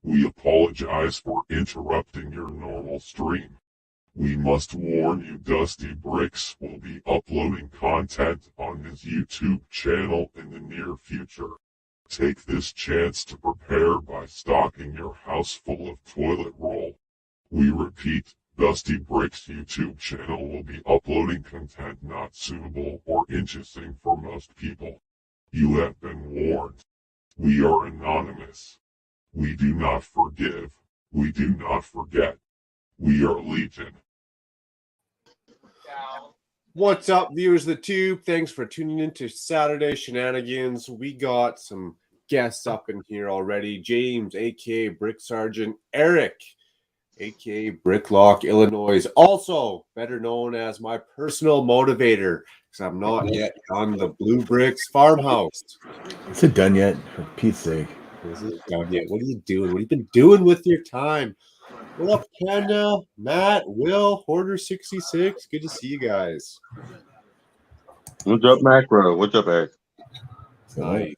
We apologize for interrupting your normal stream. We must warn you Dusty Bricks will be uploading content on his YouTube channel in the near future. Take this chance to prepare by stocking your house full of toilet roll. We repeat, Dusty Bricks' YouTube channel will be uploading content not suitable or interesting for most people. You have been warned. We are anonymous. We do not forgive. We do not forget. We are Legion. What's up, viewers of the Tube? Thanks for tuning in to Saturday Shenanigans. We got some guests up in here already. James, a.k.a. Brick Sergeant. Eric, a.k.a. Bricklock, Illinois. Also better known as my personal motivator, because I'm not yet on the Blue Bricks farmhouse. Is it done yet? For Pete's sake. Is it done yet? What are you doing? What have you been doing with your time? What up, Panda, Matt, Will, Hoarder66? Good to see you guys. What's up, Macro? What's up, Eric? Nice.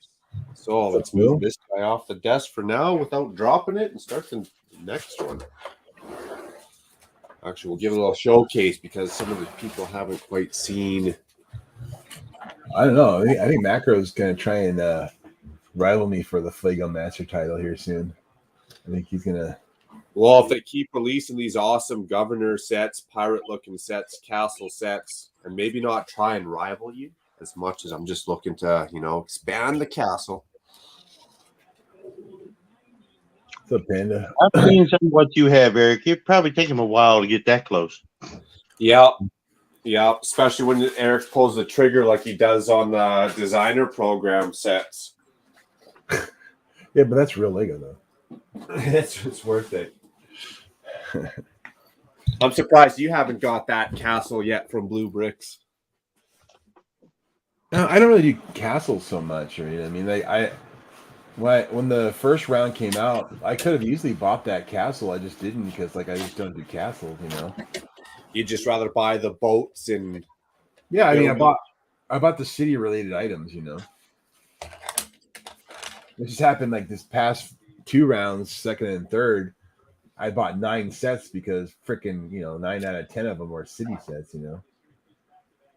So let's move this guy off the desk for now without dropping it and start the next one. Actually, we'll give it a little showcase because some of the people haven't quite seen. I don't know. I think Macro's going to try and rival me for the Flago Master title here soon. I think he's going to. Well, if they keep releasing these awesome governor sets, pirate-looking sets, castle sets, and maybe not try and rival you as much as I'm just looking to, expand the castle. What's up, Panda? I've seen some of what you have, Eric. It probably take him a while to get that close. Yeah, especially when Eric pulls the trigger like he does on the designer program sets. Yeah, but that's real Lego, though. It's worth it. I'm surprised you haven't got that castle yet from Blue Bricks. No, I don't really do castles so much. Right? I mean, when the first round came out, I could have easily bought that castle. I just didn't because, I just don't do castles. You'd just rather buy the boats and. Yeah, I mean, I bought the city-related items. It just happened this past 2 rounds, second and third. I bought 9 sets because freaking 9 out of 10 of them were city sets.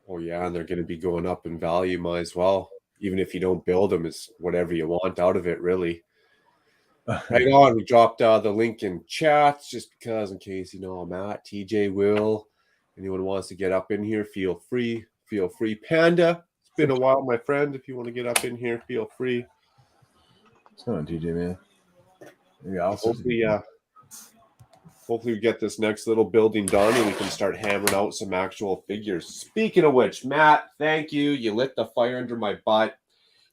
Oh yeah, and they're going to be going up in value. Might as well, even if you don't build them, it's whatever you want out of it, really. Hang on, we dropped the link in chat just because, in case Matt, TJ, Will, anyone wants to get up in here, feel free. Feel free, Panda. It's been a while, my friend. If you want to get up in here, feel free. What's going on, TJ, man? Maybe Hopefully we get this next little building done and we can start hammering out some actual figures. Speaking of which, Matt, thank you. You lit the fire under my butt.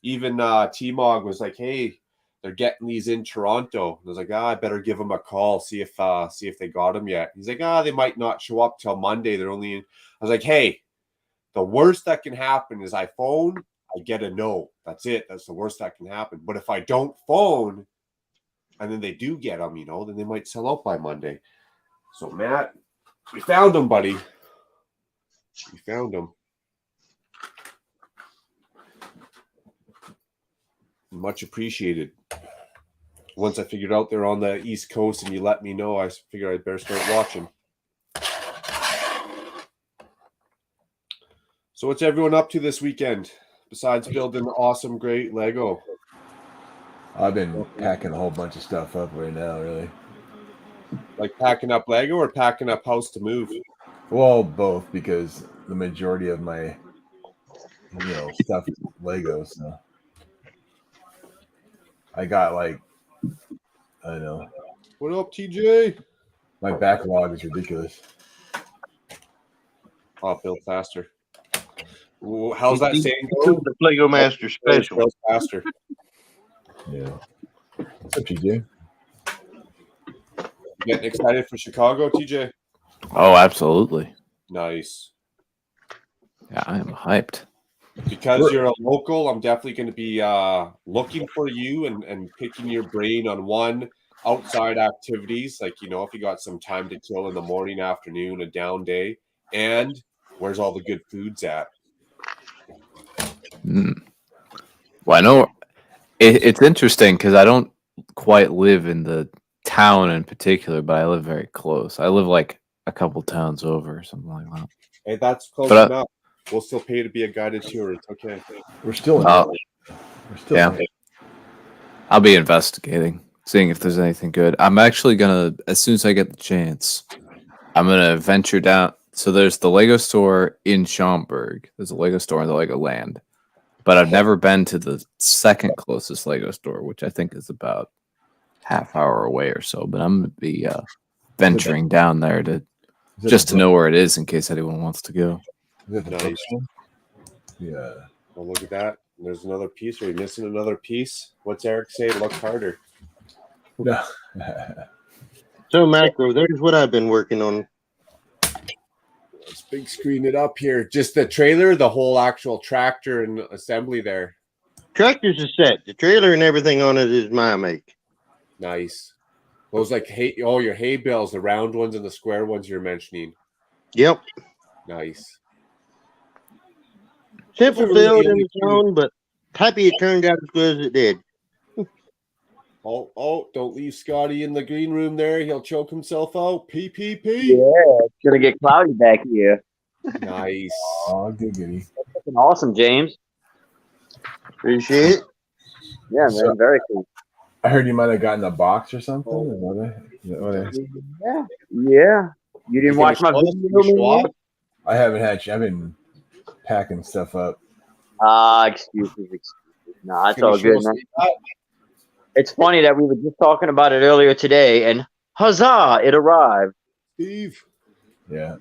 Even T-Mog was like, hey, they're getting these in Toronto. I was like, I better give them a call, see if they got them yet. He's like, they might not show up till Monday. They're only in. I was like, hey, the worst that can happen is I phone, I get a no. That's it. That's the worst that can happen. But if I don't phone, and then they do get them, then they might sell out by Monday. So, Matt, we found them, buddy. We found them. Much appreciated. Once I figured out they're on the East Coast and you let me know, I figured I'd better start watching. So what's everyone up to this weekend besides building awesome, great Lego? I've been packing a whole bunch of stuff up right now, really. Like packing up Lego or packing up house to move? Well, both, because the majority of my stuff is Lego, so I got I don't know. What up, TJ? My backlog is ridiculous. Oh, build faster. Ooh, how's that saying go? The Lego Master Special. Build faster. Yeah. What's up, TJ? Getting excited for Chicago, TJ? Oh, absolutely. Nice. Yeah, I am hyped. Because you're a local, I'm definitely going to be looking for you and picking your brain on one outside activities, if you got some time to kill in the morning, afternoon, a down day, and where's all the good foods at? Well, I know it's interesting because I don't quite live in the town in particular, but I live very close. I live like a couple towns over or something like that. Hey, that's close But enough. We'll still pay to be a guided tour. It's okay. We're still in Oh. it. We're still Yeah. in it. I'll be investigating, seeing if there's anything good. I'm actually gonna, as soon as I get the chance, I'm gonna venture down. So there's the Lego store in Schaumburg. There's a Lego store in the Lego Land, but I've never been to the second closest Lego store, which I think is about half hour away or so. But I'm gonna be venturing down there to Is it just the to know where it is in case anyone wants to go. Is it the Nice. Brooks one? Yeah. Well, look at that. There's another piece. Are we missing another piece? What's Eric say? Look harder. No. So macro, there's what I've been working on. Let's big screen it up here. Just the trailer, the whole actual tractor and assembly there. Tractor's a set. The trailer and everything on it is my make. Nice. Those like your hay bales, the round ones and the square ones you're mentioning. Yep. Nice. Simple Really build in only its own, but happy it turned out as good as it did. Oh, don't leave Scotty in the green room there. He'll choke himself out. PPP. Yeah, it's gonna get cloudy back here. Nice. Oh, good goody. Fucking awesome, James. Appreciate it. Yeah, man, So- very cool. I heard you might have gotten a box or something. Is that what Yeah. You didn't You watch my gonna show us? video, You show man? off? I haven't had. I've been packing stuff up. Excuses. Nah, it's Can you all show good, us man. that? It's funny that we were just talking about it earlier today, and huzzah, it arrived. Steve. Yeah.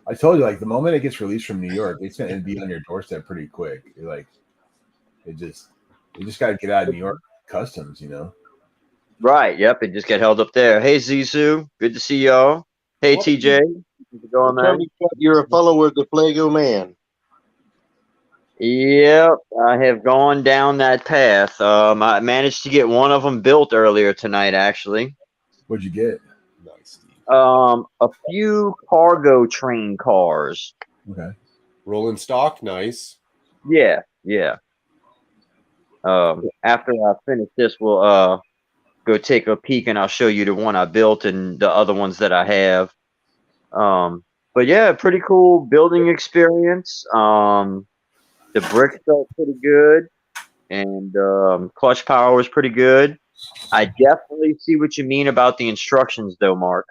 I told you, like, the moment it gets released from New York, it's gonna be on your doorstep pretty quick. You're like, you just got to get out of New York customs, you know. Right, yep, it just got held up there. Hey, Zizou, good to see y'all. Hey, TJ, how's it going, Tell man? me what, you're a follower of the Flego man. Yep, I have gone down that path. I managed to get one of them built earlier tonight, actually. What'd you get? Nice, Steve. A few cargo train cars. Okay. Rolling stock, nice. Yeah. After I finish this, we'll go take a peek, and I'll show you the one I built and the other ones that I have. But yeah, pretty cool building experience. The bricks felt pretty good, and clutch power was pretty good. I definitely see what you mean about the instructions, though, Mark.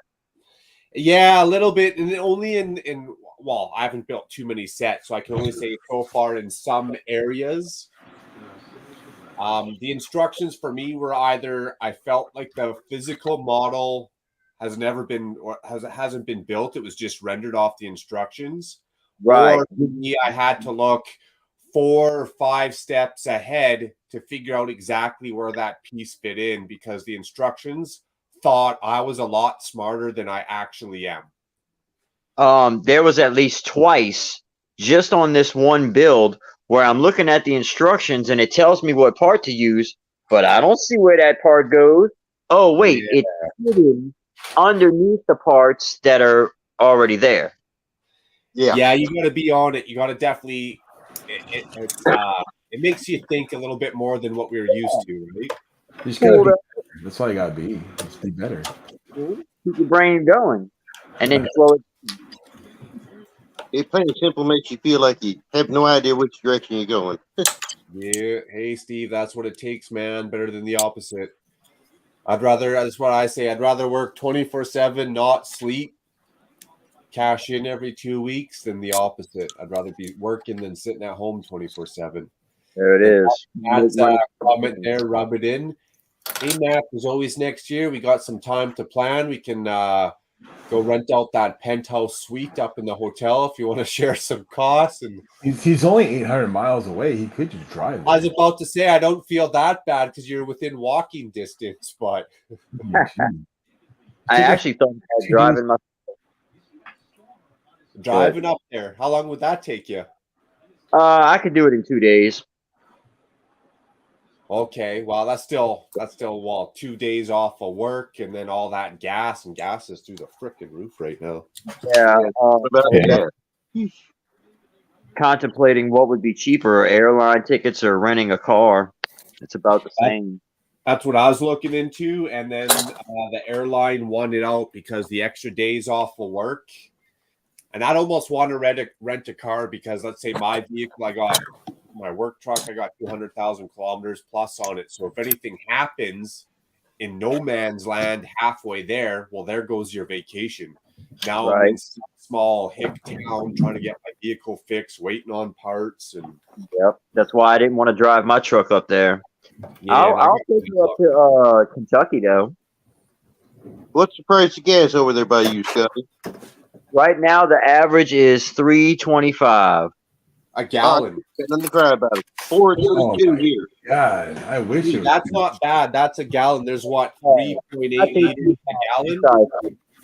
Yeah, a little bit, and only in well, I haven't built too many sets, so I can only say so far in some areas. The instructions for me were either I felt like the physical model has never been or hasn't been built; it was just rendered off the instructions. Right. Or maybe I had to look 4 or 5 steps ahead to figure out exactly where that piece fit in because the instructions thought I was a lot smarter than I actually am. There was at least twice just on this one build where I'm looking at the instructions and it tells me what part to use, but I don't see where that part goes. Oh, wait, it's hidden underneath the parts that are already there. Yeah, you got to be on it. You got to definitely. It makes you think a little bit more than what we were used to, right? You just gotta be, that's all you gotta be. Just be better. Keep your brain going, and then slow it. It plain and simple makes you feel like you have no idea which direction you're going. Yeah. Hey, Steve, that's what it takes, man. Better than the opposite. That's what I say. I'd rather work 24/7, not sleep, cash in every 2 weeks than the opposite. I'd rather be working than sitting at home 24/7. There it is. That's a comment there. Rub it in. AMAP is always next year. We got some time to plan. We can go rent out that penthouse suite up in the hotel if you want to share some costs. And He's only 800 miles away. He could just drive. I was about to say I don't feel that bad because you're within walking distance, but I actually thought about driving my. driving up there, how long would that take you? I could do it in 2 days. Okay, well that's still 2 days off of work and then all that gas, and gas is through the frickin' roof right now. Yeah. What about that? Contemplating what would be cheaper, airline tickets or renting a car. It's about the same. That's what I was looking into, and then the airline wanted out because the extra days off will work. And I'd almost want to rent a car because, let's say, my vehicle, I got my work truck, I got 200,000 kilometers plus on it. So if anything happens in no man's land halfway there, well, there goes your vacation. Now I'm in some small hick town trying to get my vehicle fixed, waiting on parts, and Yep, that's why I didn't want to drive my truck up there. yeah, I'll take you up to Kentucky though. What's the price of gas over there by you, Scotty? Right now, the average is $3.25 a gallon. Nothing to cry about it. 4.32 here. God, I wish it was. That's not bad. That's a gallon. There's what 3.8 liters a gallon.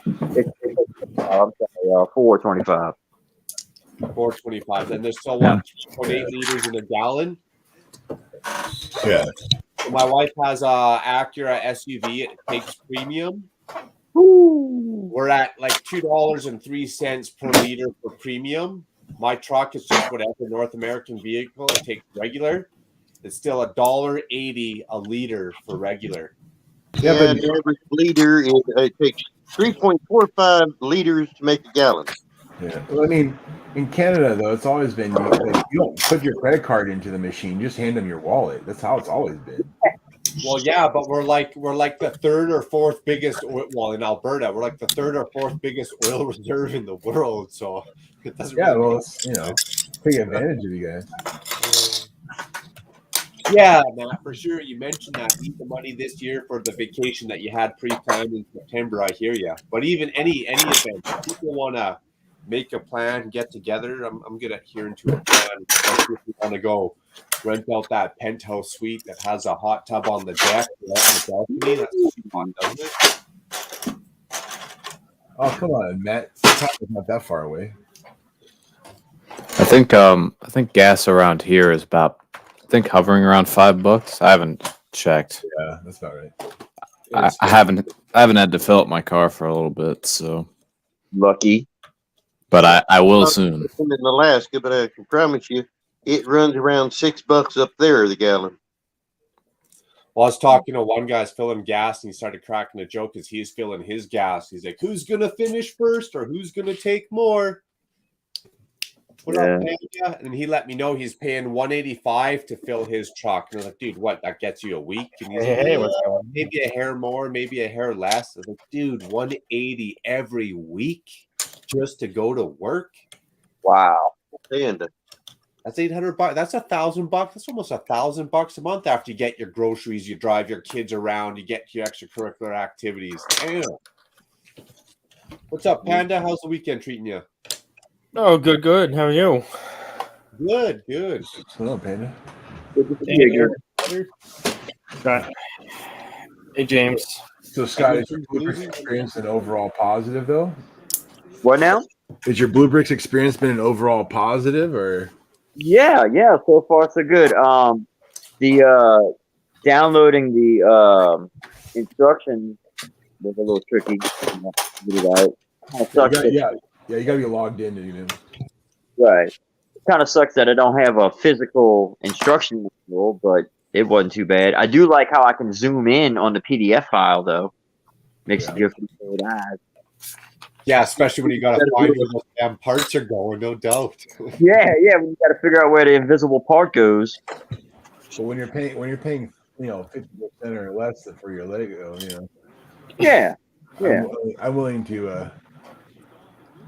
I'm sorry, 4.25. 4.25. Then there's still what 3.8 liters in a gallon. Yeah. So my wife has a Acura SUV. It takes premium. We're at like $2.03 per liter for premium. My truck is just whatever North American vehicle. It takes regular. It's still $1.80 a liter for regular. Yeah, but the average liter is it takes 3.45 liters to make a gallon. Yeah. Well, I mean, in Canada though, it's always been like, you don't put your credit card into the machine; you just hand them your wallet. That's how it's always been. Well, yeah, but we're like the third or fourth biggest oil, in Alberta. We're like the third or fourth biggest oil reserve in the world. So it doesn't. Yeah, really well, it's, take advantage of you guys. Yeah, Matt, for sure. You mentioned that need the money this year for the vacation that you had pre-planned in September. I hear you. But even any event, if people want to make a plan, get together, I'm good at hearing to a plan. Especially if you want to go rent out that penthouse suite that has a hot tub on the deck, on the balcony. That's fun, doesn't it? Oh, come on, Matt. It's not that far away. I think gas around here is about hovering around $5. I haven't checked. Yeah, that's about right. I haven't had to fill up my car for a little bit, so Lucky. but I will soon. I'm in Alaska, but I can promise you, it runs around $6 up there the gallon. Well, I was talking to one guy's filling gas, and he started cracking a joke as he's filling his gas. He's like, "Who's gonna finish first, or who's gonna take more?" What up, Panda? And he let me know he's paying $185 to fill his truck. And I was like, dude, what? That gets you a week? And he's like, what's going on? maybe a hair more, maybe a hair less. I was like, dude, $180 every week just to go to work? Wow. And That's $800. That's $1,000. That's almost $1,000 a month after you get your groceries, you drive your kids around, you get your extracurricular activities. Damn. What's up, Panda? How's the weekend treating you? Oh, good. How are you? Good. Hello, Panda. Scott. Hey, James. So, Scott, is your Blue Bricks experience an overall positive, though? What now? Is your Blue Bricks experience been an overall positive, or? Yeah. So far, so good. The downloading the instructions was a little tricky. You gotta be logged in to even. Right. It kind of sucks that I don't have a physical instruction manual, but it wasn't too bad. I do like how I can zoom in on the PDF file, though. Makes it good for the eyes. Yeah, especially when you got to find where those damn parts are going, no doubt. Yeah. When you got to figure out where the invisible part goes. So when you're paying, 50% or less for your Lego, Yeah. I'm willing to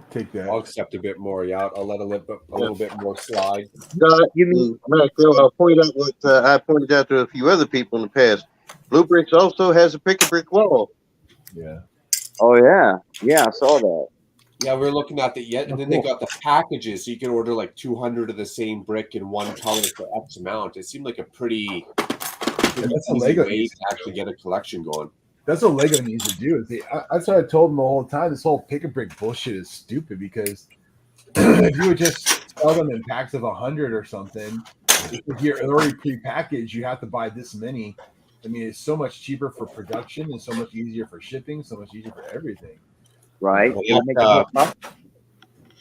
take that. I'll accept a bit more. Yeah, I'll let a little bit more slide. You mean I'll point out what I pointed out to a few other people in the past. Blue Bricks also has a pick-a-brick wall. Yeah. Oh yeah, I saw that. Yeah, we're looking at that yet, and then they got the packages, so you can order like 200 of the same brick in one color for X amount. It seemed like a pretty that's a easy Lego way to actually get a collection going. That's what Lego needs to do. That's what I told them the whole time. This whole pick-a-brick bullshit is stupid because if you would just sell them in packs of 100 or something, if you're already pre-packaged, you have to buy this many. I mean, it's so much cheaper for production and so much easier for shipping, so much easier for everything. Right. Well,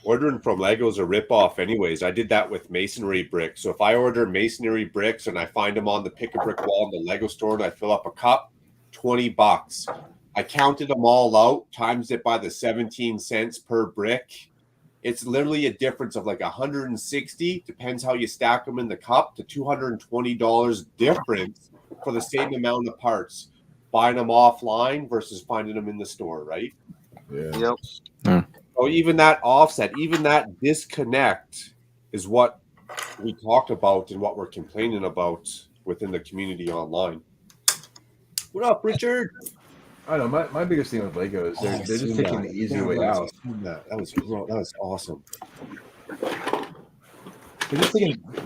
ordering from Legos a ripoff anyways. I did that with masonry bricks. So if I order masonry bricks and I find them on the pick a brick wall in the Lego store and I fill up a cup, $20. I counted them all out, times it by the 17 cents per brick. It's literally a difference of like 160, depends how you stack them in the cup, to $220 difference for the same amount of parts. Buying them offline versus finding them in the store, right? Yeah. Yep. So even that offset, even that disconnect is what we talked about and what we're complaining about within the community online. What up, Richard? I don't know. My biggest thing with Lego is they're just taking the easy way out. That was awesome. They're just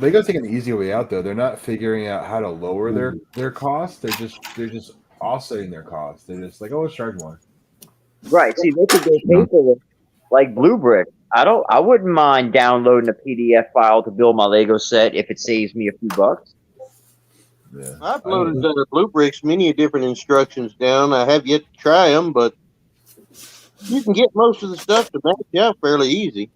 Lego's taking the easy way out though. They're not figuring out how to lower their costs. They're just offsetting their costs. They're just like, oh, let's charge more. Right. See, they could go paperless like Blue Brick. I wouldn't mind downloading a PDF file to build my Lego set if it saves me a few bucks. Yeah. I've loaded Blue Bricks many different instructions down. I have yet to try them, but you can get most of the stuff to match up fairly easy.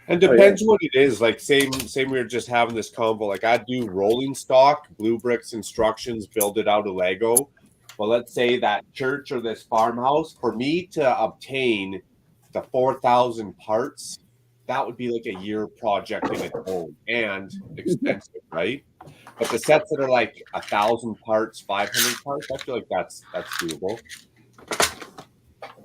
And depends what it is. Like same we were just having this combo. Like I do rolling stock, Blue Bricks instructions, build it out of Lego. But let's say that church or this farmhouse, for me to obtain the 4,000 parts, that would be like a year project in its own and expensive, right? But the sets that are like 1,000 parts, 500 parts, I feel like that's doable.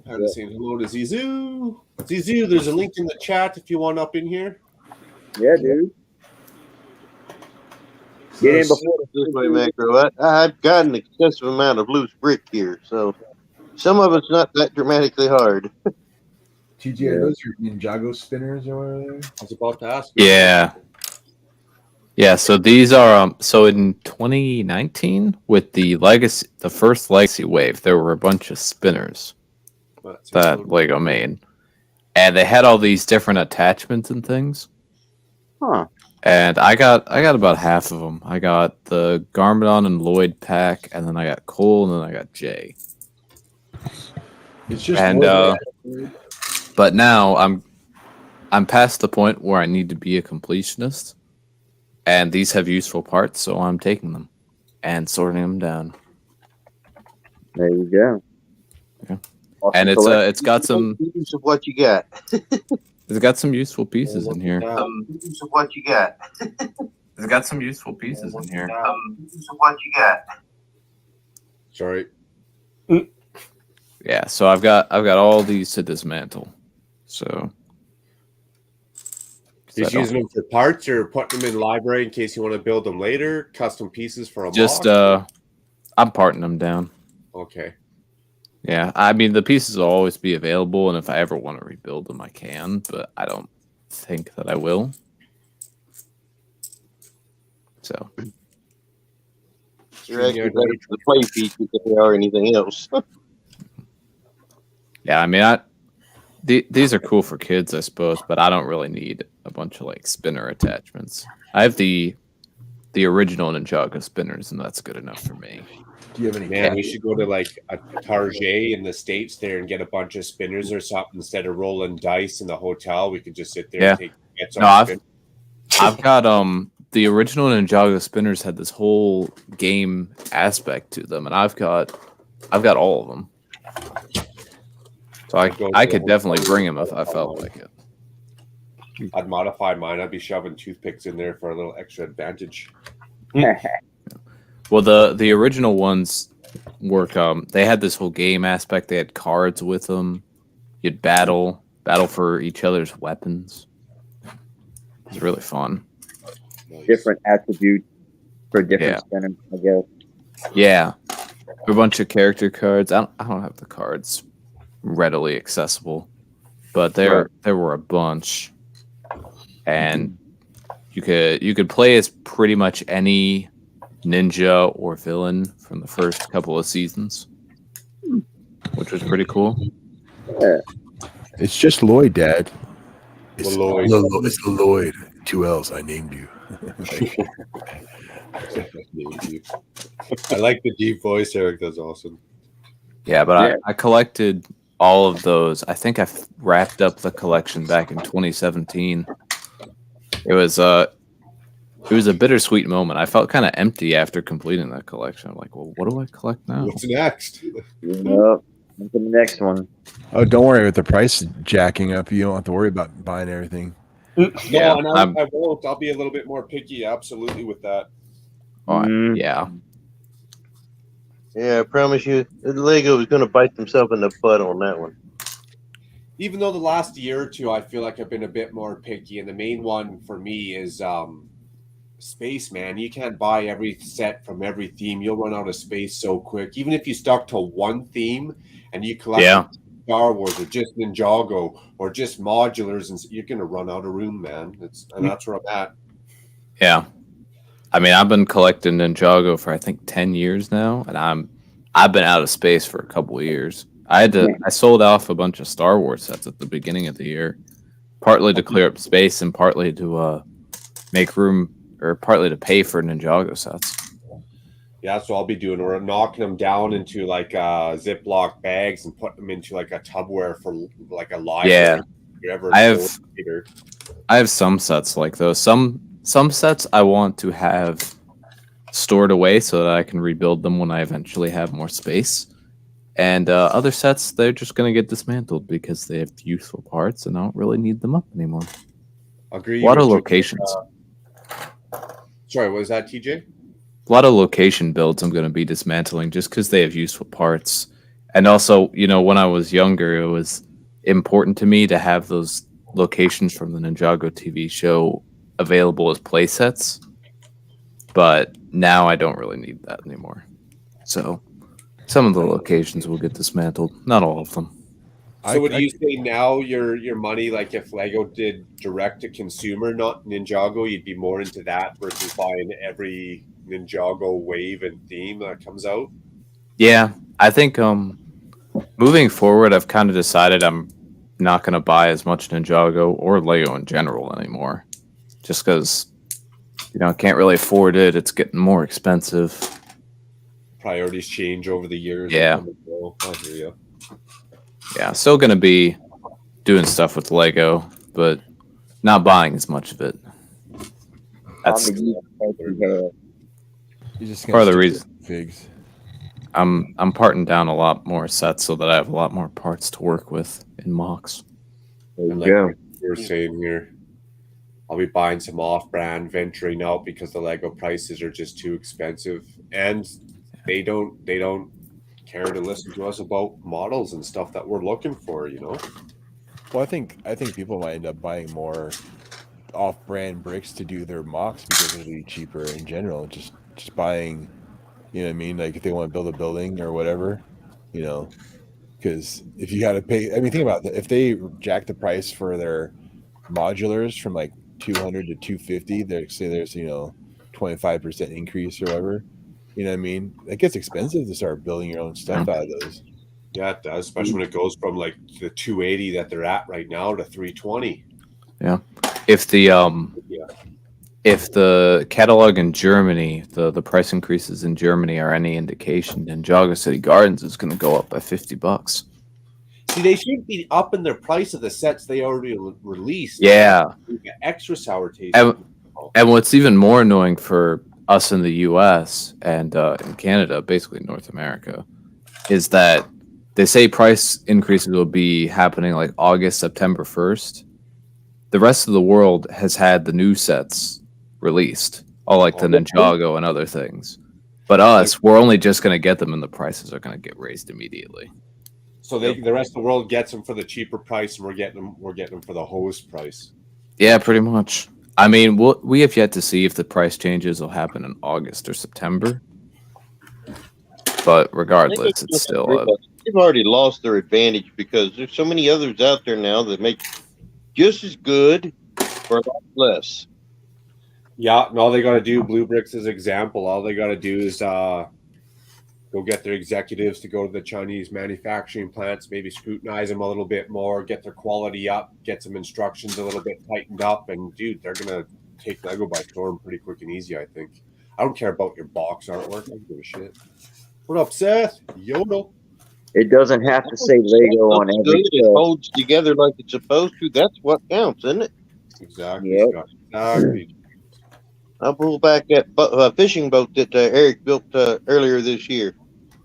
I'm saying hello to Zizou. Zizou, there's a link in the chat if you want up in here. Yeah, dude. Get in before this way, Macro. I've got an excessive amount of loose brick here, so some of it's not that dramatically hard. TJ, are those your Ninjago spinners or whatever? I was about to ask you. Yeah, so these are so in 2019 with the first legacy wave, there were a bunch of spinners that Lego made. And they had all these different attachments and things. Huh. And I got about half of them. I got the Garmadon and Lloyd pack, and then I got Cole, and then I got Jay. It's just but now I'm past the point where I need to be a completionist. And these have useful parts, so I'm taking them and sorting them down. There you go. Yeah. And it's got some Use of what you got. it's got some useful pieces in here. Use of what you got. It's got some useful pieces in here. Use of what you got. Sorry. Yeah, so I've got all these to dismantle. So Just using them for parts or putting them in library in case you want to build them later, custom pieces for a mock? I'm parting them down. Okay. Yeah, I mean the pieces will always be available, and if I ever want to rebuild them, I can, but I don't think that I will. So You're actually better for the play features than they are anything else. yeah, I mean these are cool for kids, I suppose, but I don't really need a bunch of like spinner attachments. I have the original Ninjago spinners, and that's good enough for me. Do you have any? Man, we should go to like a Target in the States there and get a bunch of spinners or something instead of rolling dice in the hotel. We could just sit there and take bets on I've got the original Ninjago spinners had this whole game aspect to them, and I've got all of them. So I could definitely bring them if I felt like it. I'd modify mine. I'd be shoving toothpicks in there for a little extra advantage. Well, the original ones work. They had this whole game aspect. They had cards with them. You'd battle for each other's weapons. It's really fun. Different attributes for different spinners, I guess. Yeah, a bunch of character cards. I don't have the cards readily accessible, but there were a bunch, and you could play as pretty much any ninja or villain from the first couple of seasons, which was pretty cool. Yeah. It's just Lloyd, Dad. It's Lloyd. It's Lloyd. 2 L's. I named you. I like the deep voice, Eric. That's awesome. Yeah, but I collected all of those. I think I wrapped up the collection back in 2017. It was a bittersweet moment. I felt kind of empty after completing that collection. I'm like, well, what do I collect now? What's next? Yep. On to the next one. Oh, don't worry with the price jacking up. You don't have to worry about buying everything. Yeah, No, and I won't. I'll be a little bit more picky, absolutely, with that. Yeah. Yeah, I promise you, Lego is going to bite themselves in the butt on that one. Even though the last year or two, I feel like I've been a bit more picky, and the main one for me is space, man. You can't buy every set from every theme. You'll run out of space so quick. Even if you stuck to one theme and you collect Star Wars or just Ninjago or just modulars, and you're gonna run out of room, man. And that's where I'm at. Yeah. I mean, I've been collecting Ninjago for I think 10 years now, and I've been out of space for a couple of years. I sold off a bunch of Star Wars sets at the beginning of the year, partly to clear up space and partly to make room, or partly to pay for Ninjago sets. Yeah, so I'll be doing. We're knocking them down into like Ziploc bags and putting them into like a Tupperware for like a library. Yeah, I have some sets like those. Some sets I want to have stored away so that I can rebuild them when I eventually have more space. And other sets, they're just going to get dismantled because they have useful parts and I don't really need them up anymore. Agree. A lot of locations. Sorry, what was that, TJ? A lot of location builds I'm going to be dismantling just because they have useful parts. And also, you know, when I was younger, it was important to me to have those locations from the Ninjago TV show available as play sets. But now I don't really need that anymore. So some of the locations will get dismantled, not all of them. So would you say now your money, like if Lego did direct to consumer, not Ninjago, you'd be more into that versus buying every Ninjago wave and theme that comes out? Yeah, I think moving forward, I've kind of decided I'm not going to buy as much Ninjago or Lego in general anymore. Just because, you know, I can't really afford it. It's getting more expensive. Priorities change over the years. Yeah. I hear you. Yeah, still going to be doing stuff with Lego, but not buying as much of it. That's part of the reason. Figs. I'm parting down a lot more sets so that I have a lot more parts to work with in mocks. And like you were saying here, I'll be buying some off-brand, venturing out because the Lego prices are just too expensive, and they don't care to listen to us about models and stuff that we're looking for, you know. Well, I think people might end up buying more off-brand bricks to do their mocks because it'll be cheaper in general. Just buying, you know what I mean? Like if they want to build a building or whatever, you know, because if you got to pay, I mean, think about that. If they jack the price for their modulars from like 200 to 250, they say there's, you know, 25% increase or whatever. You know what I mean? It gets expensive to start building your own stuff out of those. Yeah, it does, especially when it goes from like the 280 that they're at right now to 320. Yeah. If the catalog in Germany, the price increases in Germany are any indication, Ninjago City Gardens is going to go up by $50. See, they should be upping their price of the sets they already released. Yeah. Extra sour taste. And what's even more annoying for us in the U.S. and in Canada, basically North America, is that they say price increases will be happening like August, September 1st. The rest of the world has had the new sets released, all like the Ninjago and other things. But us, we're only just going to get them and the prices are going to get raised immediately. So the rest of the world gets them for the cheaper price, and we're getting them for the hose price. Yeah, pretty much. I mean, we have yet to see if the price changes will happen in August or September. But regardless, it's still they've already lost their advantage because there's so many others out there now that make just as good for a lot less. Yeah, and all they got to do, Blue Bricks as example, all they got to do is go get their executives to go to the Chinese manufacturing plants, maybe scrutinize them a little bit more, get their quality up, get some instructions a little bit tightened up, and dude, they're gonna take Lego by storm pretty quick and easy. I think. I don't care about your box artwork. I don't give a shit. What up, Seth? Yodel. It doesn't have to say Lego on Looks every good. It set. holds together like it's supposed to. That's what counts, isn't it? Exactly, Yep. Scott. Exactly. I'll pull back that fishing boat that Eric built earlier this year.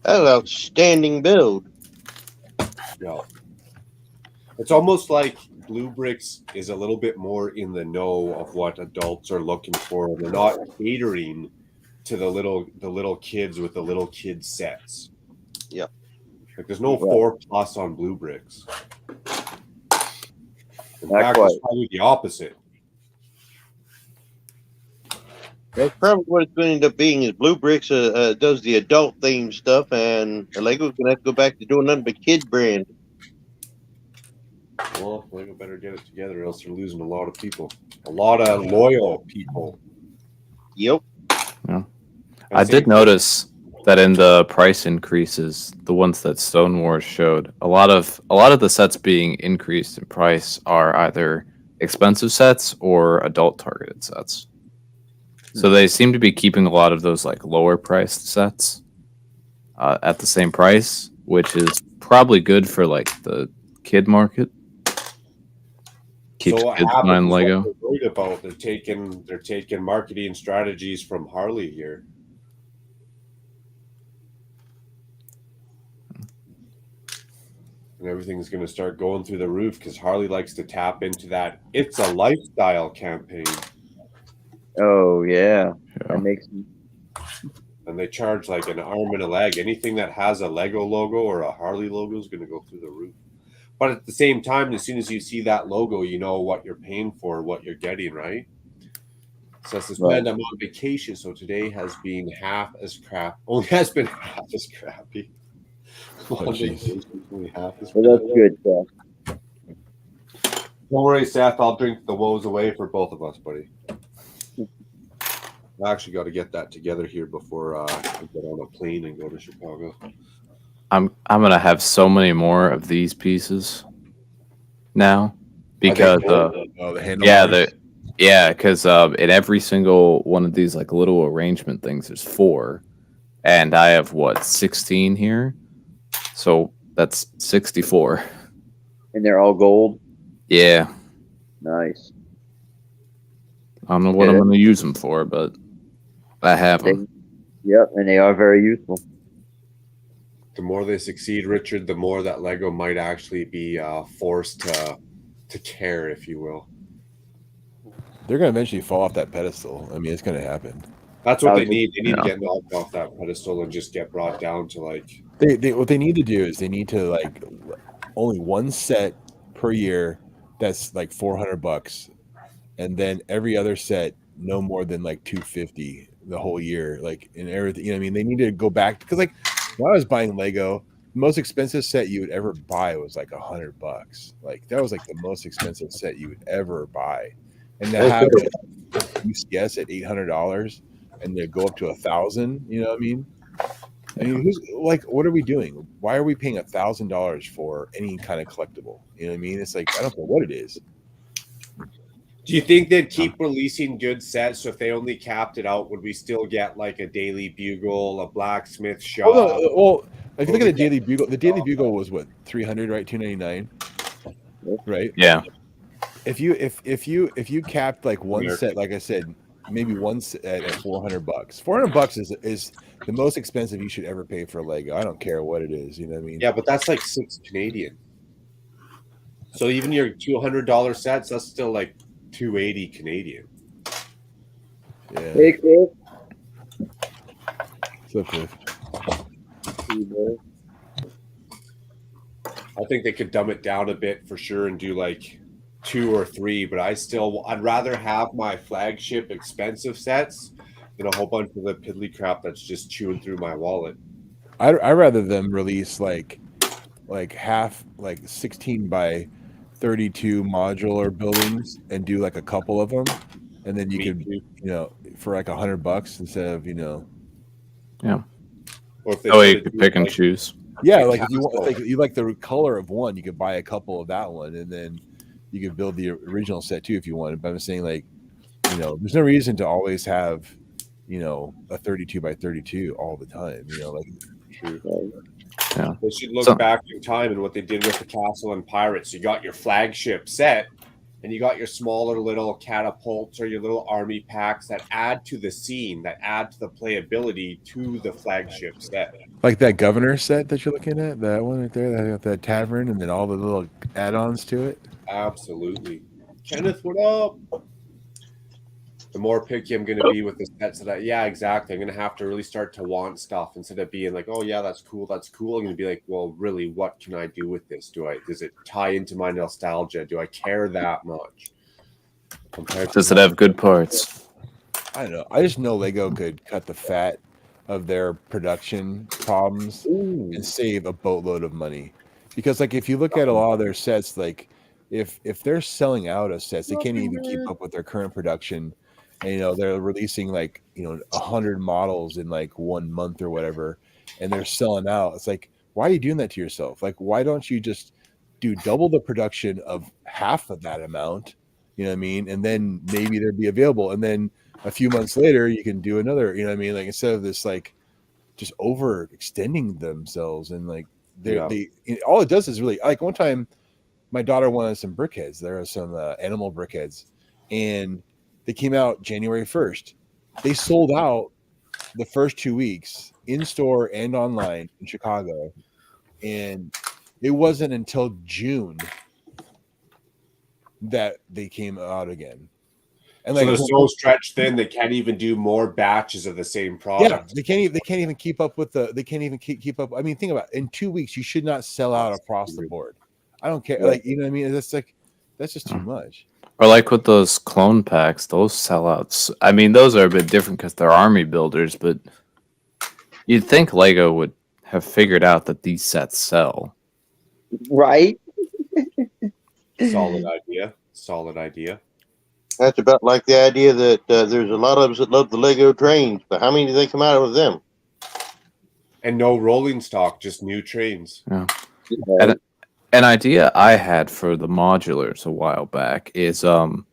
That's an outstanding build. Yeah. It's almost like Blue Bricks is a little bit more in the know of what adults are looking for, and they're not catering to the little kids with the little kid sets. Yeah. Like there's no Right. 4+ on Blue Bricks. In Not fact, quite. it's probably the opposite. That's probably what it's going to end up being. Is Blue Bricks does the adult themed stuff, and Lego's going to have to go back to doing nothing but kid brand. Well, Lego better get it together, or else they're losing a lot of people. A lot of loyal people. Yep. I did notice that in the price increases, the ones that Stone Wars showed, a lot of the sets being increased in price are either expensive sets or adult targeted sets. So they seem to be keeping a lot of those like lower priced sets at the same price, which is probably good for like the kid market. Keeps So what kids happens buying is what Lego. they're worried about. They're taking marketing strategies from Harley here. And everything's going to start going through the roof because Harley likes to tap into that "it's a lifestyle" campaign. Oh yeah, Yeah. that makes. And they charge like an arm and a leg. Anything that has a Lego logo or a Harley logo is going to go through the roof. But at the same time, as soon as you see that logo, you know what you're paying for, what you're getting, right? So it says, Right. man, I'm on vacation, so today has been half as crap. Only has been half as crappy. Oh, jeez. Only half as Well, that's good stuff. Don't worry, Seth. I'll drink the woes away for both of us, buddy. I actually got to get that together here before I get on a plane and go to Chicago. I'm gonna have so many more of these pieces now because Oh, the handlebars. because in every single one of these like little arrangement things, there's 4, and I have 16 here, so that's 64. And they're all gold. Yeah, Nice. I don't know what I'm gonna use them for, but I have them. Yep, and they are very useful. The more they succeed, Richard, the more that Lego might actually be forced to care, if you will. They're gonna eventually fall off that pedestal. I mean, it's gonna happen. That's what they need. They need to Yeah. get knocked off that pedestal and just get brought down to like. They what they need to do is they need to like only one set per year that's like $400, and then every other set no more than like $250 the whole year, like in everything. You know what I mean? They need to go back because like when I was buying Lego, the most expensive set you would ever buy was like $100. Like that was like the most expensive set you would ever buy, and to have UCS at $800 and they go up to 1,000. You know what I mean? I mean, who's like, what are we doing? Why are we paying $1,000 for any kind of collectible? You know what I mean? It's like I don't know what it is. Do you think they'd keep releasing good sets? So if they only capped it out, would we still get like a Daily Bugle, a Blacksmith Shop? Well, if you look at the Daily Bugle was what, 300, right? 299, right? Yeah, If you capped like one set, like I said, maybe one set at $400. $400 is the most expensive you should ever pay for a Lego. I don't care what it is. You know what I mean? Yeah, but that's like 6 Canadian. So even your $200 sets, that's still like 280 Canadian. Yeah. Hey, Cliff. So Cliff. I think they could dumb it down a bit for sure and do like 2 or 3, but I'd rather have my flagship expensive sets than a whole bunch of the piddly crap that's just chewing through my wallet. I'd rather them release like half, like 16 by 32 modular buildings and do like a couple of them, and then you Me could, too. you know, for like $100 instead of, you know. yeah. Or if they Oh, you started could doing, pick and like, choose. Yeah, Like like if you want, Costco. like you like the color of one, you could buy a couple of that one, and then you could build the original set too if you wanted. But I'm saying, like, you know, there's no reason to always have, you know, a 32 by 32 all the time. You know, like True. Yeah. They should look So- back in time and what they did with the Castle and Pirates. You got your flagship set, and you got your smaller little catapults or your little army packs that add to the scene, that add to the playability to the flagship set. Like that governor set that you're looking at, that one right there, that got that tavern and then all the little add-ons to it. Absolutely. Kenneth, what up? The more picky I'm going to be with the sets that yeah, exactly. I'm going to have to really start to want stuff instead of being like, oh yeah, that's cool. I'm going to be like, well, really, what can I do with this? Does it tie into my nostalgia? Do I care that much? Does it have good parts? I don't know. I just know Lego could cut the fat of their production problems and save a boatload of money. Because like if you look at a lot of their sets, like if they're selling out of sets, they can't even keep up with their current production. And they're releasing like 100 models in like 1 month or whatever, and they're selling out. It's like, why are you doing that to yourself? Like, why don't you just do double the production of half of that amount? You know what I mean? And then maybe they'd be available. And then a few months later, you can do another. You know what I mean? Like instead of this, like just overextending themselves and like they all it does is really like one time, my daughter wanted some brickheads. There are some animal brickheads, and they came out January 1st. They sold out the first 2 weeks in store and online in Chicago. And it wasn't until June that they came out again. And so like they're so stretched thin they can't even do more batches of the same product. Yeah, they can't even keep up with they can't even keep up. I mean, think about it. In 2 weeks, you should not sell out across the board. I don't care. Like, you know what I mean? That's just too much. Or like with those clone packs, those sellouts. I mean, those are a bit different because they're army builders, but you'd think Lego would have figured out that these sets sell. Right? Solid idea. That's about like the idea that there's a lot of us that love the Lego trains, but how many do they come out with them? And no rolling stock, just new trains. Yeah. An idea I had for the modulars a while back is with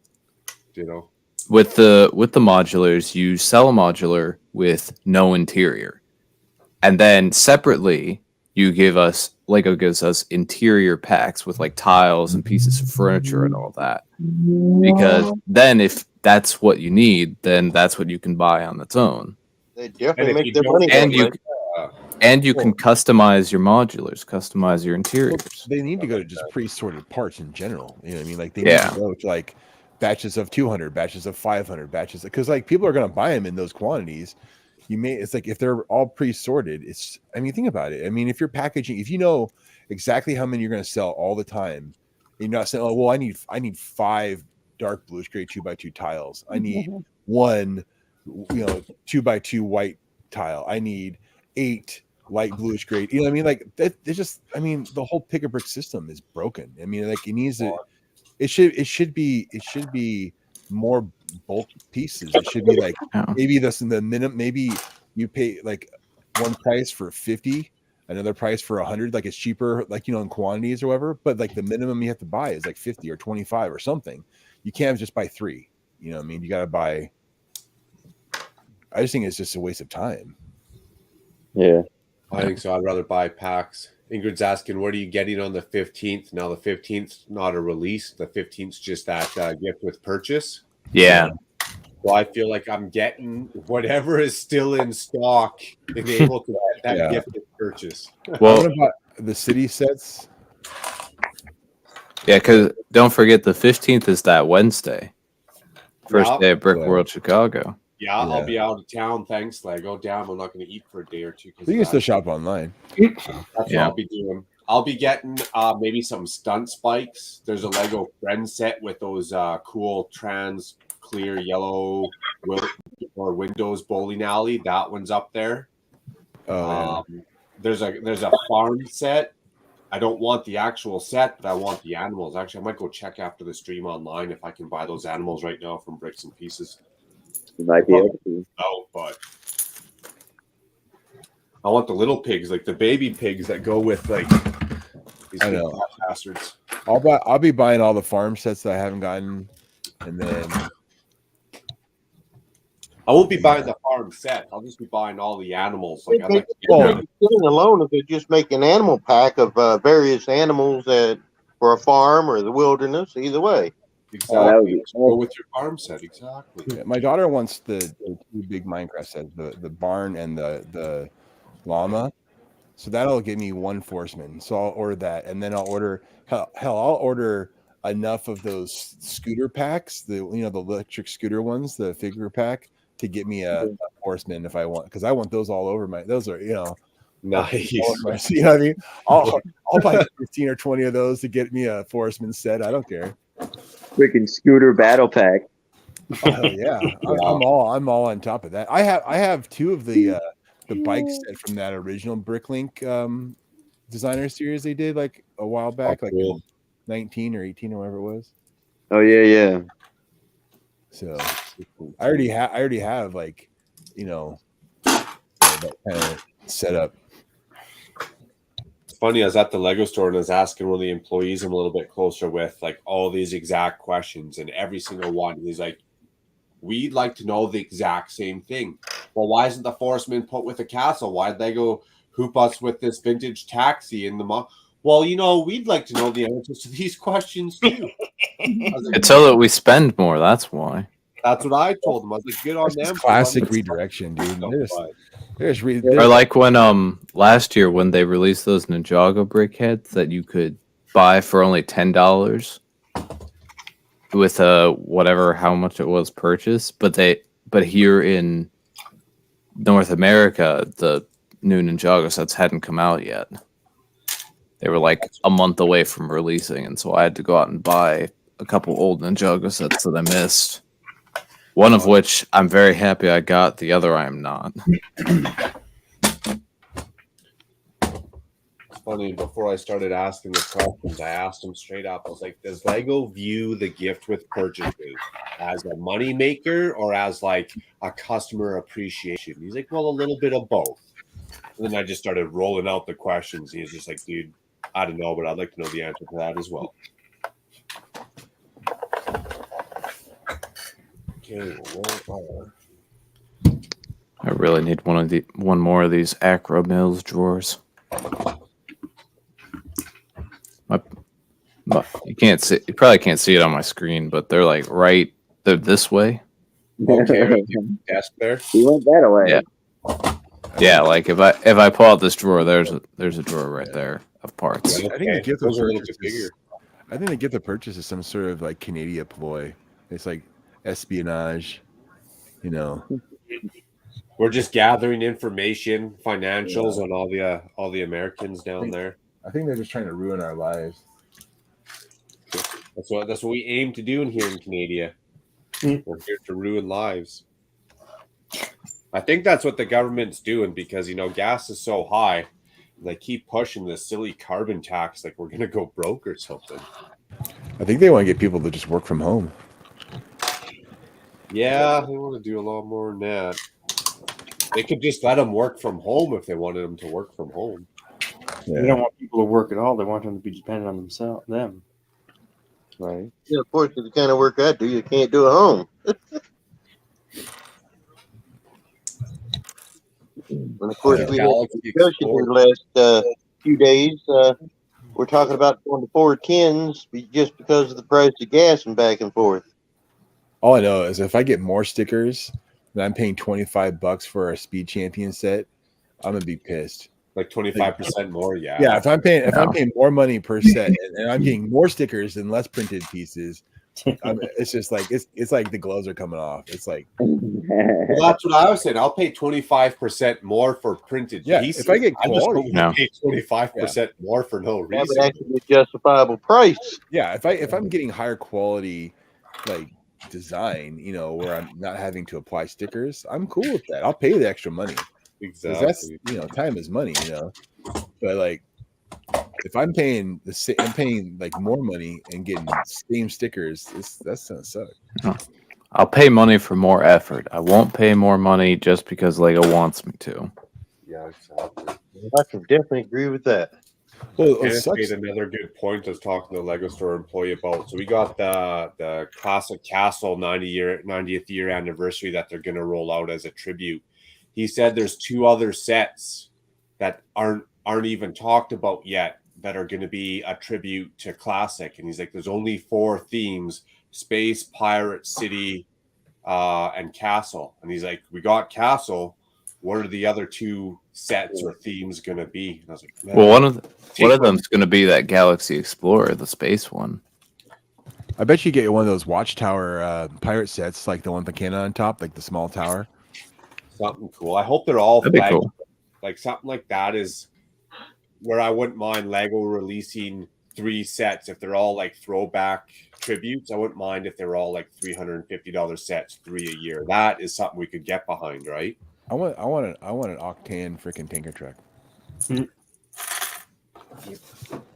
the modulars, you sell a modular with no interior. And then separately, Lego gives us interior packs with like tiles and pieces of furniture and all that. Because then if that's what you need, then that's what you can buy on its own. They definitely make their money. And you can customize your modulars, customize your interiors. They need to go to just pre-sorted parts in general. You know what I mean? Like they need to go to like batches of 200, batches of 500, batches because like people are going to buy them in those quantities. It's like if they're all pre-sorted, think about it. I mean, if you're packaging, if you know exactly how many you're going to sell all the time, you're not saying, oh, well, I need 5 dark bluish gray 2x2 tiles. I need 1, 2x2 white tile. I need 8 light bluish gray. You know what I mean? Like that. The whole pick a brick system is broken. I mean, like it needs to. It should be more bulk pieces. It should be like maybe that's in the minimum. Maybe you pay like one price for 50, another price for 100. Like it's cheaper, like in quantities or whatever. But like the minimum you have to buy is like 50 or 25 or something. You can't just buy 3. You know what I mean? You got to buy. I just think it's just a waste of time. Yeah, I think so. I'd rather buy packs. Ingrid's asking, what are you getting on the 15th? Now, the 15th's not a release. The 15th's just that gift with purchase. Yeah. Well, I feel like I'm getting whatever is still in stock and able to get that gift with purchase. Well, what about the city sets? Yeah, because don't forget the 15th is that Wednesday. First day of Brick World Chicago. Yeah, I'll be out of town. Thanks, Lego. Damn, I'm not going to eat for a day or two. You can still shop online. That's what I'll be doing. I'll be getting maybe some stunt spikes. There's a Lego Friends set with those cool trans clear yellow or windows bowling alley. That one's up there. There's a farm set. I don't want the actual set, but I want the animals. Actually, I might go check after the stream online if I can buy those animals right now from Bricks and Pieces. You might be able to. No, but I want the little pigs, like the baby pigs that go with like these bastards. I'll be buying all the farm sets that I haven't gotten, and then I won't be buying the farm farm set. I'll just be buying all the animals. Like I'd They'd like to get Oh, rid of. be killing alone if they just make an animal pack of various animals for a farm or the wilderness. Either way. Oh, that would Exactly. be Just go with your farm set. Exactly. yeah, my daughter wants the two big Minecraft sets, the barn and the llama. So that'll give me one forceman. So I'll order that, and then I'll order I'll order enough of those scooter packs, the electric scooter ones, the figure pack, to get me a horseman if I want, because I want those all over my. Those are Nice. all over my, you know what I mean? I'll buy 15 or 20 of those to get me a horseman set. I don't care. freaking scooter battle pack. Oh yeah, I'm all on top of that. I have two of the bike set from that original Bricklink designer series they did like a while back, like cool. 19 or 18 or whatever it was. Oh yeah. So I already have like that kind of setup. It's funny. I was at the Lego store and I was asking one of the employees I'm a little bit closer with, like all these exact questions, and every single one, he's like, "We'd like to know the exact same thing. Well, why isn't the Forestman put with a castle? Why'd they go hoop us with this vintage taxi in the mall?" Well, we'd like to know the answers to these questions too. I was like, It's so that we spend more. That's why. that's what I told them. I was like, good on That's them. classic redirection, dude. Or like when last year when they released those Ninjago brickheads that you could buy for only $10 with whatever how much it was purchased, but here in North America the new Ninjago sets hadn't come out yet. They were like a month away from releasing, and so I had to go out and buy a couple old Ninjago sets that I missed. One of which I'm very happy I got, the other I am not. It's funny, before I started asking the questions, I asked him straight up. I was like, does Lego view the gift with purchases as a money maker or as like a customer appreciation? He's like, well, a little bit of both. And then I just started rolling out the questions. He was just like, dude, I don't know, but I'd like to know the answer to that as well. Okay, I really need one more of these Acro Mills drawers. You can't see. You probably can't see it on my screen, but they're like they're this way. okay, desk there. He went that way. Yeah. Yeah, like if I pull out this drawer, there's a drawer right there of parts. I think the gift of Those are a little purchase bit bigger. I think the gift of purchase is some sort of like Canadian ploy. It's like espionage, We're just gathering information, financials on all the Americans down there. I think they're just trying to ruin our lives. That's what we aim to do in here in Canada. We're here to ruin lives. I think that's what the government's doing because gas is so high. They keep pushing this silly carbon tax like we're gonna go broke or something. I think they want to get people to just work from home. Yeah, they want to do a lot more than that. They could just let them work from home if they wanted them to work from home. Yeah. They don't want people to work at all. They want them to be dependent on them. Right. Yeah, of course, the kind of work I do, you can't do at home. And of course, we had a discussion in the last few days. We're talking about going to 410s just because of the price of gas and back and forth. All I know is if I get more stickers and I'm paying $25 for a Speed Champion set, I'm gonna be pissed. Like 25% more, yeah. Yeah, if I'm paying more money per set and I'm getting more stickers and less printed pieces, it's just like it's like the gloves are coming off. It's like Well, that's what I was saying. I'll pay 25% more for printed pieces. If I get I'm just quality, going to pay 25% more for no That reason. would actually be a justifiable price. yeah, if I'm getting higher quality like design, where I'm not having to apply stickers, I'm cool with that. I'll pay the extra money. 'Cause that's time is money, But like if I'm paying I'm paying like more money and getting the same stickers, that's gonna suck. I'll pay money for more effort. I won't pay more money just because Lego wants me to. Yeah, exactly. I can definitely agree with that. Well, it Kenneth sucks. made another good point I was talking to the Lego store employee about. So we got the Classic Castle 90th year anniversary that they're going to roll out as a tribute. He said there's 2 other sets that aren't even talked about yet that are going to be a tribute to Classic. And he's like, there's only 4 themes: space, pirate, city, and castle. And he's like, we got castle. What are the other 2 sets or themes going to be? And I was like, man, Well, one of them's going to be that Galaxy Explorer, the space one. I bet you get one of those Watchtower pirate sets, like the one with the cannon on top, like the small tower. something cool. I hope they're all That'd be flag- cool. like something like that is where I wouldn't mind Lego releasing 3 sets if they're all like throwback tributes. I wouldn't mind if they were all like $350 sets, 3 a year. That is something we could get behind, right? I want an Octane freaking tanker truck.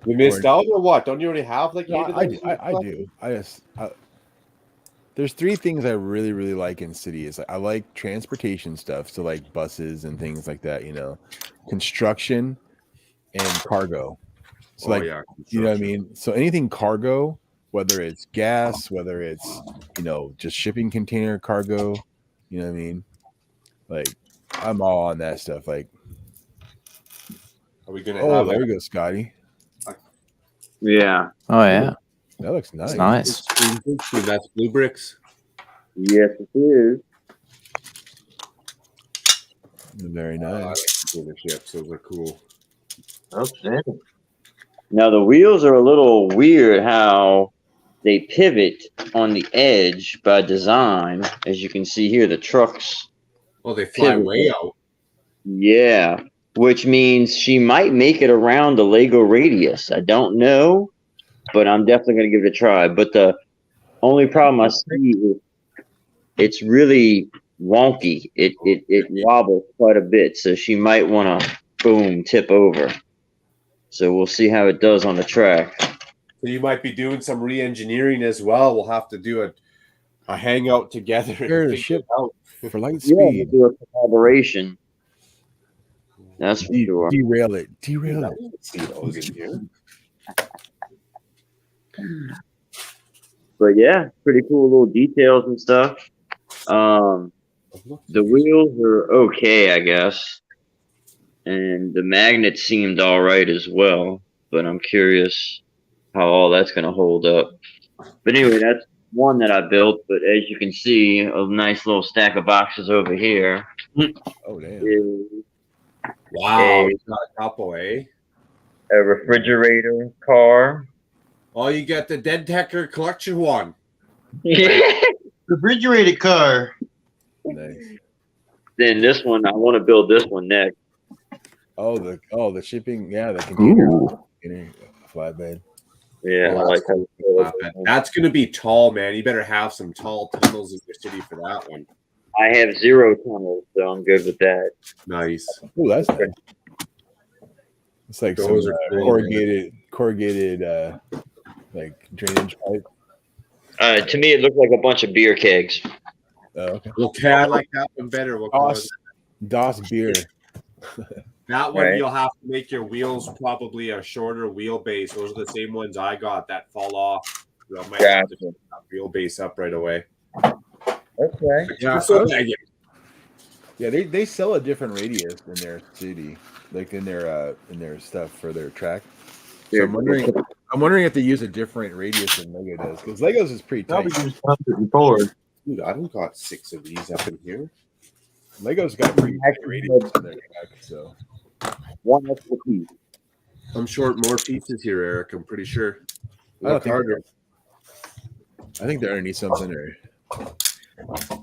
We missed out or what? Don't you already have like No, 8 of I those? do. There's 3 things I really, really like in city. Is I like transportation stuff, so like buses and things like that. You know, construction and cargo. So yeah, you know what I mean. So anything cargo, whether it's gas, whether it's just shipping container cargo, you know what I mean. Like I'm all on that stuff. Like, Are we gonna oh, have there we go, Scotty. Yeah. Oh yeah, That looks nice. it's nice. That's blue bricks. Yes, it is. Very I like nice. container ships. Those are cool. Outstanding. Now the wheels are a little weird how they pivot on the edge by design. As you can see here, the trucks. Oh, they fly Pivot. way out. Yeah, which means she might make it around the Lego radius. I don't know, but I'm definitely going to give it a try. But the only problem I see is it's really wonky. It wobbles quite a bit, so she might want to boom tip over. So we'll see how it does on the track. So you might be doing some re-engineering as well. We'll have to do a hangout together. Prepare And the figure ship it out. for light Yeah, we'll speed. do a collaboration. That's for sure. Derail it. Derail it. See those in here. But yeah, pretty cool little details and stuff. The wheels are okay, I guess. And the magnets seemed all right as well. But I'm curious how all that's going to hold up. But anyway, that's one that I built. But as you can see, a nice little stack of boxes over here Oh damn. is Wow, a, it's got a couple, eh? a refrigerator car. Oh, you got the Dead Tecker collection one. Yeah. Refrigerated car. Nice. Then this one, I want to build this one next. Oh the shipping, yeah, the container, Ooh. flatbed. Yeah, Oh, I like how That's going to be tall, man. You better have some tall tunnels in your city for that one. I have 0 tunnels, so I'm good with that. Nice. Oh, that's nice. It's like Those some are cool, corrugated like drainage pipe. To me, it looked like a bunch of beer kegs. Okay. Okay, I like that one better. What color is Das beer. that one? Right. You'll have to make your wheels probably a shorter wheelbase. Those are the same ones I got that fall off. I might have to put that wheelbase up right away. Okay. Yeah, So big. Yeah, they sell a different radius in their city, like in their stuff for their track. So I'm wondering if they use a different radius than Lego does, because Legos is pretty tight. Probably just 104. Dude, I don't got 6 of these up in here. Lego's got pretty tight radius in their track, so One extra piece. I'm short more pieces here, Eric. I'm pretty sure. I don't Look think harder. I think they're underneath something there.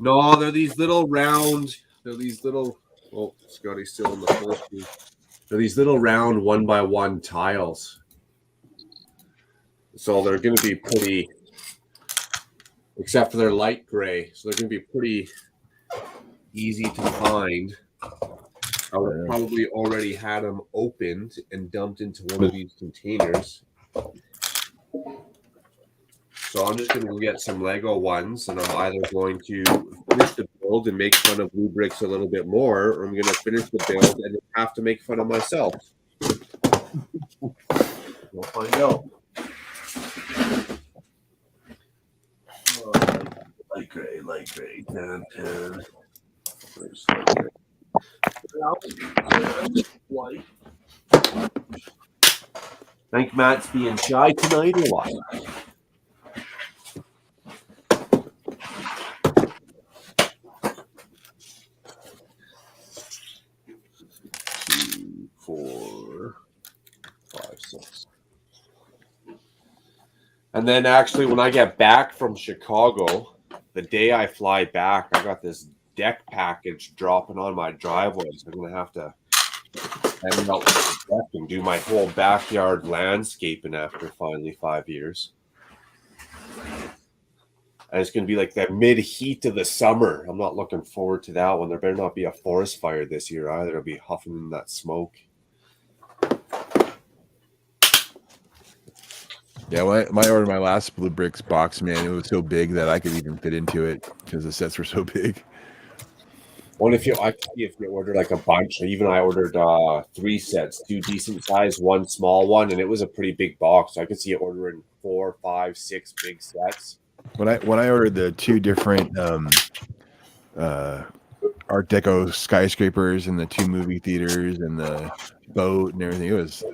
No, they're these little round. They're these little. Oh, Scotty's still in the full screen. They're these little round 1x1 tiles. So they're going to be pretty, except for their light gray. So they're going to be pretty easy to find. I would probably already had them opened and dumped into one of these containers. So I'm just going to get some Lego ones, and I'm either going to finish the build and make fun of Blue Bricks a little bit more, or I'm going to finish the build and have to make fun of myself. We'll find out. Light gray, 10, 10. Where's light gray? White. Think Matt's being shy tonight or what? Two, 4, 5, 6. And then actually, when I get back from Chicago, the day I fly back, I got this deck package dropping on my driveway. So I'm going to have to head out to the deck and do my whole backyard landscaping after finally 5 years. And it's going to be like the mid-heat of the summer. I'm not looking forward to that one. There better not be a forest fire this year either. I'll be huffing in that smoke. Yeah, when I ordered my last Blue Bricks box, man, it was so big that I could even fit into it because the sets were so big. Well, if you order like a bunch, even I ordered 3 sets, 2 decent size, 1 small one, and it was a pretty big box. So I could see you ordering 4, 5, 6 big sets. When I ordered the 2 different Art Deco skyscrapers and the 2 movie theaters and the boat and everything, it was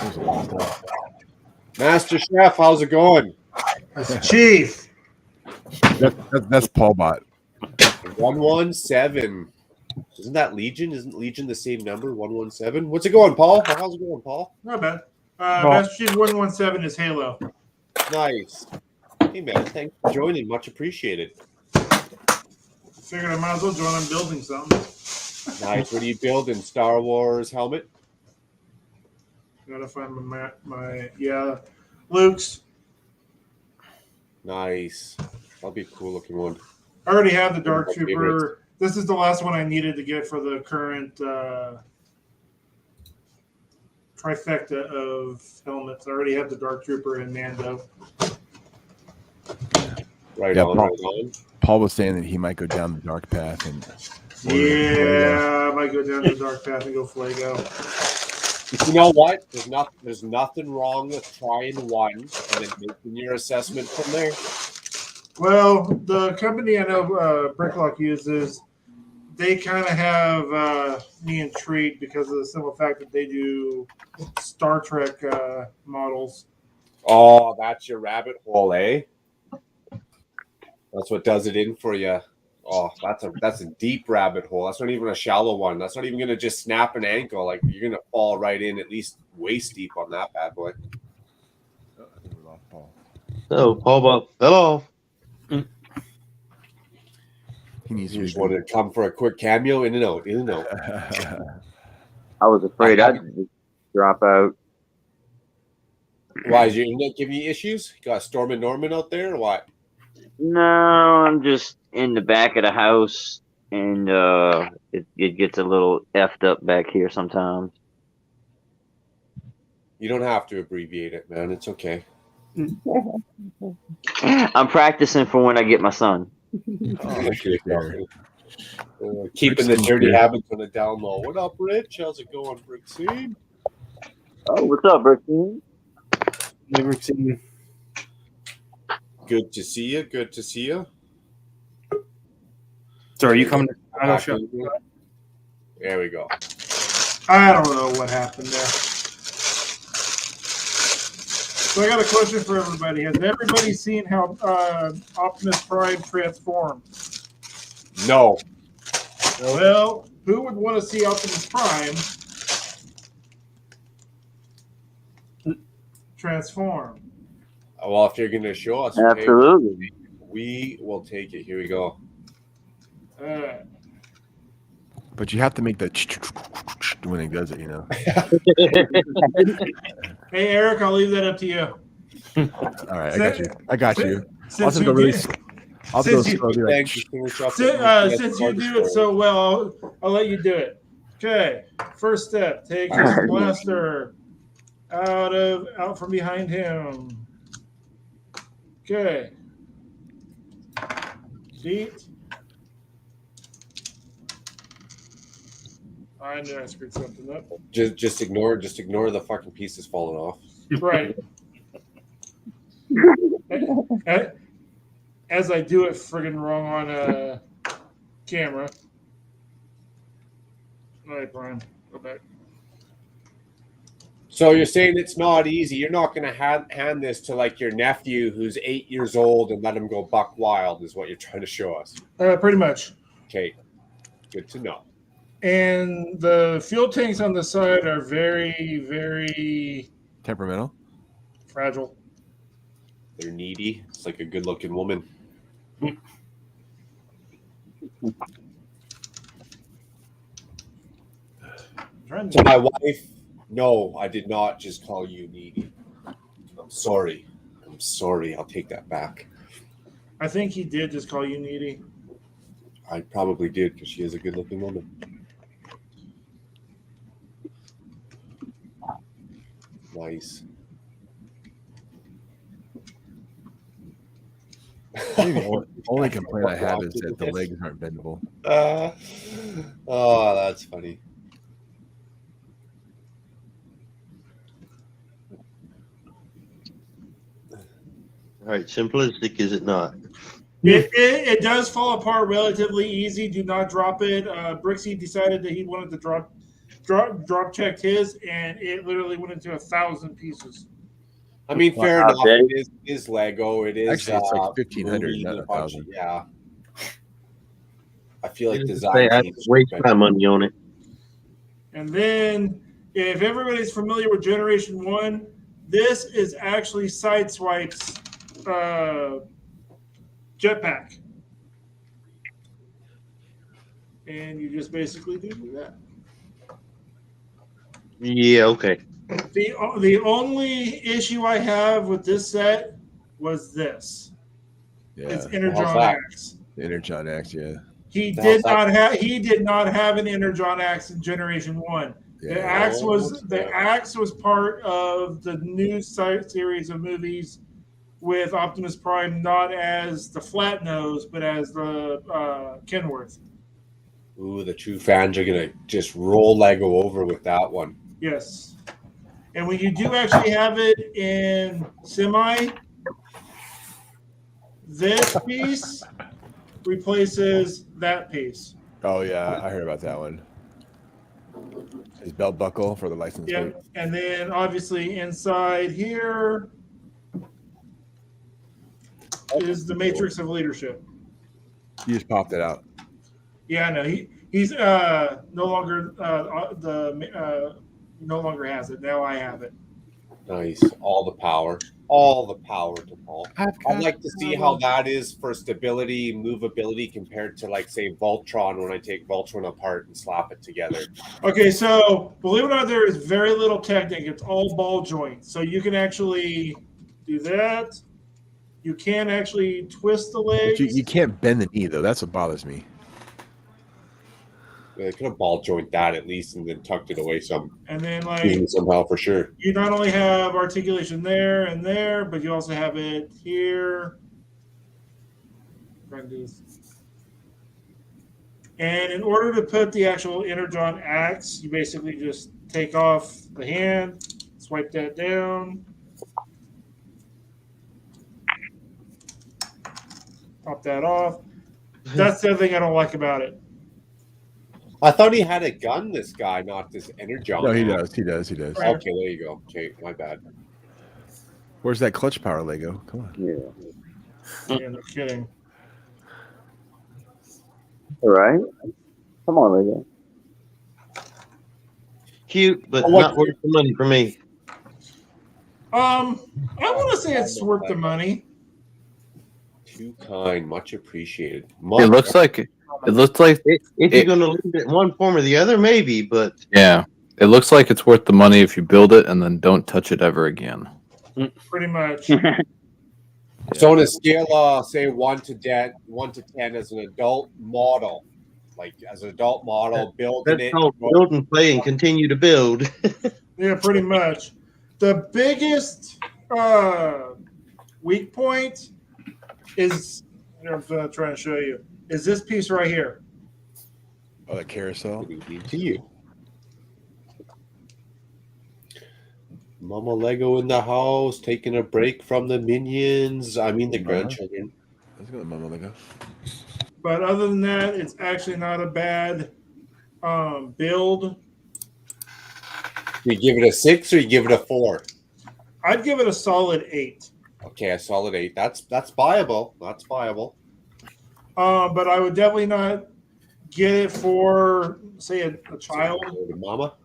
a lot of stuff. Master Chef, how's it going? That's Chief. That's Paul Bot. 117. Isn't that Legion? Isn't Legion the same number? 117. What's it going, Paul? How's it going, Paul? Not bad. Master Chief 117 is Halo. Nice. Hey man, thanks for joining. Much appreciated. Figured I might as well join. I'm building something. Nice. What are you building? Star Wars helmet? Gotta find my Luke's. Nice. That'll be a cool looking one. I already have the Dark My Trooper. favorites. This is the last one I needed to get for the current trifecta of helmets. I already have the Dark Trooper and Mando. Right Yeah, on, Paul. right on. Paul was saying that he might go down the dark path and Yeah, I might go down the dark path and go Flago. You know what? There's nothing wrong with trying one and then making your assessment from there. Well, the company I know Bricklock uses, they kind of have me intrigued because of the simple fact that they do Star Trek models. Oh, that's your rabbit hole, eh? That's what does it in for you. Oh, that's a deep rabbit hole. That's not even a shallow one. That's not even going to just snap an ankle. Like you're going to fall right in at least waist deep on that bad boy. I think we lost Paul. So, Paul, hello. He needs You to just wanted to come for a quick cameo, in and out, in and out. I was afraid I'd just drop out. Why, is your internet giving you issues? You got Storm and Norman out there or what? No, I'm just in the back of the house, and it gets a little effed up back here sometimes. You don't have to abbreviate it, man. It's okay. I'm practicing for when I get my son. Keeping the dirty habits on the down low. What up, Rich? How's it going, Brixine? Oh, what's up, Brixine? Never seen. Good to see you. Good to see you. So are you coming to the Chicago show? There we go. I don't know what happened there. So I got a question for everybody. Has everybody seen how Optimus Prime transformed? No. Well, who would want to see Optimus Prime transform? Well, if you're going to show us, Absolutely. we will take it. Here we go. But you have to make the when he does it, you know. Hey, Eric, I'll leave that up to you. All right, I got you. I'll Since just you go really. did- I'll go since you- slow, be like, Thanks. Finish up Since you do it so well, I'll let you do it. Okay. First step: take his blaster out from behind him. Okay. Beat. I knew I screwed something up. Just ignore the fucking pieces falling off. Right. As I do it friggin' wrong on camera. All right, Brian, go back. So you're saying it's not easy. You're not going to hand this to like your nephew who's 8 years old and let him go buck wild, is what you're trying to show us. Pretty much. Okay, good to know. And the fuel tanks on the side are very, very Temperamental. fragile. They're needy. It's like a good-looking woman. To my wife, no, I did not just call you needy. I'm sorry. I'm sorry. I'll take that back. I think he did just call you needy. I probably did because she is a good-looking woman. Nice. Maybe the only complaint I have is that the legs aren't bendable. Oh, that's funny. All right, simplistic is it not? It does fall apart relatively easy. Do not drop it. Brixie decided that he wanted to drop checked his, and it literally went into 1,000 pieces. I mean, fair enough. It is Lego. It is actually it's like 1,500, not 1,000. Yeah. I feel like I design. waste my money on it. And then, if everybody's familiar with Generation 1, this is actually Sideswipe's jetpack. And you just basically do that. Yeah, okay. The only issue I have with this set was this. Yeah. It's Energon Axe. The Energon Axe, yeah. He did not have an Energon Axe in Generation 1. Yeah. The axe was part of the new series of movies with Optimus Prime, not as the flat nose, but as the Kenworth. Ooh, the true fans are gonna just roll Lego over with that one. Yes. And when you do actually have it in semi, this piece replaces that piece. Oh yeah, I heard about that one. His belt buckle for the license plate. And then obviously inside here is the Matrix of Leadership. You just popped it out. Yeah, no, he's no longer no longer has it. Now I have it. Nice. All the power to Paul. I'd like to see how that is for stability, movability compared to, like, say, Voltron, when I take Voltron apart and slap it together. Okay, so believe it or not, there is very little technique. It's all ball joints. So you can actually do that. You can actually twist the legs. But you can't bend the knee, though. That's what bothers me. They could have ball joint that at least and then tucked it away some. And then, like, somehow for sure. You not only have articulation there and there, but you also have it here. And in order to put the actual Energon Axe, you basically just take off the hand, swipe that down, pop that off. That's the other thing I don't like about it. I thought he had a gun, this guy, not this Energon. No, he does. He does. Okay, there you go. Okay, my bad. Where's that clutch power, Lego? Come on. Yeah, no kidding. All right. Come on, Lego. Cute, but not worth the money for me. I want to say it's worth the money. Too kind, much appreciated. It looks like if you're going to leave it in one form or the other, maybe, but yeah, it looks like it's worth the money if you build it and then don't touch it ever again. Pretty much. So on a scale of, say, 1 to 10 as an adult model, building it. Called build and play and continue to build. Yeah, pretty much. The biggest weak point is, I'm trying to show you, is this piece right here. Oh, the carousel? To you. Mama Lego in the house, taking a break from the minions. I mean the Mama? grandchildren. Let's go, Mama Lego. But other than that, it's actually not a bad build. You give it a 6 or you give it a 4? I'd give it a solid 8. Okay, a solid 8. That's viable. That's viable. But I would definitely not get it for, say, a child. Mama?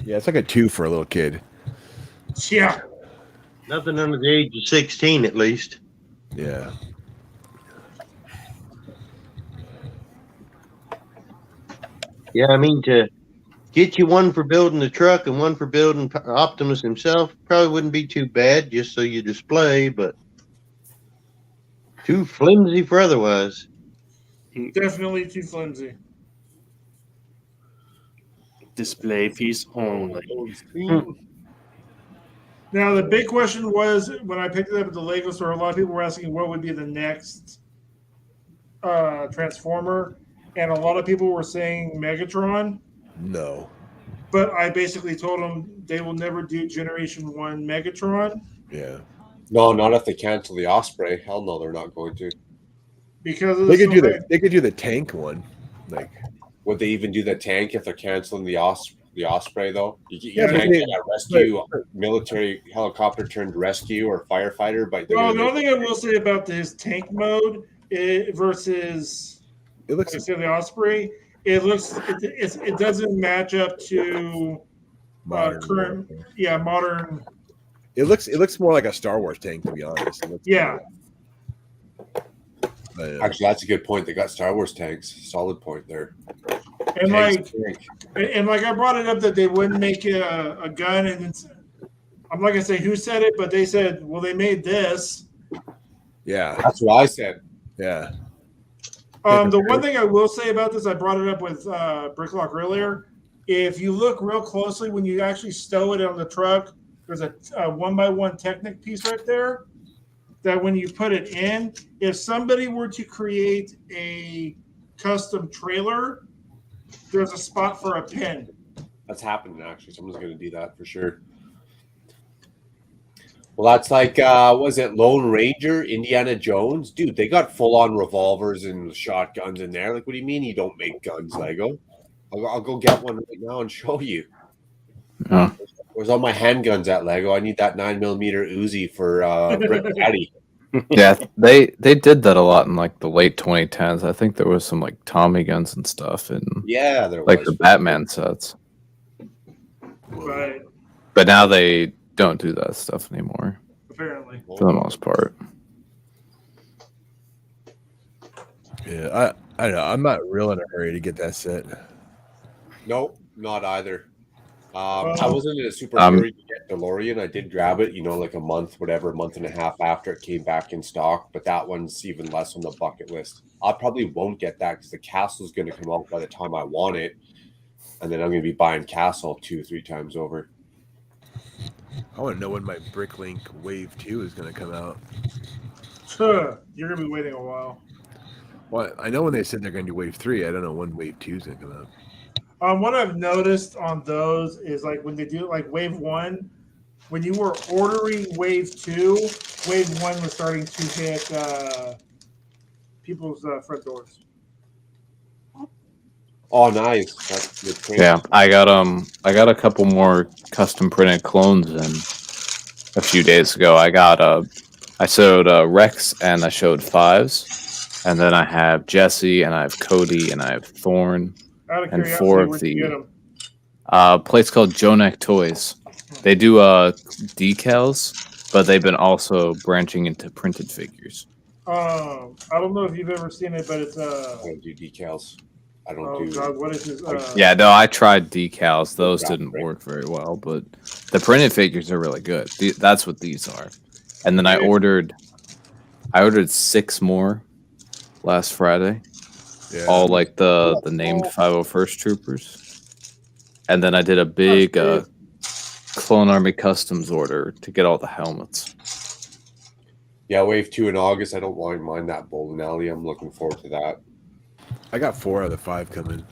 Yeah, it's like a 2 for a little kid. Yeah. Nothing under the age of 16, at least. Yeah. Yeah, I mean, to get you one for building the truck and one for building Optimus himself probably wouldn't be too bad, just so you display, but too flimsy for otherwise. Definitely too flimsy. Display piece only. Now, the big question was when I picked it up at the Lego store, a lot of people were asking what would be the next Transformer. And a lot of people were saying Megatron. No. But I basically told them they will never do Generation 1 Megatron. Yeah. No, not if they cancel the Osprey. Hell no, they're not going to. Because of they could do the tank one. Like, would they even do the tank if they're canceling the Osprey though? You Yeah, can't they- get a rescue military helicopter turned rescue or firefighter, but Well, the only thing I will say about his tank mode versus it looks like I said, the Osprey, it doesn't match up to modern. current modern. It looks more like a Star Wars tank, to be honest. It looks Yeah. Actually, that's a good point. They got Star Wars tanks. Solid point there. And Tanks, like I brought it up that they wouldn't make a gun, and I'm not gonna say who said it, but they said, well, they made this. Yeah, that's what I said. Yeah. The one thing I will say about this, I brought it up with Bricklock earlier. If you look real closely, when you actually stow it on the truck, there's a 1x1 Technic piece right there. That when you put it in, if somebody were to create a custom trailer, there's a spot for a pin. That's happening actually. Someone's going to do that for sure. Well, that's like, was it Lone Ranger, Indiana Jones? Dude, they got full-on revolvers and shotguns in there. Like, what do you mean you don't make guns, Lego? I'll go get one right now and show you. Oh. Where's all my handguns at, Lego? I need that 9mm Uzi for Brick Daddy. Yeah, they did that a lot in like the late 2010s. I think there was some like Tommy guns and stuff, and yeah, there like was. the Batman sets. Right. But now they don't do that stuff anymore. Apparently, for the most part. Yeah, I don't know. I'm not real in a hurry to get that set. Nope, not either. I wasn't in a super hurry to get DeLorean. I did grab it, like a month and a half after it came back in stock. But that one's even less on the bucket list. I probably won't get that because the Castle's going to come out by the time I want it. And then I'm going to be buying Castle 2-3 times over. I want to know when my Bricklink Wave 2 is going to come out. You're going to be waiting a while. Well, I know when they said they're going to do Wave 3. I don't know when Wave 2 is going to come out. What I've noticed on those is like when they do like Wave 1, when you were ordering Wave 2, Wave 1 was starting to hit people's front doors. Oh, nice. That's good. Yeah, I got a couple more custom printed clones in a few days ago. I showed Rex and I showed Fives, and then I have Jesse and I have Cody and I have Thorn. And 4 of the place called Jonek Toys. They do decals, but they've been also branching into printed figures. I don't know if you've ever seen it, but it's I don't do decals. I don't oh do. God, what is this? Yeah, no, I tried decals. Those didn't work very well, but the printed figures are really good. That's what these are. And then I ordered 6 more last Friday. Yeah. All like the named 501st Troopers. And then I did a big Clone Army Customs order to get all the helmets. Yeah, Wave 2 in August. I don't mind that bowling alley. I'm looking forward to that. I got 4 out of the 5 coming.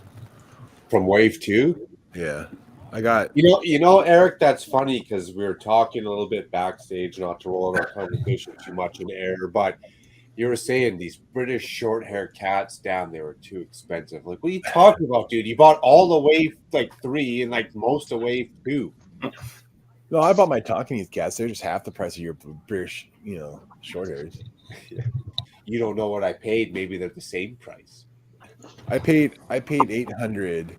From Wave 2? Yeah. I got Eric, that's funny because we were talking a little bit backstage, not to roll our conversation too much in air, but you were saying these British short hair cats down there were too expensive. Like, what are you talking about, dude? You bought all the way like 3 and like most away 2. no. I bought my Tonkinese cats. They're just half the price of your British, short hairs. You don't know what I paid. Maybe they're the same price. I paid $800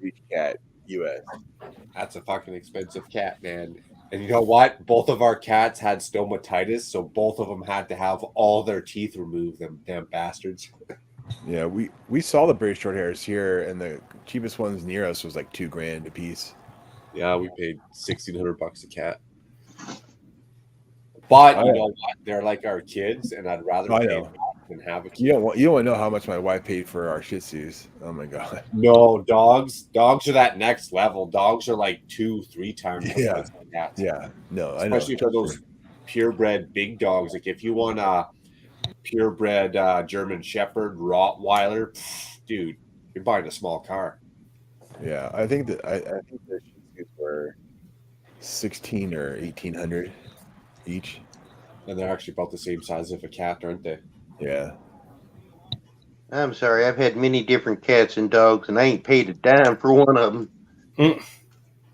each cat US. That's a fucking expensive cat, man. And you know what? Both of our cats had stomatitis, so both of them had to have all their teeth removed. Them damn bastards. Yeah, we saw the British short hairs here, and the cheapest ones near us was like $2,000 a piece. Yeah, we paid $1,600 a cat. But Oh, you yeah. know what? They're like our kids, and I'd rather I pay know. them than have a kid. You don't want to know how much my wife paid for our Shih Tzus. Oh my god. No, dogs are that next level. Dogs are like 2-3 times the Yeah. price of cats. Yeah, no, I know. Especially for those purebred big dogs. Like if you want a purebred German Shepherd Rottweiler, dude, you're buying a small car. Yeah, I think that I think the Shih Tzus were 16 or 1,800 each. And they're actually about the same size of a cat, aren't they? Yeah. I'm sorry, I've had many different cats and dogs, and I ain't paid a dime for one of them.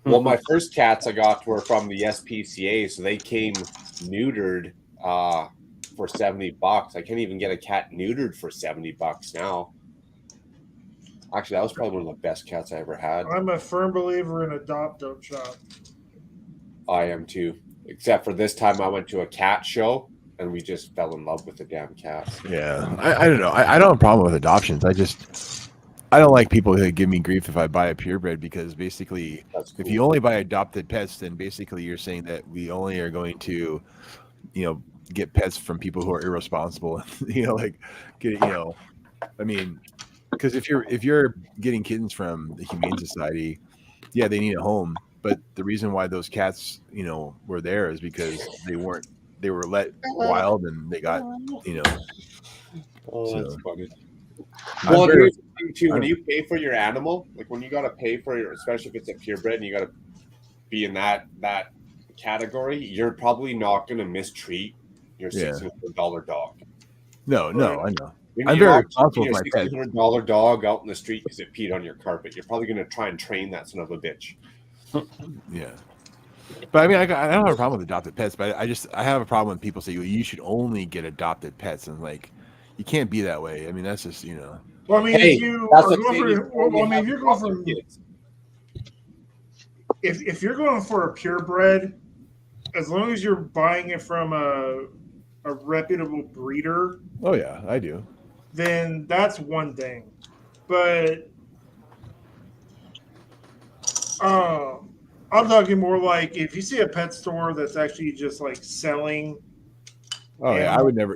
Well, my first cats I got were from the SPCA, so they came neutered for $70. I can't even get a cat neutered for $70 now. Actually, that was probably one of the best cats I ever had. I'm a firm believer in adopt, don't shop. I am too. Except for this time I went to a cat show and we just fell in love with the damn cats. Yeah. I don't know. I don't have a problem with adoptions. I don't like people who give me grief if I buy a purebred, because basically That's cool. if you only buy adopted pets, then basically you're saying that we only are going to, get pets from people who are irresponsible. I mean, because if you're getting kittens from the Humane Society, yeah, they need a home. But the reason why those cats, were there is because they were let wild and they got, Oh, that's so- funny. I'm Well, very- here's the thing too. When you pay for your animal, like when you got to pay for your, especially if it's a purebred and you got to be in that category, you're probably not going to mistreat your Yeah. $600 dog. no, I know. You're I'm not very taking responsible your with my pets. $600 dog out in the street because it peed on your carpet. You're probably going to try and train that son of a bitch. Yeah. But I mean, I don't have a problem with adopted pets, but I have a problem when people say, well, you should only get adopted pets. And like, you can't be that way. I mean, that's just, Well, I mean, Hey, if you that's are what going saying for, well, I mean, if you're going for, kids. if you're going for a purebred, as long as you're buying it from a reputable breeder, oh yeah, I do. then that's one thing. But I'm talking more like if you see a pet store that's actually just like selling. Oh yeah, I would never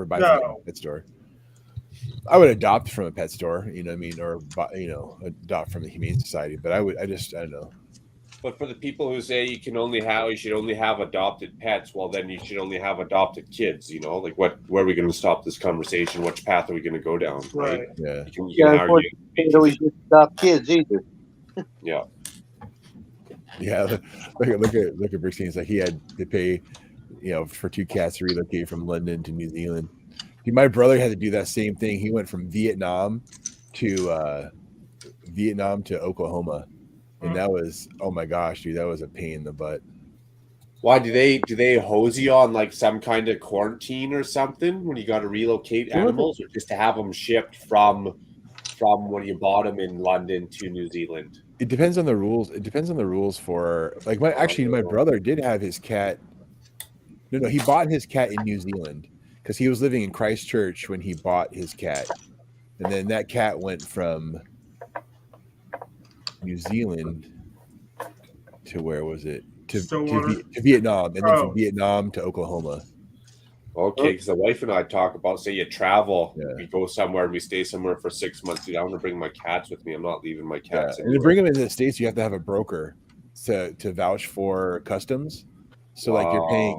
buy No. from a pet store. I would adopt from a pet store, you know what I mean, or adopt from the Humane Society. But I don't know. But for the people who say you should only have adopted pets, well, then you should only have adopted kids. Like where are we going to stop this conversation? Which path are we going to go down? Right. Yeah. You can Yeah, argue. unfortunately, they don't always just adopt kids either. Yeah. Yeah. Look at Brixton. It's like he had to pay, for 2 cats to relocate from London to New Zealand. My brother had to do that same thing. He went from Vietnam to Oklahoma. And that was, oh my gosh, dude, that was a pain in the butt. Why do they hose you on like some kind of quarantine or something when you got to relocate animals, or just to have them shipped from when you bought them in London to New Zealand? It depends on the rules. It depends on the rules for like my brother did have his cat. No, he bought his cat in New Zealand because he was living in Christchurch when he bought his cat, and then that cat went from New Zealand to where was it? To Vietnam, and then from Vietnam to Oklahoma. Okay, because the wife and I talk about, say you travel, Yeah. we go somewhere, we stay somewhere for 6 months. Dude, I want to bring my cats with me. I'm not leaving my cats. And to bring them into the States, you have to have a broker to vouch for customs. So like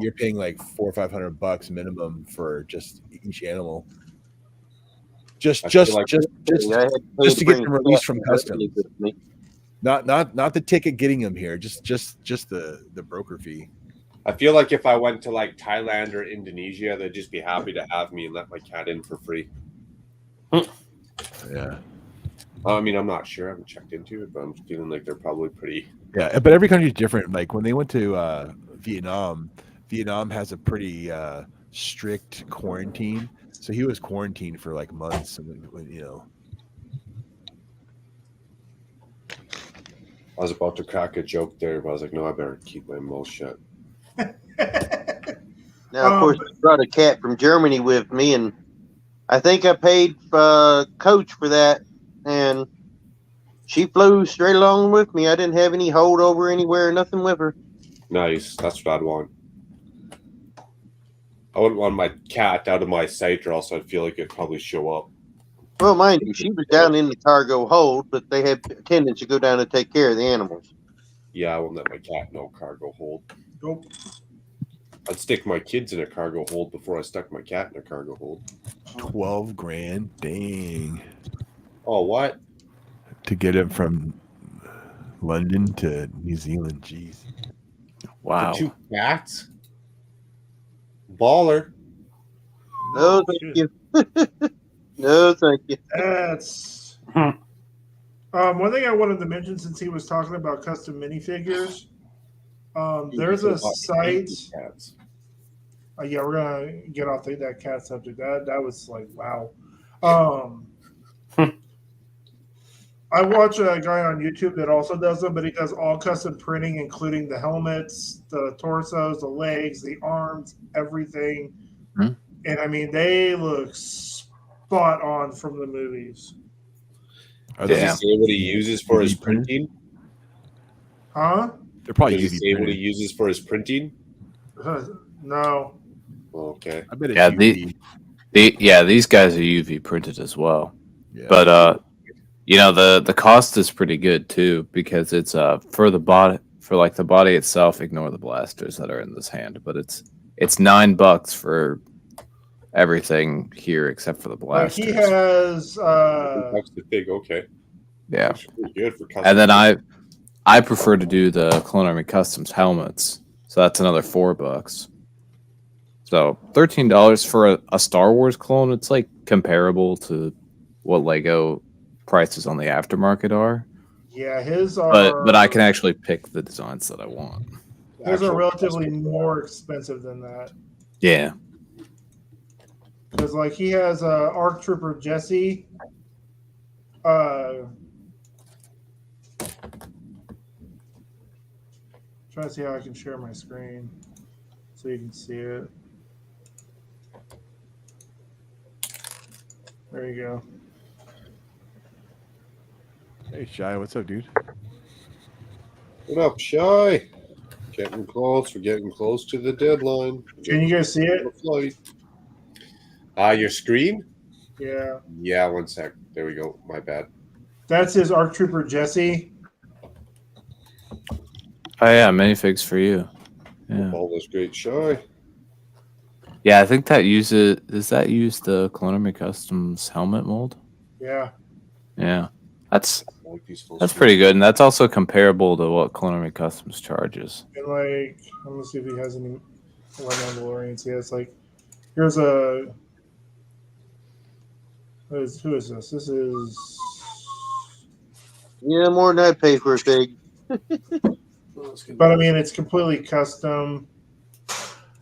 you're paying like $400 or $500 minimum for just each animal. Just to get them released from customs. Not the ticket getting them here. Just the broker fee. I feel like if I went to like Thailand or Indonesia, they'd just be happy to have me and let my cat in for free. Yeah. I mean, I'm not sure. I haven't checked into it, but I'm feeling like they're probably pretty. Yeah, but every country is different. Like when they went to Vietnam has a pretty strict quarantine. So he was quarantined for like months, and I was about to crack a joke there, but I was like, no, I better keep my mouth shut. Now, of course, I brought a cat from Germany with me, and I think I paid Coach for that, and she flew straight along with me. I didn't have any holdover anywhere, nothing with her. Nice. That's what I'd want. I wouldn't want my cat out of my sight, or else I'd feel like it'd probably show up. Well, mind you, she was down in the cargo hold, but they had attendants to go down and take care of the animals. Yeah, I won't let my cat no cargo hold. Nope. I'd stick my kids in a cargo hold before I stuck my cat in a cargo hold. $12,000, dang, Oh, what? to get him from London to New Zealand. Jeez. Wow. For 2 cats? Baller. No, thank you. No, thank you. That's one thing I wanted to mention since he was talking about custom minifigures. There's a site. Cats. Yeah, we're gonna get off that cat subject. That was like wow. I watch a guy on YouTube that also does them, but he does all custom printing, including the helmets, the torsos, the legs, the arms, everything. Hmm. And I mean, they look spot on from the movies. Are Does they he say what he uses for his printing? Huh? They're probably Does he UV say what he printed. uses for his printing? No. Okay. I bet it's Yeah, UV. these guys are UV printed as well. Yeah. But the cost is pretty good too, because it's for the body, for like the body itself, ignore the blasters that are in this hand, but it's $9 for everything here except for the Like blasters. he has That's the big. Okay. Yeah. That's pretty good for custom. And then I prefer to do the Clone Army Customs helmets. So that's another $4. So $13 for a Star Wars clone. It's like comparable to what Lego prices on the aftermarket are. yeah, his are But I can actually pick the designs that I want. his are Actual relatively custom. more expensive than that. Yeah. Because like he has ARC Trooper Jesse. Trying to see how I can share my screen so you can see it. There you go. Hey, Shy, what's up, dude? What up, Shy? Getting close. We're getting close to the deadline. Can you guys see it? Flight. Your screen? Yeah. Yeah, one sec. There we go. My bad. That's his ARC Trooper Jesse. Oh yeah, minifigs for you. Yeah. All this great Shy. Yeah, I think that use the Clone Army Customs helmet mold? Yeah. Yeah. That's Like these full That's screen. pretty good, and that's also comparable to what Clone Army Customs charges. And like, I'm gonna see if he has any Mandalorians. He has like, here's a. Who is this? This is. Yeah, more than I pay for a fig. But I mean, it's completely custom.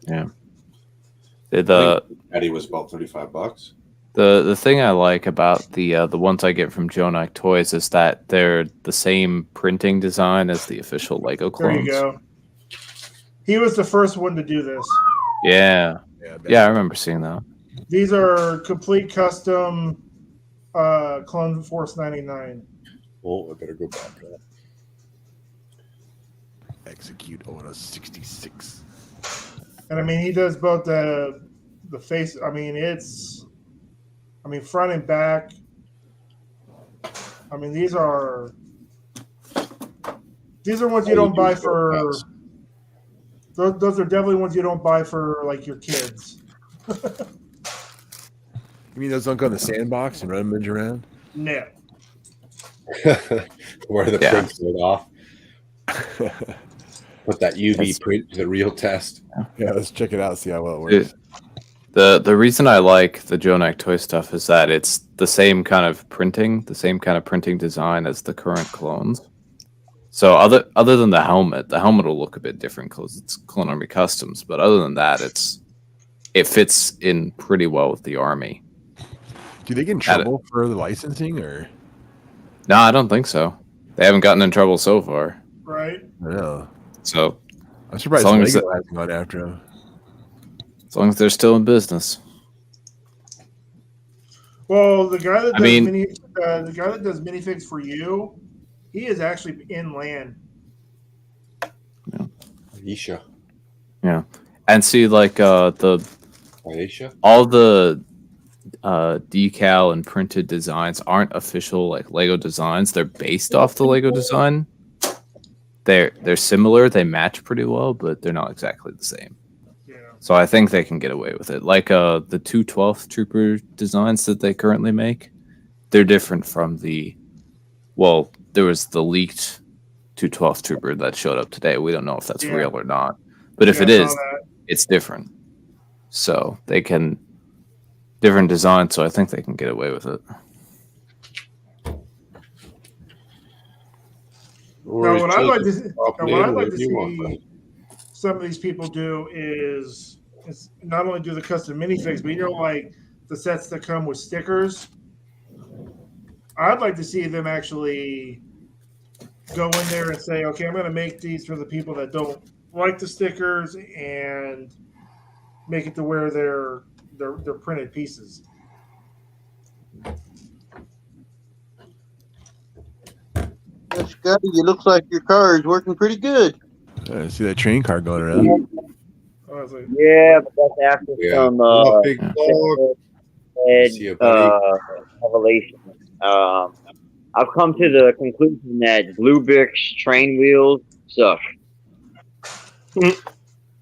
The Eddie was about $35. the thing I like about the ones I get from Joe Nike Toys is that they're the same printing design as the official Lego There clones. you go. He was the first one to do this. Yeah, Yeah, I remember seeing that. These are complete custom Clone Force 99. Oh, I better go back to that. Execute on a 66. And I mean, he does both the face. I mean, front and back. I mean, these are ones you don't buy for. Those are definitely ones you don't buy for like your kids. You mean those don't go in the sandbox and run them around? No. Where the Yeah. print slid off. Put that UV print to the real test. Yeah, let's check it out. See how well it works. The reason I like the Joe Knight toy stuff is that it's the same kind of printing design as the current clones. So other than the helmet will look a bit different because it's Clone Army Customs. But other than that, it fits in pretty well with the army. Do they get in trouble for the licensing or? No, I don't think so. They haven't gotten in trouble so far. Right. I know. So I'm surprised as long as Lego hasn't gone after them. As long as they're still in business. Well, the guy that does minifigs for you, he is actually inland. Aisha. Yeah. And see, like Aisha? all the decal and printed designs aren't official like Lego designs. They're based off the Lego design. They're similar. They match pretty well, but they're not exactly the same. Yeah. So I think they can get away with it. Like the 212th Trooper designs that they currently make, they're different from there was the leaked 212th Trooper that showed up today. We don't know if that's real or not. But if it is, it's different. So they can different design, so I think they can get away with it. Now, what I'd like to see some of these people do is not only do the custom minifigs, but like the sets that come with stickers. I'd like to see them actually go in there and say, okay, I'm going to make these for the people that don't like the stickers and make it to where they're printed pieces. Scotty, it looks like your car is working pretty good. I see that train car going around. Yeah, but that's after some big revelation. I've come to the conclusion that Bluebrick's train wheels suck.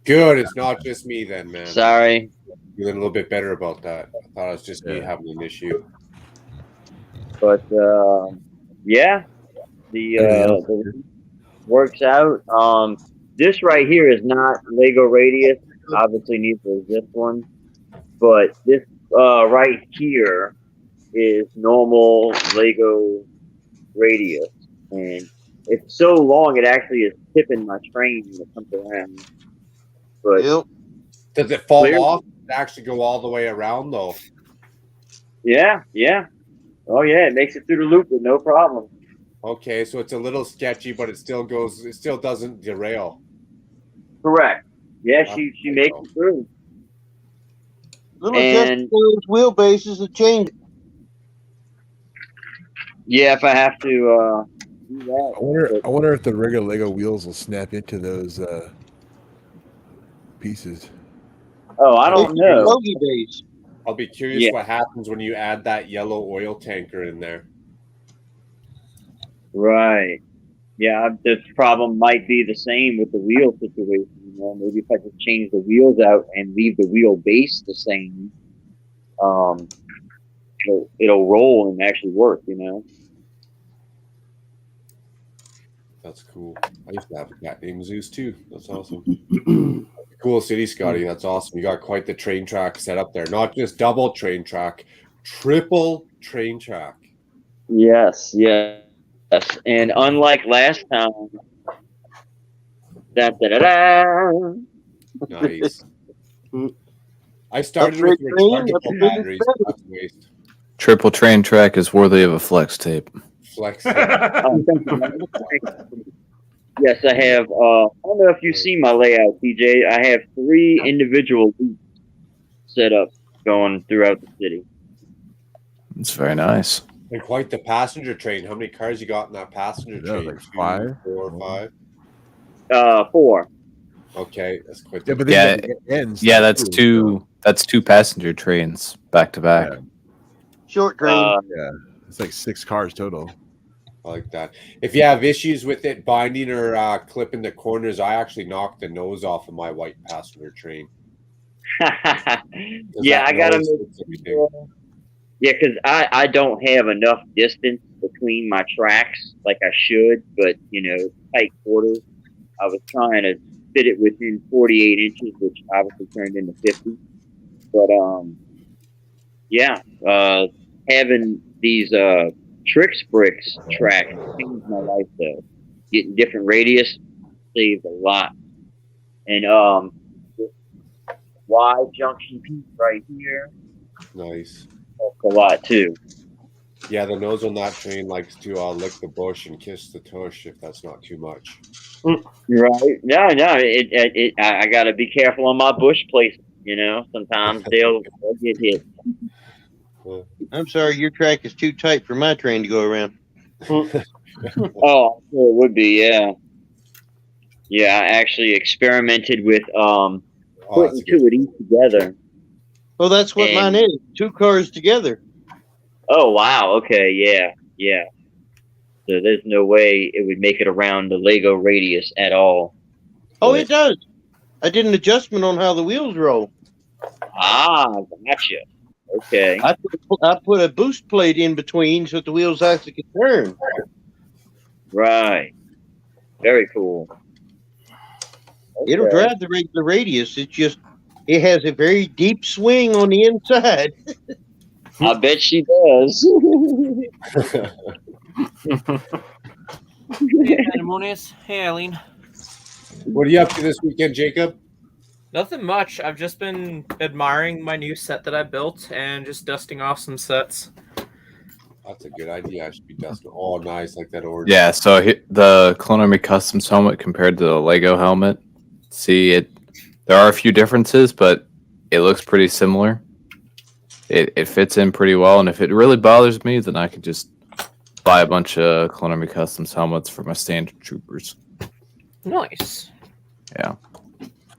Good, it's not just me then, man. Sorry. Feeling a little bit better about that. I thought it was just me having an issue. But yeah, the works out. This right here is not Lego Radius. Obviously, neither is this one. But this right here is normal Lego Radius, and it's so long it actually is tipping my train when it comes around. But does it fall off? Does it actually go all the way around though? Yeah. Oh yeah, it makes it through the loop with no problem. Okay, so it's a little sketchy, but it still goes. It still doesn't derail. Correct. Yeah, she makes it through. Little adjustment to those wheelbases to change it. Yeah, if I have to do that. I wonder if the regular Lego wheels will snap into those pieces. Oh, I don't know. I'll be curious what happens when you add that yellow oil tanker in there. Right. Yeah, this problem might be the same with the wheel situation. You know, maybe if I just change the wheels out and leave the wheel base the same, it'll roll and actually work. You know. That's cool. I used to have a cat named Zeus too. That's awesome. Cool city, Scotty. That's awesome. You got quite the train track set up there. Not just double train track, triple train track. Yes. And unlike last time, nice. I started with rechargeable batteries. That's waste. Triple train track is worthy of a flex tape. Flex. Yes, I have. I don't know if you see my layout, TJ. I have 3 individual loops set up going throughout the city. It's very nice. And quite the passenger train. How many cars you got in that passenger train? Like 5, 4 or 5. 4. Okay, that's quite. That's two. That's 2 passenger trains back to back. Short train. Yeah, it's like 6 cars total. I like that. If you have issues with it binding or clipping the corners, I actually knocked the nose off of my white passenger train. Yeah, I got to Yeah, because I don't have enough distance between my tracks like I should, but tight quarters. I was trying to fit it within 48 inches, which obviously turned into 50. But yeah, having these Trix bricks track changed my life though. Getting different radius saved a lot, and this Y junction piece right here Nice. helped a lot too. Yeah, the nose on that train likes to lick the bush and kiss the tush if that's not too much. Right? No, I got to be careful on my bush placement. Sometimes they'll get hit. I'm sorry, your track is too tight for my train to go around. Oh, I'm sure it would be. Yeah, yeah. I actually experimented with Oh, putting two of these together. Well, that's what And- mine is. 2 cars together. Oh wow. Okay. Yeah. Yeah. So there's no way it would make it around the Lego radius at all. Oh, But- it does. I did an adjustment on how the wheels roll. Ah, gotcha. Okay. I put a boost plate in between so that the wheels actually can turn. Right. Very cool. It'll Okay. drive the regular radius. It's just it has a very deep swing on the inside. I bet she does. Hey, Pandemonius. Hey, Eileen. What are you up to this weekend, Jacob? Nothing much. I've just been admiring my new set that I built and just dusting off some sets. That's a good idea. I should be dusting. Oh, nice, like that orange. Yeah, so the Clone Army Customs helmet compared to the Lego helmet, there are a few differences, but it looks pretty similar. It fits in pretty well, and if it really bothers me, then I could just buy a bunch of Clone Army Customs helmets for my standard troopers. Nice.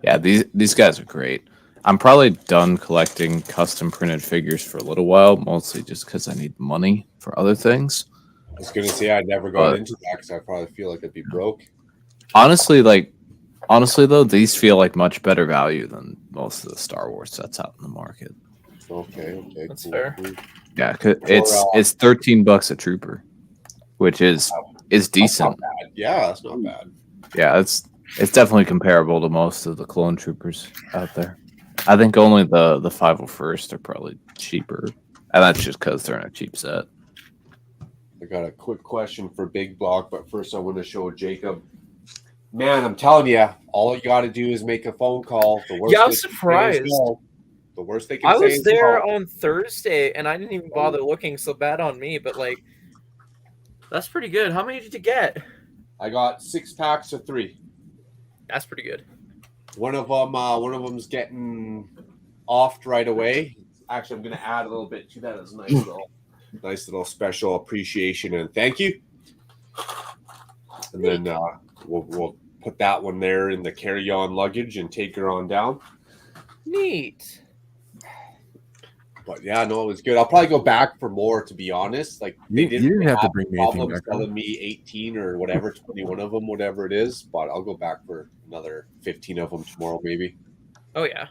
Yeah, these guys are great. I'm probably done collecting custom printed figures for a little while, mostly just because I need money for other things. I was gonna say I never got into that because I probably feel like I'd be broke. Honestly, though, these feel like much better value than most of the Star Wars sets out in the market. Okay, That's cool, fair. cool. Yeah, it's $13 a trooper, which is That's decent. not bad. Yeah, that's not bad. Yeah, it's definitely comparable to most of the clone troopers out there. I think only the 501st are probably cheaper, and that's just because they're in a cheap set. I got a quick question for Big Block, but first I want to show Jacob. Man, I'm telling you, all you got to do is make a phone call. The worst Yeah, I was they can say is surprised. no. The worst they can I say was is there no. on Thursday and I didn't even bother looking, so bad on me, but like that's pretty good. How many did you get? I got 6 packs of 3. That's pretty good. One of them's getting offed right away. Actually, I'm gonna add a little bit to that as a nice little special appreciation and thank you. And then we'll put that one there in the carry-on luggage and take her on down. Neat. But yeah, no, it was good. I'll probably go back for more, to be honest. Like they You didn't have to bring me anything problems back. selling me 18 or whatever, 21 of them, whatever it is. But I'll go back for another 15 of them tomorrow, maybe. Oh yeah.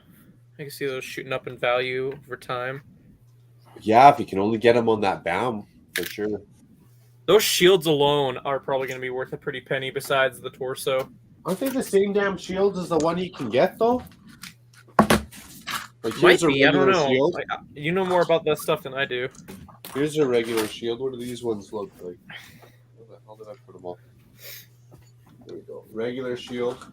I can see those shooting up in value over time. Yeah, if you can only get them on that BAM, for sure. Those shields alone are probably going to be worth a pretty penny besides the torso. Aren't they the same damn shields as the one you can get, though? Like, Might here's a be, I don't regular know. shield. You know more about that stuff than I do. Here's a regular shield. What do these ones look like? Where the hell did I put them all? There we go. Regular shield.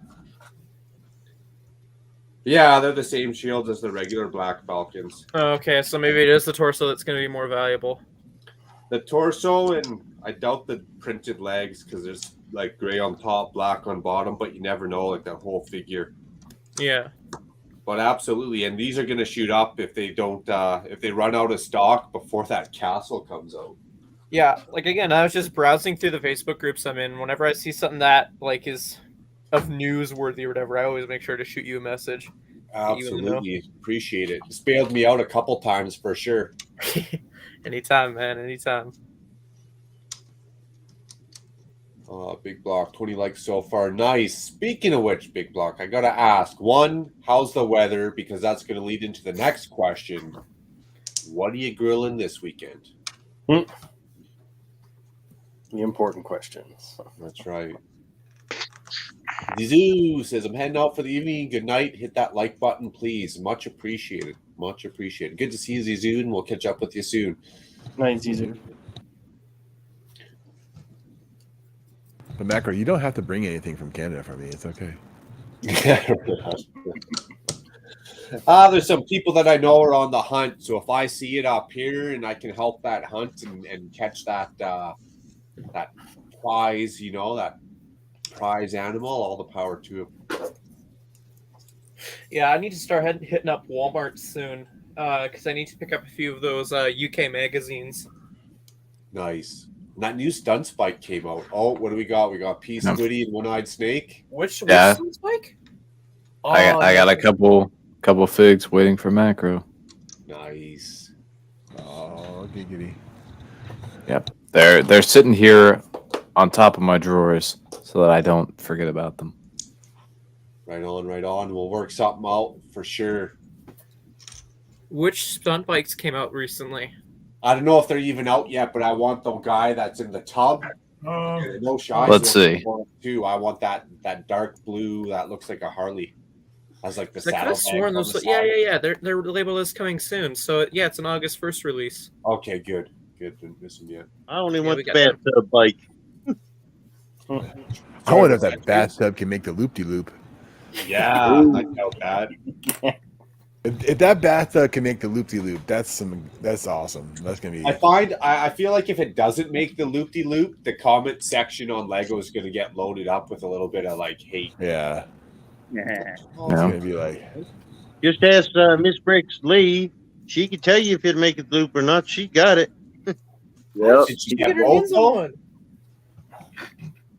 Yeah, they're the same shields as the regular Black Falcons. Okay, so maybe it is the torso that's going to be more valuable. The torso, and I doubt the printed legs because there's like gray on top, black on bottom, but you never know, like that whole figure. Yeah. But absolutely, and these are going to shoot up if they don't, if they run out of stock before that castle comes out. Yeah, like again, I was just browsing through the Facebook groups I'm in. Whenever I see something that like is of newsworthy or whatever, I always make sure to shoot you a message. Absolutely, appreciate it. It's bailed me out a couple times for sure. Anytime, man, anytime. Big Block, 20 likes so far. Nice. Speaking of which, Big Block, I gotta ask. One, how's the weather? Because that's gonna lead into the next question. What are you grilling this weekend? The important questions. That's right. Zizou says, I'm heading out for the evening. Good night. Hit that like button, please. Much appreciated. Much appreciated. Good to see you, Zizou, and we'll catch up with you soon. Nice, easy. But Macro, you don't have to bring anything from Canada for me. It's okay. There's some people that I know are on the hunt. So if I see it up here and I can help that hunt and catch that that prize, that prize animal, all the power to him. Yeah, I need to start hitting up Walmart soon because I need to pick up a few of those UK magazines. Nice. And that new stunt spike came out. Oh, what do we got? We got Pea Squiddy and One-Eyed Snake. Which Yeah. stunt spike? I got a couple figs waiting for Macro. Nice. Oh, giggity. Yep, they're sitting here on top of my drawers so that I don't forget about them. Right on, right on. We'll work something out for sure. Which stunt bikes came out recently? I don't know if they're even out yet, but I want the guy that's in the tub. No shots. Let's see. Too. I want that dark blue that looks like a Harley. Has like the I could have sworn those. Yeah. They're labeled as coming soon. So yeah, it's an August 1st release. Okay, good. Didn't miss them yet. I only Yeah, want we the got bathtub bike. I wonder if that bathtub can make the loop-de-loop. Yeah, I doubt that. If that bathtub can make the loop-de-loop, that's awesome. That's gonna be. I feel like if it doesn't make the loop-de-loop, the comment section on Lego is going to get loaded up with a little bit of like hate. Yeah. Yeah. It's gonna be like. Just ask Miss Briggs Lee. She can tell you if it'll make it loop or not. She got it. Yep. Did she Get get her hands on both? one.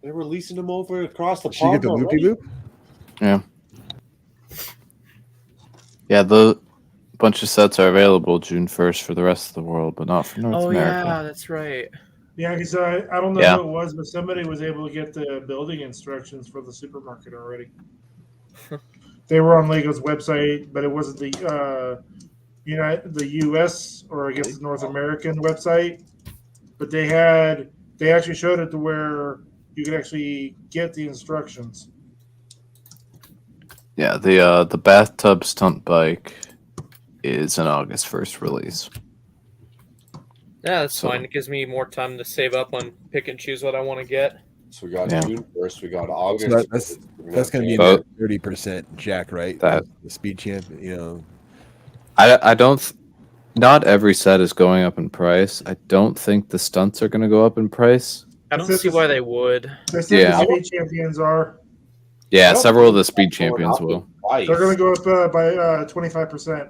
They're releasing them over across the Did she get pond the already? loop-de-loop? Yeah, the bunch of sets are available June 1st for the rest of the world, but not for North Oh America. yeah, that's right. Yeah, because I don't know Yeah. who it was, but somebody was able to get the building instructions for the supermarket already. They were on Lego's website, but it wasn't the the U.S. or I guess the North American website. But they actually showed it to where you could actually get the instructions. Yeah, the bathtub stunt bike is an August 1st release. Yeah, that's So- fine. It gives me more time to save up on pick and choose what I want to get. So we got Yeah. June 1st, we got August. So that's going to be So- in 30% Jack, right? That- The speed champ, I don't. Not every set is going up in price. I don't think the stunts are going to go up in price. I don't see why they would. They said Yeah. the speed champions are. Yeah, I don't several of think the speed it's going champions up in will. price. They're going to go up by 25%.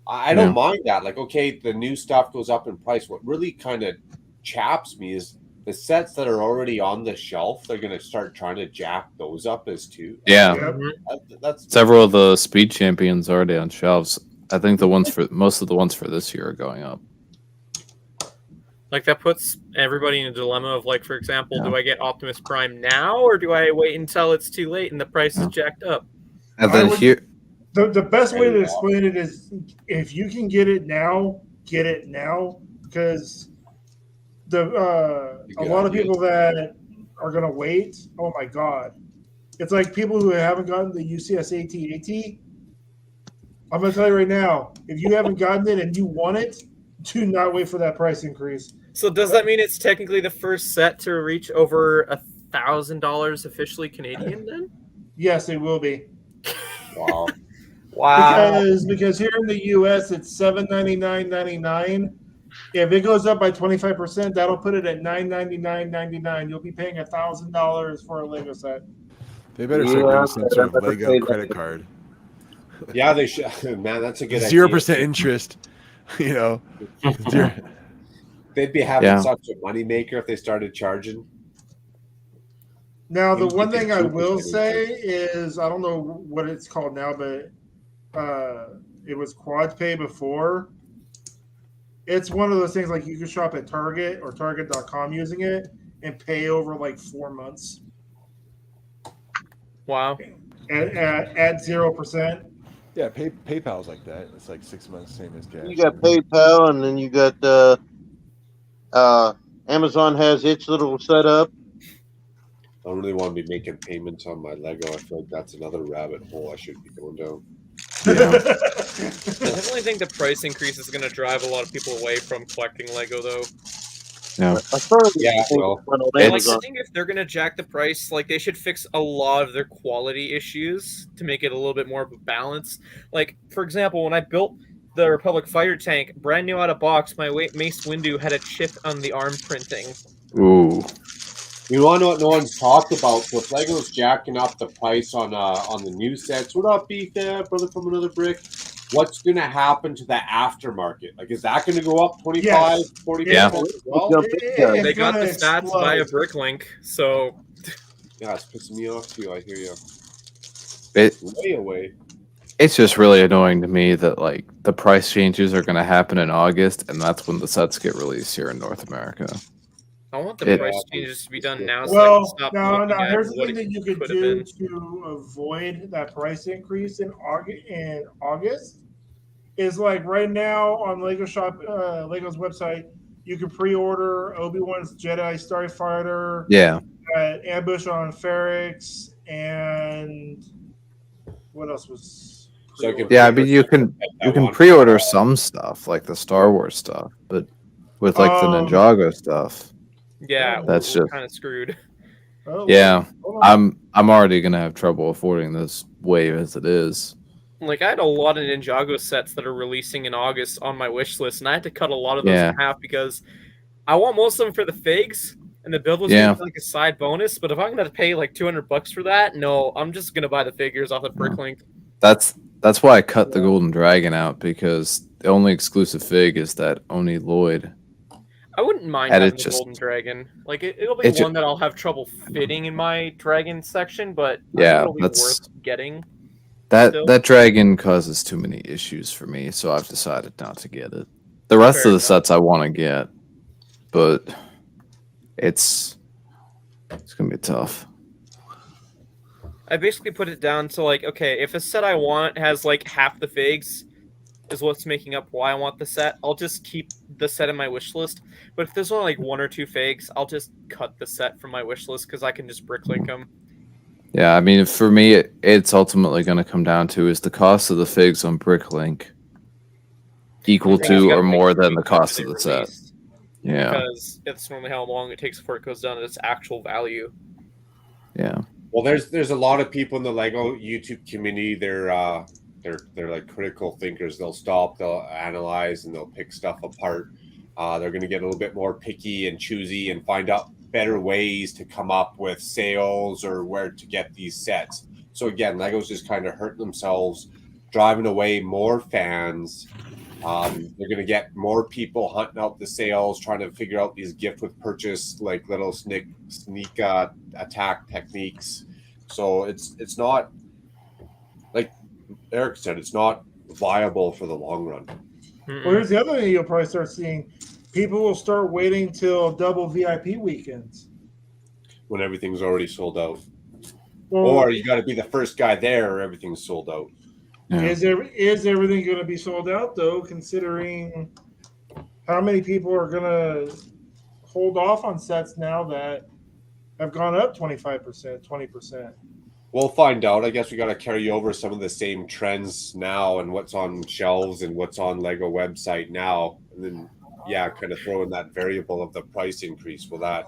I don't Yeah. mind that. Like, okay, the new stuff goes up in price. What really kind of chaps me is the sets that are already on the shelf. They're going to start trying to jack those up as too. Yeah, Yep. That's several of the speed champions already on shelves. I think most of the ones for this year are going up. Like that puts everybody in a dilemma of like, for example, Yeah. do I get Optimus Prime now or do I wait until it's too late and the price is jacked up? And I then would- here, The best way to explain it is if you can get it now, get it now, because a Good lot of idea. people that are gonna wait. Oh my god, it's like people who haven't gotten the UCS AT-AT. I'm gonna tell you right now, if you haven't gotten it and you want it, do not wait for that price increase. So does that mean it's technically the first set to reach over $1,000 officially Canadian then? Yes, it will be. wow. Wow. Because here in the US it's $799.99. If it goes up by 25%, that'll put it at $999.99. You'll be paying $1,000 for a Lego set. they better start Yeah, doing some sort of I better Lego say that. credit card. Yeah, they should. Man, that's a good 0% idea. interest. Zero. They'd be having Yeah. such a moneymaker if they started charging. Now, the You one get thing I 2% will interest. say is I don't know what it's called now, but it was Quad Pay before. It's one of those things like you can shop at Target or Target.com using it and pay over like 4 months Wow. at 0%. Yeah, PayPal's like that. It's like 6 months, same as cash. You got PayPal, and then you got Amazon has its little setup. I don't really want to be making payments on my Lego. I feel like that's another rabbit hole I should be going down. Yeah. I definitely think the price increase is going to drive a lot of people away from collecting Lego, though. Yeah. Yeah, well, Like, I think if they're going to jack the price, like, they should fix a lot of their quality issues to make it a little bit more of a balance. Like, for example, when I built the Republic fighter tank, brand new out of box, my Mace Windu had a chip on the arm printing. Ooh. You want to know what no one's talked about? So if Lego's jacking up the price on the new sets, what up, Beef brother from another brick? What's going to happen to the aftermarket? Like, is that going to go up 25, Yes. 40%? Yeah. Well, They got the stats via Bricklink, so yeah, it's pissing me off too. I hear you. It, Way away. it's just really annoying to me that like the price changes are going to happen in August, and that's when the sets get released here in North America. I want the price changes to be done now. So Well, I can stop no. looking at Here's the what thing it that you could could have do been. to avoid that price increase in August is like right now on Lego Shop, Lego's website, you can pre-order Obi-Wan's Jedi Starfighter, Yeah. Ambush on Ferrix, and what else was? So I can Yeah, I mean you can pre-order some stuff like the Star Wars stuff, but with like the Ninjago stuff, Yeah, that's we're just kind of screwed. Oh, yeah. hold on. I'm already gonna have trouble affording this wave as it is. Like, I had a lot of Ninjago sets that are releasing in August on my wish list, and I had to cut a lot of those Yeah. in half because I want most of them for the figs, and the build was Yeah. gonna be like a side bonus. But if I'm gonna pay like $200 for that, no, I'm just gonna buy the figures off of Bricklink. That's why I cut the Golden Dragon out, because the only exclusive fig is that Oni Lloyd. I wouldn't mind And having it the just- Golden Dragon. Like, it'll be it ju- one that I'll have trouble fitting in my dragon section, but I Yeah, think it'll be that's- worth getting. That Still. that dragon causes too many issues for me, so I've decided not to get it. The rest Fair of the enough. sets I want to get, but it's gonna be tough. I basically put it down to like, okay, if a set I want has like half the figs, is what's making up why I want the set, I'll just keep the set in my wish list. But if there's only like one or two figs, I'll just cut the set from my wish list because I can just bricklink them. Yeah, I mean, for me, it's ultimately going to come down to is the cost of the figs on Bricklink equal You to gotta or wait more for than the weeks after cost they of the set? release, Yeah, because it's normally how long it takes before it goes down to its actual value. yeah, Well, there's a lot of people in the Lego YouTube community. They're like critical thinkers. They'll stop, they'll analyze, and they'll pick stuff apart. They're going to get a little bit more picky and choosy and find out better ways to come up with sales or where to get these sets. So again, Lego's just kind of hurting themselves, driving away more fans. They're going to get more people hunting out the sales, trying to figure out these gift with purchase, like little sneak attack techniques. So it's not, like Eric said, it's not viable for the long run. Well, here's the other thing you'll probably start seeing. People will start waiting till double VIP weekends. When everything's already sold out. Well, Or you got to be the first guy there or everything's sold out. yeah. is everything going to be sold out, though, considering how many people are going to hold off on sets now that have gone up 25%, 20%? We'll find out. I guess we got to carry over some of the same trends now and what's on shelves and what's on Lego website now. And then, yeah, kind of throw in that variable of the price increase. Will that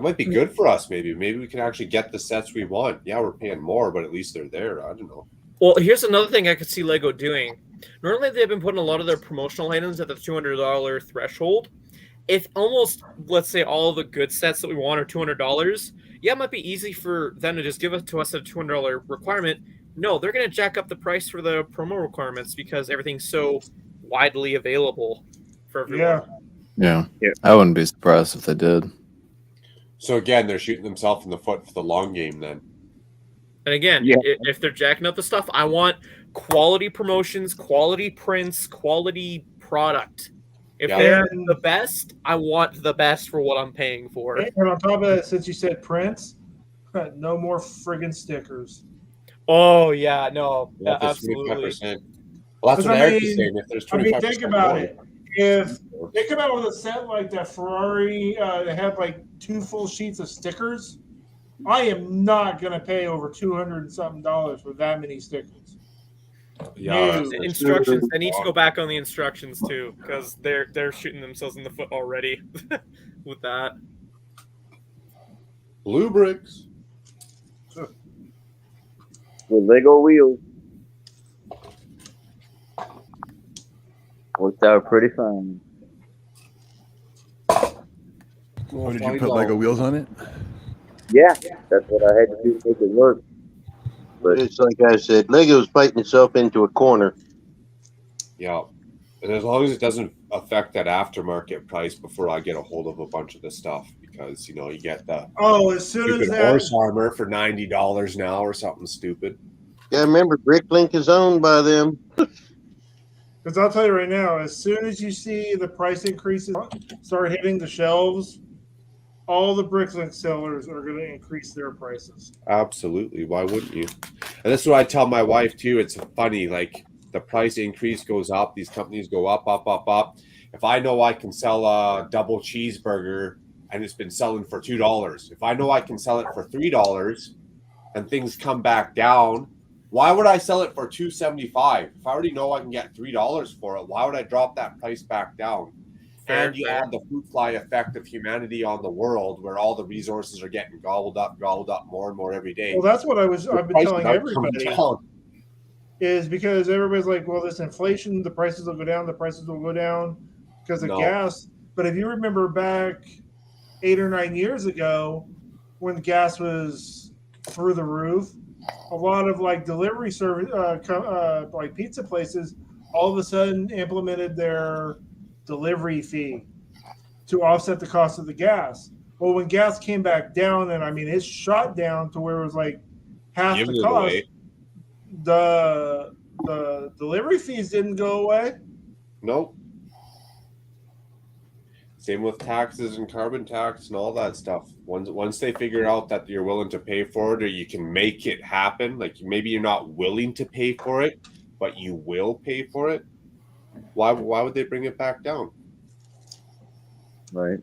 might be good for us, maybe. Maybe we can actually get the sets we want. Yeah, we're paying more, but at least they're there. I don't know. Well, here's another thing I could see Lego doing. Normally, they've been putting a lot of their promotional items at the $200 threshold. If almost, let's say, all the good sets that we want are $200, yeah, it might be easy for them to just give it to us at a $200 requirement. No, they're going to jack up the price for the promo requirements because everything's so widely available for everyone. Yeah. Yeah, I wouldn't be surprised if they did. So again, they're shooting themselves in the foot for the long game then. And again, Yeah. if they're jacking up the stuff, I want quality promotions, quality prints, quality product. If Yeah. they're the best, I want the best for what I'm paying for. And on top of that, since you said prints, no more friggin' stickers. Oh yeah, no, Yeah, if it's absolutely. 25%. Well, that's Because what I Eric was mean, saying. If there's I mean, 25% think about more, it. If they come out with a set like that Ferrari, they have like 2 full sheets of stickers. I am not gonna pay over $200 and something for that many stickers. yeah, No. Instructions. They need to go back on the instructions too, because they're shooting themselves in the foot already with that. blue bricks. With Lego wheels. Worked out pretty fine. What did you put Lego wheels on it? Yeah, that's what I had to do to make it work. But It's like I said, Lego's fighting itself into a corner. Yeah. And as long as it doesn't affect that aftermarket price before I get a hold of a bunch of the stuff, because you know you get the Oh, as soon as stupid that, horse armor for $90 now or something stupid. Yeah, remember, Bricklink is owned by them. because I'll tell you right now, as soon as you see the price increases start hitting the shelves, all the Bricklink sellers are going to increase their prices. Absolutely. Why wouldn't you? And this is what I tell my wife too. It's funny, like the price increase goes up, these companies go up, up, up, up. If I know I can sell a double cheeseburger and it's been selling for $2, if I know I can sell it for $3 and things come back down, why would I sell it for $2.75? If I already know I can get $3 for it, why would I drop that price back down? And you add the fruit fly effect of humanity on the world, where all the resources are getting gobbled up more and more every day. Well, that's what I've been telling everybody down. is because everybody's like, well, this inflation, the prices will go down, because of gas. But if you remember back 8 or 9 years ago, when gas was through the roof, a lot of like delivery service, like pizza places, all of a sudden implemented their delivery fee to offset the cost of the gas. Well, when gas came back down, and I mean, it shot down to where it was like half Giving the it cost. away. The delivery fees didn't go away. Nope. Same with taxes and carbon tax and all that stuff. Once they figure out that you're willing to pay for it, or you can make it happen, like maybe you're not willing to pay for it, but you will pay for it. Why would they bring it back down? right.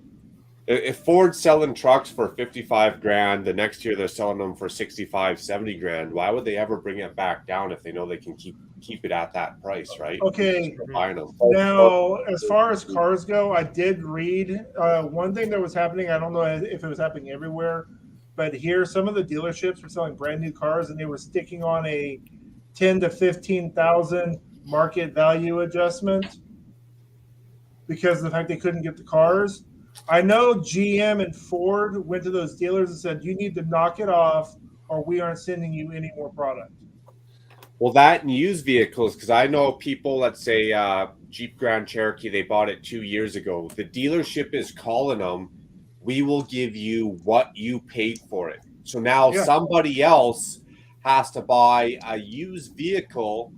If Ford's selling trucks for 55 grand, the next year they're selling them for 65, 70 grand, why would they ever bring it back down if they know they can keep it at that price, right? Okay. Buying them. Now, as far as cars go, I did read one thing that was happening. I don't know if it was happening everywhere, but here some of the dealerships were selling brand new cars, and they were sticking on a 10 to 15,000 market value adjustment because of the fact they couldn't get the cars. I know GM and Ford went to those dealers and said, you need to knock it off or we aren't sending you any more product. Well, that and used vehicles, because I know people that say Jeep Grand Cherokee, they bought it 2 years ago. The dealership is calling them, we will give you what you paid for it. So now somebody else has to buy a used vehicle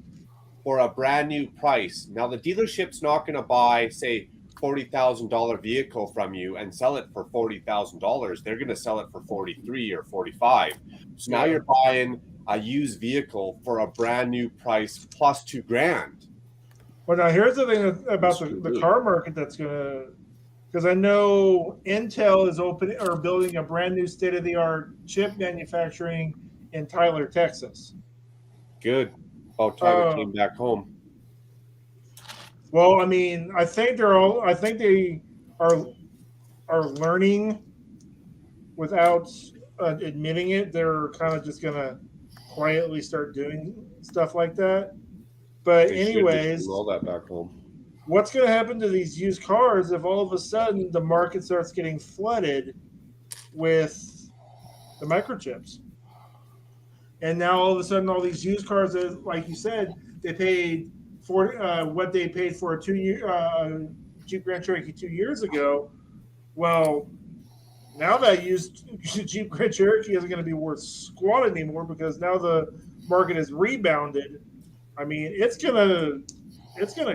for a brand new price. Now the dealership's not going to buy, say, $40,000 vehicle from you and sell it for $40,000. They're going to sell it for 43 or 45. So now you're buying a used vehicle for a brand new price plus $2,000. Well, now here's the thing about the car market that's going to, because I know Intel is opening or building a brand new state-of-the-art chip manufacturing in Tyler, Texas. Good. About time it came back home. Well, I mean, I think they are learning without admitting it. They're kind of just gonna quietly start doing stuff like that. But anyways, all that back home. What's going to happen to these used cars if all of a sudden the market starts getting flooded with the microchips? And now all of a sudden, all these used cars, like you said, they paid for what they paid for a 2 year Jeep Grand Cherokee 2 years ago. Well, now that used Jeep Grand Cherokee isn't going to be worth squat anymore because now the market has rebounded. I mean, it's gonna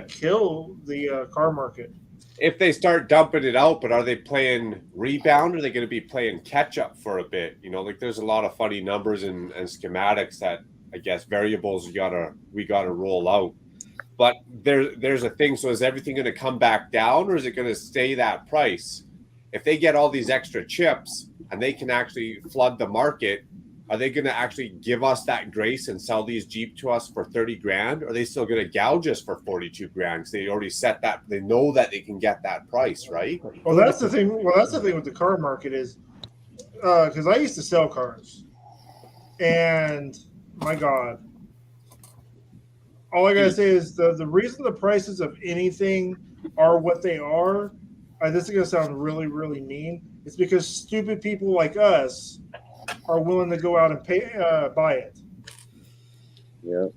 kill the car market. If they start dumping it out, but are they playing rebound? Or are they going to be playing catch up for a bit? You know, like there's a lot of funny numbers and schematics that I guess, variables we gotta roll out. But there's a thing. So is everything going to come back down, or is it going to stay that price? If they get all these extra chips and they can actually flood the market, are they going to actually give us that grace and sell these Jeep to us for 30 grand? Or are they still going to gouge us for 42 grand? Because they already set that. They know that they can get that price, right? Well, that's the thing. Well, that's the thing with the car market is because I used to sell cars, and my God, all I gotta say is the reason the prices of anything are what they are. This is gonna sound really, really mean. It's because stupid people like us are willing to go out and buy it. Yeah.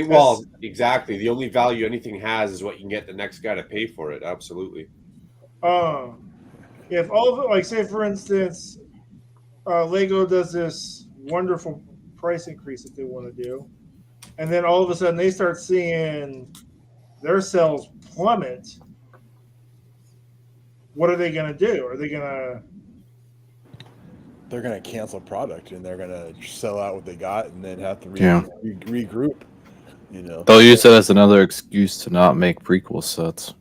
Well, exactly. The only value anything has is what you can get the next guy to pay for it. Absolutely. If all of it, like say for instance, Lego does this wonderful price increase that they want to do, and then all of a sudden they start seeing their sales plummet. What are they going to do? Are they going to? They're going to cancel product and they're going to sell out what they got and then have to regroup. You know, they'll use it as another excuse to not make prequel sets.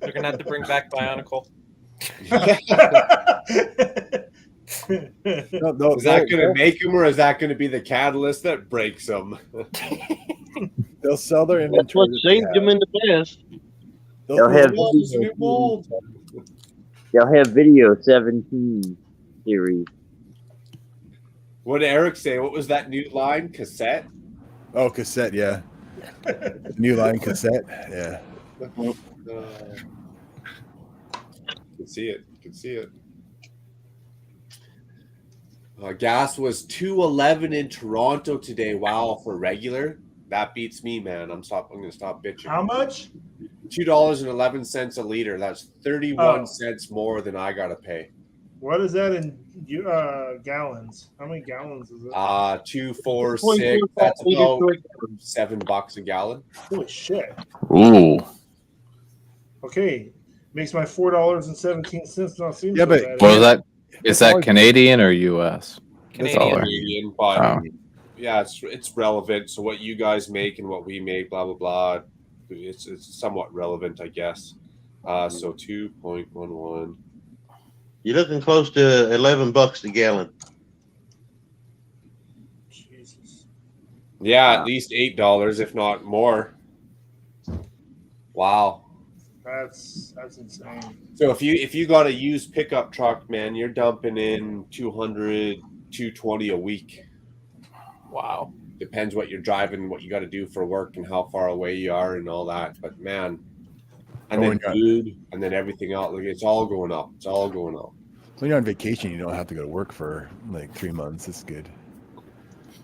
They're gonna have to bring back Bionicle. Is that going to make them, or is that going to be the catalyst that breaks them? They'll sell their That's inventory. what saved them in the past. They'll have video 17 series. What did Eric say? What was that new line? Cassette? Oh, cassette, yeah. New line cassette, yeah. Can see it. Can see it. Gas was $2.11 in Toronto today. Wow, for regular, that beats me, man. I'm gonna stop bitching. How much? $2.11 a liter. That's 31 cents more than I gotta pay. What is that in gallons? How many gallons is it? 2, 4, 6. That's about $7 a gallon. Holy shit! Ooh. Okay, makes my $4.17 not seem Yeah, so but bad. What is that? Is that Canadian or U.S.? Canadian, but Oh. yeah, it's relevant. So what you guys make and what we make, blah blah blah, it's somewhat relevant, I guess. So 2.11. You're looking close to $11 a gallon. Jesus. Yeah, at least $8, if not more. Wow. That's insane. So if you got a used pickup truck, man, you're dumping in 200, 220 a week. Wow. Depends what you're driving, what you got to do for work, and how far away you are, and all that. But man, and then food, and then everything else. Like, it's all going up. It's all going up. When you're on vacation, you don't have to go to work for like 3 months. It's good.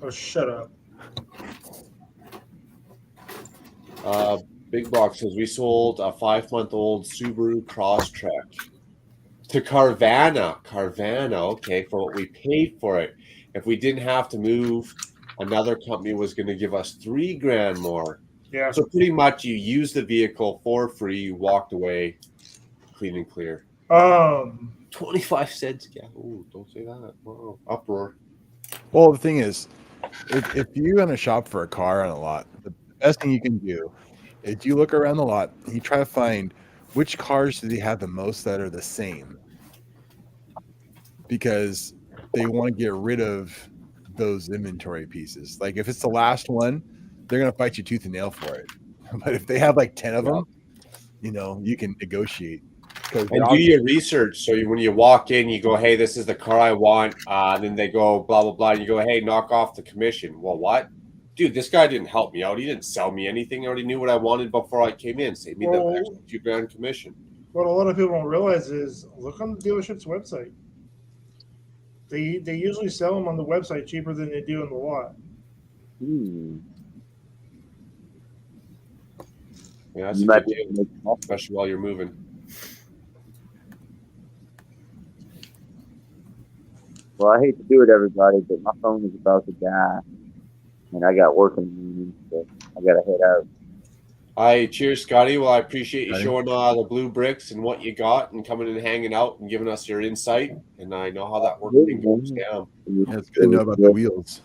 Oh, shut up. Big Box says we sold a 5-month-old Subaru Crosstrek to Carvana. Carvana, okay, for what we paid for it. If we didn't have to move, another company was going to give us $3 grand more. Yeah. So pretty much, you used the vehicle for free, you walked away, clean and clear. 25 cents. Yeah. Oh, don't say that. Wow. Uproar. Well, the thing is, if you're going to shop for a car on a lot, the best thing you can do is you look around the lot and you try to find which cars do they have the most that are the same, because they want to get rid of those inventory pieces. Like if it's the last one, they're going to fight you tooth and nail for it. But if they have like 10 of them, you know, you can negotiate. And do your research. So when you walk in, you go, hey, this is the car I want. Then they go, blah, blah, blah. And you go, hey, knock off the commission. Well, what? Dude, this guy didn't help me out. He didn't sell me anything. I already knew what I wanted before I came in. Save me the extra $2 grand commission. What a lot of people don't realize is look on the dealership's website. They usually sell them on the website cheaper than they do in the lot. Yeah, that's a good deal, especially while you're moving. Well, I hate to do it, everybody, but my phone is about to die, and I got work in the morning, so I gotta head out. Hi, cheers, Scotty. Well, I appreciate you showing the blue bricks and what you got, and coming and hanging out and giving us your insight. And I know how that work thing goes down. Yeah, it's good to know about the wheels.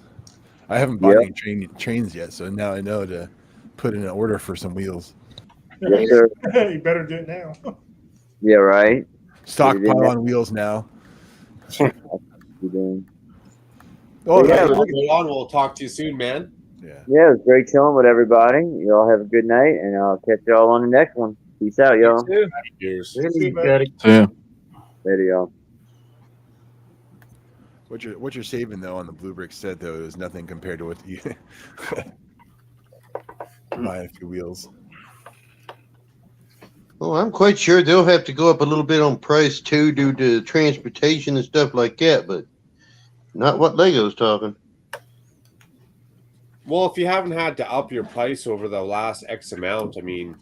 I haven't bought Yep. any trains yet, so now I know to put in an order for some wheels. Yes, sir. You better do it now. Yeah, right. Stockpile on wheels now. You doing? Oh, Yeah, yeah. Hold on, we'll talk to you soon, man. Yeah. Yeah, it was great chilling with everybody. Y'all have a good night, and I'll catch y'all on the next one. Peace out, y'all. Cheers. See you, bud. Got it. So, yeah. Later, y'all. What you're saving though on the blue brick set though is nothing compared to what you buy a few wheels. Well, I'm quite sure they'll have to go up a little bit on price too, due to transportation and stuff like that, but not what Lego's talking. Well, if you haven't had to up your price over the last X amount, I mean,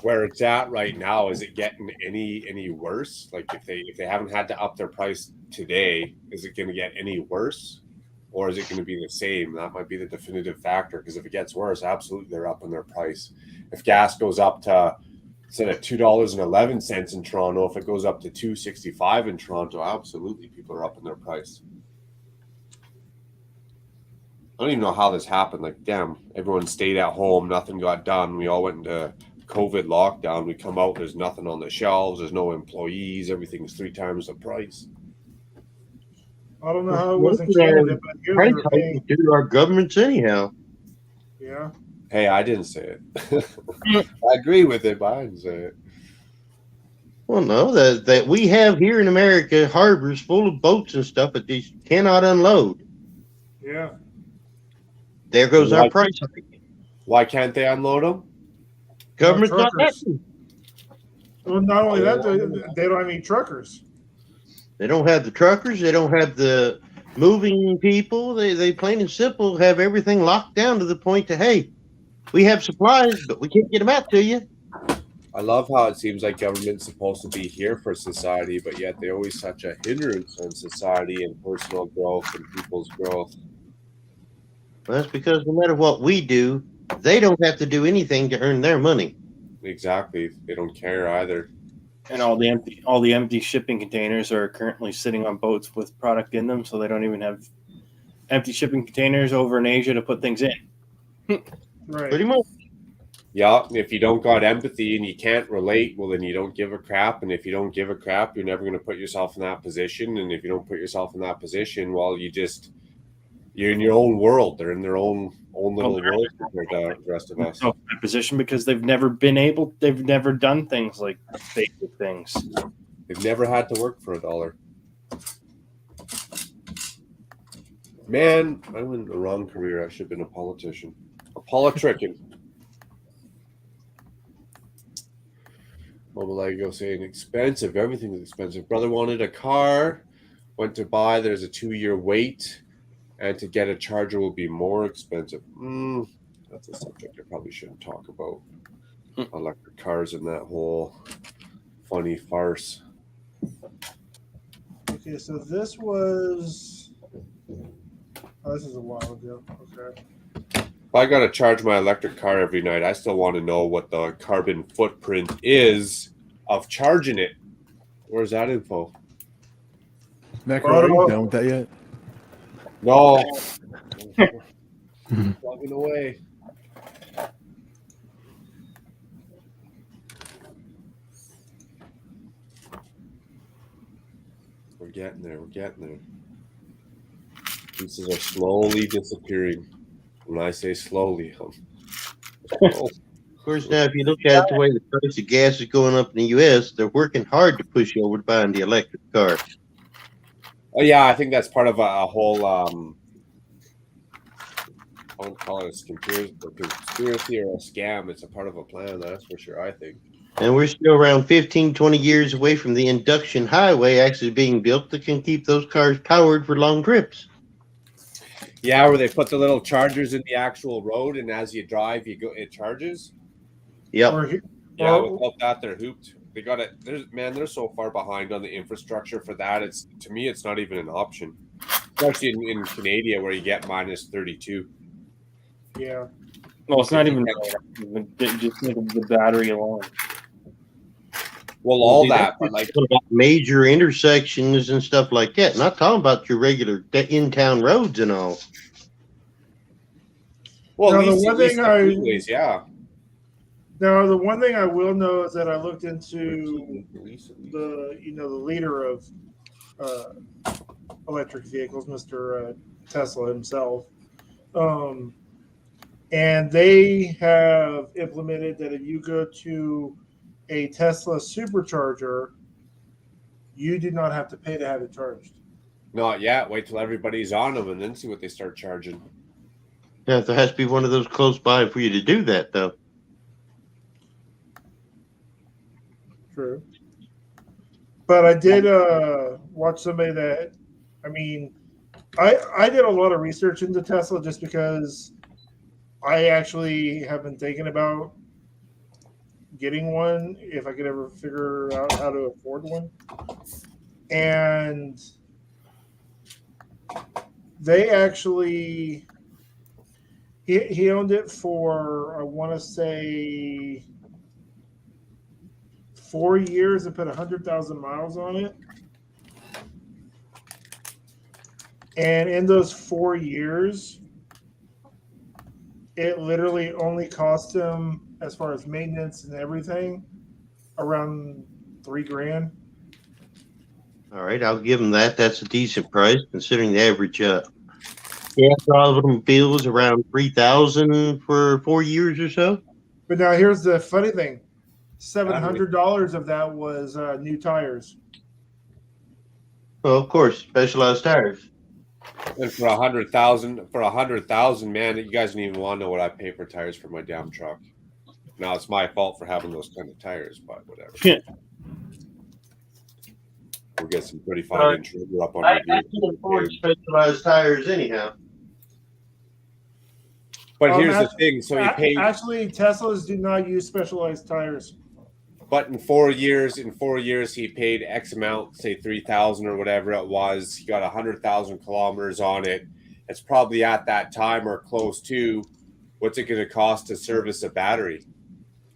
where it's at right now, is it getting any worse? Like if they haven't had to up their price today, is it going to get any worse, or is it going to be the same? That might be the definitive factor. Because if it gets worse, absolutely they're upping their price. If gas goes up to instead of $2.11 in Toronto, if it goes up to $2.65 in Toronto, absolutely people are upping their price. I don't even know how this happened. Like, damn, everyone stayed at home. Nothing got done. We all went into COVID lockdown. We come out, there's nothing on the shelves. There's no employees. Everything's 3 times the price. I don't know how it was in Canada, but here they were paying. Due to our governments anyhow. Yeah. Hey, I didn't say it. I agree with it, but I didn't say it. Well, no, that we have here in America harbors full of boats and stuff, but these cannot unload. Yeah. There goes our price. Why can't they unload them? Government's not truckers. letting. Well, not only that, they don't have any truckers. They don't have the truckers. They don't have the moving people. They plain and simple have everything locked down to the point that, hey, we have supplies, but we can't get them out to you. I love how it seems like government's supposed to be here for society, but yet they always such a hindrance on society and personal growth and people's growth. Well, that's because no matter what we do, they don't have to do anything to earn their money. Exactly. They don't care either. And all the empty shipping containers are currently sitting on boats with product in them, so they don't even have empty shipping containers over in Asia to put things in. Right. Pretty much. Yeah, if you don't got empathy and you can't relate, well, then you don't give a crap. And if you don't give a crap, you're never going to put yourself in that position. And if you don't put yourself in that position, well, you're in your own world. They're in their own little world compared to the rest of us. So in position because they've never done things like basic things. They've never had to work for $1. Man, I went in the wrong career. I should have been a politician. A politrician. Mobile Lego saying expensive. Everything's expensive. Brother wanted a car. Went to buy. There's a 2-year wait. And to get a charger will be more expensive. That's a subject I probably shouldn't talk about. Electric cars and that whole funny farce. Okay, so this was. Oh, this is a while ago. Okay. If I got to charge my electric car every night, I still want to know what the carbon footprint is of charging it. Where's that info? Macro, are you done with that yet? No. Plugging away. We're getting there. Pieces are slowly disappearing. When I say slowly, Of course, now if you look at the way the price of gas is going up in the U.S., they're working hard to push you over to buying the electric car. Oh yeah, I think that's part of a whole. I won't call it a conspiracy or a scam. It's a part of a plan. That's for sure. I think. And we're still around 15, 20 years away from the induction highway actually being built that can keep those cars powered for long trips. Yeah, where they put the little chargers in the actual road, and as you drive, it charges. Yep. Yeah, without that, they're hooped. They got it. They're so far behind on the infrastructure for that. To me, it's not even an option, especially in Canada where you get minus 32. Yeah. Well, it's not even just think of the battery alone. Well, all that, but like major intersections and stuff like that. Not talking about your regular in-town roads and all. Well, Now, at the least, one at least thing the I- freeways, yeah. Now, the one thing I will know is that I looked into the leader of electric vehicles, Mr. Tesla himself, and they have implemented that if you go to a Tesla supercharger, you do not have to pay to have it charged. Not yet. Wait till everybody's on them and then see what they start charging. Yeah, there has to be one of those close by for you to do that, though. True. But I did watch somebody that, I mean, I did a lot of research into Tesla just because I actually have been thinking about getting one if I could ever figure out how to afford one. And they actually, he owned it for, I want to say, 4 years and put 100,000 miles on it. And in those 4 years, it literally only cost him, as far as maintenance and everything, around $3,000. All right, I'll give them that. That's a decent price considering the average gas automobile is around 3,000 for 4 years or so. But now here's the funny thing: $700 of that was new tires. Well, of course, specialized tires. And for 100,000, man, you guys don't even want to know what I pay for tires for my damn truck. Now it's my fault for having those kind of tires, but whatever. Yeah. We'll get some 35-inch rubber up on I my can afford specialized tires anyhow. But here's the thing: so he paid. Actually, Teslas do not use specialized tires. But in 4 years, he paid X amount, say 3,000 or whatever it was. He got 100,000 kilometers on it. It's probably at that time or close to. What's it going to cost to service a battery?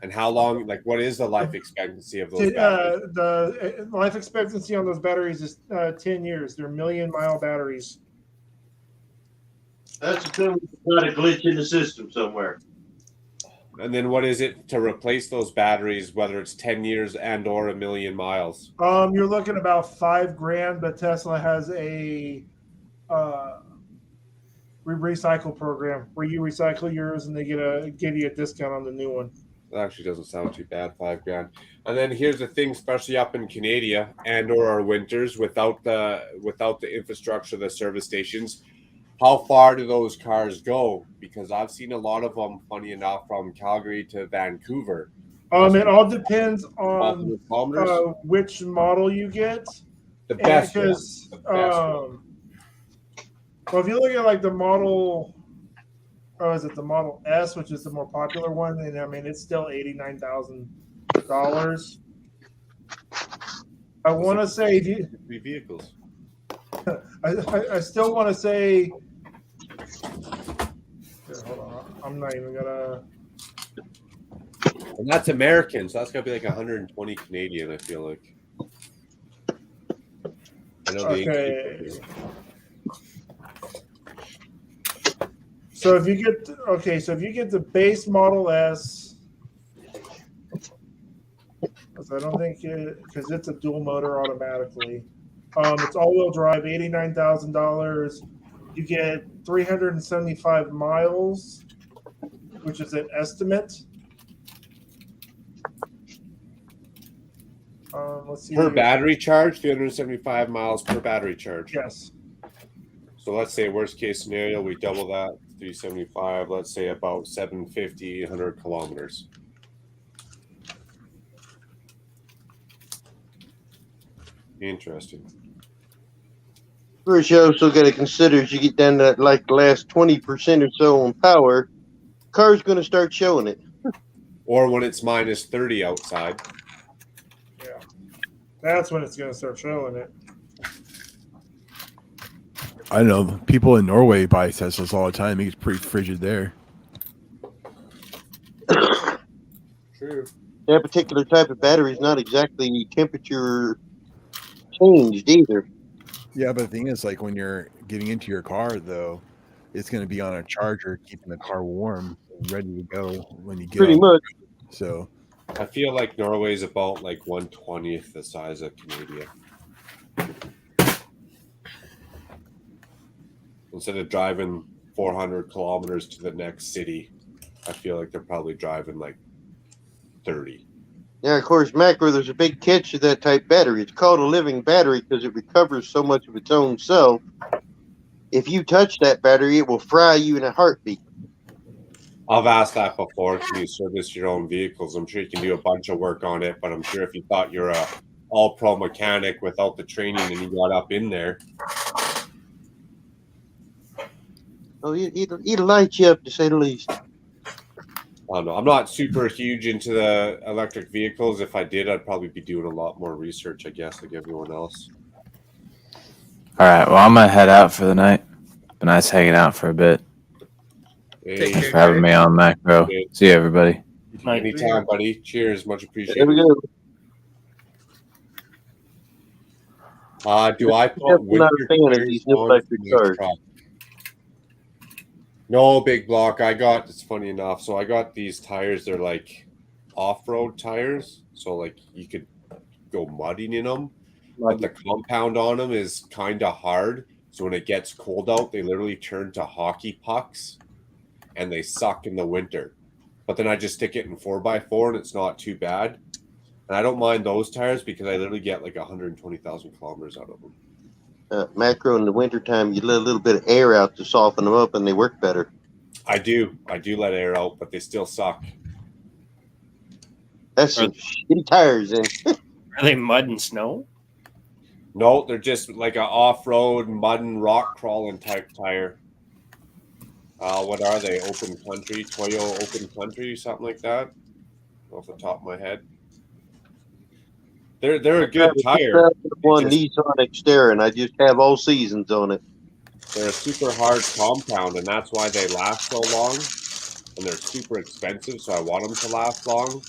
And how long? Like, what is the life expectancy of those batteries? The life expectancy on those batteries is 10 years. They're million-mile batteries. That's assuming there's not a glitch in the system somewhere. And then what is it to replace those batteries, whether it's 10 years and or 1,000,000 miles? You're looking about $5,000, but Tesla has a recycle program where you recycle yours and they give you a discount on the new one. That actually doesn't sound too bad, $5,000. And then here's the thing, especially up in Canada and or our winters, without the infrastructure, the service stations, how far do those cars go? Because I've seen a lot of them, funny enough, from Calgary to Vancouver. It all depends on kilometers. which model you get. The best one. Because, well, if you look at like the model, is it the Model S, which is the more popular one? And I mean, it's still $89,000. I want to say three vehicles. I still want to say. Here, hold on. I'm not even gonna. And that's American, so that's gonna be like 120 Canadian. I feel like. I know Okay. So if you get the base Model S, because I don't think because it's a dual motor automatically. It's all-wheel drive, $89,000. You get 375 miles, which is an estimate. Let's see. Per battery charge, 375 miles per battery charge. Yes. So let's say worst case scenario, we double that, 375. Let's say about 750, 800 kilometers. Interesting. First, you also got to consider as you get down to like the last 20% or so on power, car's going to start showing it. Or when it's minus 30 outside. Yeah. That's when it's going to start showing it. I know people in Norway buy Teslas all the time. It gets pretty frigid there. True. That particular type of battery is not exactly temperature changed either. Yeah, but the thing is, like when you're getting into your car, though, it's going to be on a charger, keeping the car warm, and ready to go when you get Pretty on. much. So I feel like Norway's about like 1/20th the size of Canada. Instead of driving 400 kilometers to the next city, I feel like they're probably driving like 30. Yeah, of course, macro, there's a big catch to that type battery. It's called a living battery because it recovers so much of its own self. If you touch that battery, it will fry you in a heartbeat. I've asked that before. Can you service your own vehicles? I'm sure you can do a bunch of work on it, but I'm sure if you thought you're a all-pro mechanic without the training and you got up in there, Oh, it'll light you up, to say the least. I don't know. I'm not super huge into the electric vehicles. If I did, I'd probably be doing a lot more research, I guess, like everyone else. All right. Well, I'm gonna head out for the night. Been nice hanging out for a bit. Hey, Thanks for having me on, Macro. See you, everybody. anytime, buddy. Cheers. Much There appreciated. we go. Do I I'm put not a winter fan of tires these new on electric my cars. truck? No, big block. It's funny enough. So I got these tires. They're like off-road tires. So like you could go mudding in them. But the compound on them is kind of hard. So when it gets cold out, they literally turn to hockey pucks and they suck in the winter. But then I just stick it in 4x4 and it's not too bad. And I don't mind those tires because I literally get like 120,000 kilometers out of them. Macro in the wintertime, you let a little bit of air out to soften them up and they work better. I do let air out, but they still suck. That's some shitty tires, then. Are they mud and snow? No, they're just like an off-road, mud and rock crawling type tire. What are they? Open country, Toyo open country, something like that. Off the top of my head. They're a good tire. One Nissan Xterra, and I just have all seasons on it. They're a super hard compound, and that's why they last so long. And they're super expensive, so I want them to last long.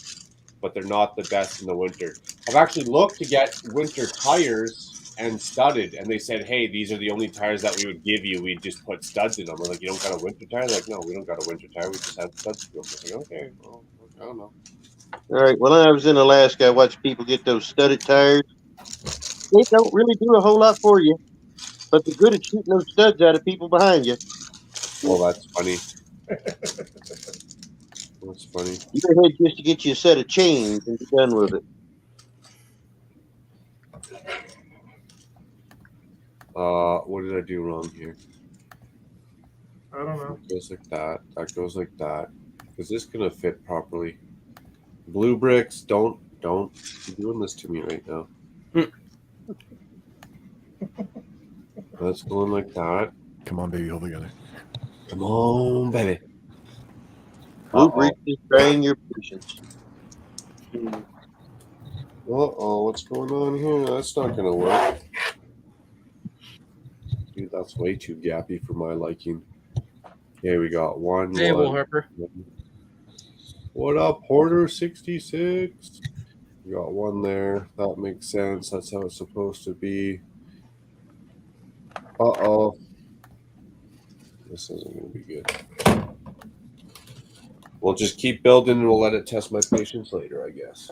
But they're not the best in the winter. I've actually looked to get winter tires and studded, and they said, "Hey, these are the only tires that we would give you. We just put studs in them." We're like, "You don't got a winter tire?" They're like, "No, we don't got a winter tire. We just have studs." I was like, "Okay, well, I don't know." All right. When I was in Alaska, I watched people get those studded tires. They don't really do a whole lot for you, but they're good at shooting those studs out of people behind you. Well, that's funny. That's funny. You're ahead just to get you a set of chains and be done with it. What did I do wrong here? I don't know. It goes like that. That goes like that. Is this gonna fit properly? Blue bricks, don't be doing this to me right now. That's going like that. come on, baby, hold together. Come on, baby. Blue bricks is trying your patience. What's going on here? That's not gonna work. Dude, that's way too gappy for my liking. Okay, we got one. Hey, Will Harper. What up, Porter66? We got one there. That makes sense. That's how it's supposed to be. Uh-oh. This isn't going to be good. We'll just keep building and we'll let it test my patience later, I guess.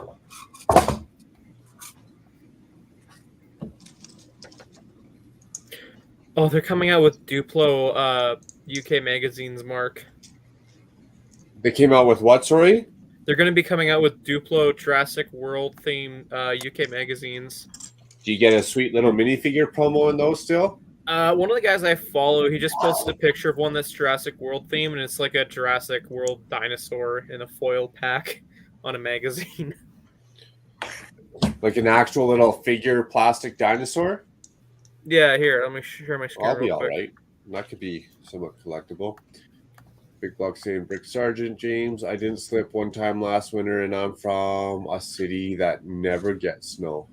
Oh, they're coming out with Duplo UK magazines, Mark. They came out with what, sorry? They're going to be coming out with Duplo Jurassic World themed UK magazines. Do you get a sweet little minifigure promo in those still? One of the guys I follow, he just posted a picture of one that's Jurassic World themed, and it's like a Jurassic World dinosaur in a foil pack on a magazine. Like an actual little figure plastic dinosaur? Yeah, here, let me share my screen. I'll be real all quick. right. That could be somewhat collectible. Big Block saying, Brick Sergeant James, I didn't slip one time last winter, and I'm from a city that never gets snow.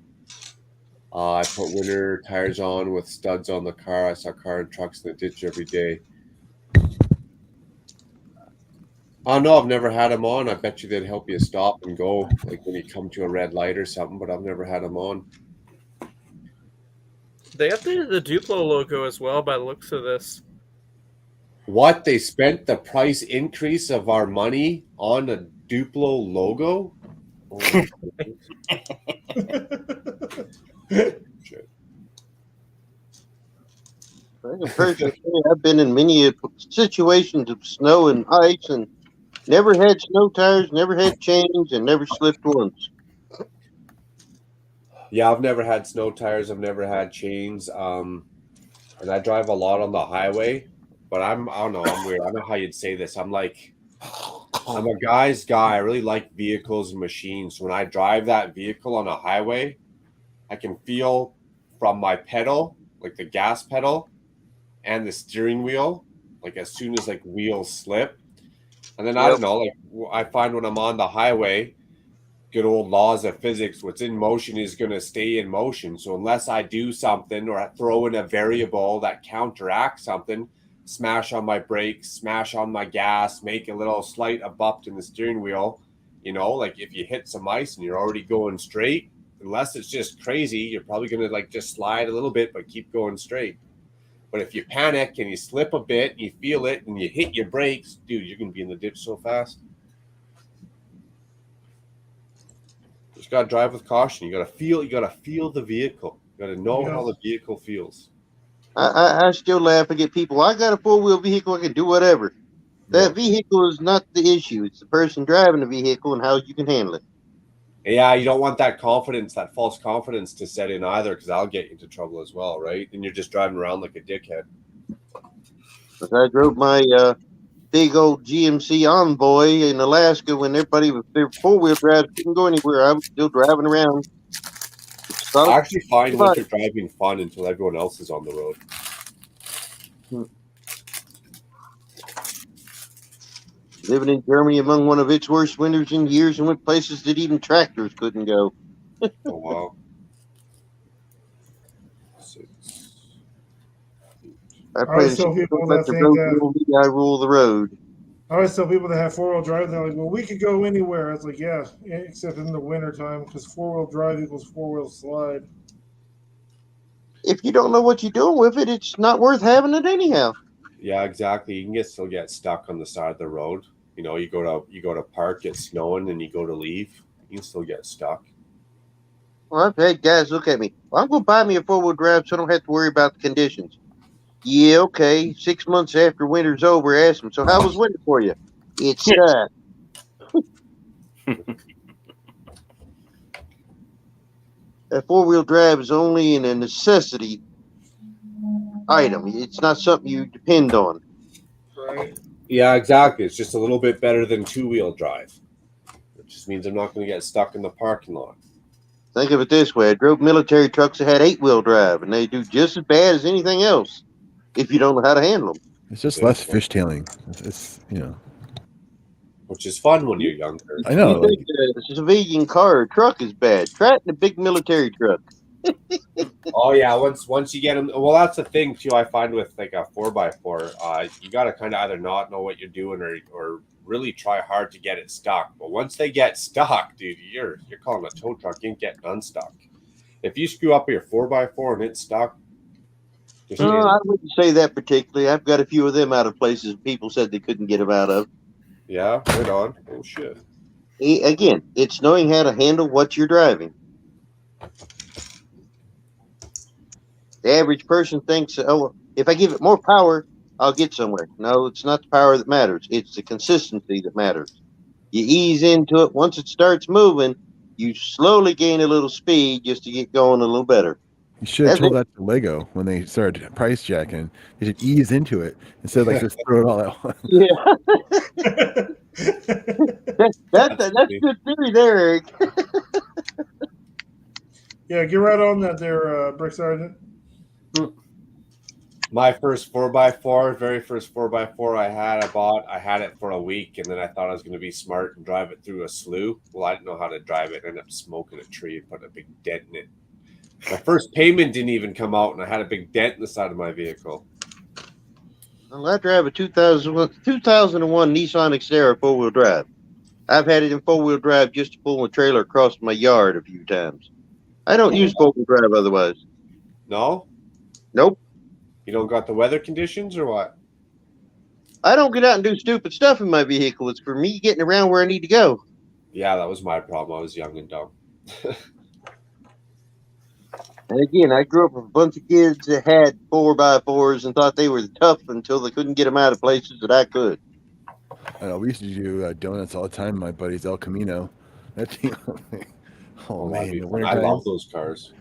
I put winter tires on with studs on the car. I saw car and trucks in the ditch every day. Oh, no, I've never had them on. I bet you they'd help you stop and go, like when you come to a red light or something, but I've never had them on. They updated the Duplo logo as well by the looks of this. What, they spent the price increase of our money on a Duplo logo? Holy shit. I can personally say I've been in many situations of snow and ice and never had snow tires, never had chains, and never slipped once. Yeah, I've never had snow tires. I've never had chains. And I drive a lot on the highway, but I don't know, I'm weird. I don't know how you'd say this. I'm a guy's guy. I really like vehicles and machines. When I drive that vehicle on a highway, I can feel from my pedal, like the gas pedal and the steering wheel, like as soon as like wheels slip. And then I don't know, like I find when I'm on the highway, good old laws of physics, what's in motion is going to stay in motion. So unless I do something or I throw in a variable that counteracts something, smash on my brakes, smash on my gas, make a little slight abrupt in the steering wheel, like if you hit some ice and you're already going straight, unless it's just crazy, you're probably going to like just slide a little bit but keep going straight. But if you panic and you slip a bit and you feel it and you hit your brakes, dude, you're going to be in the ditch so fast. Just gotta drive with caution. You gotta feel the vehicle. You gotta know how the vehicle feels. I still laugh and get people. I got a 4-wheel vehicle. I can do whatever. That vehicle is not the issue. It's the person driving the vehicle and how you can handle it. Yeah, you don't want that confidence, that false confidence to set in either, because that'll get you into trouble as well, right? And you're just driving around like a dickhead. As I drove my big old GMC Envoy in Alaska when everybody with their 4-wheel drives couldn't go anywhere, I was still driving around. I actually find winter driving fun until everyone else is on the road. Living in Germany among one of its worst winters in years and went places that even tractors couldn't go. Oh, wow. I always tell people that think I rule the road. I always tell people that have 4-wheel drive, they're like, well, we could go anywhere. I was like, yeah, except in the wintertime, because 4-wheel drive equals 4-wheel slide. If you don't know what you're doing with it, it's not worth having it anyhow. Yeah, exactly. You can still get stuck on the side of the road. You go to park, it's snowing, and you go to leave. You can still get stuck. Well, I've had guys look at me. Well, I'm going to buy me a 4-wheel drive so I don't have to worry about the conditions. Yeah, okay. 6 months after winter's over, ask them, so how was winter for you? It sucked. That 4-wheel drive is only a necessity item. It's not something you depend on. Right. Yeah, exactly. It's just a little bit better than 2-wheel drive. It just means I'm not going to get stuck in the parking lot. Think of it this way. I drove military trucks that had 8-wheel drive, and they do just as bad as anything else if you don't know how to handle them. It's just less fishtailing. It's which is fun when you're younger. I know. You think a civilian car or truck is bad. Try it in a big military truck. Oh yeah, once you get them. Well, that's the thing too. I find with like a 4x4, you got to kind of either not know what you're doing or really try hard to get it stuck. But once they get stuck, dude, you're calling a tow truck. You ain't getting unstuck. If you screw up your 4x4 and it's stuck, I wouldn't say that particularly. I've got a few of them out of places people said they couldn't get them out of. Yeah, right on. Oh shit. Again, it's knowing how to handle what you're driving. The average person thinks, oh, if I give it more power, I'll get somewhere. No, it's not the power that matters. It's the consistency that matters. You ease into it. Once it starts moving, you slowly gain a little speed just to get going a little better. You should have told that to Lego when they started price jacking. They should ease into it instead of like just throw it all at once. Yeah. that's good theory there, Eric. Yeah, get right on that there, Brick Sergeant. My first 4x4, very first 4x4 I had it for a week, and then I thought I was going to be smart and drive it through a slough. Well, I didn't know how to drive it. I ended up smoking a tree and putting a big dent in it. My first payment didn't even come out, and I had a big dent in the side of my vehicle. Well, I drive a 2001 Nissan Xterra 4-wheel drive. I've had it in 4-wheel drive just to pull a trailer across my yard a few times. I don't use 4-wheel drive otherwise. No? Nope. You don't got the weather conditions or what? I don't get out and do stupid stuff in my vehicle. It's for me getting around where I need to go. Yeah, that was my problem. I was young and dumb. And again, I grew up with a bunch of kids that had 4x4s and thought they were tough until they couldn't get them out of places that I could. We used to do donuts all the time. My buddy's El Camino. That thing. Oh That'd be man, fun. I love those cars.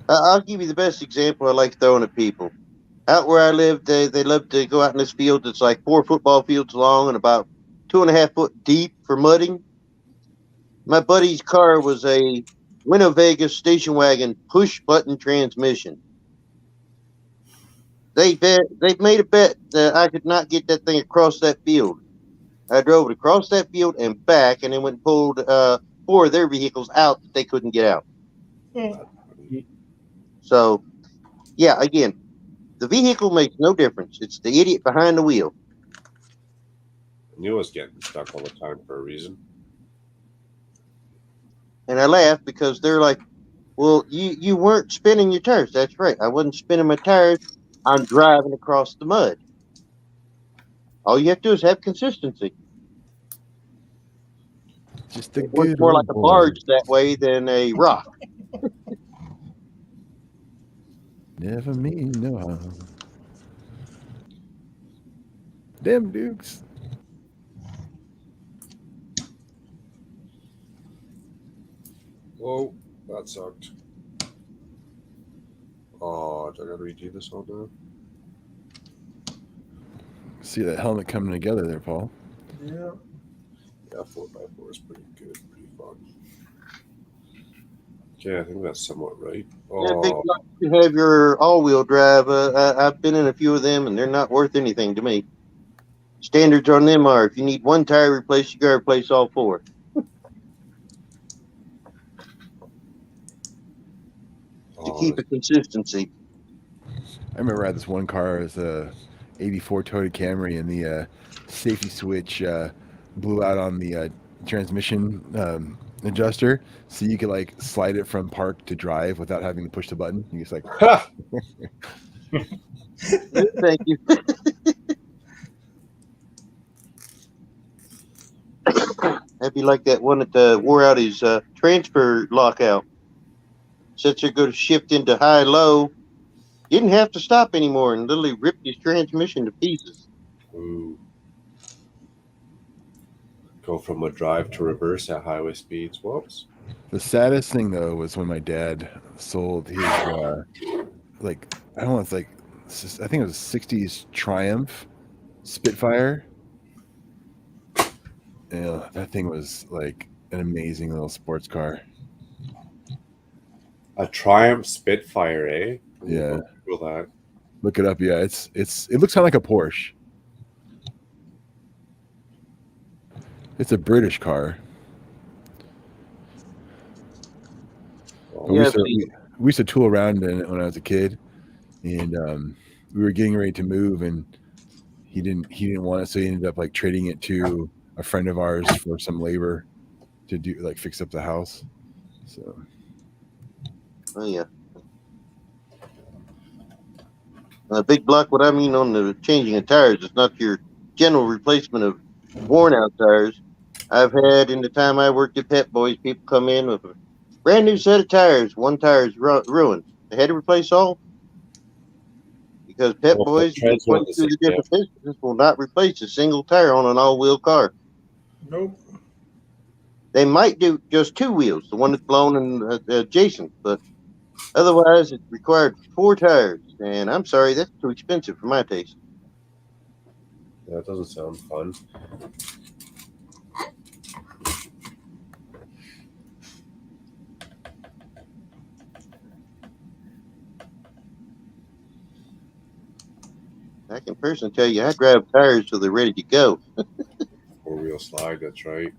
I'll give you the best example I like throwing at people. Out where I live, they love to go out in this field that's like 4 football fields long and about 2.5 foot deep for mudding. My buddy's car was a Winnebago station wagon push button transmission. They made a bet that I could not get that thing across that field. I drove it across that field and back, and then went and pulled 4 of their vehicles out that they couldn't get out. So, yeah, again, the vehicle makes no difference. It's the idiot behind the wheel. I knew I was getting stuck all the time for a reason. And I laugh because they're like, well, you weren't spinning your tires. That's right. I wasn't spinning my tires. I'm driving across the mud. All you have to do is have consistency. Just a it works good more old like a boy. barge that way than a rock. Never mean no harm. Damn Dukes. Whoa, that sucked. Oh, do I gotta redo this all now? See that helmet coming together there, Paul. Yeah. Yeah, 4x4 is pretty good, pretty fun. Okay, I think that's somewhat right. Yeah, big Oh, luck to have your all-wheel drive. I've been in a few of them, and they're not worth anything to me. Standards on them are if you need 1 tire replaced, you got to replace all 4. To keep a consistency. I remember I had this one car, it was a 84 Toyota Camry, and the safety switch blew out on the transmission adjuster, so you could like slide it from park to drive without having to push the button. You just like, Thank you. That'd be like that one that wore out his transfer lockout. Since you're going to shift into high-low, didn't have to stop anymore and literally ripped his transmission to pieces. ooh. Go from a drive to reverse at highway speeds. Whoops. the saddest thing though was when my dad sold his like, I don't know, it's like, I think it was a 60s Triumph Spitfire. Yeah, that thing was like an amazing little sports car. A Triumph Spitfire, eh? Yeah. Google that. Look it up. Yeah, it looks kind of like a Porsche. It's a British car. But we used to tool around in it when I was a kid, and we were getting ready to move, and he didn't want it, so he ended up like trading it to a friend of ours for some labor to do like fix up the house. So. Oh, yeah. Big block, what I mean on the changing of tires, it's not your general replacement of worn out tires. I've had, in the time I worked at Pep Boys, people come in with a brand new set of tires. One tire is ruined. They had to replace all because Pep Boys, through the different businesses, will not replace a single tire on an all-wheel car. Nope. They might do just 2 wheels, the one that's blown and adjacent, but otherwise it required 4 tires. And I'm sorry, that's too expensive for my taste. Yeah, that doesn't sound fun. I can personally tell you, I grab tires till they're ready to go. 4-wheel slide, that's right.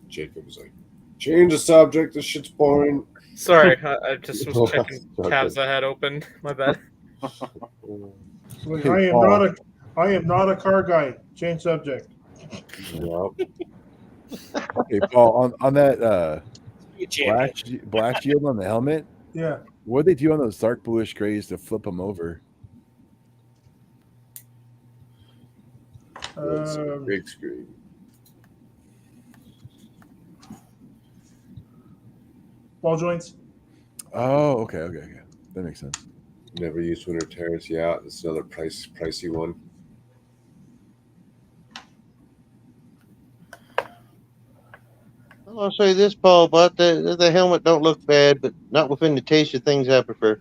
Jacob was like, change the subject, this shit's boring. Sorry, I just was checking tabs I had open. My bad. I am not a car guy. Change subject. Yep. Okay, Paul, on that black shield on the helmet. Yeah. What do they do on those dark bluish grays to flip them over? Big screen. Ball joints. Oh, okay. That makes sense. Never used winter tears. Yeah, it's another pricey one. I'll say this, Paul, but the helmet don't look bad, but not within the taste of things I prefer.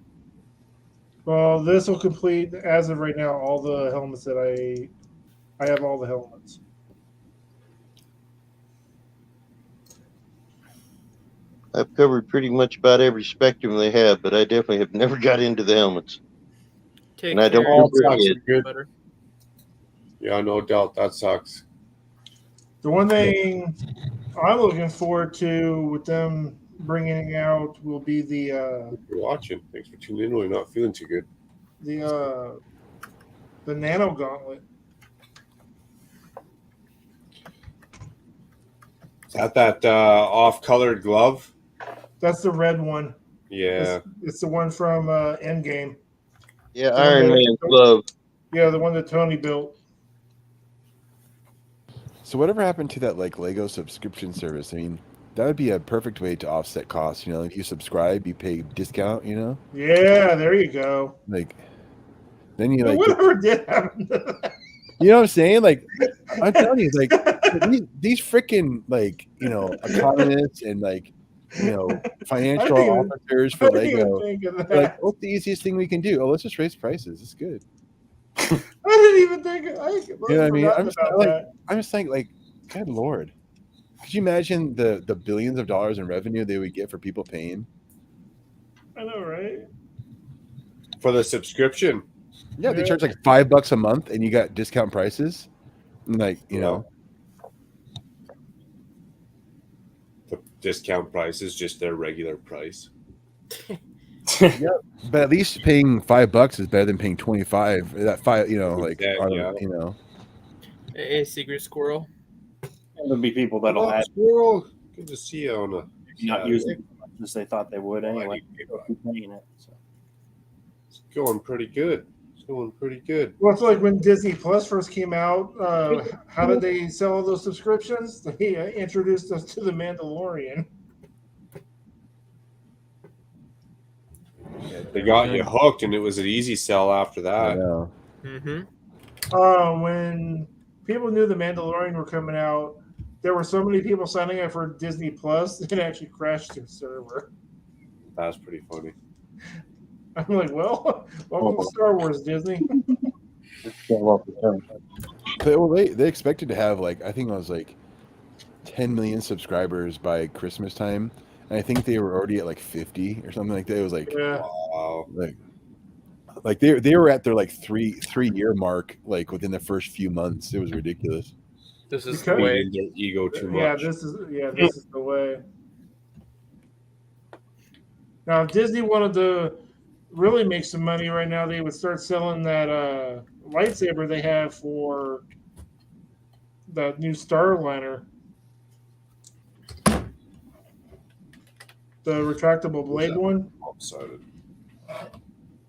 Well, this will complete, as of right now, all the helmets that I have all the helmets. I've covered pretty much about every spectrum they have, but I definitely have never got into the helmets. Take And I don't care. think we're good. Better. Yeah, no doubt. That sucks. The one thing I'm looking forward to with them bringing out will be the Thanks for watching. Thanks for tuning in when you're not feeling too good. the nano gauntlet. Is that off-colored glove? That's the red one. Yeah. It's the one from Endgame. Yeah, Iron Man glove. Yeah, the one that Tony built. So whatever happened to that like Lego subscription service? I mean, that would be a perfect way to offset costs. You know, if you subscribe, you pay discount. You know, Yeah, there you go. like then you like Whatever did happen to that? you know what I'm saying? Like I'm telling you, like these freaking like economists and like financial officers for Lego. Like, what's the easiest thing we can do? Oh, let's just raise prices. It's good. I didn't even think. You know what I mean? I'm just saying, like, good Lord. Could you imagine the billions of dollars in revenue they would get for people paying? I know, right? For the subscription. Yeah, they charge like $5 a month and you got discount prices. And like, The discount price is just their regular price. Yeah, but at least paying $5 is better than paying 25. That A secret squirrel. There'll be people that'll have squirrel. Good to see you on not use it as much as they thought they would anyway. Playing it, so. It's going pretty good. Well, it's like when Disney Plus first came out. How did they sell all those subscriptions? They introduced us to The Mandalorian. They got you hooked, and it was an easy sell after that. When people knew The Mandalorian were coming out, there were so many people signing up for Disney Plus, it actually crashed their server. That was pretty funny. I'm like, well, welcome to Star Wars, Disney. Well, they expected to have like, I think it was like 10 million subscribers by Christmas time. And I think they were already at like 50 or something like that. It was like, wow. Like they were at their like three-year mark, like within the first few months. It was ridiculous. This is the way. Their ego too much. Yeah, this is the way. Now, if Disney wanted to really make some money right now, they would start selling that lightsaber they have for the new Starliner. The retractable blade one.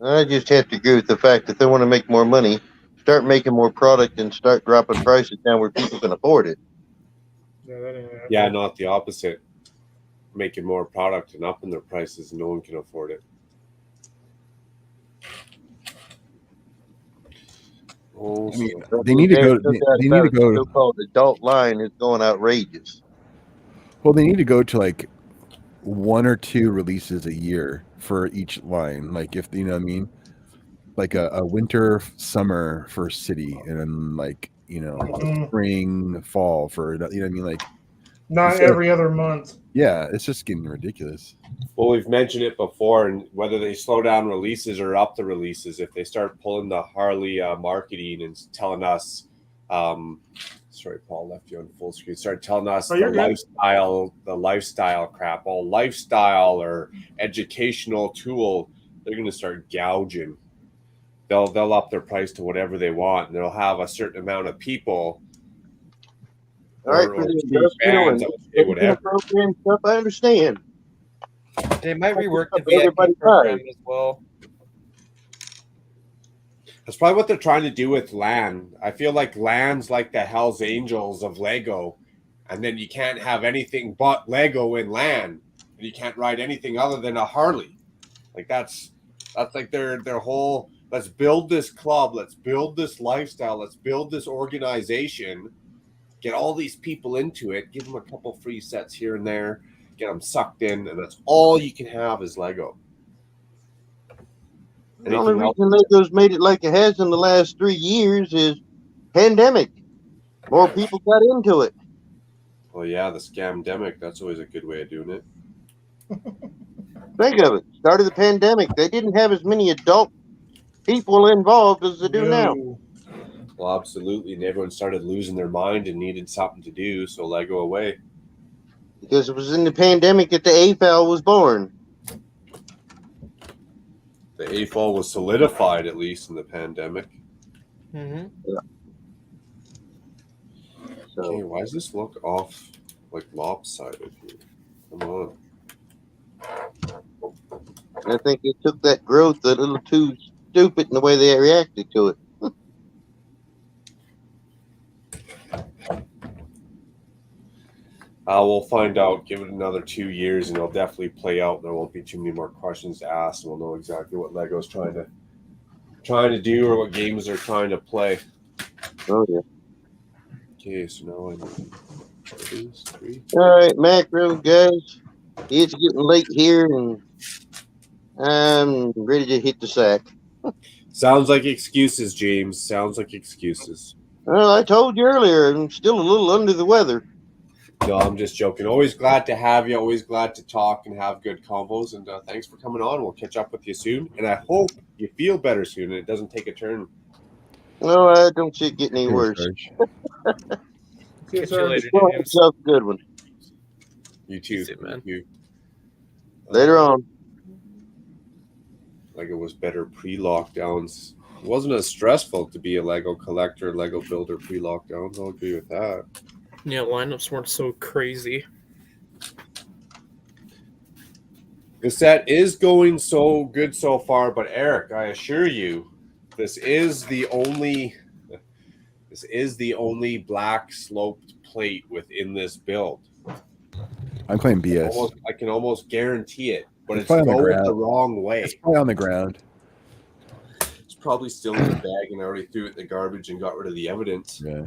I just have to agree with the fact that they want to make more money, start making more product, and start dropping prices down where people can afford it. Yeah, not the opposite. Making more product and upping their prices, and no one can afford it. I mean, they need to go. They need to go. So-called adult line is going outrageous. Well, they need to go to like 1 or 2 releases a year for each line. Like if you know what I mean, like a winter, summer for city, and then like spring, fall for what I mean. Like not every other month. Yeah, it's just getting ridiculous. Well, we've mentioned it before, and whether they slow down releases or up the releases, if they start pulling the Harley marketing and telling us, sorry, Paul, left you on full screen. Start telling us the lifestyle crap, all lifestyle or educational tool, they're going to start gouging. They'll up their price to whatever they want, and they'll have a certain amount of people. All right, for the industrial and program stuff, I understand. They might rework the Everybody VIP program buys. as well. That's probably what they're trying to do with LAN. I feel like LAN's like the Hell's Angels of Lego, and then you can't have anything but Lego in LAN, and you can't ride anything other than a Harley. Like that's like their whole. Let's build this club. Let's build this lifestyle. Let's build this organization. Get all these people into it. Give them a couple free sets here and there. Get them sucked in, and that's all you can have is Lego. The only Anything else? reason Lego's made it like it has in the last 3 years is pandemic. More people got into it. Well, yeah, the scamdemic. That's always a good way of doing it. Think of it. Started the pandemic. They didn't have as many adult people involved as they do now. No. Well, absolutely. And everyone started losing their mind and needed something to do, so Lego away. Because it was in the pandemic that the AFL was born. The AFL was solidified, at least, in the pandemic. Mm-hmm. So Okay, why does this look off, like lopsided here? Come on. I think it took that growth a little too stupid in the way they reacted to it. We'll find out. Give it another 2 years, and it'll definitely play out. There won't be too many more questions to ask, and we'll know exactly what Lego's trying to do or what games they're trying to play. Oh yeah. Okay, so now I need 3. All right, macro guys. It's getting late here, and I'm ready to hit the sack. Sounds like excuses, James. Sounds like excuses. Well, I told you earlier, I'm still a little under the weather. No, I'm just joking. Always glad to have you. Always glad to talk and have good combos. And thanks for coming on. We'll catch up with you soon. And I hope you feel better soon and it doesn't take a turn. No, I don't see it getting any worse. See you, Catch you sir. later, Have James. yourself a good one. You too. That's it, man. You. Later on. Like it was better pre-lockdowns. It wasn't as stressful to be a Lego collector, Lego builder pre-lockdowns. I'll agree with that. Yeah, lineups weren't so crazy. The set is going so good so far, but Eric, I assure you, this is the only black sloped plate within this build. I'm claiming BS. I can almost guarantee it, but it's probably on the going ground. the wrong way. It's probably on the ground. It's probably still in the bag, and I already threw it in the garbage and got rid of the evidence. Yeah.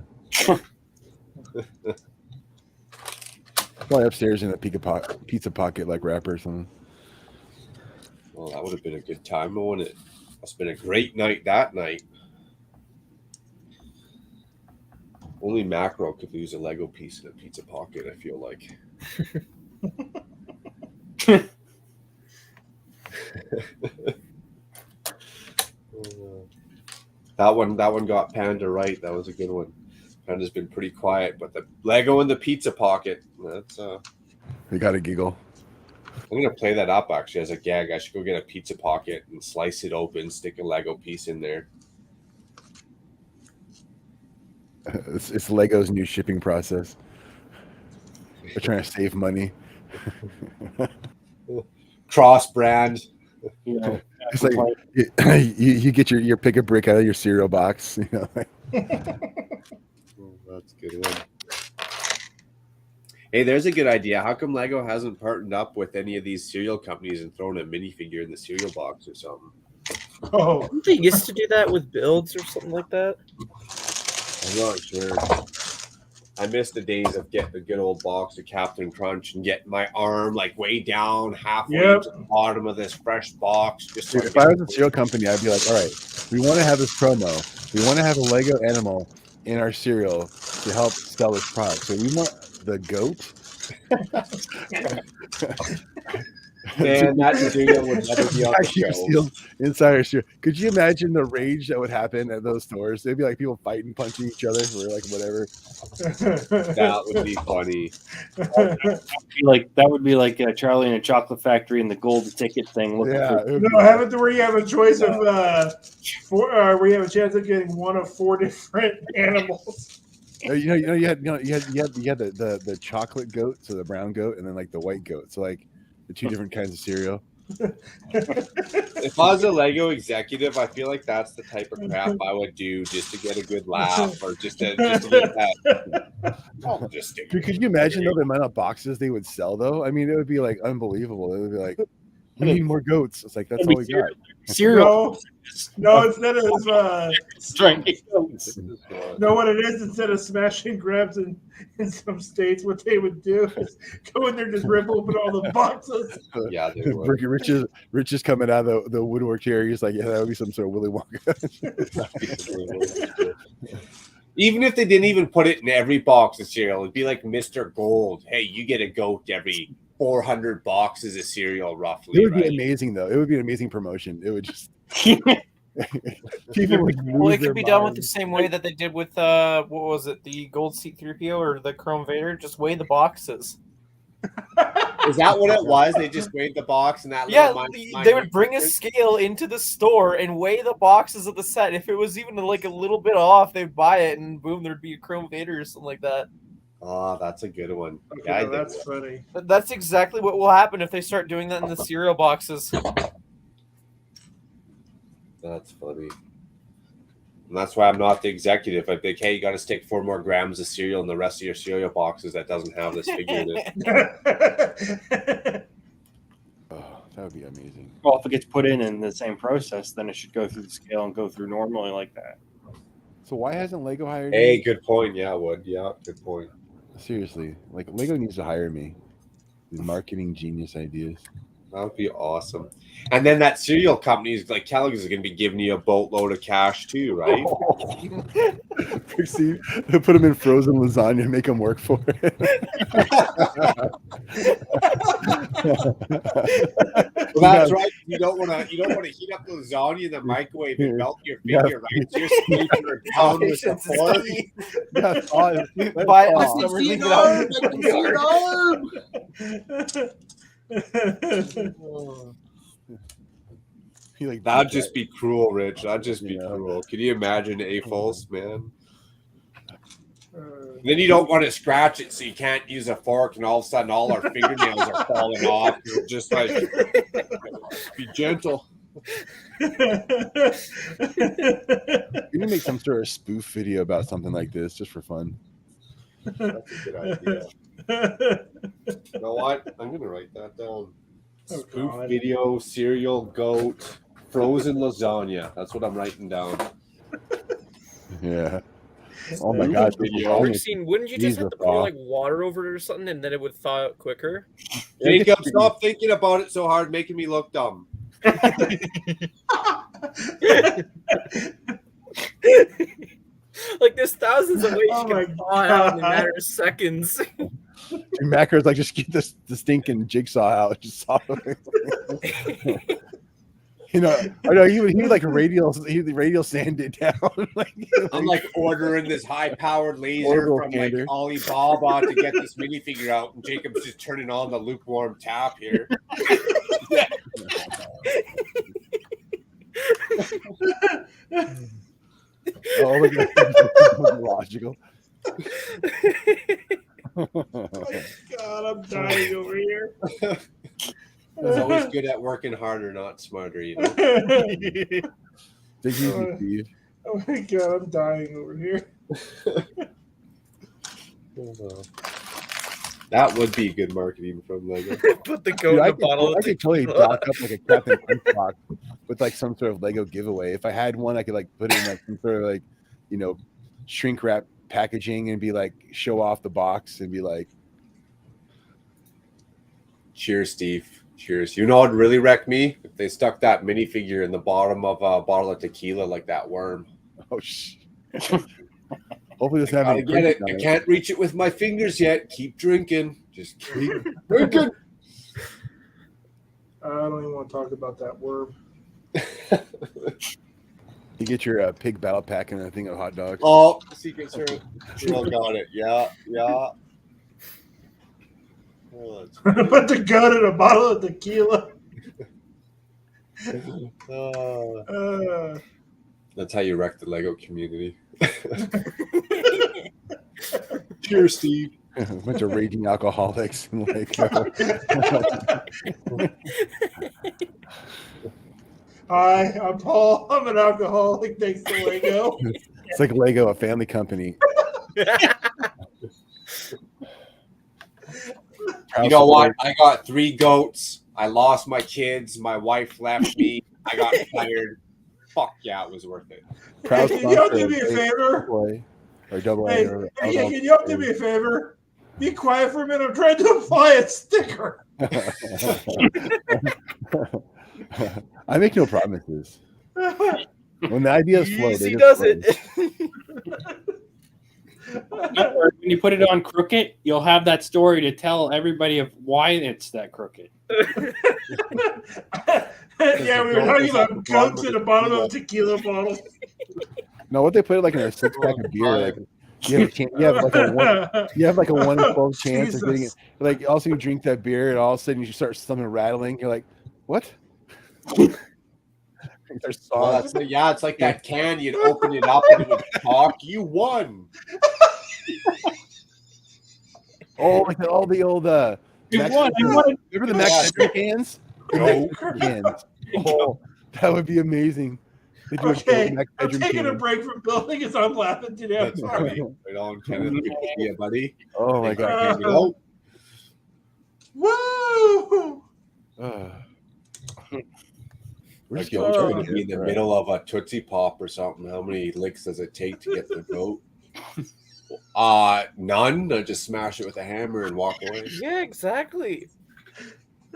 Probably upstairs in a pizza pocket like wrapper or something. Well, that would have been a good time, wouldn't it? Must have been a great night that night. Only Macro could lose a Lego piece in a pizza pocket, I feel like. That one got Panda right. That was a good one. Panda's been pretty quiet, but the Lego in the pizza pocket, that's We got a giggle. I'm gonna play that up actually as a gag. I should go get a pizza pocket and slice it open, stick a Lego piece in there. It's Lego's new shipping process. They're trying to save money. Cross brand. You know, It's like you get your pick a brick out of your cereal box. You know, That's a good one. Hey, there's a good idea. How come Lego hasn't partnered up with any of these cereal companies and thrown a minifigure in the cereal box or something? Oh, Didn't they used to do that with builds or something like that? I'm not sure. I miss the days of getting the good old box of Captain Crunch and getting my arm like way down halfway Yep. to the bottom of this fresh box. Just so dude, I if I get- was a cereal company, I'd be like, all right, we want to have this promo. We want to have a Lego animal in our cereal to help sell this product. So we want the goat. Man, that cereal would never be on the Vacuum show. sealed inside our cereal. Could you imagine the rage that would happen at those stores? They'd be like people fighting, punching each other, or like whatever. That would be funny. that would be like Charlie in a Chocolate Factory and the gold ticket thing. Looking Yeah, for, it would be- no, have it to where you have a choice of where you have a chance of getting one of 4 different animals. you had the chocolate goat, so the brown goat, and then like the white goat. So like The two different kinds of cereal. If I was a Lego executive, I feel like that's the type of crap I would do just to get a good laugh or just to get that. Oh, just stick it. Could you imagine though the amount of boxes they would sell though? I mean, it would be like unbelievable. It would be like, we need more goats. It's like that's all we got. Cereal. No, instead of Strength. no, what it is, instead of smashing grabs in some states, what they would do is go in there and just rip open all the boxes. Yeah, they would. Rich is coming out of the woodwork here. He's like, yeah, that would be some sort of Willy Wonka. Even if they didn't even put it in every box of cereal, it'd be like Mr. Gold. Hey, you get a goat every 400 boxes of cereal, roughly. It would be right? amazing, though. It would be an amazing promotion. It would just people would Well, lose it their could be done with the minds. same way that they did with what was it, the Gold C-3PO or the Chrome Vader? Just weigh the boxes. Is that what it was? They just weighed the box and that. Yeah, little they would bring a scale into the store and weigh the boxes of the set. If it was even like a little bit off, they'd buy it, and boom, there'd be a Chrome Vader or something like that. Oh, that's a good one. Okay, Yeah, I now did that's that. funny. But that's exactly what will happen if they start doing that in the cereal boxes. That's funny. And that's why I'm not the executive. I'm like, hey, you got to stick 4 more grams of cereal in the rest of your cereal boxes that doesn't have this figure in it. Oh, that would be amazing. Well, if it gets put in the same process, then it should go through the scale and go through normally like that. So why hasn't Lego hired Hey, me? good point. Yeah, Wood. Yeah, good point. Seriously, like Lego needs to hire me. These marketing genius ideas. That would be awesome. And then that cereal company is like Kellogg's is going to be giving you a boatload of cash too, right? See, they put them in frozen lasagna and make them work for it. Well, that's right. You don't want to heat up the lasagna in the microwave and melt your finger, right? So you're scraping her down with the fork. That's all. Buy it all. this summer, leave it out in the yard. He like That'd just be cruel, Rich. That'd just be Yeah. cruel. Can you imagine A-False, man? Then you don't want to scratch it, so you can't use a fork, and all of a sudden all our fingernails are falling off. You're just like, be gentle. We need to make some sort of spoof video about something like this just for fun. That's a good idea. You know what? I'm gonna write that down. Oh, Spoof God. video, cereal, goat, frozen lasagna. That's what I'm writing down. Yeah. Oh my God. Video. Wouldn't you just have to pour Jesus, like water over it or something, and then it would thaw out quicker? Jacob, stop thinking about it so hard, making me look dumb. Like there's thousands of ways Oh you my can thaw it out in a God. matter of seconds. Macros like just get the stinking jigsaw out. Just saw it. You know, I know he would like radial sand it down. I'm like ordering this high-powered laser Orbital from candor. like Alibaba to get this minifigure out, and Jacob's just turning on the lukewarm tap here. Oh my God. Logical. God, I'm dying over here. He's always good at working harder, not smarter, you know. Take it easy, Steve. Oh my God, I'm dying over here. That would be good marketing from Lego. Put the goat Dude, in I a bottle could of totally tequila. dock up like a Captain Crunch box with like some sort of Lego giveaway. If I had one, I could like put it in like some sort of like, you know, shrink wrap packaging and be like show off the box and be like, Cheers, Steve. Cheers. You know what would really wreck me? If they stuck that minifigure in the bottom of a bottle of tequila like that worm. oh Hopefully this Gotta having get it. I can't reach it with my fingers yet. Keep drinking. Just keep drinking. I don't even want to talk about that worm. You get your pig battle pack and a thing of hot dogs. Oh, Secret Service. Oh, got it. Yeah. Oh, that's Put the gun in a bottle of tequila. That's how you wreck the Lego community. Cheers, Steve. A bunch of raging alcoholics. Like, Hi, I'm Paul. I'm an alcoholic thanks to Lego. it's like Lego, a family company. You know what? I got 3 goats. I lost my kids. My wife left me. I got fired. Fuck yeah, it was worth it. Hey, can you all do me a favor? Or double A. Hey, Or can you all do me a favor? Be quiet for a minute. I'm trying to apply a sticker. I make no promises. When the ideas flow, Easy does it. When you put it on crooked, you'll have that story to tell everybody of why it's that crooked. Yeah, we were talking about goats at the bottom of tequila bottles. No, what they put it like in a 6-pack of beer, like you have like a 1 in 12 chance of getting it. Like also you drink that beer and all of a sudden you start something rattling. You're like, what? Well, it's like that can. You'd open it up and it would talk. You won. Oh, like all the old remember the Mexican cans? No. Cans. Oh, that would be amazing. Okay, I'm taking a break from building because I'm laughing today. I'm sorry. Right on, Kenneth. Good to see you, buddy. Oh my god. Woo! We're Like just you're going going to be in the middle of a Tootsie Pop or something. How many licks does it take to get the goat? None. I just smash it with a hammer and walk away. Yeah, exactly.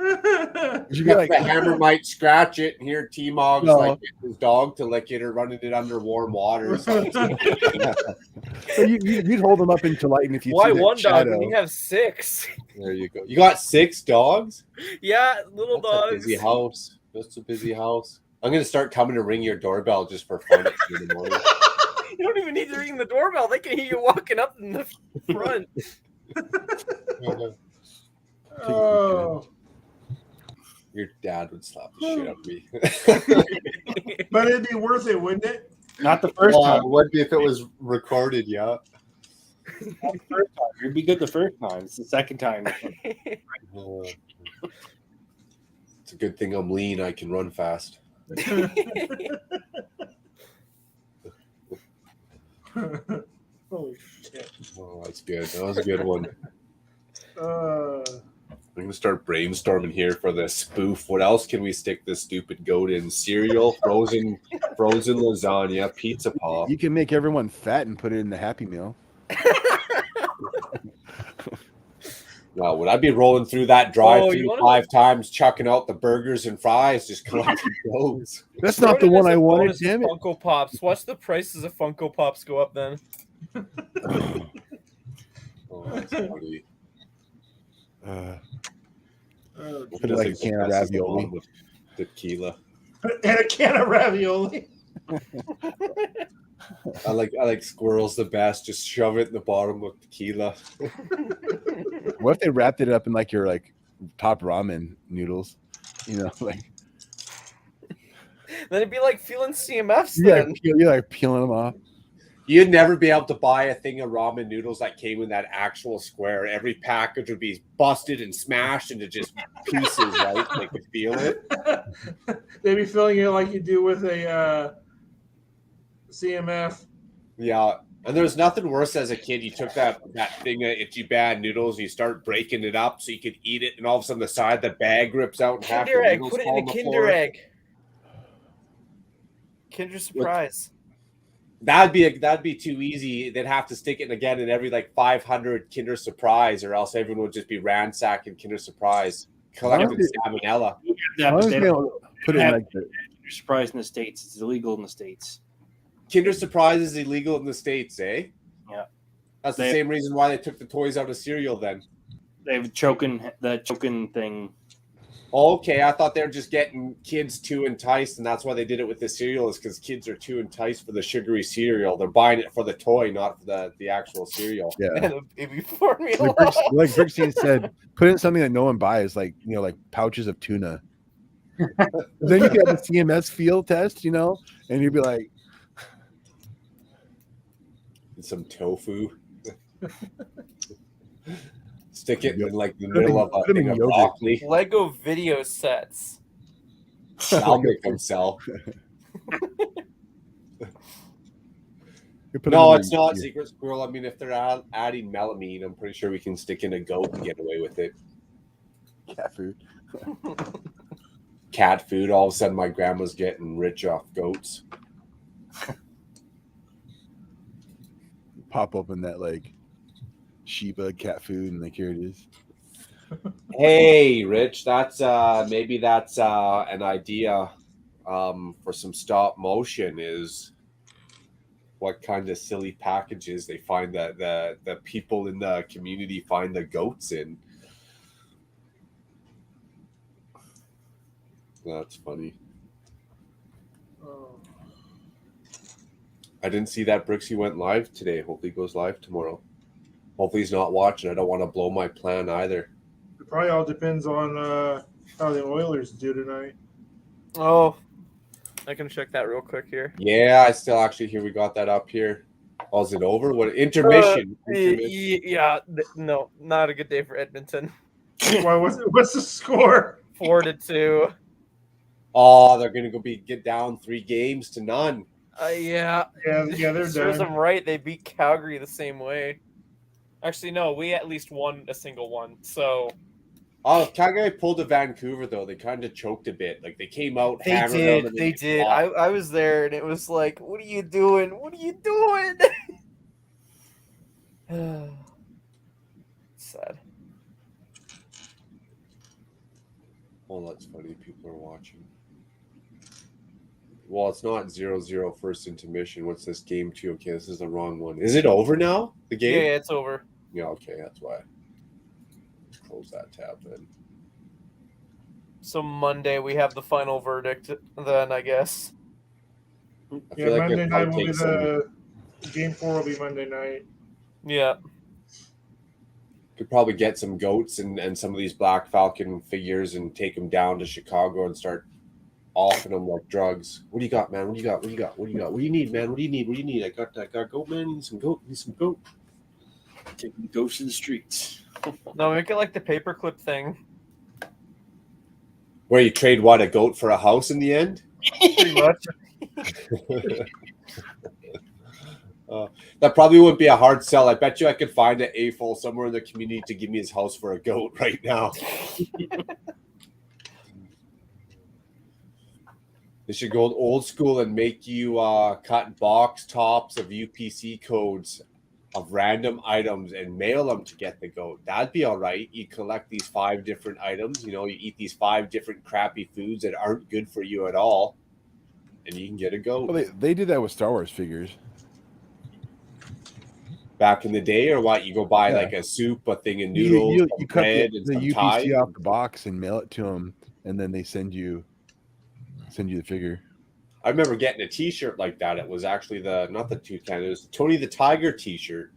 You be like, the hammer might scratch it, and here T-Mog's like his dog to lick it or running it under warm water. So you'd hold them up into light, and if you Why see that one shadow, dog when you have 6? there you go. You got 6 dogs? Yeah, little That's dogs. a busy house. That's a busy house. I'm gonna start coming to ring your doorbell just for fun at 2 in the morning. You don't even need to ring the doorbell. They can hear you walking up in the front. Oh. Your dad would slap the shit out of me. But it'd be worth it, wouldn't it? Not the first time. It would be if it was recorded, yeah. Not the first time. You'd be good the first time. It's the second time. It's a good thing I'm lean. I can run fast. Holy shit. Oh, that's good. That was a good one. Uh, I'm gonna start brainstorming here for the spoof. What else can we stick this stupid goat in? Cereal, frozen lasagna, pizza pop. you can make everyone fat and put it in the Happy Meal. Wow, would I be rolling through that drive-through 5 times, chucking out the burgers and fries, just collecting goats? That's not the one I wanted, damn it. Funko Pops. Watch the prices of Funko Pops go up then. Oh, that's funny. Put it like a can of ravioli. With tequila. And a can of ravioli. I like squirrels the best. Just shove it in the bottom with tequila. What if they wrapped it up in like your top ramen noodles? You know, like Then it'd be like feeling CMFs. you're Then. like peeling them off. You'd never be able to buy a thing of ramen noodles that came in that actual square. Every package would be busted and smashed into just pieces, right? They could feel it. They'd be filling it like you do with a CMF. Yeah. And there's nothing worse as a kid. You took that thing of Itchy Bad noodles and you start breaking it up so you could eat it, and all of a sudden the side of the bag rips out and half the Kinder Egg. noodles Put it fall in on a the Kinder floor. Egg. Kinder Surprise. That'd be too easy. They'd have to stick it again in every 500 Kinder Surprise, or else everyone would just be ransacking Kinder Surprise, collecting salmonella. Yeah, but they don't Put it have like that. Kinder Surprise in the States. It's illegal in the States. Kinder Surprise is illegal in the States, eh? Yeah. That's the same reason why they took the toys out of cereal then. They have choking thing. Okay, I thought they were just getting kids too enticed, and that's why they did it with the cereal, is because kids are too enticed for the sugary cereal. They're buying it for the toy, not for the actual cereal. Yeah. And a baby formula. Like Brixie said, put in something that no one buys, like pouches of tuna. Then you can have the CMS field test, and you'd be like, And some tofu. Stick it in like the Put 'em middle in- of a put 'em thing in of yogurt. broccoli. Lego video sets. I'll make them sell. You put 'em No, in it's the- not yeah. Secret Squirrel. I mean, if they're adding melamine, I'm pretty sure we can stick in a goat and get away with it. Cat food. Cat food. All of a sudden, my grandma's getting rich off goats. Pop open that like Shiba cat food and like here it is. Hey, Rich, that's maybe that's an idea for some stop motion is what kind of silly packages they find that the people in the community find the goats in. That's funny. Oh. I didn't see that Brixie went live today. Hopefully he goes live tomorrow. Hopefully he's not watching. I don't want to blow my plan either. It probably all depends on how the Oilers do tonight. Oh, I can check that real quick here. Yeah, I still actually hear we got that up here. Oh, is it over? What intermission? Yeah, no, not a good day for Edmonton. Why? What's the score? 4-2. Oh, they're gonna get down 3 games to none. Yeah, they're serves done. them right. They beat Calgary the same way. Actually, no, we at least won a single one. So Oh, Calgary pulled to Vancouver though. They kind of choked a bit. Like they came out. they hammered them, did. and They then did. flopped. I was there, and it was like, what are you doing? What are you doing? Sad. Well, that's funny. People are watching. Well, it's not 0-0 first intermission. What's this game 2? Okay, this is the wrong one. Is it over now? The Yeah, game? it's over. Yeah, okay, that's why. Close that tab then. So Monday we have the final verdict. Then I guess. I Yeah, feel like Monday it night probably will be takes game 4 will be Monday night. Yeah. could probably get some goats and some of these Black Falcon figures and take them down to Chicago and start offering them like drugs. What do you got, man? What do you got? What do you got? What do you got? What do you need, man? What do you need? What do you need? I got goat, man. Need some goat. Need some goat. Taking goats to the streets. No, make it like the paperclip thing. Where you trade what, a goat for a house in the end? Pretty much. That probably wouldn't be a hard sell. I bet you I could find an AFOL somewhere in the community to give me his house for a goat right now. They should go old school and make you cut box tops of UPC codes of random items and mail them to get the goat. That'd be all right. You collect these 5 different items. You know, you eat these 5 different crappy foods that aren't good for you at all, and you can get a goat. Well, they did that with Star Wars figures. Back in the day, or what? You go buy like a soup, a thing of noodles, You some cut bread, the and some UPC Thai. off the box and mail it to them, and then they send you the figure. I remember getting a T-shirt like that. It was actually not the Toucan. It was the Tony the Tiger T-shirt.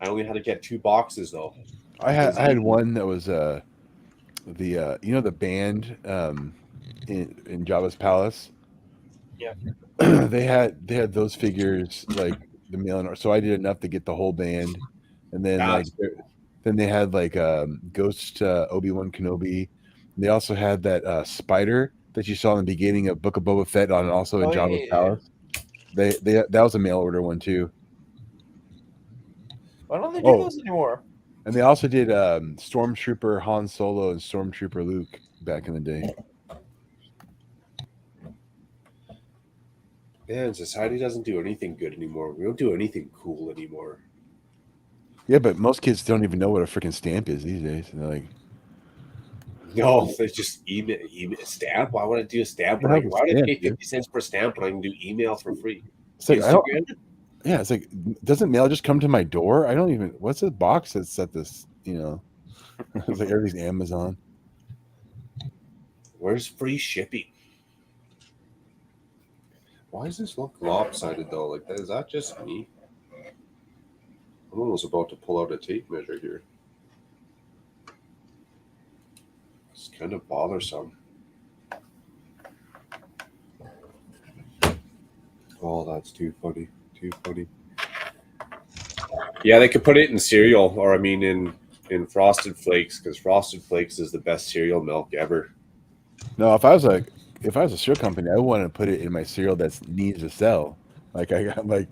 I only had to get 2 boxes though. I had one that was the the band in Jabba's palace. Yeah. they had those figures like the mailing. So I did enough to get the whole band, and then then they had like Ghost Obi-Wan Kenobi. They also had that spider that you saw in the beginning of Book of Boba Fett on also in Jabba's palace. They that was a mail order one too. Why don't they do those anymore? And they also did Stormtrooper Han Solo and Stormtrooper Luke back in the day. Yeah, society doesn't do anything good anymore. We don't do anything cool anymore. Yeah, but most kids don't even know what a freaking stamp is these days. And they're like, no, they just email a stamp. Why would I do a stamp? Why would I pay 50 cents per stamp when I can do email for free? It's like, it's like, doesn't mail just come to my door? I don't even. What's the box that's at this? It's like everything's Amazon. Where's free shipping? Why does this look lopsided though? Like, is that just me? I'm almost about to pull out a tape measure here. It's kind of bothersome. Oh, that's too funny. Too funny. Yeah, they could put it in cereal, or I mean, in Frosted Flakes, because Frosted Flakes is the best cereal milk ever. No, if I was a cereal company, I want to put it in my cereal that needs to sell. Like I want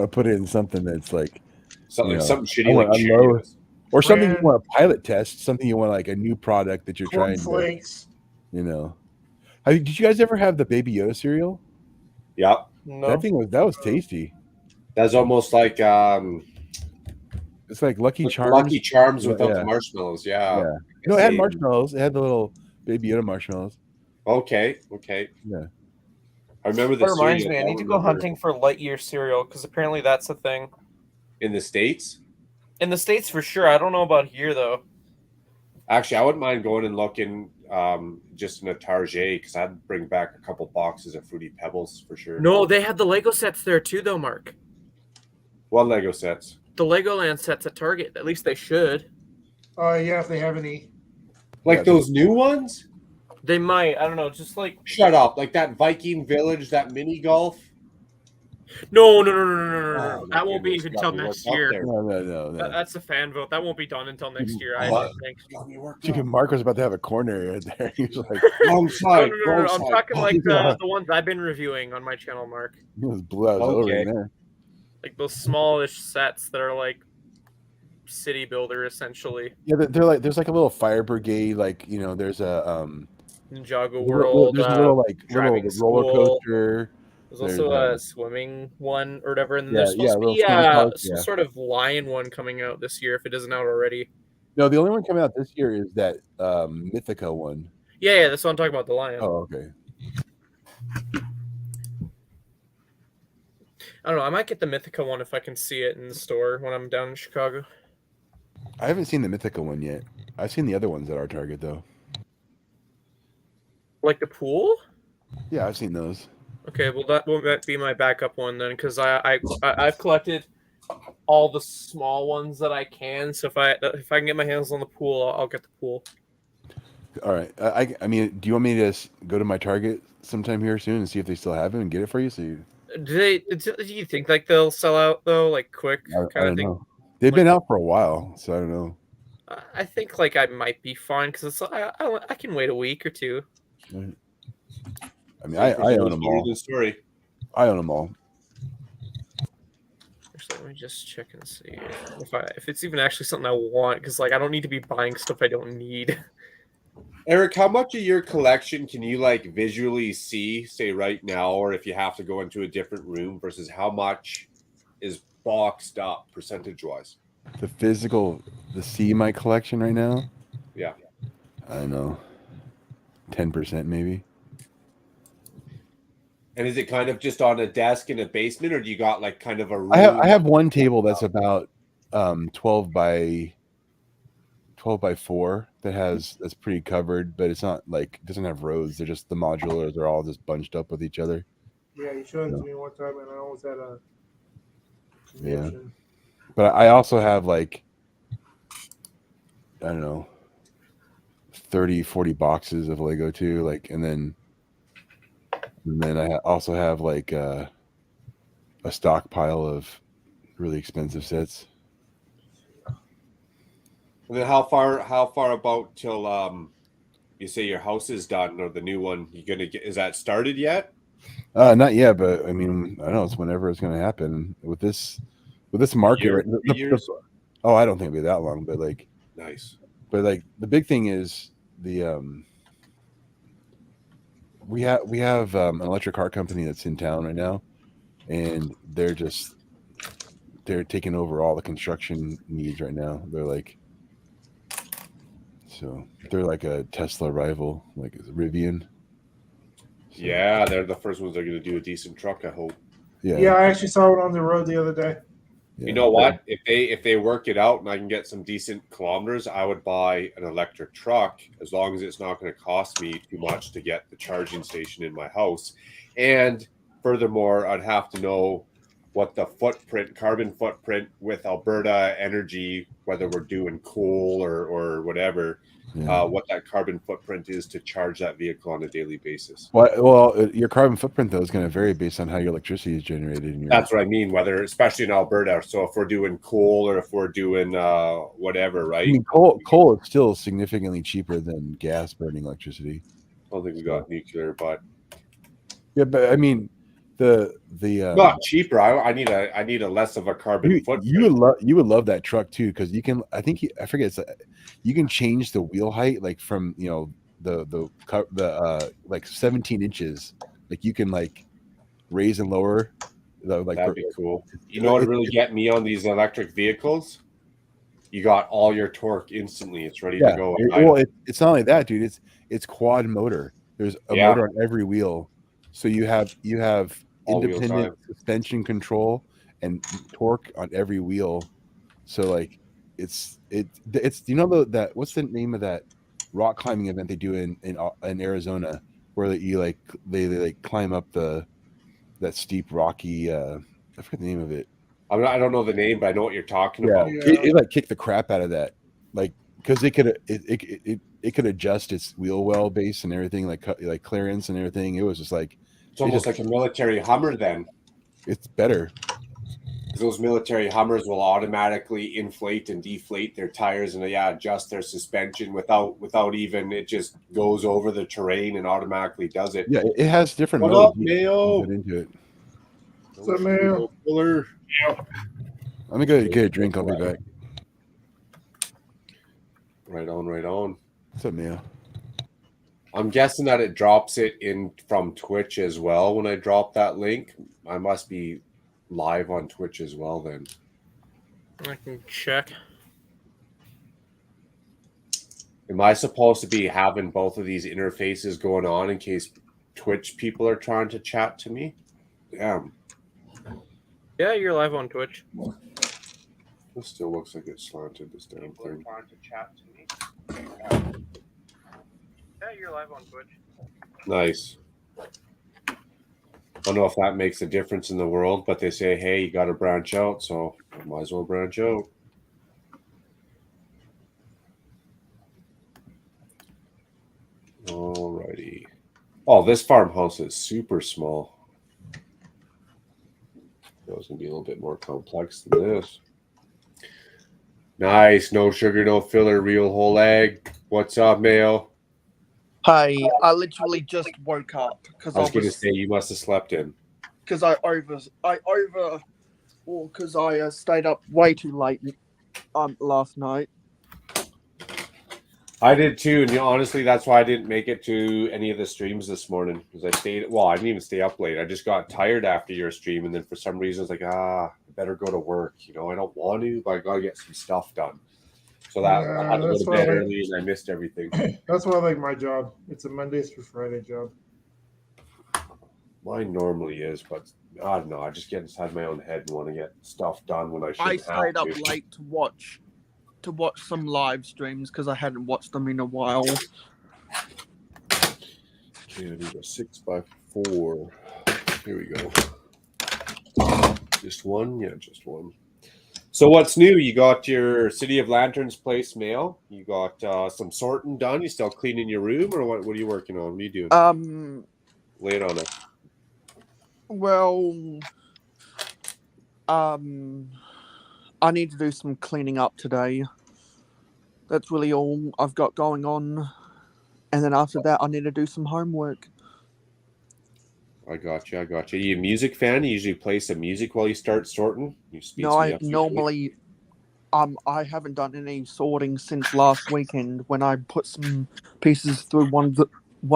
to put it in something that's like Something something I shitty want like a low, Cheerios. or something you Bran, want to pilot test, something you want like a new product that you're trying to, cornflakes. Did you guys ever have the Baby Yoda cereal? Yep, No. That was tasty. that's almost like It's like Lucky Charms. Lucky Charms Yeah, without yeah. the marshmallows. Yeah. Yeah. No, it had marshmallows. It had the little Baby Yoda marshmallows. Okay. Yeah. I remember the That reminds cereal. me, I don't need to go remember- hunting for Lightyear cereal because apparently that's a thing. in the States. In the States for sure. I don't know about here though. Actually, I wouldn't mind going and looking just in a Target because I'd bring back a couple boxes of Fruity Pebbles for sure. No, they have the Lego sets there too though, Mark. What Lego sets? The Legoland sets at Target. At least they should. Yeah, if they have any. Like Yeah, those new ones? They might. I don't know. Just like Shut up. Like that Viking Village, that mini golf. no. Oh, my That won't be goodness, even got until me next worked up year. there. No. That's a fan vote. That won't be done until next year. I What? think. Got me worked Chicken up. Mark was about to have a corner right there. He was like, Wrong side. No. wrong I'm side. talking like Yeah. the ones I've been reviewing on my channel, Mark. he was blew out his over Okay. in there. Like those smallish sets that are like city builder essentially. Yeah, they're like there's like a little fire brigade, like there's a Ninjago World. there's a little like little driving roller school. coaster. There's also a swimming one or whatever, and then there's Yeah, supposed to little be swimming park, some yeah. sort of lion one coming out this year if it isn't out already. No, the only one coming out this year is that Mythica one. Yeah, that's what I'm talking about. The lion. Oh, okay. I don't know. I might get the Mythica one if I can see it in the store when I'm down in Chicago. I haven't seen the Mythica one yet. I've seen the other ones at our Target though. Like the pool? Yeah, I've seen those. Okay, well that will be my backup one then, because I've collected all the small ones that I can. So if I can get my hands on the pool, I'll get the pool. All right. I mean, do you want me to go to my Target sometime here soon and see if they still have it and get it for you? So you, Do you think like they'll sell out though, like quick I kind don't of thing? know. They've been out for a while, so I don't know. I think like I might be fine because I can wait a week or two. I mean, I own them all. Story. I own them all. Actually, let me just check and see if it's even actually something I want, because like I don't need to be buying stuff I don't need. Eric, how much of your collection can you like visually see, say right now, or if you have to go into a different room versus how much is boxed up percentage wise? The C my collection right now. Yeah. I don't know. 10% maybe. And is it kind of just on a desk in a basement, or do you got like kind of a room? I have one table that's about 12 by 4 that's pretty covered, but it's not like, it doesn't have rows. They're just the modulars are all just bunched up with each other. Yeah, you showed it to me one time, and I almost had a Yeah. connection. But I also have like, I don't know, 30-40 boxes of Lego too, like, and then I also have like a stockpile of really expensive sets. And then how far about till you say your house is done or the new one you gonna get? Is that started yet? Not yet, but I mean, I don't know. It's whenever it's going to happen with this market. Year, Right, 3 years? oh, I don't think it'll be that long, but like, Nice. but like the big thing is the we have an electric car company that's in town right now, and they're taking over all the construction needs right now. They're like a Tesla rival, like Rivian. So, Yeah, they're the first ones that are gonna do a decent truck, I hope. Yeah, I actually saw it on the road the other day. You know what? If they work it out and I can get some decent kilometers, I would buy an electric truck as long as it's not going to cost me too much to get the charging station in my house. And furthermore, I'd have to know what the carbon footprint with Alberta Energy, whether we're doing coal or whatever, what that carbon footprint is to charge that vehicle on a daily basis. Well, your carbon footprint though is going to vary based on how your electricity is generated. That's what I mean. Whether, especially in Alberta, so if we're doing coal or if we're doing whatever, right? I mean, coal is still significantly cheaper than gas burning electricity. I don't think we got nuclear, but yeah, but I mean, the not cheaper. I need a less of a carbon footprint. You would love that truck too, because you can. I think I forget. You can change the wheel height like from the like 17 inches. Like you can like raise and lower. That'd be cool. You know what would really get me on these electric vehicles? You got all your torque instantly. It's ready to go. Well, it's not only that, dude. It's quad motor. There's a motor on every wheel, so you have all independent suspension control and torque on every wheel. So like it's that what's the name of that rock climbing event they do in Arizona where they climb up that steep rocky I forget the name of it. I don't know the name, but I know what you're talking about. It like kicked the crap out of that, like because it could adjust its wheel well base and everything, like clearance and everything. It was just like it's almost like a military Hummer. Then it's better. Those military Hummers will automatically inflate and deflate their tires and adjust their suspension without even, it just goes over the terrain and automatically does it. Yeah, it has different modes. What up, Mayo? Into it. What's up, Mayo? I'm gonna go get a drink. I'll be back. Right on. What's up, Mayo? I'm guessing that it drops it in from Twitch as well. When I drop that link, I must be live on Twitch as well then. I can check. Am I supposed to be having both of these interfaces going on in case Twitch people are trying to chat to me? Damn. Yeah, you're live on Twitch. This still looks like it's slanted, this damn thing. Trying to chat to me. Yeah, you're live on Twitch. Nice. I don't know if that makes a difference in the world, but they say, hey, you got to branch out, so I might as well branch out. Alrighty. Oh, this farmhouse is super small. It was going to be a little bit more complex than this. Nice. No sugar, no filler, real whole egg. What's up, Mayo? Hey, I literally just woke up because I was going to say you must have slept in. Because I stayed up way too late last night. I did too, and honestly, that's why I didn't make it to any of the streams this morning because I didn't even stay up late. I just got tired after your stream, and then for some reason, I was like, I better go to work. I don't want to, but I got to get some stuff done. So I had to go to bed early, and I missed everything. That's why I like my job. It's a Mondays through Friday job. Mine normally is, but I don't know. I just get inside my own head and want to get stuff done when I should. I stayed up late to watch some live streams because I hadn't watched them in a while. Okay, I need a 6x4. Here we go. Just one? Yeah, just one. So what's new? You got your City of Lanterns place mail. You got some sorting done. You still cleaning your room, or what? What are you working on? What are you doing? Lay it on it. Well, I need to do some cleaning up today. That's really all I've got going on. And then after that, I need to do some homework. I got you. Are you a music fan? You usually play some music while you start sorting? No, I normally... I haven't done any sorting since last weekend when I put some pieces through one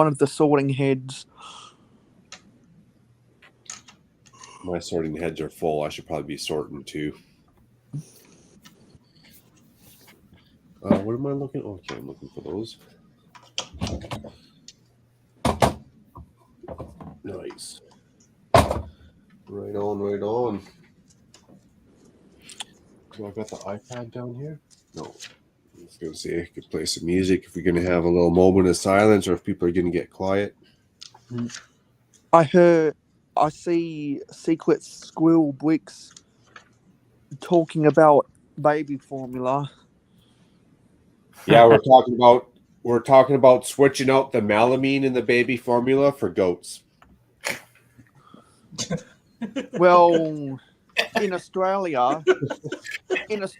of the sorting heads. My sorting heads are full. I should probably be sorting too. What am I looking? Okay, I'm looking for those. Nice. Right on. Do I got the iPad down here? No. I was going to say I could play some music if we're going to have a little moment of silence or if people are going to get quiet. I heard I see Secret Squirrel Bricks talking about baby formula. Yeah, we're talking about switching out the melamine in the baby formula for goats. Well, in Australia, one of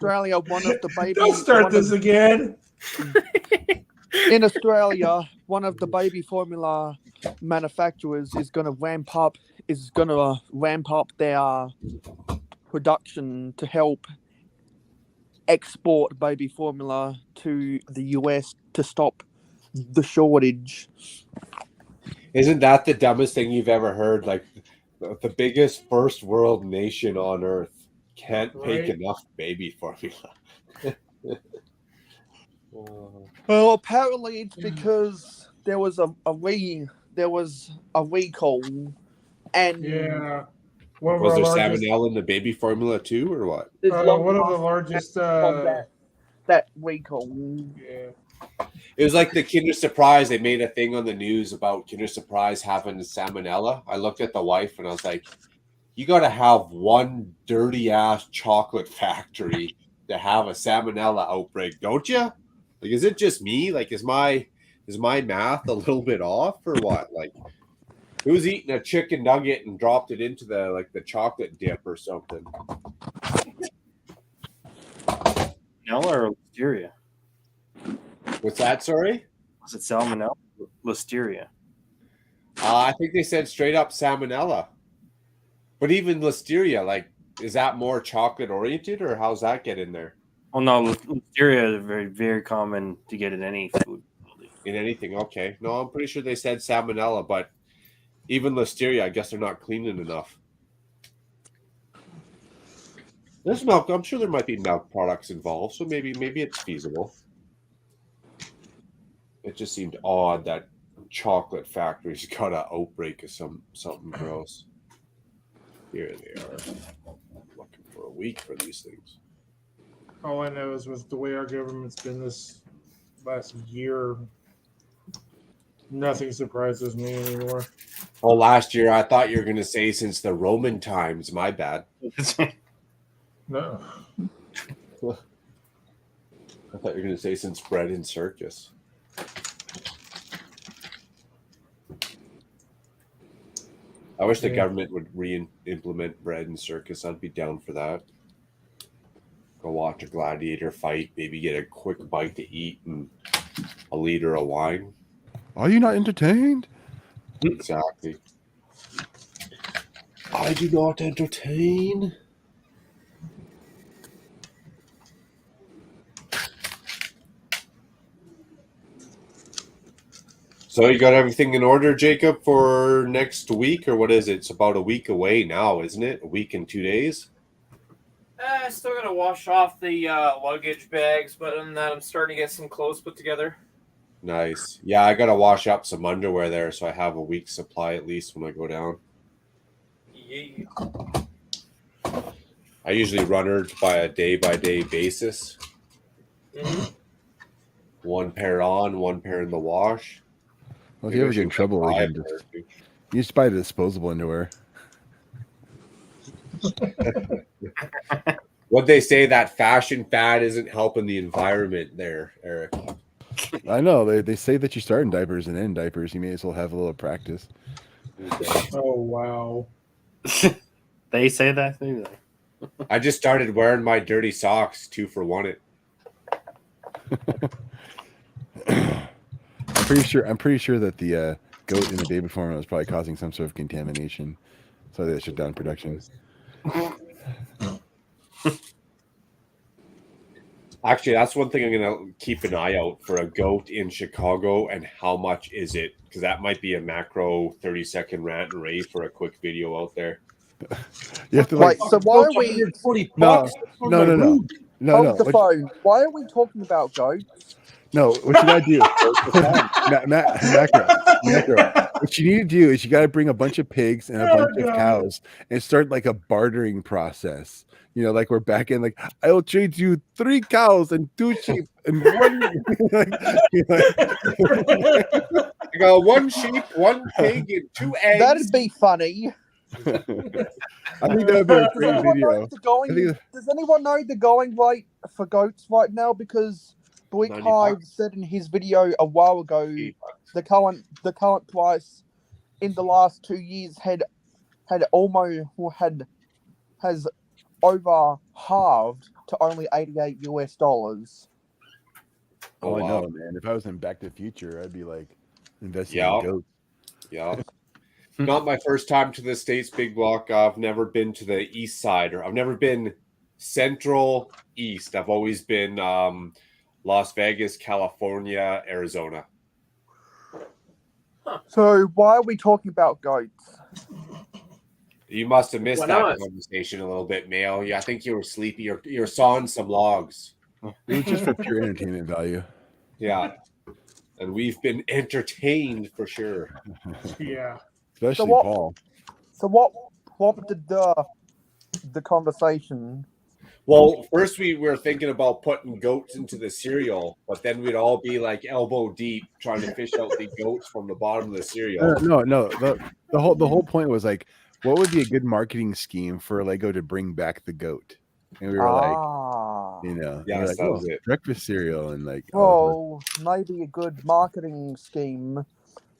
the baby Don't start one of- this again. in Australia, one of the baby formula manufacturers is going to ramp up their production to help export baby formula to the US to stop the shortage. Isn't that the dumbest thing you've ever heard? Like the biggest first world nation on earth can't make Right. enough baby formula. Well, apparently it's because there was a recall, and Yeah. One of Was our there largest, salmonella in the baby formula too, or what? one of the largest. That recall. Yeah. It was like the Kinder Surprise. They made a thing on the news about Kinder Surprise having salmonella. I looked at the wife and I was like, you got to have one dirty ass chocolate factory to have a salmonella outbreak, don't you? Like, is it just me? Like, is my math a little bit off or what? Like, who's eating a chicken nugget and dropped it into the chocolate dip or something? Salmonella or listeria? What's that? Sorry. Was it salmonella? Listeria. I think they said straight up salmonella. But even listeria, like, is that more chocolate oriented, or how's that get in there? Oh no, listeria is very, very common to get in any food. In anything, okay. No, I'm pretty sure they said salmonella, but even listeria, I guess they're not cleaning enough. There's milk. I'm sure there might be milk products involved, so maybe it's feasible. It just seemed odd that chocolate factories got an outbreak of something gross. Here they are, looking for a week for these things. All I know is with the way our government's been this last year, nothing surprises me anymore. Oh, last year I thought you were going to say since the Roman times. My bad. No. I thought you were going to say since bread and circus. I wish the government would re-implement bread and circus. I'd be down for that. Go watch a gladiator fight, maybe get a quick bite to eat and a liter of wine. Are you not entertained? Exactly. I do not entertain. So you got everything in order, Jacob, for next week, or what is it? It's about a week away now, isn't it? A week and 2 days? I still gotta wash off the luggage bags, but other than that, I'm starting to get some clothes put together. Nice. Yeah, I gotta wash up some underwear there, so I have a week's supply at least when I go down. Yeah. I usually run her by a day-by-day basis. Mhm. One pair on, one pair in the wash. Well, if you ever get in trouble, you can just buy the disposable underwear. What they say, that fashion fad isn't helping the environment there, Eric. I know they say that you start in diapers and end diapers. You may as well have a little practice. Oh wow! They say that. I just started wearing my dirty socks 2 for 1 it. I'm pretty sure that the goat in the baby formula was probably causing some sort of contamination, so they shut down production. Actually, that's one thing I'm going to keep an eye out for, a goat in Chicago, and how much is it? Because that might be a macro 30-second rant and rave for a quick video out there. You have to Wait, so why are we? No. Hold the phone. Why are we talking about goats? No, what you gotta do, macro. What you need to do is you gotta bring a bunch of pigs and a bunch of cows and start like a bartering process. You know, like we're back in, like, I will trade you 3 cows and 2 sheep and 1. I got 1 sheep, 1 pig, and 2 eggs. That'd be funny. I think that would be a Does great anyone know video. the going? I think- Does anyone know the going rate for goats right now? Because Bleak 90 Hive bucks. said in his video a while ago the current price in the last 2 years has over halved to only $88. Oh, Oh, I wow. know, man. If I was in Back to the Future, I'd be like investing Yeah. in goats. Yeah. Not my first time to the States, Big Block. I've never been to the east side, or I've never been central east. I've always been Las Vegas, California, Arizona. So why are we talking about goats? You must have missed Why that not? conversation a little bit, Mail. Yeah, I think you were sleepy. You're sawing some logs. It was just for pure entertainment value. Yeah. And we've been entertained for sure. Yeah. Especially what- Paul. So what prompted the conversation? Well, first we were thinking about putting goats into the cereal, but then we'd all be like elbow deep trying to fish out the goats from the bottom of the cereal. No. The whole point was like, what would be a good marketing scheme for Lego to bring back the goat? And we were like, you know, Yeah, we're like, that was it. breakfast cereal and like, Well, maybe a good marketing scheme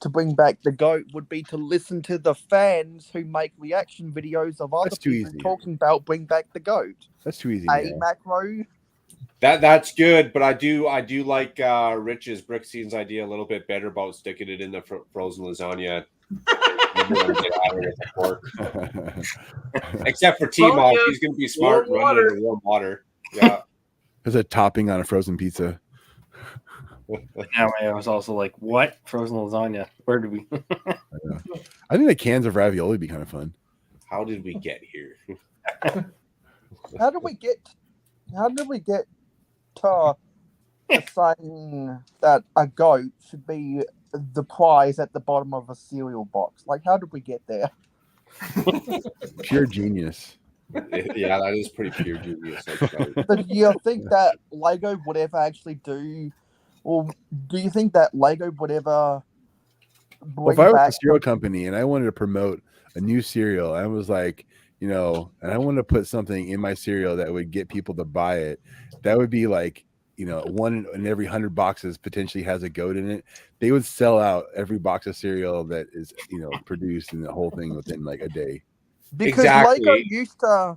to bring back the goat would be to listen to the fans who make reaction videos of other That's too people easy. talking about bring back the goat. that's too easy. A Man. macro. That's good, but I do like Rich's Brickstein's idea a little bit better about sticking it in the frozen lasagna. Except for T-Mog, he's going to be smart and run it under warm water. Yeah. There's a topping on a frozen pizza. Now I was also like, what? Frozen lasagna? Where did we? I think the cans of ravioli would be kind of fun. How did we get here? How did we get to saying that a goat should be the prize at the bottom of a cereal box? Like, how did we get there? Pure genius. Yeah, that is pretty pure genius. So do you think that Lego would ever actually do, or do you think that Lego would ever Well, if bring I was back a cereal company and I wanted to promote a new cereal, I was like, you know, and I wanted to put something in my cereal that would get people to buy it, that would be like, you know, one in every 100 boxes potentially has a goat in it. They would sell out every box of cereal that is, you know, produced in the whole thing within like a day. because Lego used to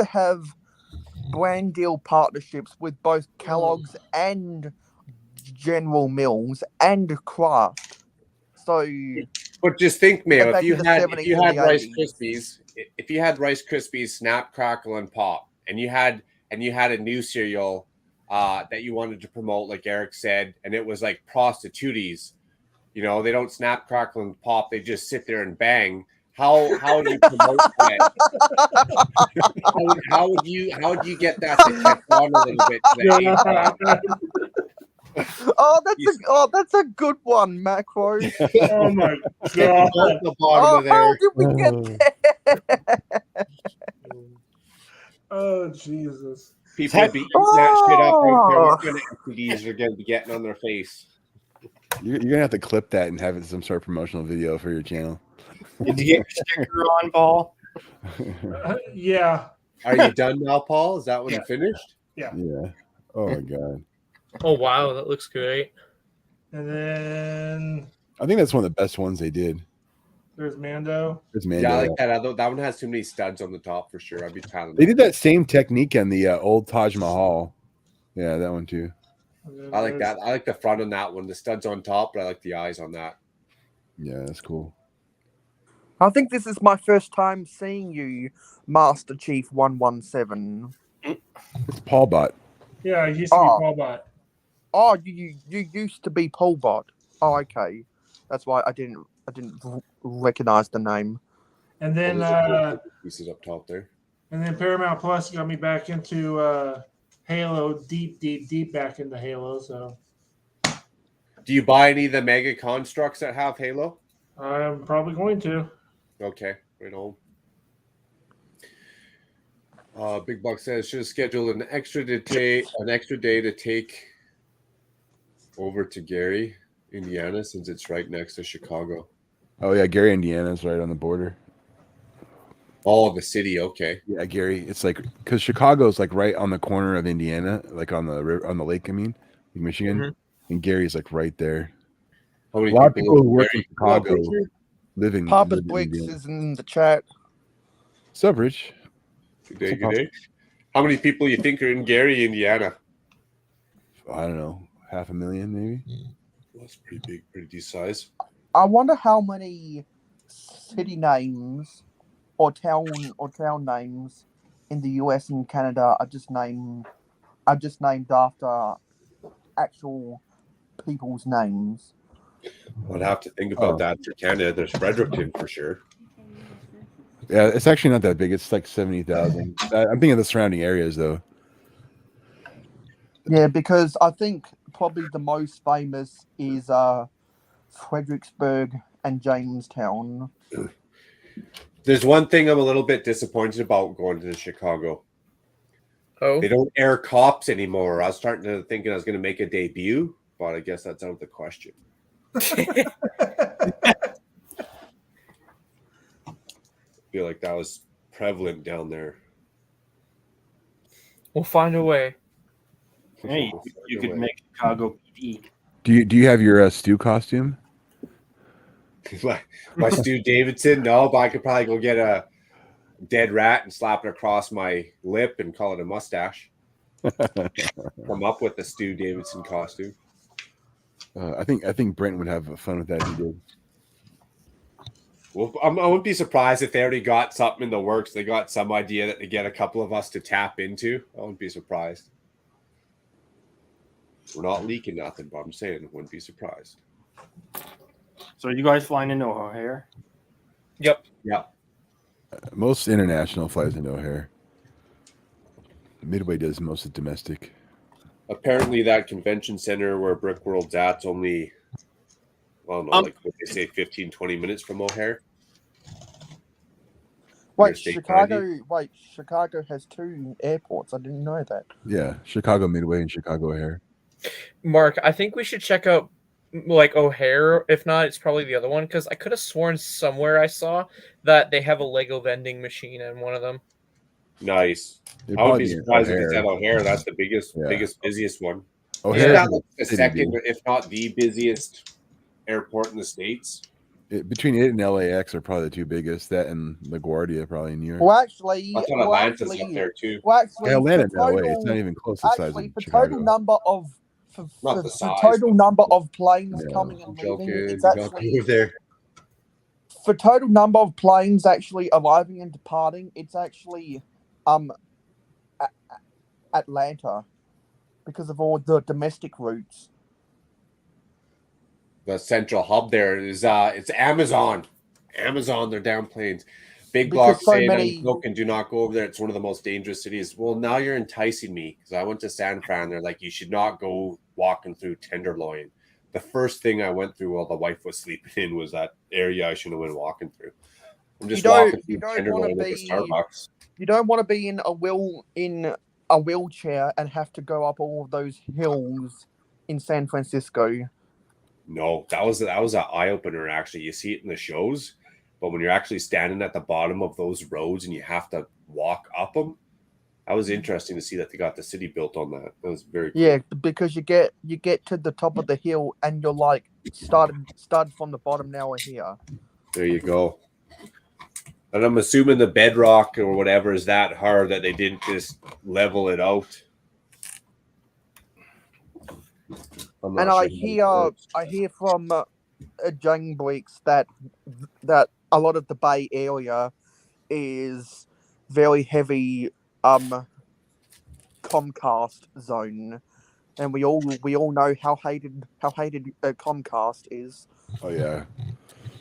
have brand deal partnerships with both Kellogg's and General Mills and Kraft. So, but just think, Mayo, back if you in the had 70s and the Rice 80s. Krispies, if you had Rice Krispies Snap, Crackle, and Pop, and you had a new cereal that you wanted to promote, like Eric said, and it was like prostitutes, you know, they don't snap, crackle, and pop, they just sit there and bang. How would you promote that? how would you get that to catch on a little bit to that's a good one, Macro. Oh my Get god. the bottom of there. How did we get there? Oh Jesus. People would be eating that shit up out there. What kind of STDs are going to be getting on their face? You're gonna have to clip that and have it some sort of promotional video for your channel. Did you get your sticker on, Paul? Yeah. Are you done now, Paul? Is that when you finished? Yeah. Yeah. Oh my god. Oh wow, that looks great. And then I think that's one of the best ones they did. there's Mando. There's Mando. Yeah, I like that. That one has too many studs on the top for sure. I'd be telling They did that same technique on the old Taj Mahal. Yeah, that one too. I like that. I like the front on that one. The studs on top, but I like the eyes on that. Yeah, that's cool. I think this is my first time seeing you, Master Chief 117. It's Paul Bot. Yeah, it used to be Paul Bot. Oh, you used to be Paul Bot. Oh, okay. That's why I didn't recognize the name. And then pieces up top there. And then Paramount Plus got me back into Halo, deep back into Halo. So, do you buy any of the Mega Constructs that have Halo? I'm probably going to. Okay, right on. Big Buck says should have scheduled an extra day to take over to Gary. Indiana, since it's right next to Chicago. Oh yeah, Gary, Indiana's right on the border. Oh, the city. Okay. Yeah, Gary. It's like because Chicago's like right on the corner of Indiana, like on the river, on the lake. I mean, in Michigan, Mhm. and Gary's like right there. How A many lot of people people who live work there? in You want a Chicago picture? Papa's live in Bricks Indiana. is in the chat. What's up, Rich? Good day, good day. How many people you think are in Gary, Indiana? I don't know, 500,000 maybe. Well, that's pretty big, pretty decent size. I wonder how many city names or town names in the US and Canada are just named after actual people's names. I'd have to think about that for Canada. There's Fredericton for sure. Yeah, it's actually not that big. It's like 70,000. I'm thinking of the surrounding areas though. Yeah, because I think probably the most famous is Fredericksburg and Jamestown. There's one thing I'm a little bit disappointed about going to Chicago. Oh, They don't air cops anymore. I was starting to thinking I was going to make a debut, but I guess that's out of the question. I feel like that was prevalent down there. we'll find a way. Hey, you could make Chicago PD. Do you have your stew costume? my Stu Davidson? No, but I could probably go get a dead rat and slap it across my lip and call it a mustache. Come up with the Stu Davidson costume. I think Brent would have fun with that if he did. Well, I wouldn't be surprised if they already got something in the works. They got some idea that they get a couple of us to tap into. I wouldn't be surprised. We're not leaking nothing, but I'm saying I wouldn't be surprised. So you guys flying into O'Hare? Yep. Yep. Most international flies into O'Hare. Midway does most of domestic. Apparently, that convention center where Brickworld's at's only, well, no, like what they say, 15, 20 minutes from O'Hare. Wait, Interstate Chicago. 90. Wait, Chicago has 2 airports. I didn't know that. Yeah, Chicago Midway and Chicago O'Hare. Mark, I think we should check out like O'Hare. If not, it's probably the other one because I could have sworn somewhere I saw that they have a Lego vending machine in one of them. Nice. It'd I would probably be be in surprised if it's O'Hare. at O'Hare. That's the biggest, Yeah. busiest one. O'Hare Isn't is that like the city second, big. if not the busiest airport in the States? Between it and LAX are probably the two biggest. That and LaGuardia probably in New York. Well, actually, I thought Atlanta's up there too. Well, actually, Yeah, Atlanta, for no way. total, It's not even close to the size actually, of for Chicago. total number of Not the size, total but- number of planes Yeah. coming and I'm leaving, joking. it's Don't actually go there. for total number of planes actually arriving and departing. It's actually Atlanta because of all the domestic routes. The central hub there is it's Amazon. Amazon, they're down planes. Big Because block so saying many- and do not go over there. It's one of the most dangerous cities. Well, now you're enticing me because I went to San Fran. They're like, you should not go walking through Tenderloin. The first thing I went through while the wife was sleeping in was that area I shouldn't have been walking through. I'm just walking through Tenderloin like a Starbucks. You don't want to be in a wheelchair and have to go up all of those hills in San Francisco. No, that was an eye opener. Actually, you see it in the shows, but when you're actually standing at the bottom of those roads and you have to walk up them, that was interesting to see that they got the city built on that. That was very cool. Yeah, because you get to the top of the hill and you're like started from the bottom. Now we're here. There you go. And I'm assuming the bedrock or whatever is that hard that they didn't just level it out. And I hear from Jane Bricks that a lot of the Bay Area is very heavy Comcast zone, and we all know how hated Comcast is. Oh yeah,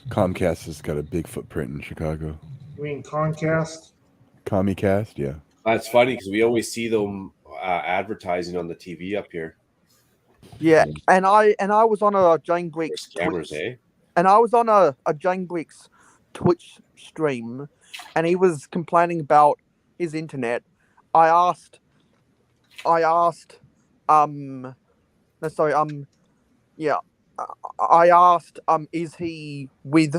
Comcast has got a big footprint in Chicago. You mean Comcast? Comcast, yeah. That's funny because we always see them advertising on the TV up here. Yeah, and I was on a Jane Bricks Scammers, eh? and I was on a Jane Bricks Twitch stream, and he was complaining about his internet. I asked, I asked, is he with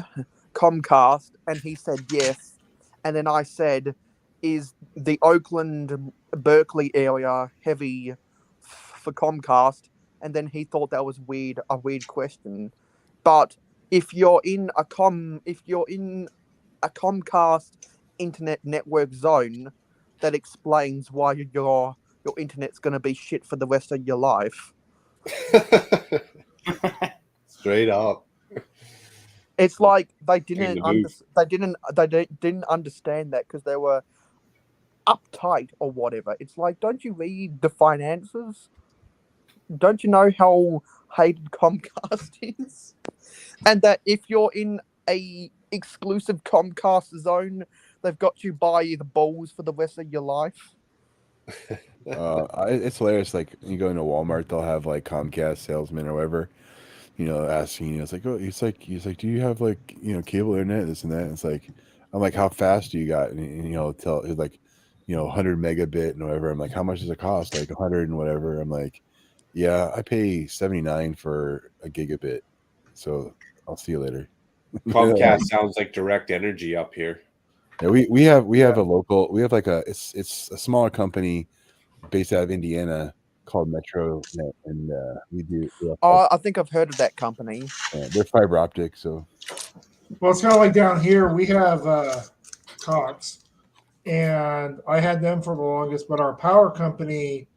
Comcast? And he said yes. And then I said, is the Oakland, Berkeley area heavy for Comcast? And then he thought that was a weird question. But if you're in a Comcast internet network zone, that explains why your internet's going to be shit for the rest of your life. Straight up. It's like they In didn't the booth. didn't understand that because they were uptight or whatever. It's like, don't you read the finances? Don't you know how hated Comcast is? And that if you're in a exclusive Comcast zone, they've got you by the balls for the rest of your life. It's hilarious. Like you go into Walmart, they'll have like Comcast salesmen or whatever, asking you. It's like, oh, he's like, do you have like cable internet, this and that? And it's like, I'm like, how fast do you got? And tell it's like, 100 megabit and whatever. I'm like, how much does it cost? Like 100 and whatever. I'm like, yeah, I pay 79 for a gigabit. So I'll see you later. Comcast sounds like Direct Energy up here. Yeah, we have a local. We have like it's a smaller company based out of Indiana called MetroNet, and we do. I think I've heard of that company. Yeah, they're fiber optic, so. Well, it's kind of like down here. We have Cox, and I had them for the longest, but our power company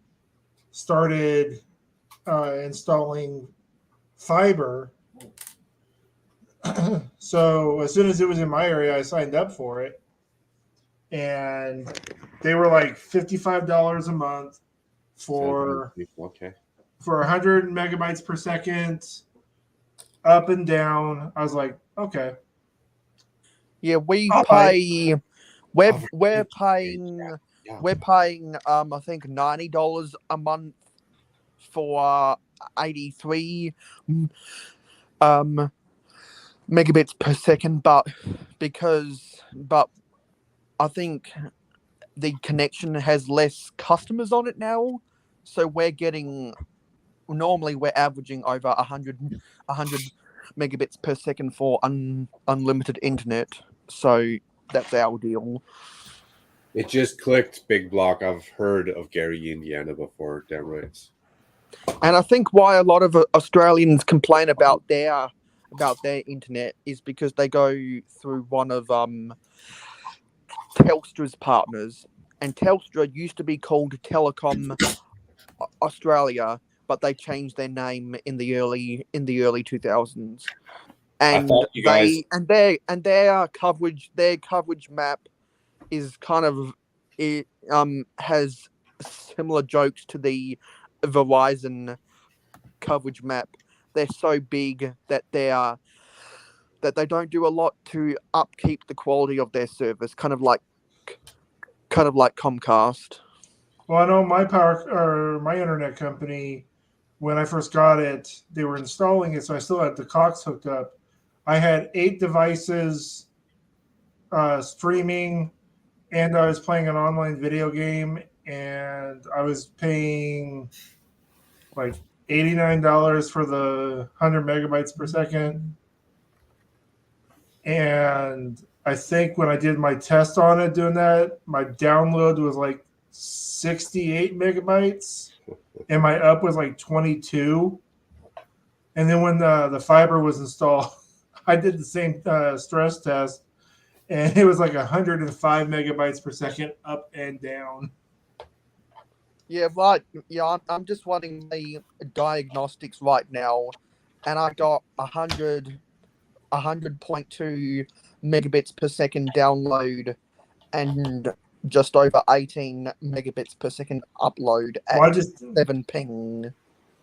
started installing fiber. So as soon as it was in my area, I signed up for it, and they were like $55 a month for 100 megabytes per second, up and down. I was like, okay. Yeah, we're paying I think $90 a month for 83 megabits per second, but I think the connection has less customers on it now, so normally we're averaging over 100 megabits per second for unlimited internet, so that's our deal. It just clicked, Big Block. I've heard of Gary, Indiana before, damn right. And I think why a lot of Australians complain about their internet is because they go through one of Telstra's partners, and Telstra used to be called Telecom Australia, but they changed their name in the early 2000s. And their coverage map is kind of has similar jokes to the Verizon coverage map. They're so big that they don't do a lot to upkeep the quality of their service, kind of like Comcast. Well, I know my internet company, when I first got it, they were installing it, so I still had the Cox hooked up. I had 8 devices streaming, and I was playing an online video game, and I was paying like $89 for the 100 megabytes per second. And I think when I did my test on it doing that, my download was like 68 megabytes, and my up was like 22. And then when the fiber was installed, I did the same stress test, and it was like 105 megabytes per second up and down. Yeah, right. Yeah, I'm just running the diagnostics right now, and I got 100.2 megabits per second download and just over 18 megabits per second upload at 7 ping.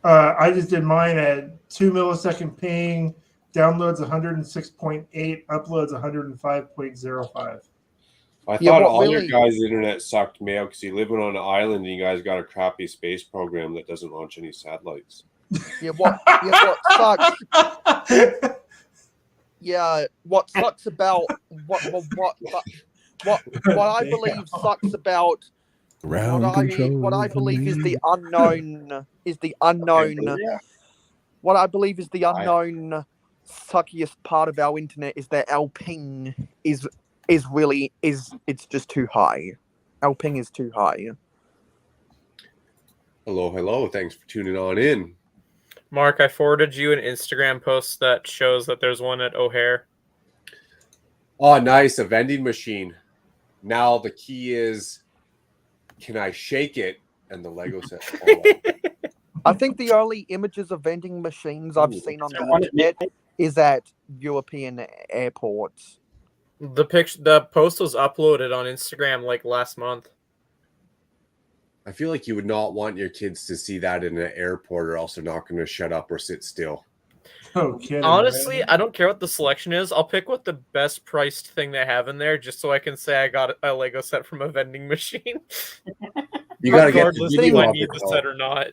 I just did mine at 2 millisecond ping, downloads 106.8, uploads 105.05. I thought all your guys' internet sucked, Mayo, because you live on an island and you guys got a crappy space program that doesn't launch any satellites. What sucks? Yeah, what sucks about what I believe sucks about what I believe is the unknown what I believe is the unknown suckiest part of our internet is that our ping is really it's just too high. Our ping is too high. Hello. Thanks for tuning on in. Mark, I forwarded you an Instagram post that shows that there's one at O'Hare. Oh, nice. A vending machine. Now the key is, can I shake it? And the Lego set. I think the only images of vending machines I've seen on the internet is at European airports. The post was uploaded on Instagram like last month. I feel like you would not want your kids to see that in an airport, or else they're not going to shut up or sit still. Okay. Honestly, I don't care what the selection is. I'll pick what the best priced thing they have in there, just so I can say I got a Lego set from a vending machine. You got to get regardless the if video I of need it, the though. set or not.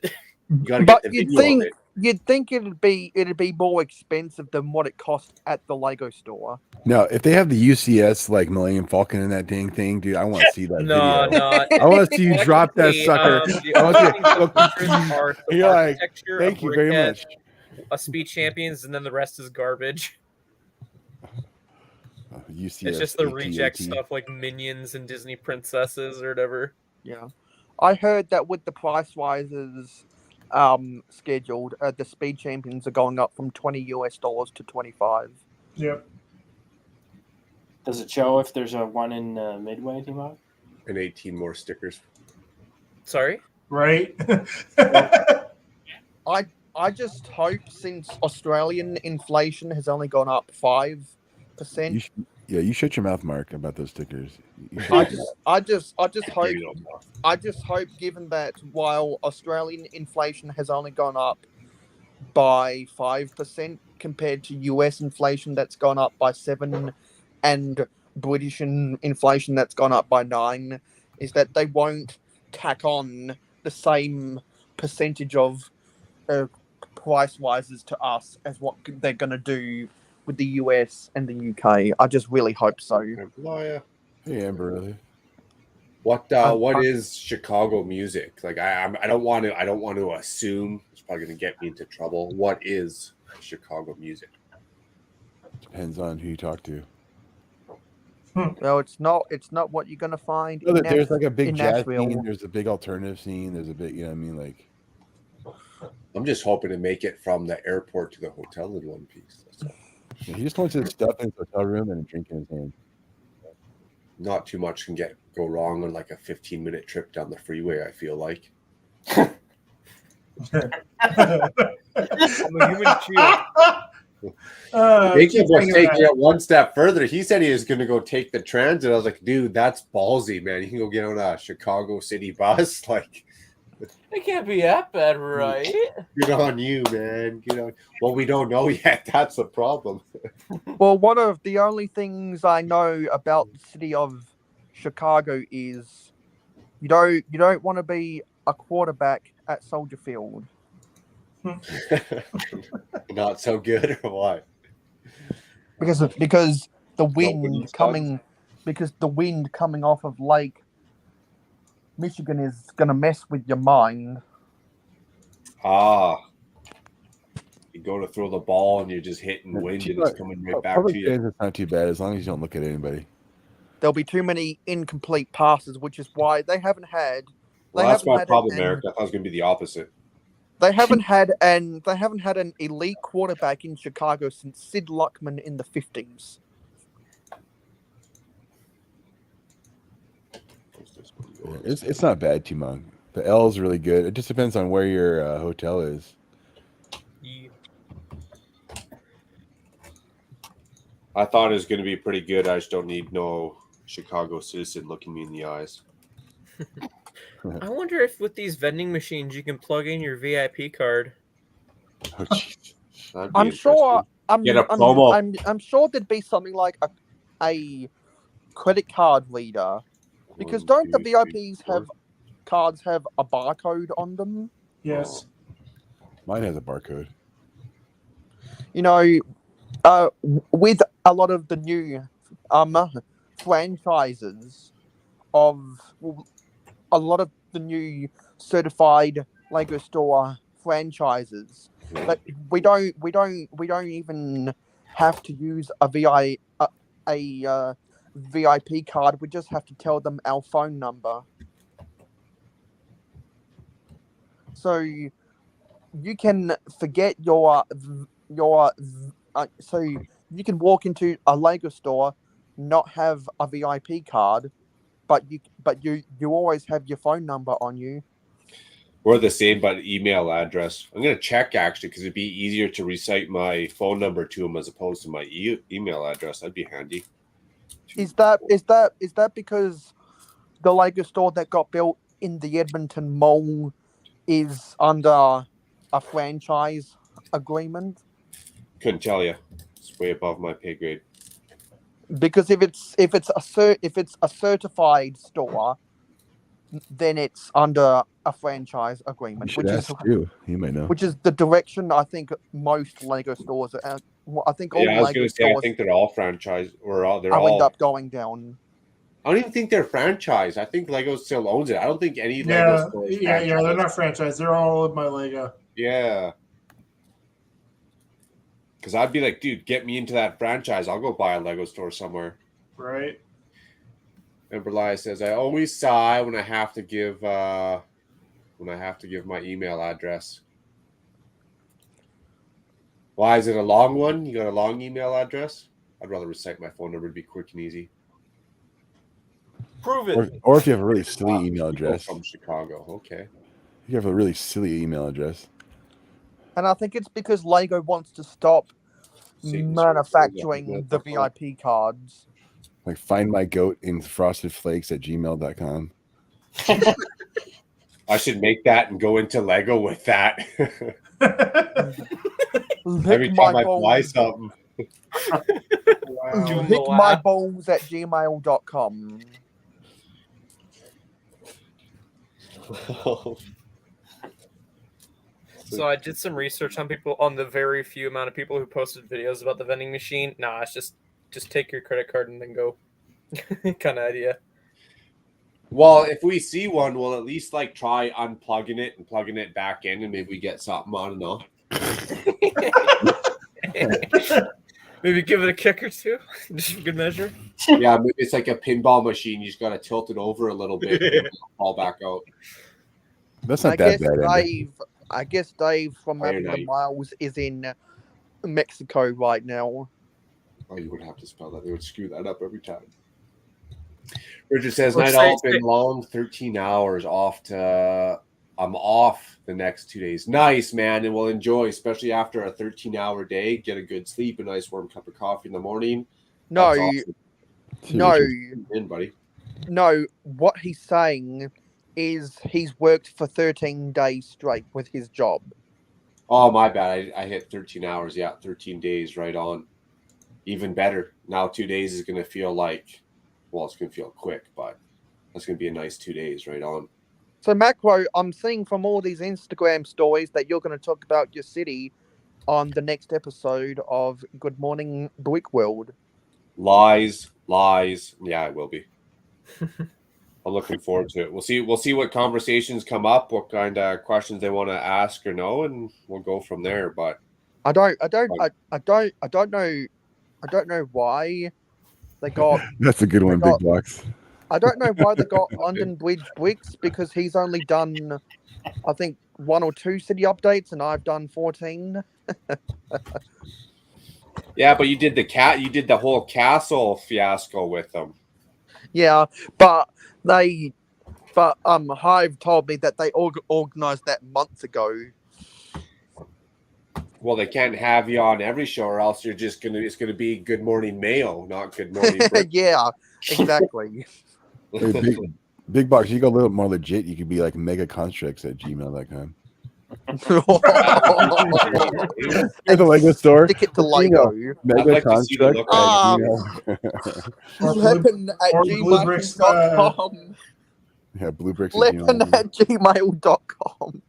You got to get But the video of it. you'd think it'd be more expensive than what it costs at the Lego store. No, if they have the UCS like Millennium Falcon in that dang thing, dude, I want to see that No, video. no. I want to see you drop that sucker. The I want only to things that features are the You're like, architecture, thank a you very briquette, much. a Speed Champions, and then the rest is garbage. UCS. It's just the reject AT-AT. stuff like Minions and Disney Princesses or whatever. Yeah, I heard that with the price rises scheduled, the Speed Champions are going up from $20 to 25. Yep. Does it show if there's a one in Midway, T-Mog? And 18 more stickers. Sorry? Right. I just hope, since Australian inflation has only gone up 5%. You shut your mouth, Mark, about those stickers. I just hope, given that while Australian inflation has only gone up by 5% compared to US inflation that's gone up by 7%, and British inflation that's gone up by 9%, is that they won't tack on the same percentage of price rises to us as what they're going to do with the US and the UK. I just really hope so. Lawyer. Hey, Amber. What is Chicago music? Like I don't want to assume. It's probably going to get me into trouble. What is Chicago music? Depends on who you talk to. Well, it's not what you're going to find. No, there's like a big jazz Nashville. scene. There's a big alternative scene. There's a big, like. I'm just hoping to make it from the airport to the hotel in one piece. He just wants his stuff in his hotel room and a drink in his hand. Not too much can go wrong on like a 15-minute trip down the freeway, I feel like. I'm a human shield. Jacob was taking it one step further. He said he was going to go take the transit. I was like, dude, that's ballsy, man. You can go get on a Chicago City bus. Like, It can't be that bad, right? good on you, man. Well, we don't know yet. That's the problem. Well, one of the only things I know about the city of Chicago is you don't want to be a quarterback at Soldier Field. Not so good, or what? Because the wind coming off of Lake Michigan is going to mess with your mind. You go to throw the ball and you're just hitting wind and it's coming right back to you. It's not too bad as long as you don't look at anybody. There'll be too many incomplete passes, which is why they haven't had. Well, that's my problem, Eric. I thought it was going to be the opposite. They haven't had an elite quarterback in Chicago since Sid Luckman in the 50s. It's not bad, Timon. The L is really good. It just depends on where your hotel is. Yeah. I thought it was going to be pretty good. I just don't need no Chicago citizen looking me in the eyes. I wonder if with these vending machines you can plug in your VIP card. Oh, jeez. I'm sure. Get a promo. I'm sure there'd be something like a credit card reader, because don't the VIPs have cards have a barcode on them? Yes. Mine has a barcode. You know, with a lot of the new franchises of a lot of the new certified Lego Store franchises, But we don't even have to use a VIP card. We just have to tell them our phone number. So you can forget so you can walk into a Lego store, not have a VIP card, but you always have your phone number on you. We're the same, but email address. I'm gonna check actually because it'd be easier to recite my phone number to them as opposed to my email address. That'd be handy. Is that because the Lego store that got built in the Edmonton Mall is under a franchise agreement? Couldn't tell you. It's way above my pay grade. Because if it's a certified store, then it's under a franchise agreement, which is you. You might know. which is the direction I think most Lego stores are. I think all Yeah, I was Lego gonna say I stores think they're all franchise or all they're will end all. up going down. I don't even think they're franchise. I think Lego still owns it. I don't think any Lego store is yeah, franchise. they're not franchise. They're all of my Lego. Yeah. Because I'd be like, dude, get me into that franchise. I'll go buy a Lego store somewhere. Right. And Berlia says, I always sigh when I have to give my email address. Why is it a long one? You got a long email address? I'd rather recite my phone number to be quick and easy. Prove it. Or if you have a really silly email People address. from Chicago. Okay. You have a really silly email address. And I think it's because Lego wants to stop Satan's manufacturing the Circle. VIP cards. Like find my goat in frosted flakes at gmail.com. I should make that and go into Lego with that. Every Lick time my I buy balls. something. Wow. Lick my balls at gmail.com. So I did some research on the very few amount of people who posted videos about the vending machine. Nah, it's just take your credit card and then go kind of idea. Well, if we see one, we'll at least like try unplugging it and plugging it back in, and maybe we get something. I don't know. Maybe give it a kick or two, just for good measure. Yeah, maybe it's like a pinball machine. You just got to tilt it over a little bit and it'll fall back out. That's not that bad. I guess Dave from Fire Mapping the Night. Miles is in Mexico right now. Oh, you would have to spell that. They would screw that up every time. Richard says, Let's night all say- been long, 13 hours off to I'm off the next 2 days. Nice, man, and we'll enjoy, especially after a 13-hour day. Get a good sleep, a nice warm cup of coffee in the morning. No, That's awesome. no, In, buddy. no. What he's saying is he's worked for 13 days straight with his job. Oh, my bad. I hit 13 hours. Yeah, 13 days right on. Even better. Now 2 days is going to feel like, well, it's going to feel quick, but that's going to be a nice 2 days right on. So, Macro, I'm seeing from all these Instagram stories that you're going to talk about your city on the next episode of Good Morning Brick World. Lies. Yeah, it will be. I'm looking forward to it. We'll see what conversations come up, what kind of questions they want to ask or know, and we'll go from there. But I don't know why they got. That's a good one, got- Big Box. I don't know why they got London Bridge Bricks, because he's only done, I think, 1 or 2 city updates, and I've done 14. yeah, but you did the whole castle fiasco with them. Yeah, but Hive told me that they organized that months ago. Well, they can't have you on every show, or else it's gonna be Good Morning Mayo, not Good Morning Brick. Yeah, exactly. Hey, Big Box, you go a little more legit. You could be like megaconstricts at gmail.com. At the Lego store. Stick it to Lego. I'd like to see the look Flippin at gmail.com. Yeah, Blue Bricks. Flippin at gmail.com.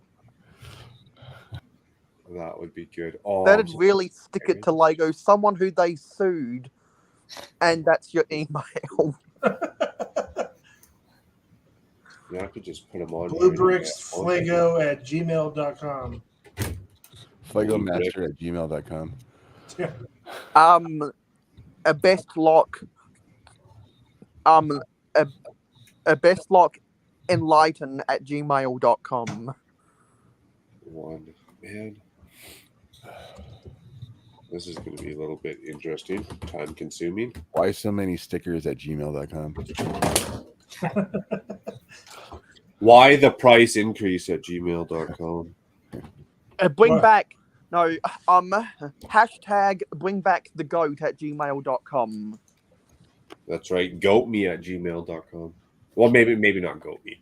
That would be good. Oh, That'd really stick it to Lego. Someone who they sued, and that's your email. I could just put them on. Bluebricksflago at gmail.com. FlegoMaster@gmail.com. Yeah. A best lock. A best lock enlighten@gmail.com. One man. This is going to be a little bit interesting, time consuming. Why so many stickers at gmail.com? Why the price increase at gmail.com? Bring back hashtag bring back the goat at gmail.com. That's right. Goatme@gmail.com. Well, maybe not goatme,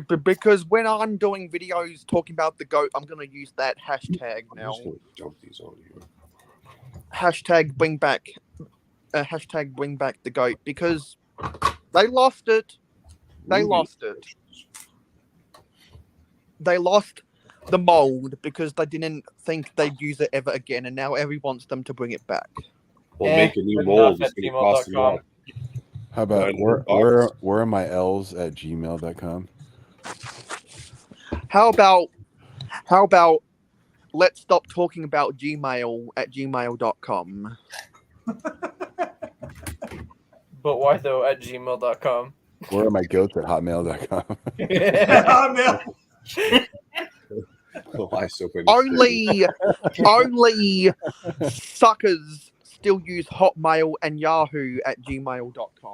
but because when I'm doing videos talking about the goat, I'm gonna use that hashtag I'm now. just going to dump these on here. Hashtag bring back the goat, because they lost it. They lost the mold because they didn't think they'd use it ever again, and now everyone wants them to bring it back. We'll make a new mold. It's going to cost a lot. How about where are my L's at gmail.com? How about let's stop talking about Gmail at gmail.com. But why though at gmail.com? Where are my goats at hotmail.com? Why so many Only suckers still use Hotmail and Yahoo at gmail.com.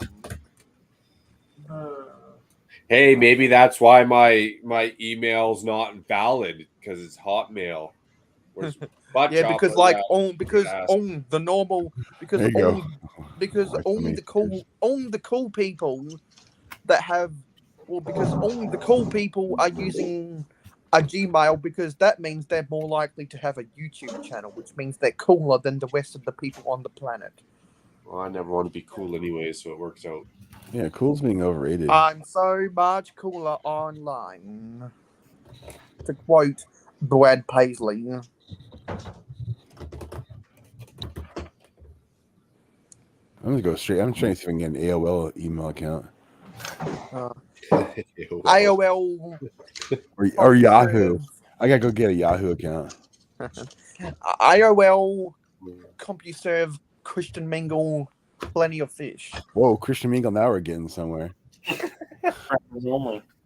Hey, maybe that's why my email's not valid, because it's Hotmail. Yeah, because the normal because There you go. because only the cool people that have because only the cool people are using a Gmail, because that means they're more likely to have a YouTube channel, which means they're cooler than the rest of the people on the planet. Well, I never want to be cool anyway, so it works out. Yeah, cool's being overrated. I'm so much cooler online. To quote Brad Paisley. I'm gonna go straight. I'm trying to see if I can get an AOL email account. AOL or Yahoo. I gotta go get a Yahoo account. AOL, CompuServe, Christian Mingle, plenty of fish. Whoa, Christian Mingle, now we're getting somewhere.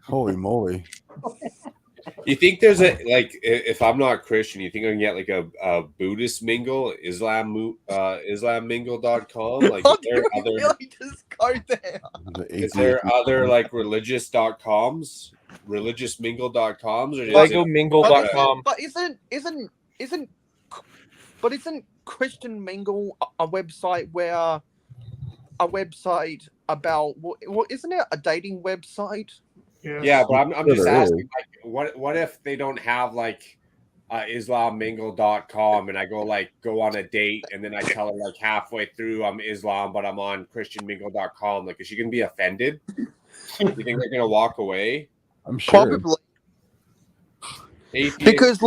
Holy moly. You think there's if I'm not Christian, you think I can get like a Buddhist mingle, islammingle.com? Like, just go there? Is there other like religious.coms, religiousmingle.coms, or LegoMingle.com? But isn't Christian Mingle a website about what isn't it a dating website? Yeah, but I'm just asking, like, what if they don't have like islammingle.com and I go on a date and then I tell her like halfway through I'm Islam, but I'm on christianmingle.com. Like, is she gonna be offended? You think they're gonna walk away? I'm sure. Probably. Because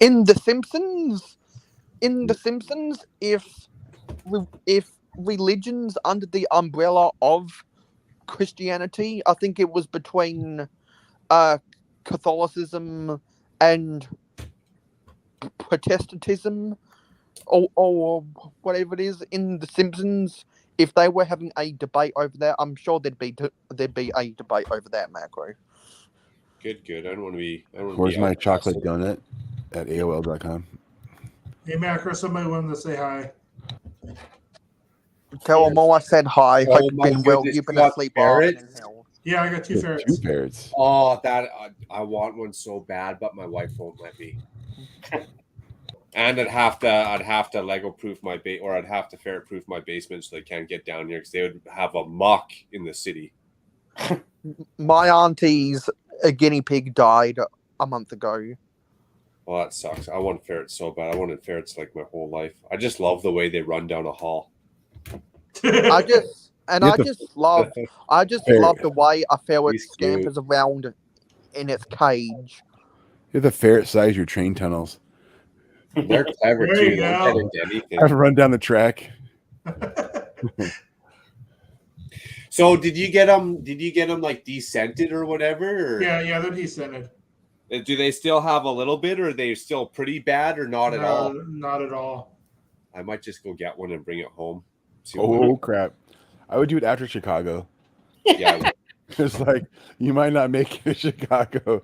in The Simpsons, if religions under the umbrella of Christianity, I think it was between Catholicism and Protestantism, or whatever it is in The Simpsons. If they were having a debate over that, I'm sure there'd be a debate over that, Macro. Good. I don't want to be. Where's my chocolate donut at AOL.com? Hey, Macro, somebody wanted to say hi. Tell them all I said hi. Hope you've been well. You've been asleep all in hell. Yeah, I got two ferrets. 2 ferrets. Oh, that I want one so bad, but my wife won't let me. And I'd have to Lego proof my or I'd have to ferret proof my basement so they can't get down here, because they would have a muck in the city. My auntie's guinea pig died a month ago. Well, that sucks. I want ferrets so bad. I wanted ferrets like my whole life. I just love the way they run down a hall. I just love the way a ferret scampers around in its cage. You have to ferret size your train tunnels. They're clever too. They don't get into anything. I have to run down the track. So did you get them like descented or whatever? Or? Yeah, they're descented. Do they still have a little bit, or are they still pretty bad, or not at all? Not at all. I might just go get one and bring it home. Oh crap! I would do it after Chicago. Yeah. It's like you might not make it to Chicago.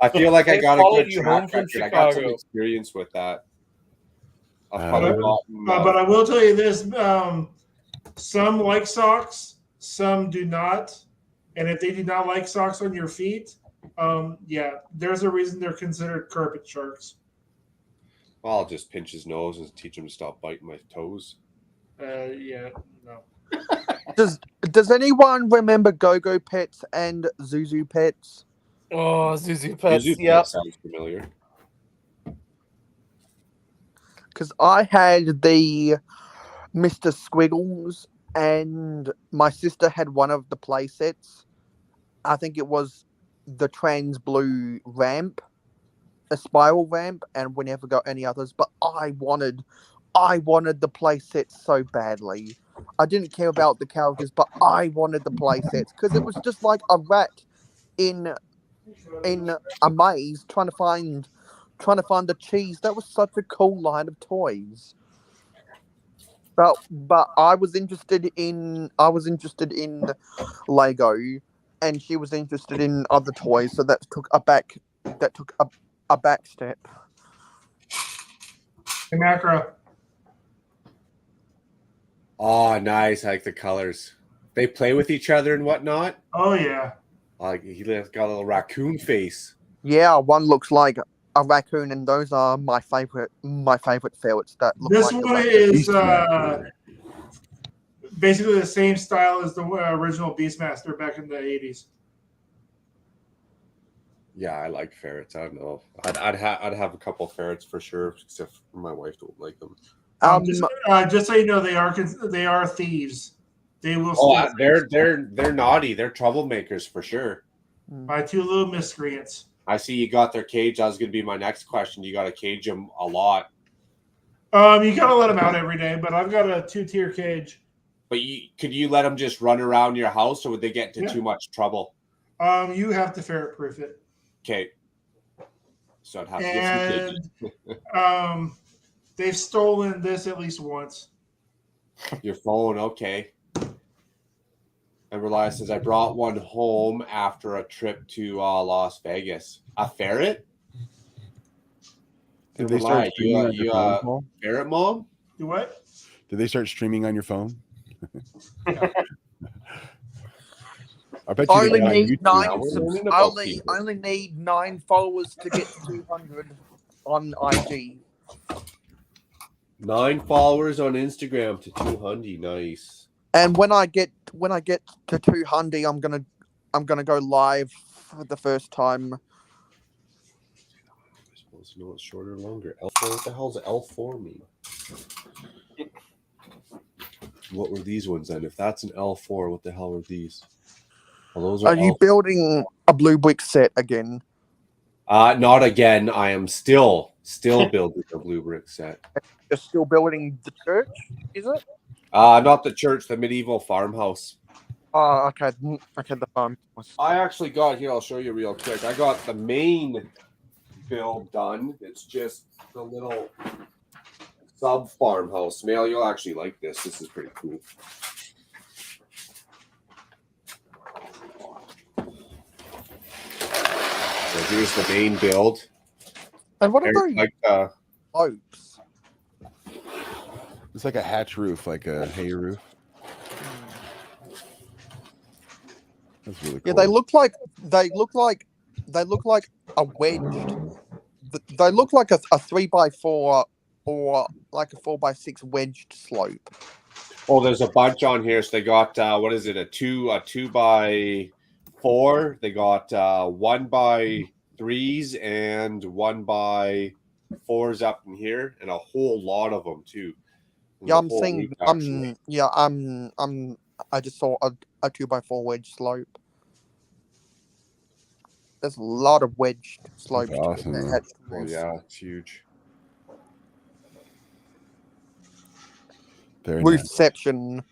I feel like I got a followed good you track home from record. I got some Chicago. experience with that. But I will tell you this: some like socks, some do not. And if they do not like socks on your feet, yeah, there's a reason they're considered carpet sharks. Well, I'll just pinch his nose and teach him to stop biting my toes. Yeah, no. Does anyone remember Go-Go Pets and Zuzu Pets? Oh, Zuzu Pets. Zuzu Yeah. Pet sounds familiar. Because I had the Mr. Squiggles, and my sister had one of the play sets. I think it was the Trans Blue ramp, a spiral ramp, and we never got any others. But I wanted the play sets so badly. I didn't care about the characters, but I wanted the play sets because it was just like a rat in a maze trying to find the cheese. That was such a cool line of toys. But I was interested in Lego, and she was interested in other toys, so that took a back step. Hey, Macro. Oh, nice. I like the colors. They play with each other and whatnot. Oh yeah. Like he got a little raccoon face. Yeah, one looks like a raccoon, and those are my favorite ferrets. That look This like one is basically the same style as the original Beastmaster back in the 80s. Yeah, I like ferrets. I don't know. I'd have a couple ferrets for sure, except my wife don't like them. Just so you know, they are thieves. They will. Oh, they're naughty. They're troublemakers for sure. My two little miscreants. I see you got their cage. That was going to be my next question. You got to cage them a lot. You gotta let them out every day, but I've got a 2-tier cage. But could you let them just run around your house, or would they get into too much trouble? You have to ferret proof it. Okay. So I'd have to get some cages. They've stolen this at least once. Your phone, okay. And Reliance says, I brought one home after a trip to Las Vegas. A ferret? Did they start streaming on your phone, Paul? Ferret mom? Do what? Did they start streaming on your phone? I bet you only they got need on YouTube. only need 9 followers to get to 200 on IG. 9 followers on Instagram to 200. Nice. And when I get to 200, I'm gonna go live for the first time. I'm supposed to know it's shorter or longer. L4. What the hell does L4 mean? What were these ones then? If that's an L4, what the hell were these? Well, those are you building a blue brick set again? Not again. I am still building a blue brick set. You're still building the church, is it? Not the church, the medieval farmhouse. Oh, okay. Okay, the farm. I actually got here. I'll show you real quick. I got the main build done. It's just the little sub farmhouse. Mel, you'll actually like this. This is pretty cool. So here's the main build. And what are those? Like slopes? It's like a hatch roof, like a hay roof. That's really cool. Yeah, they look like a wedged. They look like a 3x4 or like a 4x6 wedged slope. Oh, there's a bunch on here. So they got what is it? A 2x4. They got 1x3s and 1x4s up in here, and a whole lot of them too. Yeah, I'm seeing. I just saw a 2x4 wedge slope. There's a lot of wedged slopes. That's awesome. Oh yeah, it's huge. Roofception.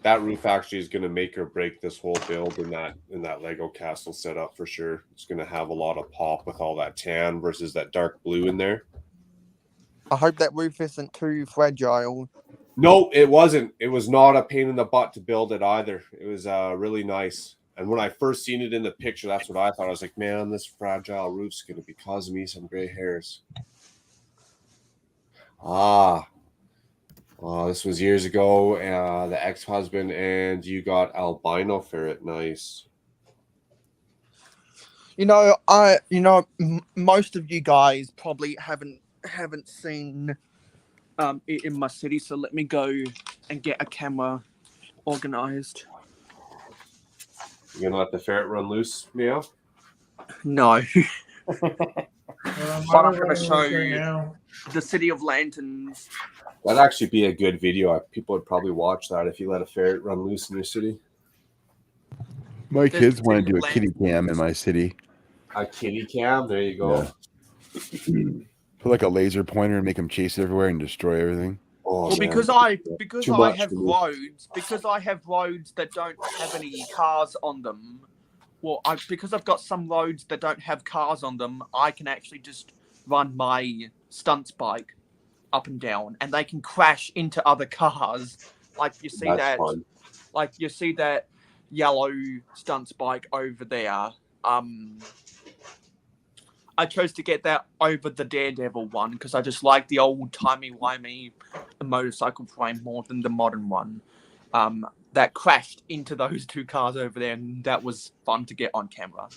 that roof actually is going to make or break this whole build in that Lego castle setup for sure. It's going to have a lot of pop with all that tan versus that dark blue in there. I hope that roof isn't too fragile. No, it wasn't. It was not a pain in the butt to build it either. It was really nice. And when I first seen it in the picture, that's what I thought. I was like, man, this fragile roof's going to be causing me some gray hairs. This was years ago. The ex-husband and you got albino ferret. Nice. Most of you guys probably haven't seen it in my city, so let me go and get a camera organized. You gonna let the ferret run loose, Meow? No. But I'm going to show right you now. the City of Lanterns. That'd actually be a good video. People would probably watch that if you let a ferret run loose in your city. My kids want to do a kitty cam in my city. A kitty cam? There you go. Yeah. Put like a laser pointer and make them chase everywhere and destroy everything. Oh, Well, man. because I have for me. roads that don't have any cars on them. Well, because I've got some roads that don't have cars on them, I can actually just run my stunts bike up and down, and they can crash into other cars. Like you see That's fun. that yellow stunts bike over there. I chose to get that over the Daredevil one because I just like the old timey-wimey motorcycle frame more than the modern one. That crashed into those two cars over there, and that was fun to get on camera.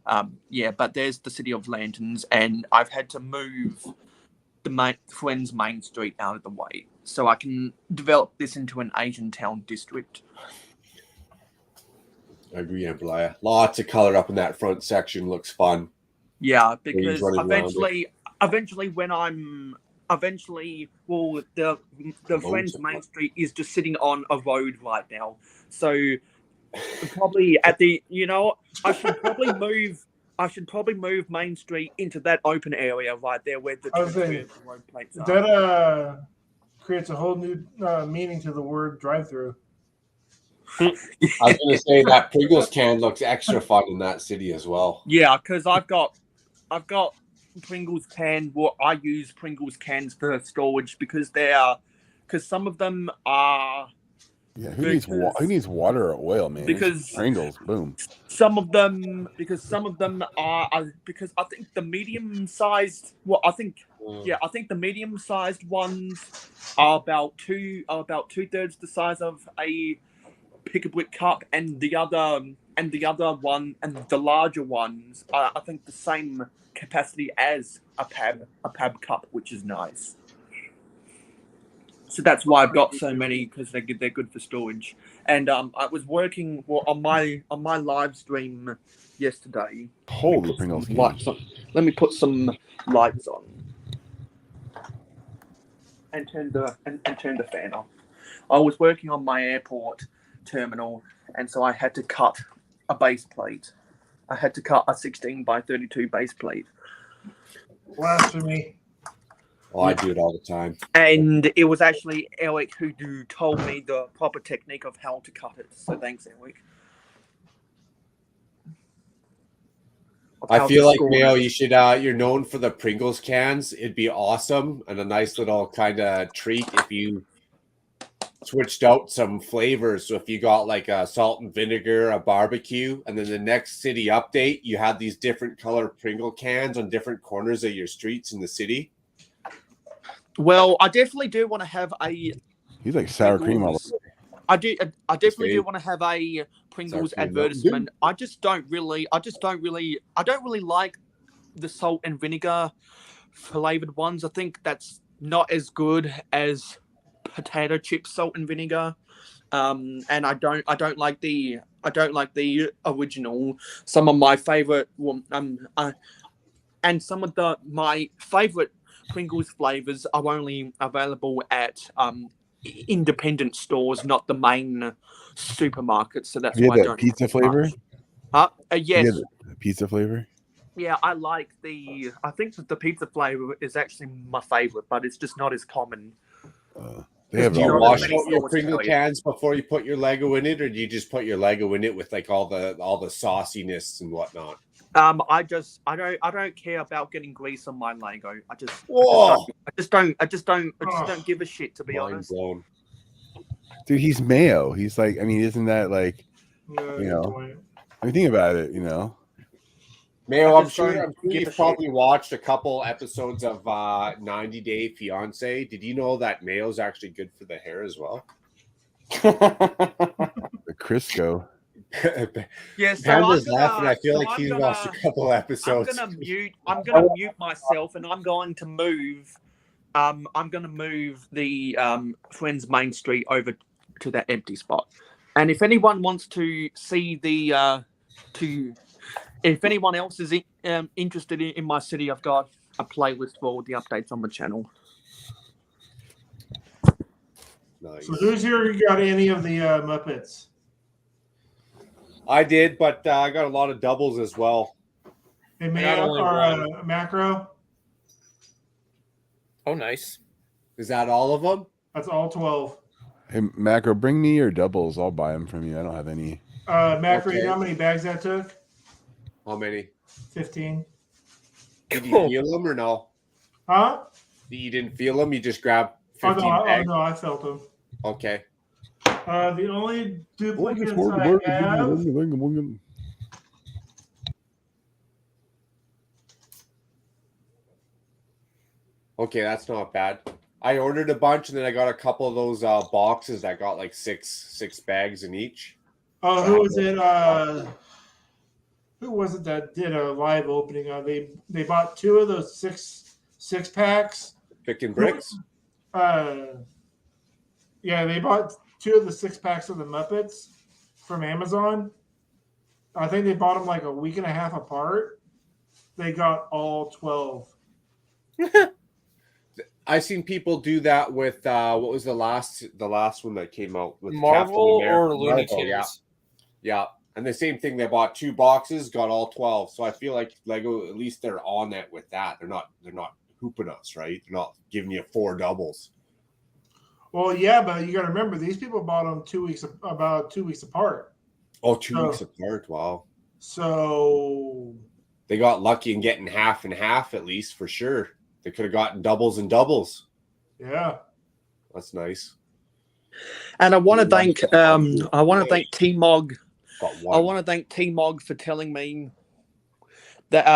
But there's the City of Lanterns, and I've had to move the Friends Main Street out of the way so I can develop this into an Asian town district. I agree, Ampliah. Lots of color up in that front section. Looks fun. Yeah, because running around the Friends Main Street is just sitting on a road right now. So probably I should probably move Main Street into that open area right there where the road plates are. That creates a whole new meaning to the word drive-through. I was going to say that Pringles can looks extra fun in that city as well. Yeah, because I've got Pringles can. Well, I use Pringles cans for storage because some of them are. Yeah, who needs water or oil, man? Because it's Pringles, boom. Some of them are because I think the medium-sized. Well, I think the medium-sized ones are about two-thirds the size of a pick-a-brick cup, and the other one and the larger ones are, I think, the same capacity as a pab cup, which is nice. So that's why I've got so many, because they're good for storage. And I was working on my live stream yesterday. Holy Pringles! Let me put some lights on and turn the fan off. I was working on my airport terminal, and so I had to cut a base plate. I had to cut a 16 by 32 base plate. Blasphemy. Oh, I do it all the time. And it was actually Eric who told me the proper technique of how to cut it. So thanks, Eric. I feel like, Mayo, you should, you're known for the Pringles cans. It'd be awesome and a nice little kind of treat if you switched out some flavors. So if you got like a salt and vinegar, a barbecue, and then the next city update, you had these different color Pringle cans on different corners of your streets in the city. Well, I definitely do want to have a. He's like sour cream all over. I definitely do want to have a Pringles advertisement. I don't really like the salt and vinegar flavored ones. I think that's not as good as potato chip salt and vinegar. And I don't like the original. Some of my favorite and some of my favorite Pringles flavors are only available at independent stores, not the main supermarkets. So that's why I don't. Pizza flavor? Yes. Pizza flavor? Yeah, I like I think that the pizza flavor is actually my favorite, but it's just not as common. They have Do it you all wash ready. out your Pringle cans before you put your Lego in it, or do you just put your Lego in it with like all the sauciness and whatnot? I don't care about getting grease on my Lego. Whoa! I just don't give a shit, to be Mind honest. blown. Dude, he's Mayo. He's like, I mean, isn't that like, No, you good know, point. I mean, think about it, you know. Mayo, I I'm just sure don't give a you've shit. probably watched a couple episodes of 90 Day Fiance. Did you know that Mayo's actually good for the hair as well? The Crisco. Yeah, so Pamela's I'm laughing. I feel so like I'm she's gonna- watched a couple episodes. I'm gonna mute myself, and I'm going to move. I'm gonna move the Friends Main Street over to that empty spot. And if anyone wants to see the if anyone else is interested in my city, I've got a playlist for all the updates on the channel. Nice. So who's here got any of the Muppets? I did, but I got a lot of doubles as well. Hey, I got only one. Macro? Oh, nice. Is that all of them? That's all 12. Hey, Macro, bring me your doubles. I'll buy them from you. I don't have any. Macro, Okay. you know how many bags that took? How many? 15. Did you feel them or no? Huh? You didn't feel them? You just grabbed Oh 15 bags? no, I felt them. Okay. The only duplicates I have. Okay, that's not bad. I ordered a bunch, and then I got a couple of those boxes that got like six bags in each. Oh, who was it? Who was it that did a live opening? They bought 2 of those six packs. Picking bricks? Yeah, they bought 2 of the 6 packs of the Muppets from Amazon. I think they bought them like a week and a half apart. They got all 12. I've seen people do that with what was the last one that came out with Marvel Captain America? or Looney Marvel, Tunes? Yeah. And the same thing, they bought 2 boxes, got all 12. So I feel like Lego, at least they're on it with that. They're not hooping us, right? They're not giving you 4 doubles. Well, yeah, but you got to remember these people bought them about 2 weeks apart. Oh, 2 weeks apart. Wow. So they got lucky in getting half and half, at least, for sure. They could have gotten doubles and doubles. Yeah. That's nice. And I want to thank T-Mog. I want to thank T-Mog for telling me that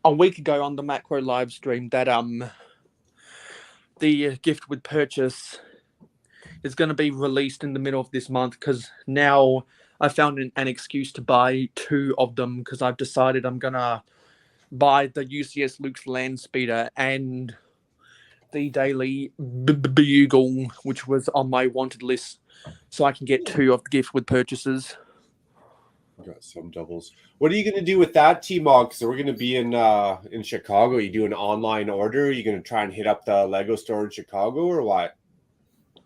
a week ago on the Macro live stream that the gift with purchase is going to be released in the middle of this month, because now I found an excuse to buy 2 of them, because I've decided I'm going to buy the UCS Luke's Land Speeder and the Daily Bugle, which was on my wanted list, so I can get 2 of the gift with purchases. Got some doubles. What are you going to do with that, T-Mog? So we're going to be in Chicago. You do an online order? Are you going to try and hit up the Lego store in Chicago, or what?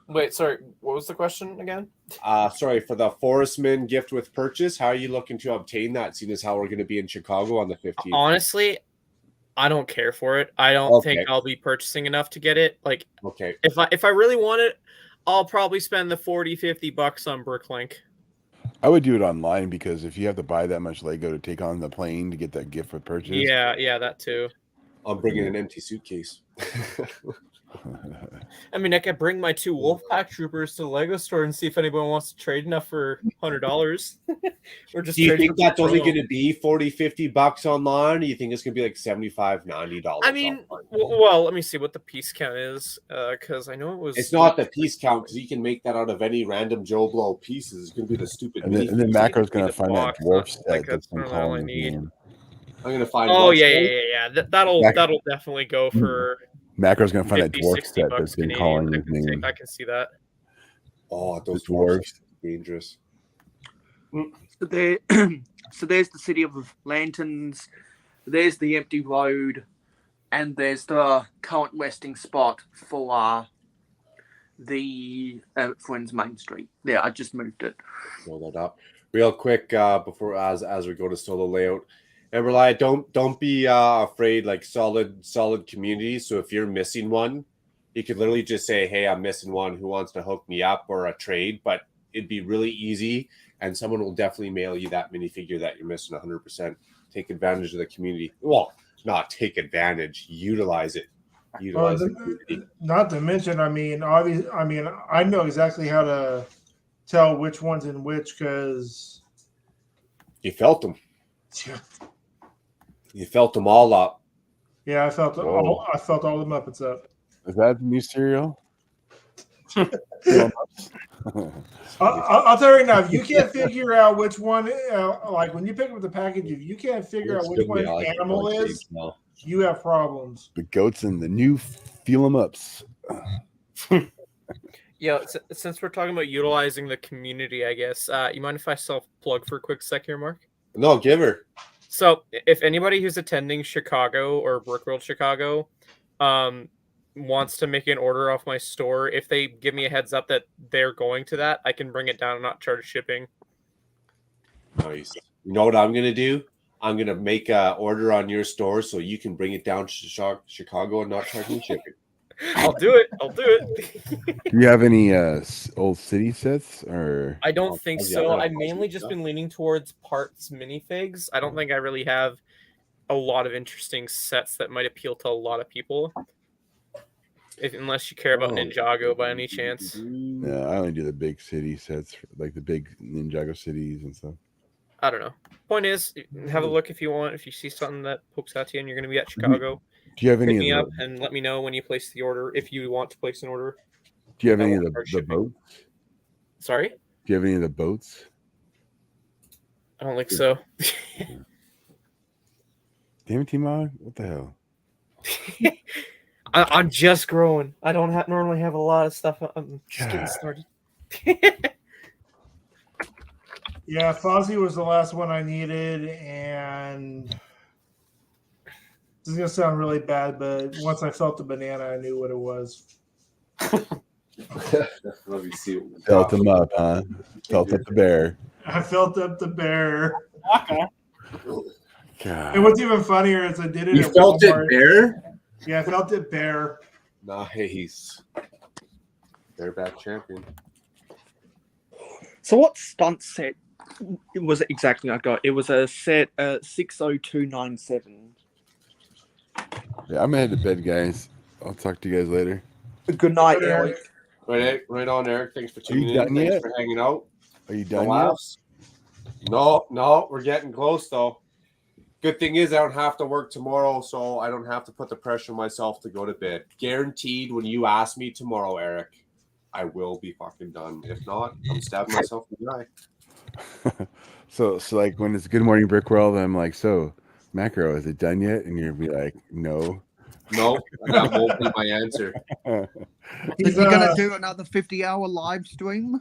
Wait, sorry. What was the question again? Sorry, for the Forestman gift with purchase. How are you looking to obtain that, seeing as how we're going to be in Chicago on the 15th? Honestly, I don't care for it. I don't think I'll be purchasing enough to get it. Like, okay, if I really want it, I'll probably spend the $40-$50 on Bricklink. I would do it online, because if you have to buy that much Lego to take on the plane to get that gift with purchase. Yeah, that too. I'm bringing an empty suitcase. I mean, I could bring my 2 Wolfpack troopers to the Lego store and see if anyone wants to trade enough for $100. Or just do you trade think for that's only Pro. going to be $40-$50 online? Or do you think it's going to be like $75-$90? I mean, well, let me see what the piece count is, because I know it was. It's not the piece count, because you can make that out of any random Joe Blow pieces. It's going to be the stupid. And then Macro's going to find that dwarf set like that's been really all I calling his need. name. I'm going to find. Oh yeah. That'll definitely go for. Macro's going to find that 50, dwarf 60 set bucks that's been Canadian. calling his name. I can see that. Oh, those The dwarves. dwarves are dangerous. So there's the City of Lanterns, there's the empty road, and there's the current resting spot for the Friends Main Street. Yeah, I just moved it. Roll that up real quick before as we go to solo layout. And don't be afraid. Like solid community. So if you're missing one, You could literally just say, hey, I'm missing one. Who wants to hook me up or a trade? But it'd be really easy, and someone will definitely mail you that minifigure that you're missing 100%. Take advantage of the community. Well, not take advantage. Utilize it. Utilize the community. Not to mention, I mean, obviously, I know exactly how to tell which one's in which because you felt them. You felt them all up. Yeah, I felt all the Muppets up. Is that the new cereal? I'll tell you right now, if you can't figure out which one, like when you pick up the package, if you can't figure out which one animal is, you have problems. The goats and the new feel 'em ups. Yeah, since we're talking about utilizing the community, I guess, you mind if I self-plug for a quick sec here, Mark? No, give her. So, if anybody who's attending Chicago or Brickworld Chicago wants to make an order off my store, if they give me a heads up that they're going to that, I can bring it down and not charge shipping. Nice. You know what I'm going to do? I'm going to make an order on your store so you can bring it down to Chicago and not charge me shipping. I'll do it. I'll do it. Do you have any old city sets or? I don't think so. I've mainly just been leaning towards parts minifigs. I don't think I really have a lot of interesting sets that might appeal to a lot of people. Unless you care about Ninjago by any chance. Yeah, I only do the big city sets, like the big Ninjago cities and stuff. I don't know. Point is, have a look if you want. If you see something that pokes out to you and you're going to be at Chicago, do you have any? Hit me up and let me know when you place the order. If you want to place an order. Do you have any of the boats? Sorry. Do you have any of the boats? I don't think so. Damn it, T-Mod. What the hell? I'm just growing. I don't normally have a lot of stuff. I'm just getting started. Yeah, Fozzie was the last one I needed, and this is gonna sound really bad, but once I felt the banana, I knew what it was. Let me see. Felt him up, huh? Felt up the bear. I felt up the bear. Okay. God. And what's even funnier is I did it. You at felt Walmart. it bear? Yeah, I felt it bear. Nice. Bareback champion. So what stunt set was it exactly I got? It was a set 60297. Yeah, I'm gonna head to bed, guys. I'll talk to you guys later. Good night, Eric. Right on, Eric. Thanks for tuning in. done Thanks yet? for hanging out. Are you done No yet? laughs? No, we're getting close though. Good thing is I don't have to work tomorrow, so I don't have to put the pressure on myself to go to bed. Guaranteed, when you ask me tomorrow, Eric, I will be fucking done. If not, I'm stabbing myself in the eye. So like when it's Good Morning Brick World, I'm like, so Macro, is it done yet? And you're gonna be like, no. No, that won't be my answer. Is he gonna do another 50-hour live stream?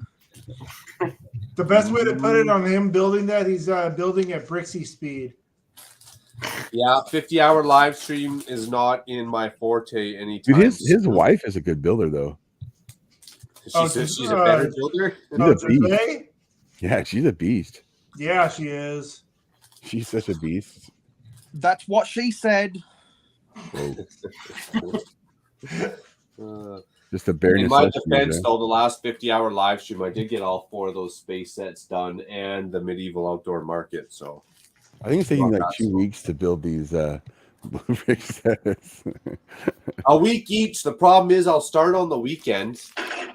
The best way to put it on him building that, he's building at Brixie speed. Yeah, 50-hour live stream is not in my forte anytime. Dude, his wife is a good builder though. She says she's a better builder. She's a beast. Yeah, she's a beast. Yeah, she is. She's such a beast. That's what she said. Just a bare In my necessity, defense, man. though, the last 50-hour live stream, I did get all 4 of those space sets done and the medieval outdoor market. So I think it's taking like 2 weeks to build these brick sets. a week each. The problem is I'll start on the weekend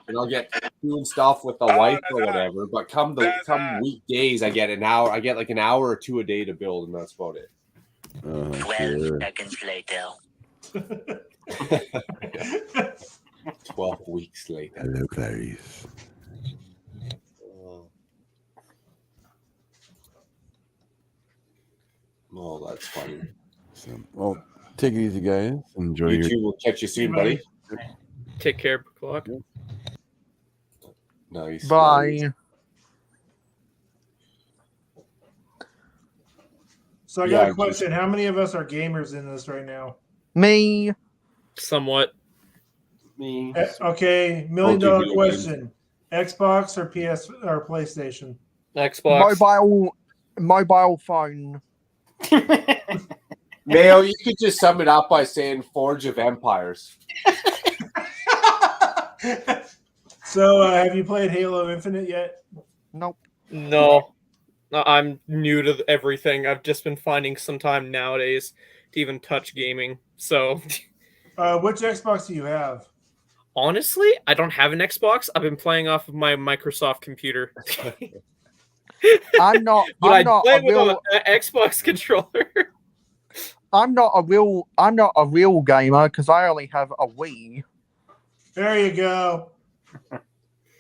and I'll get doing stuff with the wife or whatever. But come weekdays, I get an hour. I get like an hour or 2 a day to build, and that's about it. 12 seconds later. 12 weeks later. Hello, Clarice. Oh, that's funny. So, well, take it easy, guys. Enjoy You your. too. We'll catch you soon, buddy. Take care, Clock. Nice. Bye. So I got a question. How many of us are gamers in this right now? Me. Somewhat. Me. Okay, $1 million question. Xbox or PS or PlayStation? Xbox. Mobile phone. Mayo, you could just sum it up by saying Forge of Empires. So, have you played Halo Infinite yet? Nope. No, I'm new to everything. I've just been finding some time nowadays to even touch gaming. So, Which Xbox do you have? honestly, I don't have an Xbox. I've been playing off of my Microsoft computer. I'm not. But I'm I not play a with real. an Xbox controller. I'm not a real. I'm not a real gamer because I only have a Wii. There you go.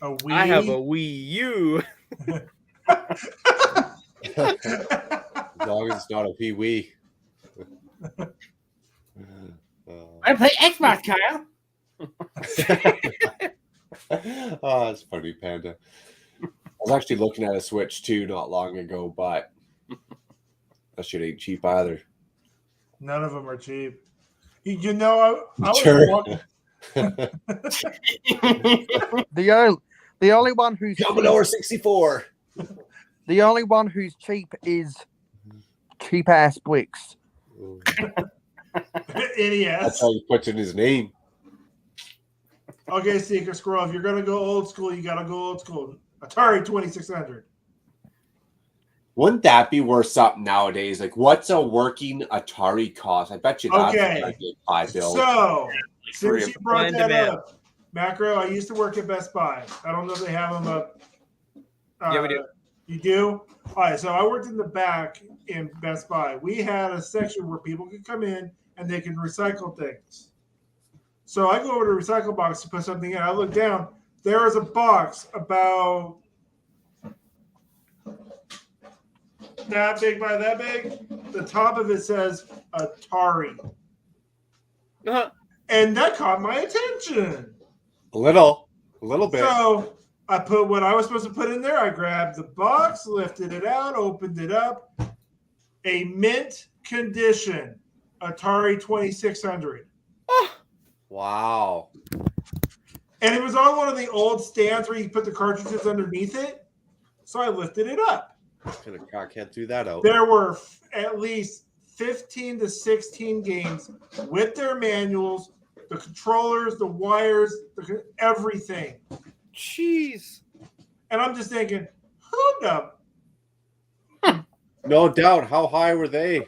A Wii. I have a Wii U. As long as it's not a Wii Wii. I play Xbox, Kyle. Oh, that's funny, Panda. I was actually looking at a Switch too not long ago, but that shit ain't cheap either. None of them are cheap. I was Sure. walking. The only one who's Commodore 64. The only one who's cheap is cheap ass bricks. NES. That's how he puts in his name. Okay, Secret Squirrel, if you're going to go old school, you got to go old school. Atari 2600. Wouldn't that be worth something nowadays? Like, what's a working Atari cost? I bet you that's Okay. a big pie bill. So, since you brought Supply and that demand. up, Macro, I used to work at Best Buy. I don't know if they have them up. Yeah, we do. You do? All right, so I worked in the back in Best Buy. We had a section where people could come in and they can recycle things. So I go over to the recycle box to put something in. I look down. There is a box about that big by that big. The top of it says Atari. Uh-huh. And that caught my attention. A little bit. So I put what I was supposed to put in there. I grabbed the box, lifted it out, opened it up. A mint condition Atari 2600. Wow. And it was on one of the old stands where you put the cartridges underneath it. So I lifted it up. Kind of can't do that out. There were at least 15 to 16 games with their manuals, the controllers, the wires, everything. Jeez. And I'm just thinking, hold up. No doubt. How high were they?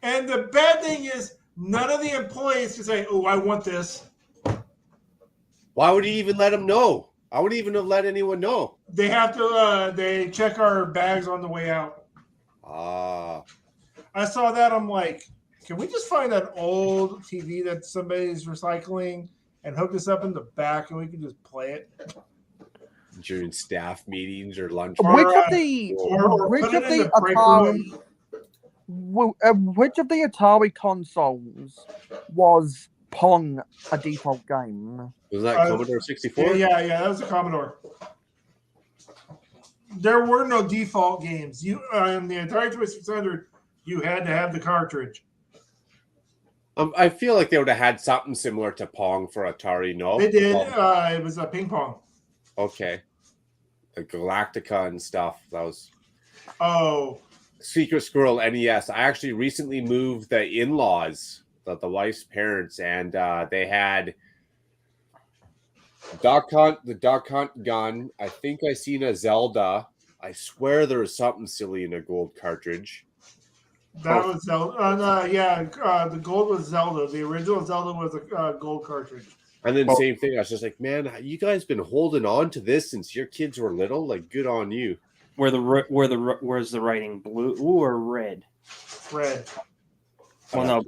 And the bad thing is, none of the employees can say, oh, I want this. Why would you even let them know? I wouldn't even have let anyone know. They have to, they check our bags on the way out. Ah. I saw that. I'm like, can we just find that old TV that somebody's recycling and hook this up in the back and we can just play it? During staff meetings or lunch. Or, Which of the or put it in the break room. Which of the Atari consoles was Pong a default game? Was that Commodore 64? Yeah, that was a Commodore. There were no default games. You on the Atari 2600, you had to have the cartridge. I feel like they would have had something similar to Pong for Atari. No, They did. It was a ping pong. Okay, the Galactica and stuff. That was Secret Squirrel NES. I actually recently moved the in-laws, the wife's parents, and they had the Duck Hunt gun. I think I seen a Zelda. I swear there was something silly in a gold cartridge. That was Zelda. The gold was Zelda. The original Zelda was a gold cartridge. And then same thing. I was just like, man, you guys been holding on to this since your kids were little. Like, good on you. Where's the writing? Blue or red? Red. Well, no.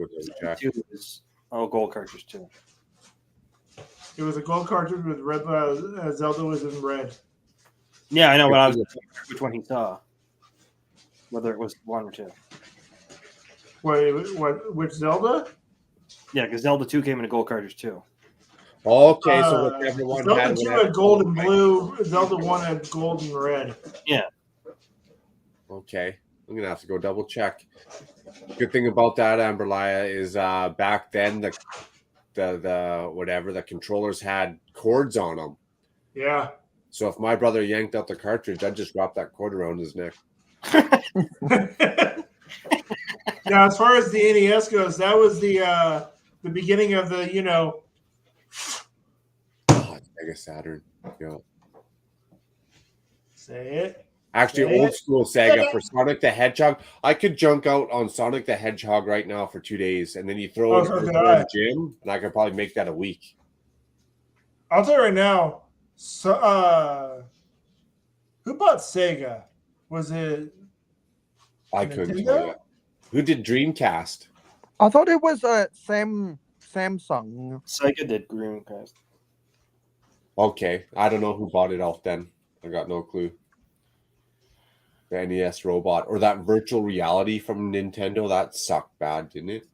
Gold cartridge too. It was a gold cartridge with red. Zelda was in red. Yeah, I know. But I was which one he saw. Whether it was one or two. Wait, which Zelda? Yeah, because Zelda 2 came in a gold cartridge too. Okay, so whichever one Zelda 2 had gold and blue. Zelda 1 had gold and red. Yeah. Okay, I'm gonna have to go double check. Good thing about that, Amberlaya, is back then the controllers had cords on them. Yeah. So if my brother yanked out the cartridge, I'd just wrap that cord around his neck. Now, as far as the NES goes, that was the beginning of the Sega Saturn. Yeah. Say it. Actually, Say old it. school Sega for Sonic the Hedgehog. I could junk out on Sonic the Hedgehog right now for 2 days, and then you throw Oh, it so in could the I. gym, and I could probably make that a week. I'll tell you right now. So, who bought Sega? Was it I couldn't tell you. Nintendo? Who did Dreamcast? I thought it was Samsung. Sega did Dreamcast. Okay, I don't know who bought it off then. I got no clue. The NES robot or that virtual reality from Nintendo, that sucked bad, didn't it?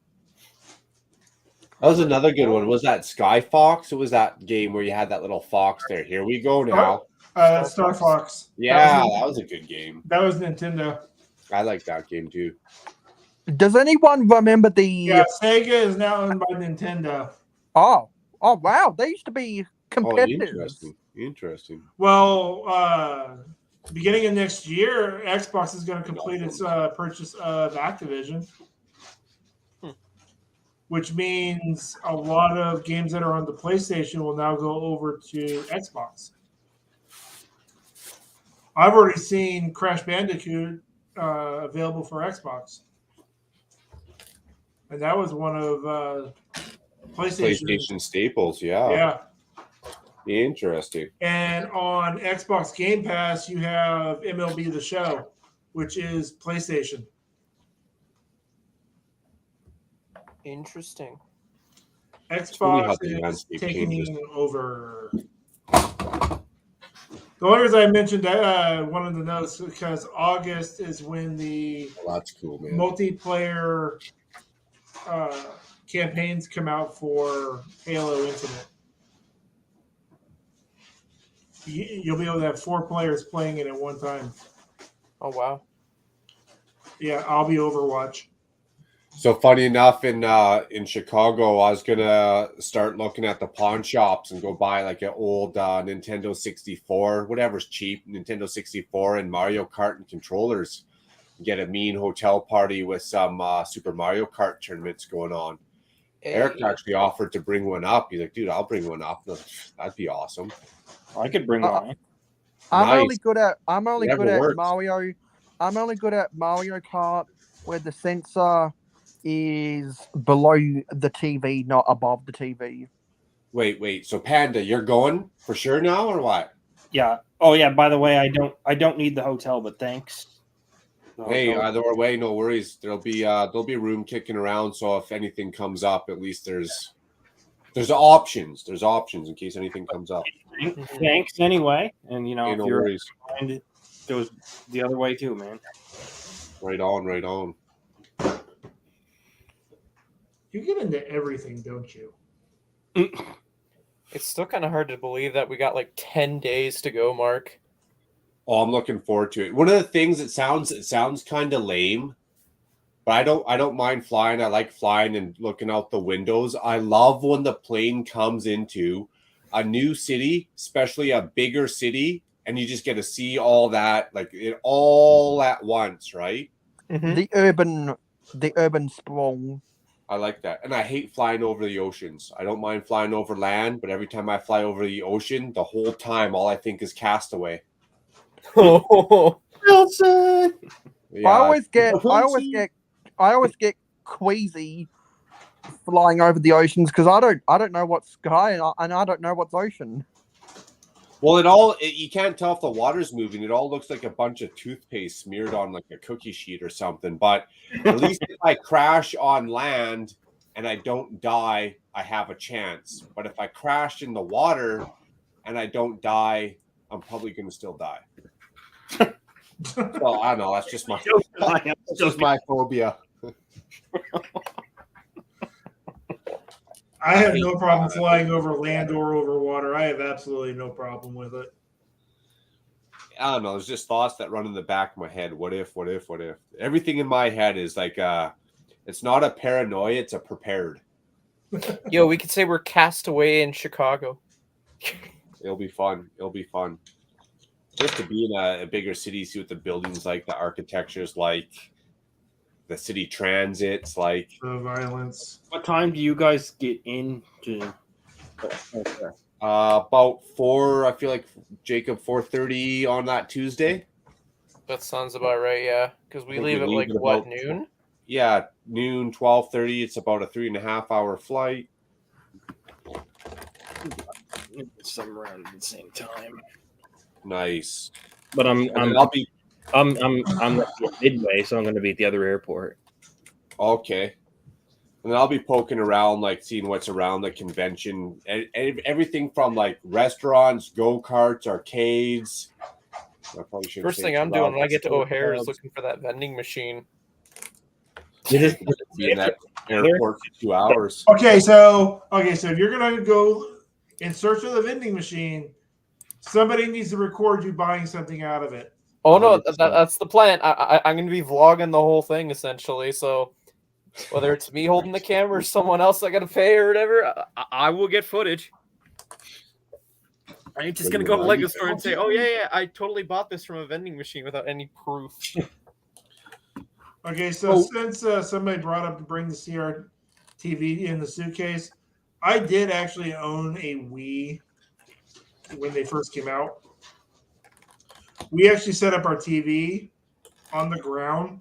That was another good one. Was that Sky Fox? Or was that game where you had that little fox there? Here we go now. Star Fox. Yeah, that was a good game. That was Nintendo. I like that game too. Does anyone remember the? Yeah, Sega is now owned by Nintendo. Oh wow! They used to be competitors. Interesting. Well, beginning of next year, Xbox is going to complete its purchase of Activision, which means a lot of games that are on the PlayStation will now go over to Xbox. I've already seen Crash Bandicoot available for Xbox. And that was one of PlayStation staples, yeah. Yeah. Interesting. And on Xbox Game Pass, you have MLB The Show, which is PlayStation. Interesting. Xbox is taking over. The only reason I mentioned that one of the notes because August is when the that's cool, man. Multiplayer campaigns come out for Halo Infinite. You'll be able to have 4 players playing it at one time. Oh wow! Yeah, I'll be Overwatch. So funny enough, in Chicago, I was gonna start looking at the pawn shops and go buy like an old Nintendo 64, whatever's cheap, Nintendo 64 and Mario Kart and controllers. Get a mean hotel party with some Super Mario Kart tournaments going on. Hey. Eric actually offered to bring one up. He's like, dude, I'll bring one up. That'd be awesome. I could bring one. I'm Nice. only good at works. Mario. I'm only good at Mario Kart where the sensor is below the TV, not above the TV. Wait. So Panda, you're going for sure now or what? Yeah. Oh yeah. By the way, I don't need the hotel, but thanks. Hey, either way, no worries. There'll be room kicking around. So if anything comes up, at least there's options. There's options in case anything comes up. Thanks anyway, and hey, if no you're worries. it goes the other way too, man. Right on. You get into everything, don't you? It's still kind of hard to believe that we got like 10 days to go, Mark. Oh, I'm looking forward to it. One of the things it sounds kind of lame, but I don't mind flying. I like flying and looking out the windows. I love when the plane comes into a new city, especially a bigger city, and you just get to see all that, like it all at once, right? Mm-hmm. The urban sprawl. I like that. And I hate flying over the oceans. I don't mind flying over land, but every time I fly over the ocean, the whole time, all I think is Castaway. Oh, Wilson. Yeah. I always get queasy flying over the oceans because I don't know what's sky and I don't know what's ocean. Well, you can't tell if the water's moving. It all looks like a bunch of toothpaste smeared on like a cookie sheet or something. But at least if I crash on land and I don't die, I have a chance. But if I crash in the water and I don't die, I'm probably going to still die. Well, I don't know. That's just my phobia. I have no problem flying over land or over water. I have absolutely no problem with it. I don't know. There's just thoughts that run in the back of my head. What if? Everything in my head is like, it's not a paranoia. It's a prepared. Yo, we could say we're cast away in Chicago. It'll be fun. Just to be in a bigger city, see what the buildings like, the architecture's like, the city transit's like. The violence. What time do you guys get into? About 4. I feel like Jacob 4:30 on that Tuesday. That sounds about right. Yeah, because we think leave we at leave like at what, about noon? Yeah, noon, 12:30. It's about a 3.5-hour flight. Some around at the same time. Nice. But And then I'm I'll be gonna be at Midway, so I'm gonna be at the other airport. okay. And then I'll be poking around, like seeing what's around the convention, and everything from like restaurants, go-karts, arcades. I probably shouldn't First say thing it too I'm doing loud, when I but get to still O'Hare is clubs. looking for that vending machine. Is it Be in that airport for 2 hours. Okay, so if you're gonna go in search of the vending machine, somebody needs to record you buying something out of it. Oh no, 100%. that's the plan. I'm going to be vlogging the whole thing essentially. So whether it's me holding the camera or someone else I got to pay or whatever, I will get footage. I ain't just going to go to Lego store and say, "Oh yeah, I totally bought this from a vending machine" without any proof. Okay, so since somebody brought up to bring the CRTV in the suitcase, I did actually own a Wii when they first came out. We actually set up our TV on the ground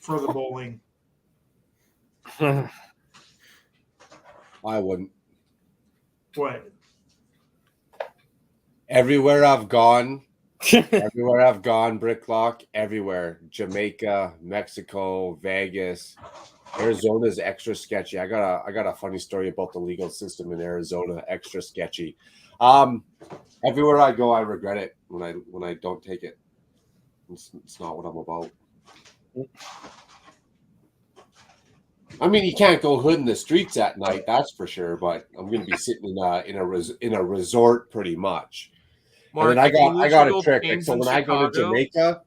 for the bowling. I wouldn't. What? Everywhere I've gone, Bricklock, everywhere. Jamaica, Mexico, Vegas, Arizona's extra sketchy. I got a funny story about the legal system in Arizona, extra sketchy. Everywhere I go, I regret it when I don't take it. It's not what I'm about. I mean, you can't go hood in the streets at night, that's for sure. But I'm going to be sitting in a resort pretty much. Mark, and then I got a trick. Like, so when I go to Jamaica,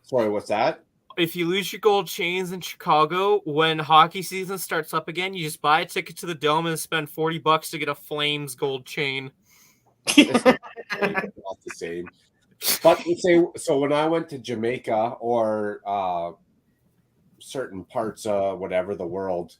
sorry, what's that? If you lose your gold chains in Chicago, when hockey season starts up again, you just buy a ticket to the Dome and spend $40 to get a Flames gold chain. It's not the same. But so when I went to Jamaica or certain parts of whatever the world,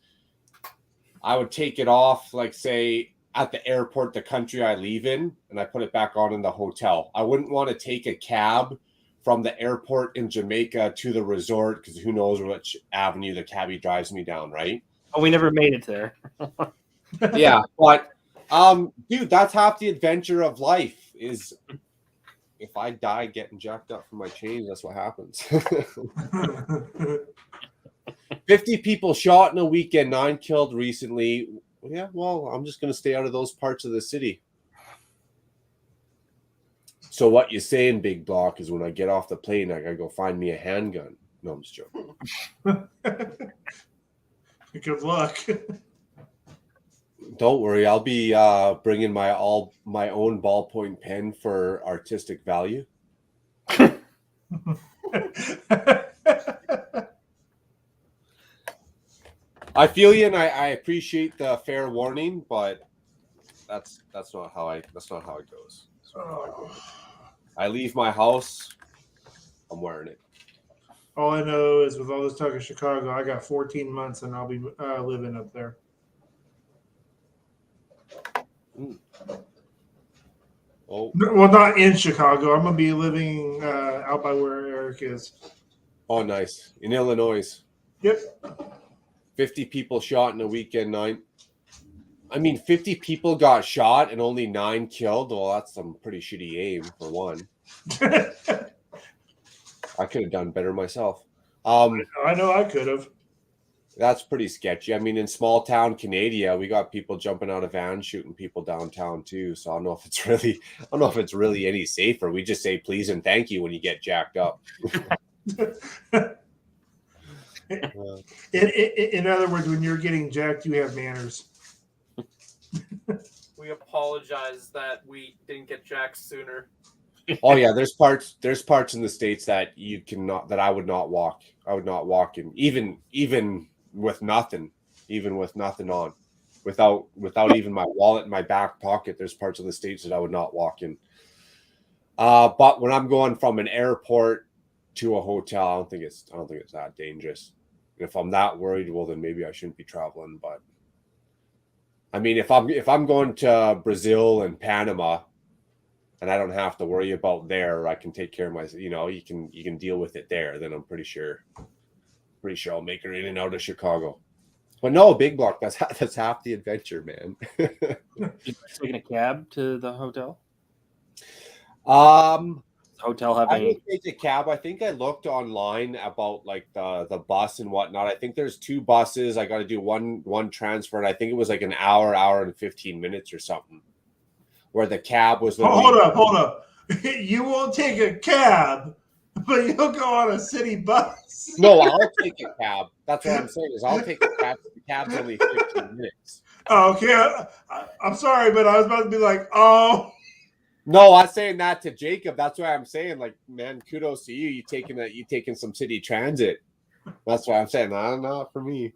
I would take it off, like say at the airport, the country I leave in, and I put it back on in the hotel. I wouldn't want to take a cab from the airport in Jamaica to the resort because who knows which avenue the cabbie drives me down, right? Oh, we never made it there. Yeah, but dude, that's half the adventure of life is if I die getting jacked up for my chains, that's what happens. 50 people shot in a weekend, 9 killed recently. Yeah, well, I'm just going to stay out of those parts of the city. So what you saying, Big Block, is when I get off the plane, I got to go find me a handgun. No, I'm just joking. Good luck. Don't worry, I'll be bringing my own ballpoint pen for artistic value. I feel you, and I appreciate the fair warning, but that's not how it goes. I leave my house, I'm wearing it. All I know is with all this talk of Chicago, I got 14 months and I'll be living up there. Oh, well, not in Chicago. I'm gonna be living out by where Eric is. Oh, nice. In Illinois. Yep. 50 people shot in a weekend night. I mean, 50 people got shot and only 9 killed. Well, that's some pretty shitty aim for one. I could have done better myself. I know I could have. That's pretty sketchy. I mean, in small town Canada, we got people jumping out of vans shooting people downtown too. So I don't know if it's really any safer. We just say please and thank you when you get jacked up. In other words, when you're getting jacked, you have manners. We apologize that we didn't get jacked sooner. Oh yeah, there's parts in the States that you cannot, that I would not walk. I would not walk in, even with nothing on, without even my wallet in my back pocket. There's parts of the States that I would not walk in. But when I'm going from an airport to a hotel, I don't think it's that dangerous. If I'm that worried, well then maybe I shouldn't be traveling. But I mean, if I'm going to Brazil and Panama, and I don't have to worry about there, I can take care of myself. You know, you can deal with it there. Then I'm pretty sure I'll make it in and out of Chicago. But no, big block. That's half the adventure, man. You taking a cab to the hotel? Does the hotel have I any? would take a cab. I think I looked online about like the bus and whatnot. I think there's 2 buses. I got to do one transfer, and I think it was like an hour and 15 minutes or something. Where the cab was literally. Hold up. You won't take a cab, but you'll go on a city bus. No, I'll take a cab. That's what I'm saying. Is I'll take a cab. The cab's only 15 minutes. Oh, okay. I'm sorry, but I was about to be like, oh. No, I'm saying that to Jacob. That's why I'm saying, like, man, kudos to you. You taking some city transit. That's why I'm saying, not for me.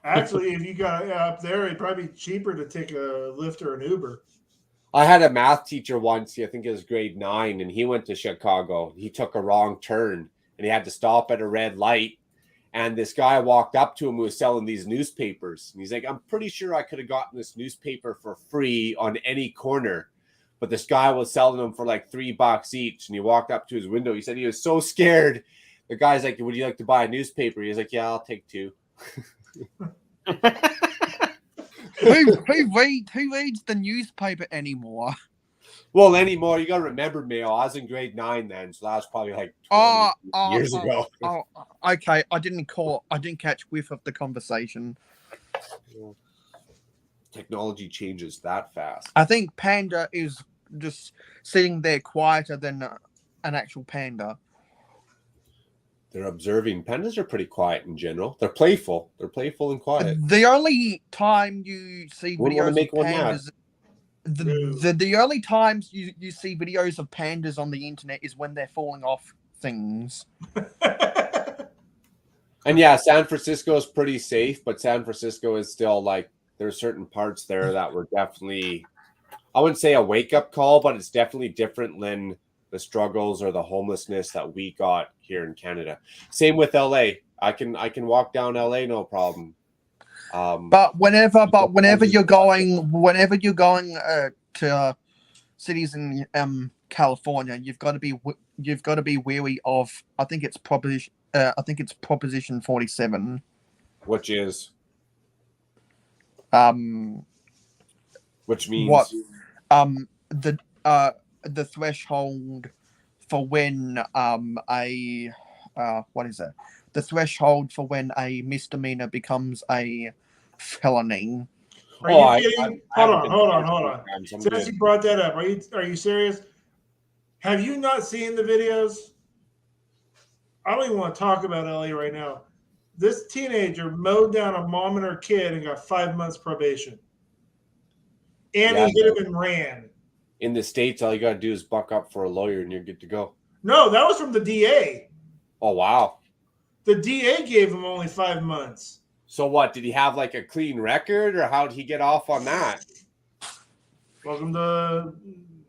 Actually, if you got up there, it'd probably be cheaper to take a Lyft or an Uber. I had a math teacher once. I think it was grade 9, and he went to Chicago. He took a wrong turn, and he had to stop at a red light. And this guy walked up to him who was selling these newspapers. And he's like, I'm pretty sure I could have gotten this newspaper for free on any corner. But this guy was selling them for like $3 each. And he walked up to his window. He said he was so scared. The guy's like, would you like to buy a newspaper? He's like, yeah, I'll take 2. Who reads the newspaper anymore? Well, anymore, you got to remember, Mayo, I was in grade 9 then. So that was probably like 20 years ago. Okay. I didn't catch whiff of the conversation. Technology changes that fast. I think Panda is just sitting there quieter than an actual panda. They're observing. Pandas are pretty quiet in general. They're playful. They're playful and quiet. The only time you see videos of pandas, the only times you see videos of pandas on the internet is when they're falling off things. And yeah, San Francisco is pretty safe, but San Francisco is still like there's certain parts there that were definitely, I wouldn't say a wake-up call, but it's definitely different than the struggles or the homelessness that we got here in Canada. Same with LA. I can walk down LA no problem. But whenever you're going to cities in California, you've got to be wary of. I think it's Proposition 47, which is which means what the threshold for when the threshold for when a misdemeanor becomes a felony. Are you kidding? Hold on. Since you brought that up, are you serious? Have you not seen the videos? I don't even want to talk about LA right now. This teenager mowed down a mom and her kid and got 5 months probation. And he hit him and ran. In the States, all you got to do is buck up for a lawyer and you're good to go. No, that was from the DA. Oh, wow. The DA gave him only 5 months. So what? Did he have like a clean record or how did he get off on that? Welcome to...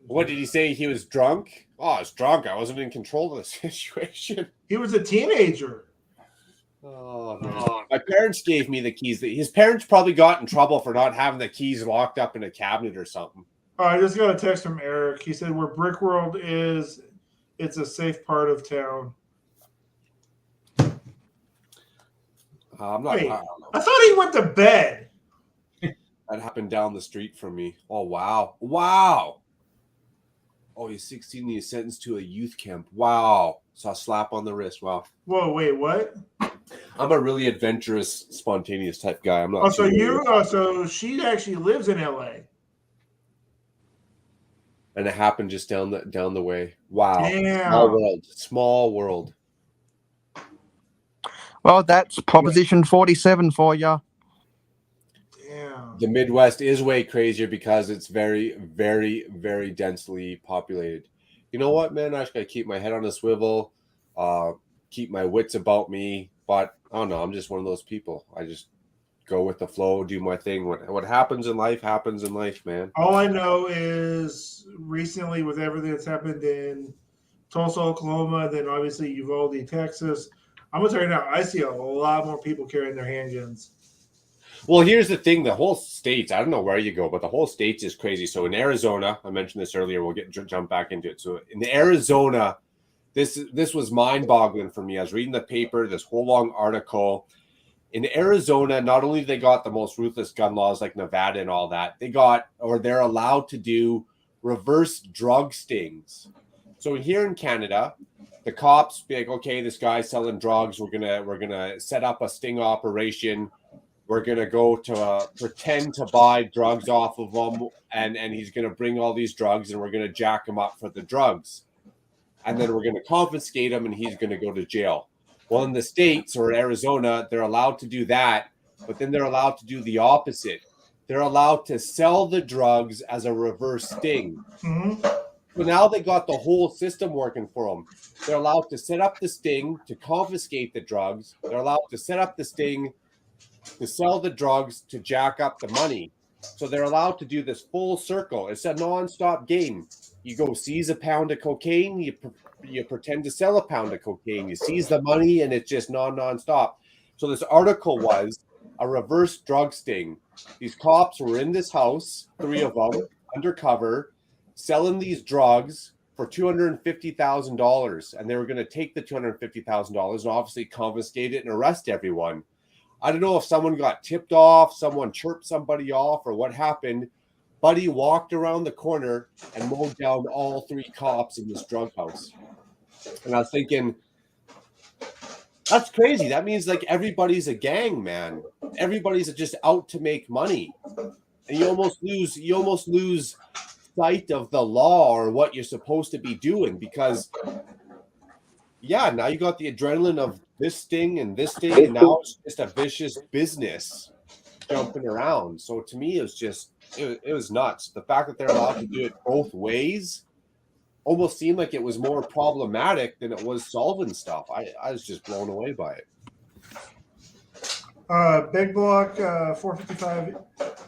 What did he say? He was drunk? Oh, I was drunk. I wasn't in control of the situation. He was a teenager. Oh, no. My parents gave me the keys. His parents probably got in trouble for not having the keys locked up in a cabinet or something. Oh, I just got a text from Eric. He said where Brick World is, it's a safe part of town. Wait, I thought he went to bed. That happened down the street from me. Oh, wow. Wow. Oh, he's 16 and he's sentenced to a youth camp. Wow. Saw a slap on the wrist. Wow. Whoa, wait, what? I'm a really adventurous, spontaneous type guy. I'm not. So she actually lives in LA. And it happened just down the way. Wow. Damn. Small world. Well, that's Proposition 47 for you. Damn. The Midwest is way crazier because it's very, very, very densely populated. You know what, man? I just gotta keep my head on a swivel, keep my wits about me. But I don't know. I'm just one of those people. I just go with the flow, do my thing. What happens in life happens in life, man. All I know is recently with everything that's happened in Tulsa, Oklahoma, then obviously Uvalde, Texas. I'm gonna tell you now, I see a lot more people carrying their handguns. Well, here's the thing: the whole states. I don't know where you go, but the whole states is crazy. So in Arizona, I mentioned this earlier. We'll jump back into it. So in Arizona, this was mind-boggling for me. I was reading the paper, this whole long article. In Arizona, not only they got the most ruthless gun laws like Nevada and all that, they're allowed to do reverse drug stings. So here in Canada, the cops be like, okay, this guy's selling drugs. We're gonna set up a sting operation. We're gonna go to pretend to buy drugs off of him, and he's gonna bring all these drugs, and we're gonna jack him up for the drugs, and then we're gonna confiscate him, and he's gonna go to jail. Well, in the States or Arizona, they're allowed to do that, but then they're allowed to do the opposite. They're allowed to sell the drugs as a reverse sting. Mm-hmm. So now they got the whole system working for them. They're allowed to set up the sting to confiscate the drugs. They're allowed to set up the sting to sell the drugs to jack up the money. So they're allowed to do this full circle. It's a non-stop game. You go seize a pound of cocaine, you pretend to sell a pound of cocaine, you seize the money, and it's just non-stop. So this article was a reverse drug sting. These cops were in this house, 3 of them, undercover, selling these drugs for $250,000, and they were going to take the $250,000 and obviously confiscate it and arrest everyone. I don't know if someone got tipped off, someone chirped somebody off, or what happened. Buddy walked around the corner and mowed down all 3 cops in this drug house. And I was thinking, that's crazy. That means like everybody's a gang, man. Everybody's just out to make money. And you almost lose sight of the law or what you're supposed to be doing, because now you got the adrenaline of this sting, and now it's just a vicious business jumping around. So to me, it was nuts. The fact that they're allowed to do it both ways almost seemed like it was more problematic than it was solving stuff. I was just blown away by it. Big Block 455.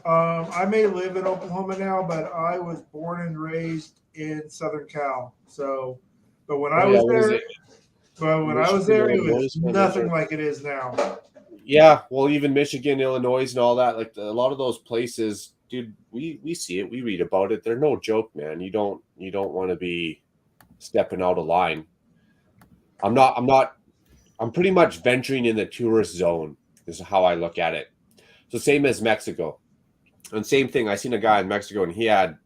I may live in Oklahoma now, but I was born and raised in Southern Cal. So, but when I was there, it was nothing like it is now. Yeah, well, even Michigan, Illinois, and all that, like a lot of those places, dude, we see it, we read about it. They're no joke, man. You don't want to be stepping out of line. I'm pretty much venturing in the tourist zone. This is how I look at it. So same as Mexico. And same thing, I seen a guy in Mexico and he had,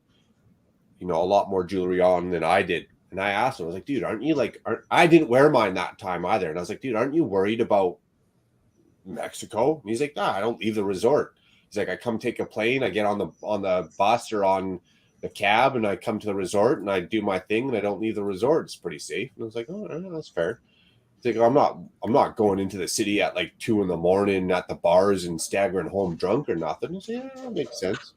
a lot more jewelry on than I did. And I asked him, I was like, dude, I didn't wear mine that time either. And I was like, dude, aren't you worried about Mexico? And he's like, nah, I don't leave the resort. He's like, I come take a plane, I get on the bus or on the cab, and I come to the resort and I do my thing, and I don't leave the resort. It's pretty safe. And I was like, oh, that's fair. He's like, I'm not going into the city at like 2 a.m. at the bars and staggering home drunk or nothing. I was like, yeah, that makes sense.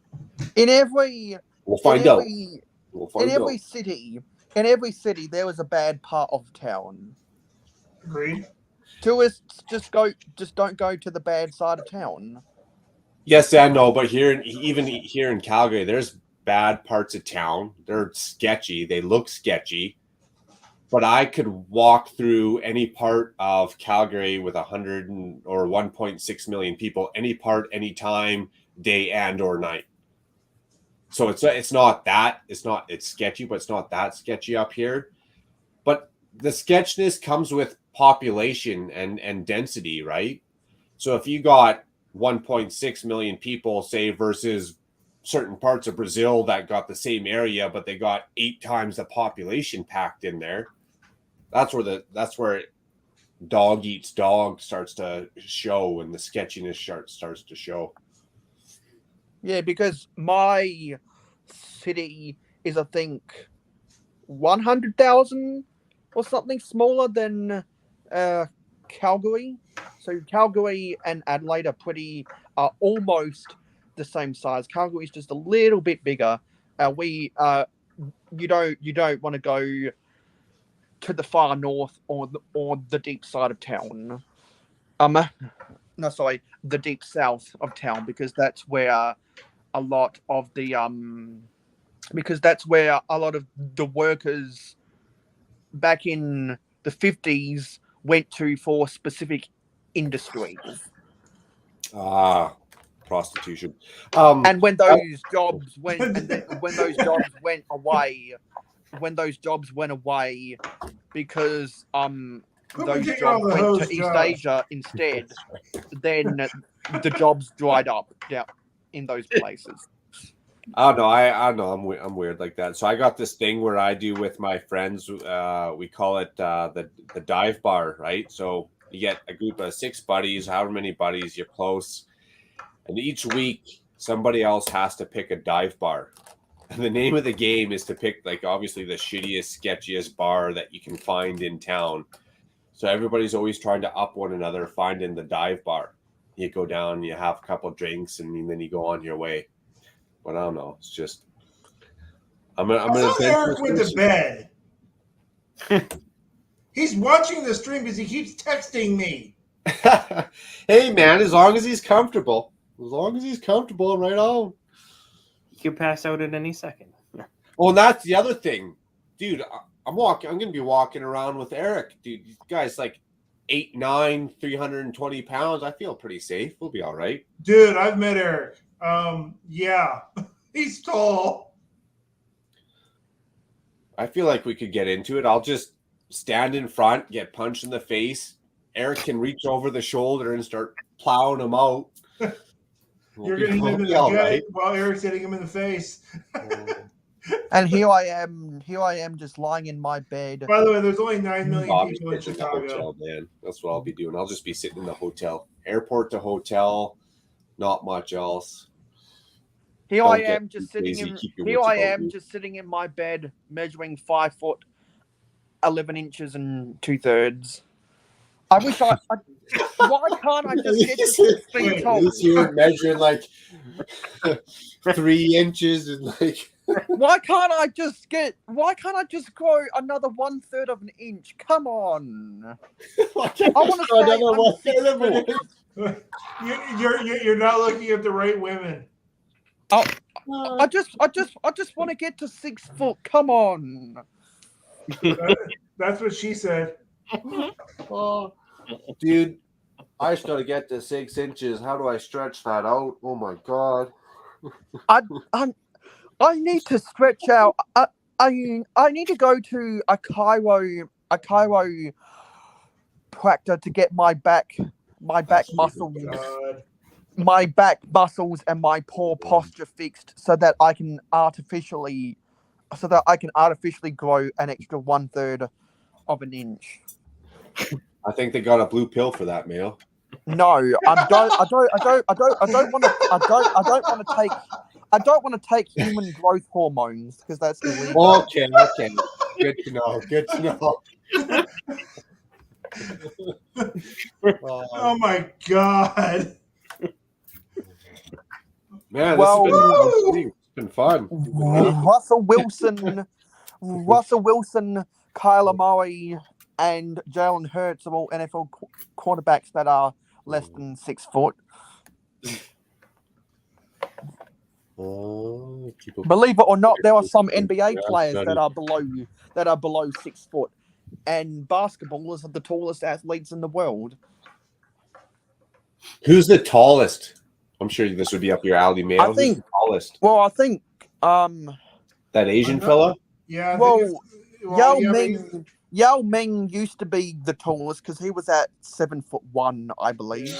We'll find out. In every city, there was a bad part of town. Agreed. Tourists just don't go to the bad side of town. Yes and no, but even here in Calgary, there's bad parts of town. They're sketchy. They look sketchy. But I could walk through any part of Calgary with 100 or 1.6 million people, any part, anytime, day and or night. So it's sketchy, but it's not that sketchy up here. But the sketchiness comes with population and density, right? So if you got 1.6 million people, say, versus certain parts of Brazil that got the same area, but they got 8 times the population packed in there, that's where dog eats dog starts to show, and the sketchiness starts to show. Yeah, because my city is, I think, 100,000 or something smaller than Calgary. So Calgary and Adelaide are almost the same size. Calgary is just a little bit bigger. You don't want to go to the far north or the deep side of town. The deep south of town, because that's where a lot of the workers back in the 50s went to for specific industries. prostitution. And when those jobs went, when those jobs went away, because those take jobs all the went hose to East jobs. Asia instead, then the jobs dried up down in those places. Oh no, I know I'm weird like that. So I got this thing where I do with my friends. We call it the dive bar, right? So you get a group of 6 buddies, however many buddies you're close, and each week somebody else has to pick a dive bar. And the name of the game is to pick, like, obviously the shittiest, sketchiest bar that you can find in town. So everybody's always trying to up one another, finding the dive bar. You go down, you have a couple of drinks, and then you go on your way. But I don't know. It's just I'm gonna Eric went to bed. He's watching the stream because he keeps texting me. Hey man, as long as he's comfortable. As long as he's comfortable, right on. He could pass out at any second. Well, that's the other thing. Dude, I'm gonna be walking around with Eric. Dude, this guy's like 8'9", 320 pounds. I feel pretty safe. We'll be all right. Dude, I've met Eric. Yeah. He's tall. I feel like we could get into it. I'll just stand in front, get punched in the face. Eric can reach over the shoulder and start plowing him out. You're going to hit him in the gut while Eric's hitting him in the face. And here I am just lying in my bed. By the way, there's only 9 million people in pitching the Chicago. hotel, man. That's what I'll be doing. I'll just be sitting in the hotel. Airport to hotel, not much else. Here I am just sitting in my bed, measuring 5 foot 11 inches and 2/3. I wish why can't I just get to 6 feet tall? You're measuring like 3 inches and like. Why can't I just grow another 1/3 of an inch? Come on. I want to say I'm 6 foot. You're not looking at the right women. I just want to get to 6 foot. Come on. That's what she said. Oh, dude, I just gotta get to 6 inches. How do I stretch that out? Oh my god. I need to stretch out. I need to go to a chiropractor to get my back muscles. My back muscles and my poor posture fixed so that I can artificially grow an extra 1/3 of an inch. I think they got a blue pill for that, Mayo. No, I don't want to take human growth hormones because that's illegal. Okay. Good to know. Oh my god. Man, it's been fun. Russell Wilson, Kyler Murray, and Jalen Hurts are all NFL quarterbacks that are less than 6 foot. Believe it or not, there are some NBA players that are below 6 foot, and basketballers are the tallest athletes in the world. Who's the tallest? I'm sure this would be up your alley, man. I think the tallest. Well, I think that Asian fella. Yeah. Yao Ming used to be the tallest because he was at 7'1", I believe.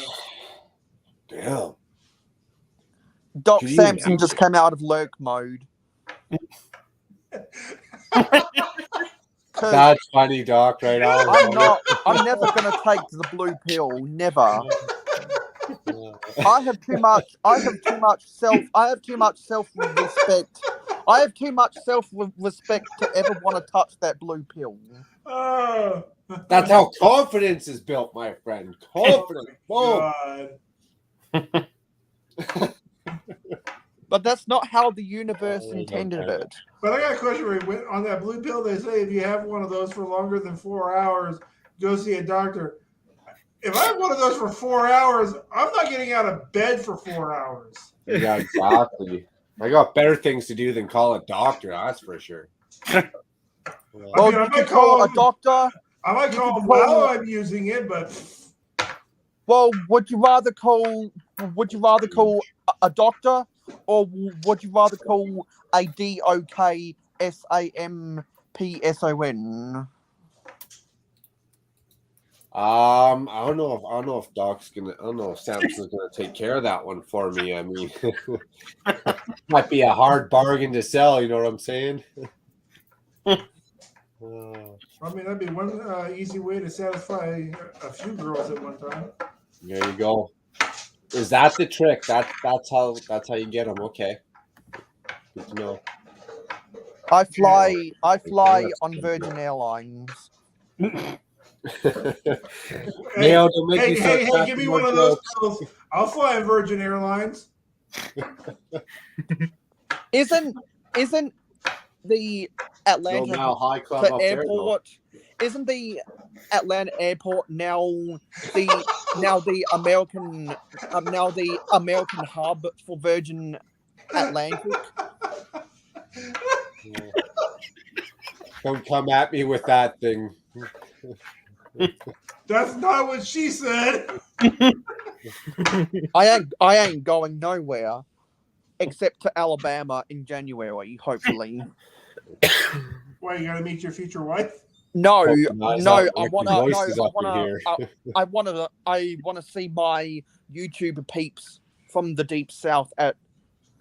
Damn. Doc Samson just came out of lurk mode. That's funny, Doc. Right on. I'm never going to take the blue pill. Never. I have too much self-respect. I have too much self-respect to ever want to touch that blue pill. That's how confidence is built, my friend. Confidence. But that's not how the universe intended it. But I got a question for you. On that blue pill, they say if you have one of those for longer than 4 hours, go see a doctor. If I have one of those for 4 hours, I'm not getting out of bed for 4 hours. Yeah, exactly. I got better things to do than call a doctor, that's for sure. Well, you can call a doctor. I might call him while I'm using it, but... Well, would you rather call a doctor, or would you rather call a DOKSAMPSON? I don't know if Doc's gonna. I don't know if Samson's gonna take care of that one for me. I mean, might be a hard bargain to sell. You know what I'm saying? I mean, that'd be one easy way to satisfy a few girls at one time. There you go. Is that the trick? That's how you get them. Okay. Good to know. I fly on Virgin Airlines. Neil, don't make me start Hey, cracking give me more one of those jokes. pills. I'll fly on Virgin Airlines. Isn't the Atlanta now High Club the up there, airport? Isn't the Atlanta airport now the American hub for Virgin Atlantic? Don't come at me with that thing. That's not what she said. I ain't going nowhere except to Alabama in January, hopefully. Why, you gotta meet your future wife? No, Recognize no, that I Ricky wanna, voice no, is I up in wanna, here. I wanna see my YouTube peeps from the deep south at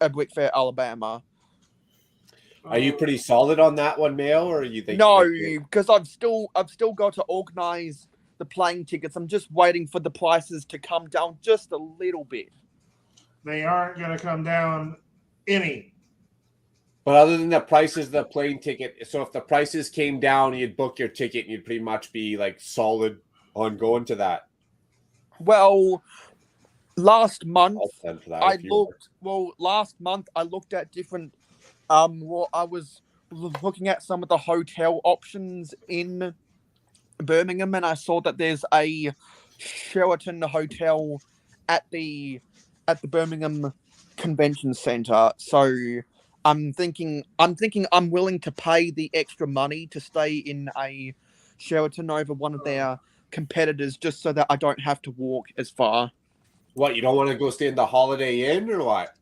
Wickfair, Alabama. Are you pretty solid on that one, Mail, or are you think? No, because I've still got to organize the plane tickets. I'm just waiting for the prices to come down just a little bit. They aren't gonna come down any. But other than the prices of the plane ticket, so if the prices came down, you'd book your ticket and you'd pretty much be like solid on going to that. Well, last month I looked at different I was looking at some of the hotel options in Birmingham, and I saw that there's a Sheraton hotel at the Birmingham Convention Center. So I'm thinking I'm willing to pay the extra money to stay in a Sheraton over one of their competitors, just so that I don't have to walk as far. What, you don't want to go stay in the Holiday Inn or what?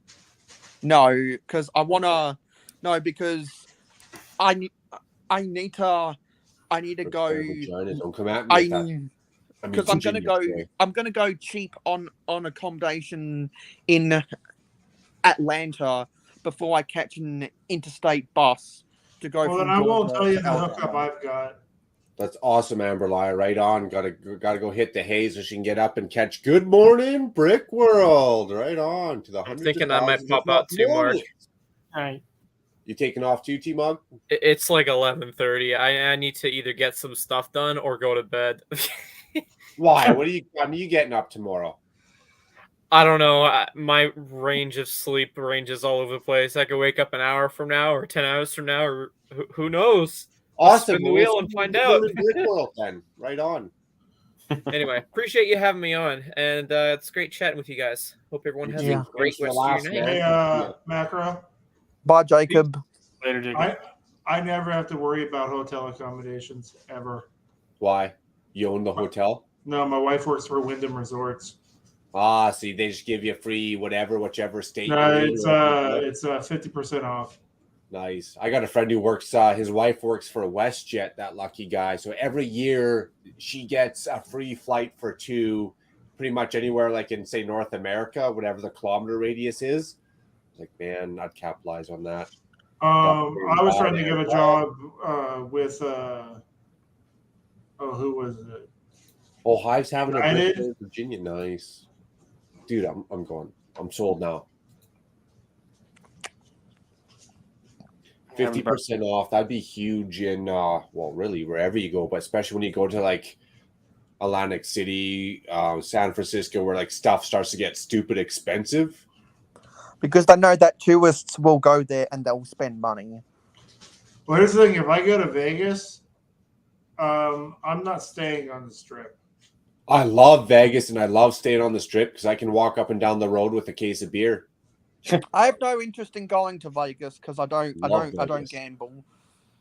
No, because because I need to go. Don't come at me with that. Because I'm gonna go cheap on accommodation in Atlanta before I catch an interstate bus to go. Well, from then I won't Georgia tell you to the Alabama. hookup I've got. That's awesome, Amberly. Right on. Gotta go hit the hay so she can get up and catch Good Morning Brick World. Right on to the hundreds. I'm thinking of I might thousands, pop if not out too, Mark. millions. All right. You taking off too, T-Mug? It's like 11:30. I need to either get some stuff done or go to bed. Why? What are you getting up tomorrow? I don't know. My range of sleep ranges all over the place. I could wake up an hour from now or 10 hours from now, or who knows? Awesome. Spin the wheel and find out. Then. Right on. Anyway, appreciate you having me on, and it's great chatting with you guys. Hope everyone has a great rest of your night. Hey, Macro. Bye, Jacob. Later, Jacob. I never have to worry about hotel accommodations ever. Why? You own the hotel? No, my wife works for Wyndham Resorts. Ah, see, they just give you free whichever state. No, you're in. it's 50% off. Nice. I got a friend who works. His wife works for WestJet. That lucky guy. So every year she gets a free flight for two, pretty much anywhere, like in say North America, whatever the kilometer radius is. Like, man, I'd capitalize on that. I was trying to get a job with who was it? Oh, Hive's having a United? birthday in Virginia. Nice, dude. I'm going. I'm sold now. 50% off. That'd be huge in well, really wherever you go, but especially when you go to like Atlantic City, San Francisco, where like stuff starts to get stupid expensive. Because they know that tourists will go there and they'll spend money. Well, here's the thing: if I go to Vegas, I'm not staying on the Strip. I love Vegas and I love staying on the Strip because I can walk up and down the road with a case of beer. I have no interest in going to Vegas because I don't gamble.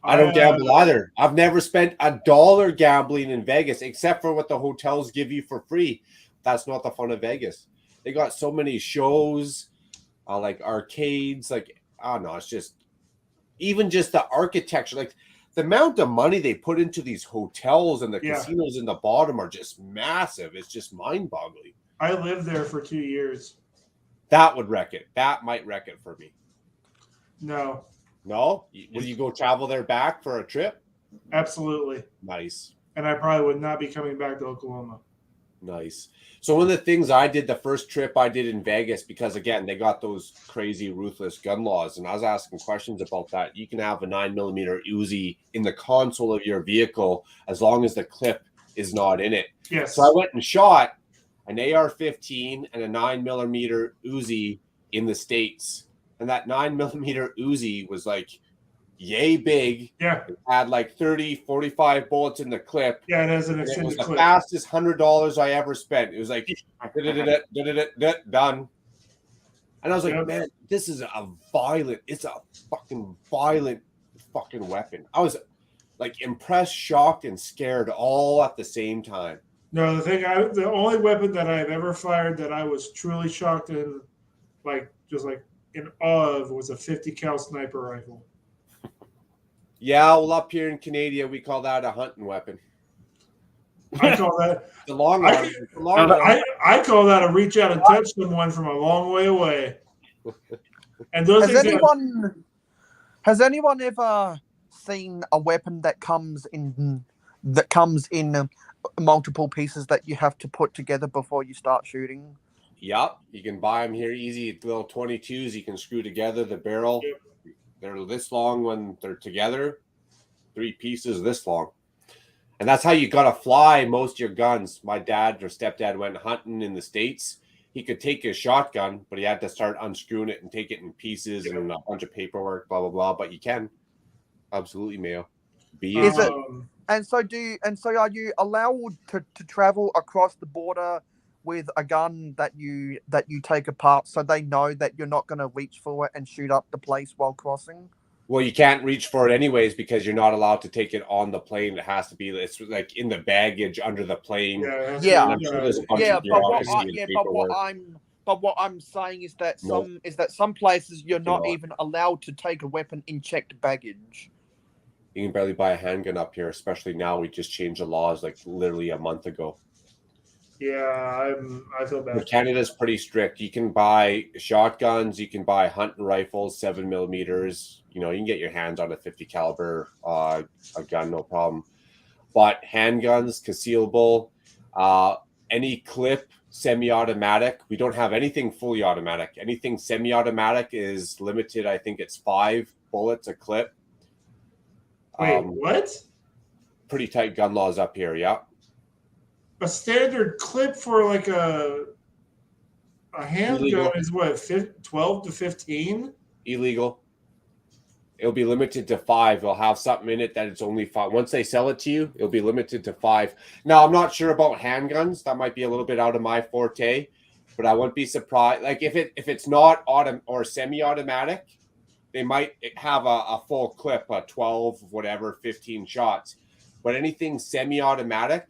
I don't gamble either. I've never spent $1 gambling in Vegas except for what the hotels give you for free. That's not the fun of Vegas. They got so many shows. like arcades. Like, I don't know, it's just even just the architecture, like the amount of money they put into these hotels and the casinos in the bottom are just massive. It's just mind-boggling. I lived there for 2 years. That would wreck it. That might wreck it for me. No. No? Will you go travel there back for a trip? Absolutely. Nice. And I probably would not be coming back to Oklahoma. Nice. So one of the things I did the first trip I did in Vegas, because again, they got those crazy ruthless gun laws, and I was asking questions about that. You can have a 9mm Uzi in the console of your vehicle as long as the clip is not in it. Yes. So I went and shot an AR-15 and a 9mm Uzi in the States. And that 9mm Uzi was like yay big. Yeah. It had like 30, 45 bullets in the clip. Yeah, it has an It extended was the clip. fastest $100 I ever spent. It was like done. And I was like, man, this is it's a fucking violent fucking weapon. I was like impressed, shocked, and scared all at the same time. No, the only weapon that I've ever fired that I was truly shocked and just in awe of was a 50 cal sniper rifle. Yeah, well, up here in Canada, we call that a hunting weapon. I call that the long arm. I call that a reach out and touch someone from a long way away. And those has anyone ever seen a weapon that comes in multiple pieces that you have to put together before you start shooting? Yep, you can buy them here easy. Little 22s you can screw together the barrel. Yep. They're this long when they're together. 3 pieces this long. And that's how you got to fly most of your guns. My dad or stepdad went hunting in the States. He could take his shotgun, but he had to start unscrewing it and take it in pieces and a bunch of paperwork, blah, blah, blah. But you can. Absolutely, Mayo. And so are you allowed to travel across the border with a gun that you take apart so they know that you're not going to reach for it and shoot up the place while crossing? Well, you can't reach for it anyways because you're not allowed to take it on the plane. It has to be, it's like in the baggage under the plane. But what I'm saying is that some places you're not even allowed to take a weapon in checked baggage. You can barely buy a handgun up here, especially now. We just changed the laws like literally a month ago. Yeah, I feel bad. But Canada's pretty strict. You can buy shotguns, you can buy hunting rifles, 7mm. You know, you can get your hands on a 50 caliber a gun, no problem. But handguns, concealable, any clip, semi-automatic. We don't have anything fully automatic. Anything semi-automatic is limited. I think it's 5 bullets a clip. Wait, what? Pretty tight gun laws up here, yeah. A standard clip for like a handgun is what, 12 to 15? Illegal. It'll be limited to 5. It'll have something in it that it's only 5. Once they sell it to you, it'll be limited to 5. Now, I'm not sure about handguns. That might be a little bit out of my forte, but I wouldn't be surprised. Like if it's not or semi-automatic, they might have a full clip, a 12, whatever, 15 shots. But anything semi-automatic,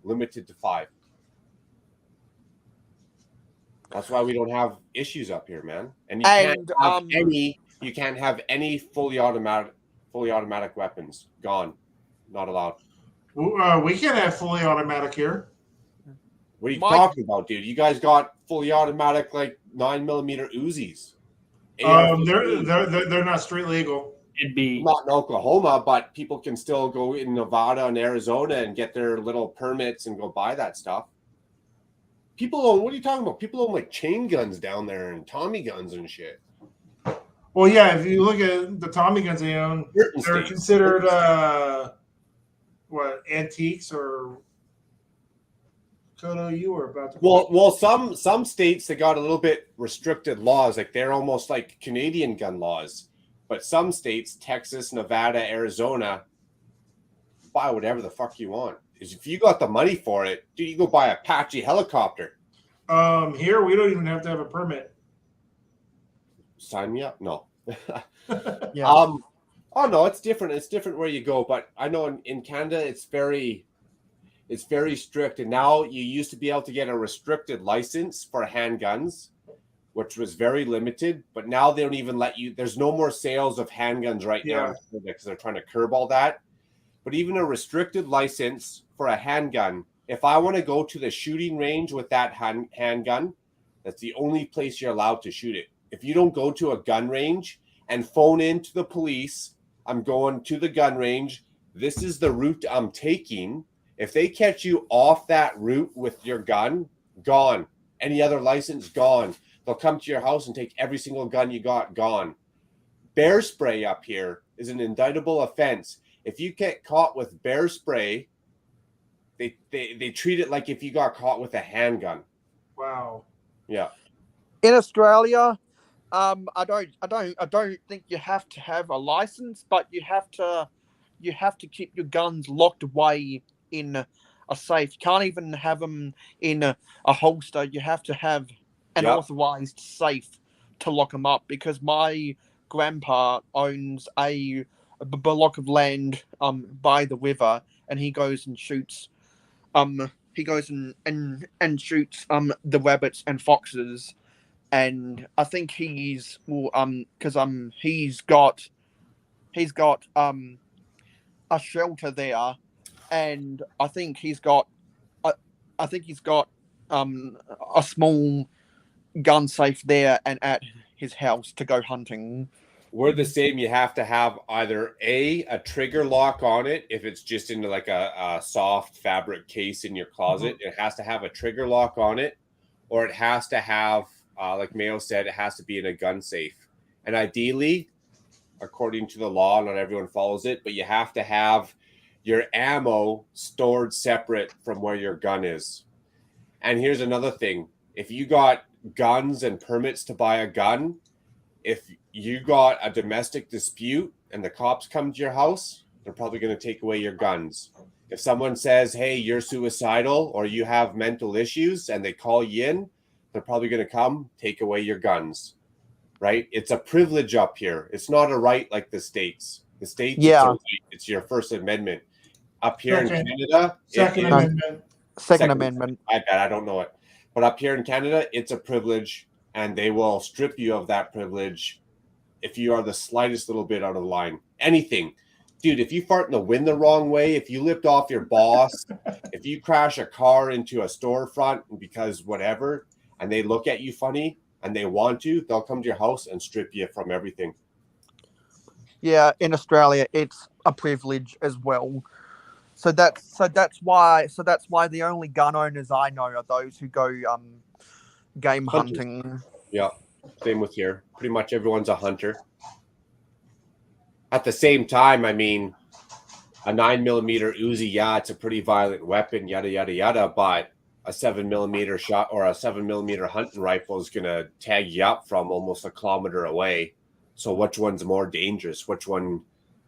limited to 5. That's why we don't have issues up here, man. And you can't have any fully automatic weapons. Gone. Not allowed. We can't have fully automatic here. What are you talking about, dude? You guys got fully automatic like 9mm Uzis. They're not street legal. It'd be not in Oklahoma, but people can still go in Nevada and Arizona and get their little permits and go buy that stuff. People own, what are you talking about? People own like chain guns down there and Tommy guns and shit. Well, yeah, if you look at the Tommy guns they own, they're considered antiques or Kodo, you were about to. Well, some states they got a little bit restricted laws, like they're almost like Canadian gun laws. But some states, Texas, Nevada, Arizona, buy whatever the fuck you want. If you got the money for it, dude, you go buy a Apache helicopter. Here we don't even have to have a permit. Sign me up. No. Yeah. Oh no, it's different. It's different where you go. But I know in Canada, it's very strict. And now you used to be able to get a restricted license for handguns. which was very limited, but now they don't even let you. There's no more sales of handguns right now because they're trying to curb all that. But even a restricted license for a handgun, if I want to go to the shooting range with that handgun, that's the only place you're allowed to shoot it. If you don't go to a gun range and phone in to the police, I'm going to the gun range, this is the route I'm taking. If they catch you off that route with your gun, gone. Any other license, gone. They'll come to your house and take every single gun you got, gone. Bear spray up here is an indictable offense. If you get caught with bear spray, they treat it like if you got caught with a handgun. Wow. Yeah. In Australia, I don't think you have to have a license, but you have to keep your guns locked away in a safe. You can't even have them in a holster. You have to have an authorized safe to lock them up, because my grandpa owns a block of land by the river, and he goes and shoots shoots the rabbits and foxes. And I think he's got a shelter there, and I think he's got a small gun safe there and at his house to go hunting. We're the same. You have to have either a trigger lock on it if it's just into like a soft fabric case in your closet. It has to have a trigger lock on it, or it has to have, like Mayo said, it has to be in a gun safe. And ideally, according to the law, not everyone follows it, but you have to have your ammo stored separate from where your gun is. And here's another thing. If you got guns and permits to buy a gun, if you got a domestic dispute and the cops come to your house, they're probably going to take away your guns. If someone says, hey, you're suicidal or you have mental issues, and they call you in, they're probably going to come take away your guns, right? It's a privilege up here. It's not a right like the States. The States, it's your First Amendment. Up here in Canada, Second Amendment. Second Amendment. I don't know it. But up here in Canada, it's a privilege, and they will strip you of that privilege if you are the slightest little bit out of line. Anything. Dude, if you fart in the wind the wrong way, if you lift off your boss, if you crash a car into a storefront because whatever, and they look at you funny and they want to, they'll come to your house and strip you from everything. Yeah, in Australia, it's a privilege as well. So that's why the only gun owners I know are those who go game hunting. Yeah, same with here. Pretty much everyone's a hunter. At the same time, I mean, a 9mm Uzi, yeah, it's a pretty violent weapon, yada yada yada. But a 7mm shot or a 7mm hunting rifle is gonna tag you up from almost a kilometer away. So which one's more dangerous? Which one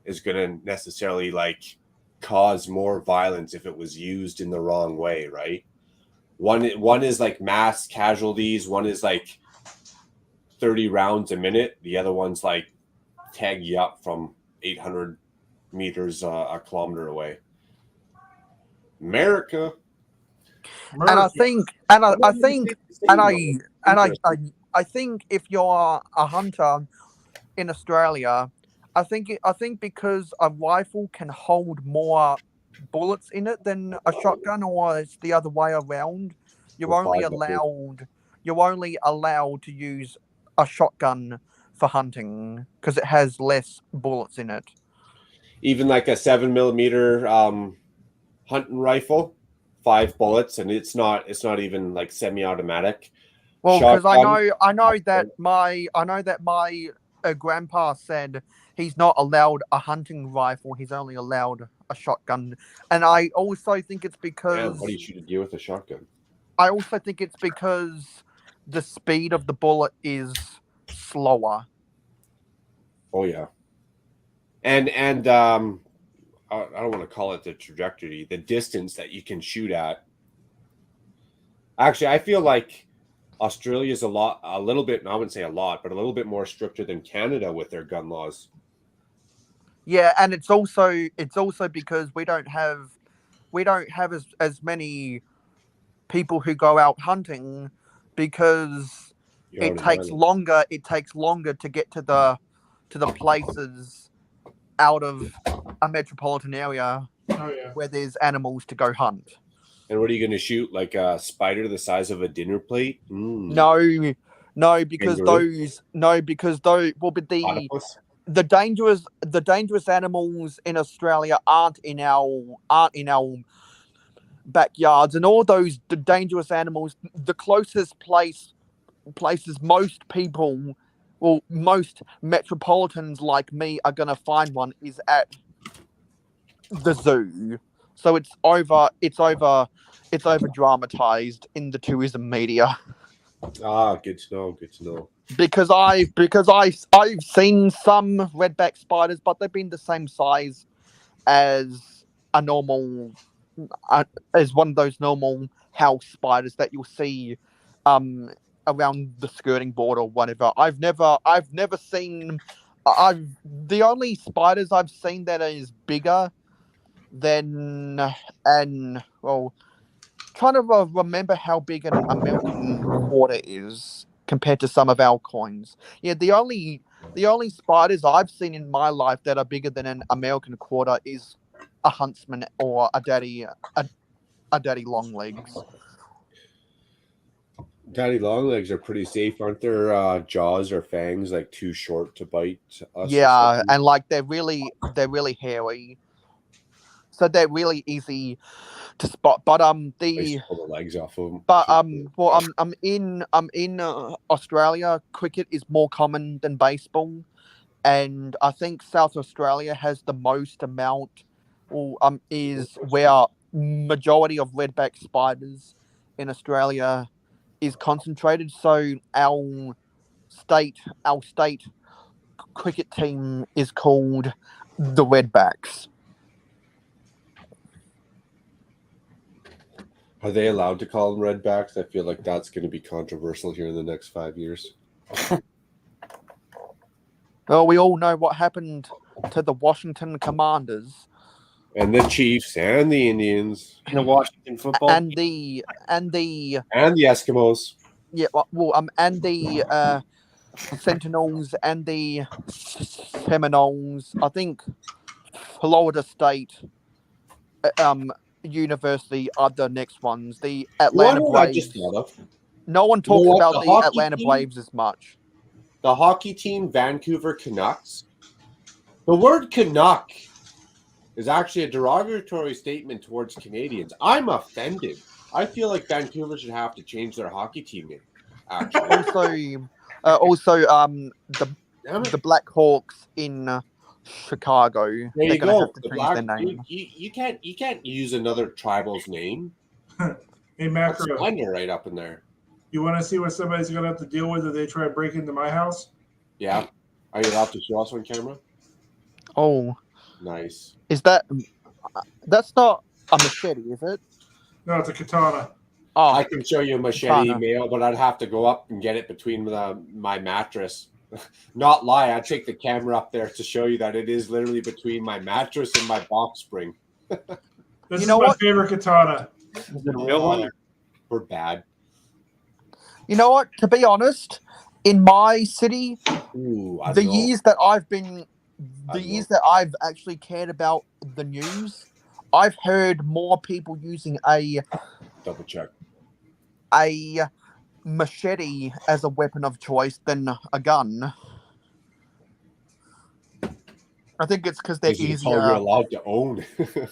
is gonna necessarily like cause more violence if it was used in the wrong way, right? One is like mass casualties, one is like 30 rounds a minute, the other one's like tag you up from 800 meters a kilometer away. America. And I think if you're a hunter in Australia, I think because a rifle can hold more bullets in it than a shotgun, or it's the other way around. You're only allowed to use a shotgun for hunting because it has less bullets in it. Even like a 7mm hunting rifle, 5 bullets, and it's not even like semi-automatic. Well, because I know that my grandpa said he's not allowed a hunting rifle; he's only allowed a shotgun. And I also think it's because what do you shoot a deer with a shotgun? I also think it's because the speed of the bullet is slower. Oh yeah, and I don't want to call it the trajectory, the distance that you can shoot at. Actually, I feel like Australia is a little bit, I wouldn't say a lot, but a little bit more stricter than Canada with their gun laws. Yeah, and it's also because we don't have as many people who go out hunting, because it takes longer. It takes longer to get to the places out of a metropolitan area where there's animals to go hunt. And what are you going to shoot? Like a spider the size of a dinner plate? No, because Kangaroo? those well, but Octopus? the dangerous animals in Australia aren't in our backyards, and all those dangerous animals, the closest places most people, well, most metropolitans like me are gonna find one is at the zoo. So it's over dramatized in the tourism media. Good to know. Good to know. Because I've seen some redback spiders, but they've been the same size as a normal, as one of those normal house spiders that you'll see, around the skirting board or whatever. I've never seen. The only spiders I've seen that is bigger than, and well, trying to remember how big an American quarter is compared to some of our coins. Yeah, the only spiders I've seen in my life that are bigger than an American quarter is a huntsman or a daddy longlegs. Daddy longlegs are pretty safe, aren't their jaws or fangs like too short to bite us? Yeah, and like they're really hairy, so they're really easy to spot. But Pull the legs off of them. But well, I'm in Australia. Cricket is more common than baseball, and I think South Australia has the most amount, or is where majority of redback spiders in Australia is concentrated. So our state cricket team is called the Redbacks. Are they allowed to call them redbacks? I feel like that's going to be controversial here in the next 5 years. Well, we all know what happened to the Washington Commanders and the Chiefs and the Indians and the Washington football and the Eskimos. Yeah, well, and the Sentinels and the Seminoles. I think Florida State University are the next ones. The Atlanta Braves. No one talks about the Atlanta Braves as much. The hockey team, Vancouver Canucks. The word Canuck is actually a derogatory statement towards Canadians. I'm offended. I feel like Vancouver should have to change their hockey team name. Actually. Also, the Black Hawks in Chicago. There you go. Have to change their name. You can't use another tribal's name. Hey, Macro. That's splendor right up in there. You want to see what somebody's going to have to deal with if they try to break into my house? Yeah. Are you allowed to show us on camera? Oh. Nice. That's not a machete, is it? No, it's a katana. Oh, I can show you a machete mail, but I'd have to go up and get it between my mattress. Not lie, I'd take the camera up there to show you that it is literally between my mattress and my box spring. This is my favorite katana. Is it a real one? We're bad. You know what? To be honest, in my city, the years that I've actually cared about the news, I've heard more people using a machete as a weapon of choice than a gun. I think it's because they're easier. You're allowed to own.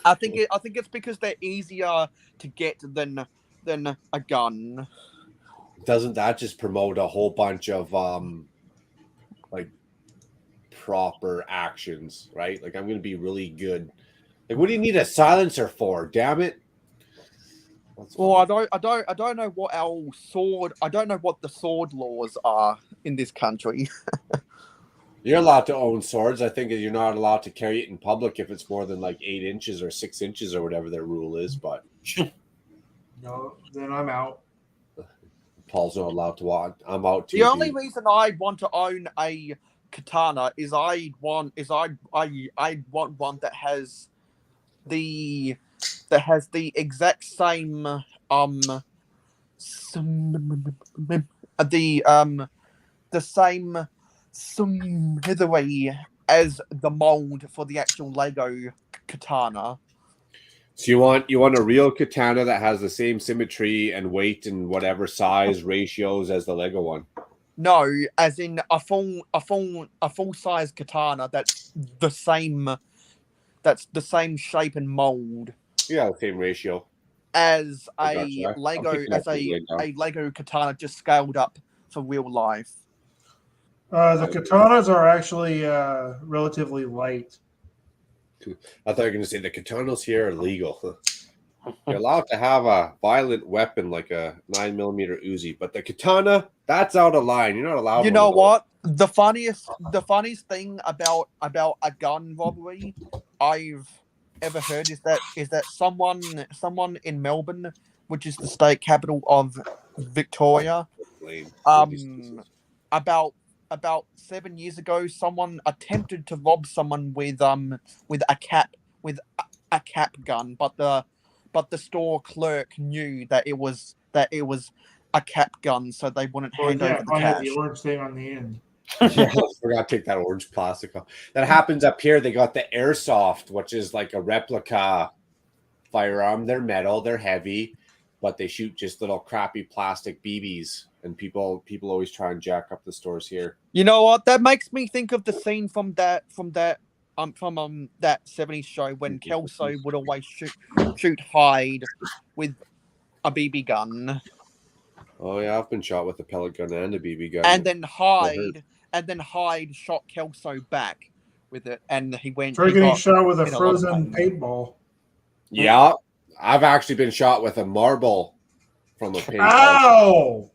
I think it's because they're easier to get than a gun. Doesn't that just promote a whole bunch of like proper actions, right? Like I'm going to be really good. Like, what do you need a silencer for? Damn it! Well, I don't know what I don't know what the sword laws are in this country. You're allowed to own swords. I think you're not allowed to carry it in public if it's more than like 8 inches or 6 inches or whatever their rule is. But no, then I'm out. Paul's not allowed to watch. I'm out too. The only reason I want to own a katana is I want one that has the exact same the same symmetry as the mold for the actual Lego katana. So you want a real katana that has the same symmetry and weight and whatever size ratios as the Lego one. No, as in a full size katana that's the same shape and mold Yeah, the same ratio. as I a gotcha. Lego Lego katana just scaled up for real life. The katanas are actually relatively light. I thought you were going to say the katanas here are legal. You're allowed to have a violent weapon like a 9mm Uzi, but the katana, that's out of line. You're not allowed. You know what? The funniest thing about a gun robbery I've ever heard is that someone in Melbourne, which is the state capital of Victoria, about 7 years ago, someone attempted to rob someone with a cap gun, but the store clerk knew that it was a cap gun, so they wouldn't hand over the I had cash. the orange thing on the end. Yeah, I forgot to take that orange plastic off. That happens up here. They got the airsoft, which is like a replica firearm. They're metal, they're heavy, but they shoot just little crappy plastic BBs. And people always try and jack up the stores here. You know what? That makes me think of the scene from that 70s show when Kelso would always shoot Hyde with a BB gun. Oh yeah, I've been shot with a pellet gun and a BB gun. And then Hyde shot Kelso back with it, and he went. Try getting shot with a frozen paintball. Yeah, I've actually been shot with a marble from a paintball. Ow!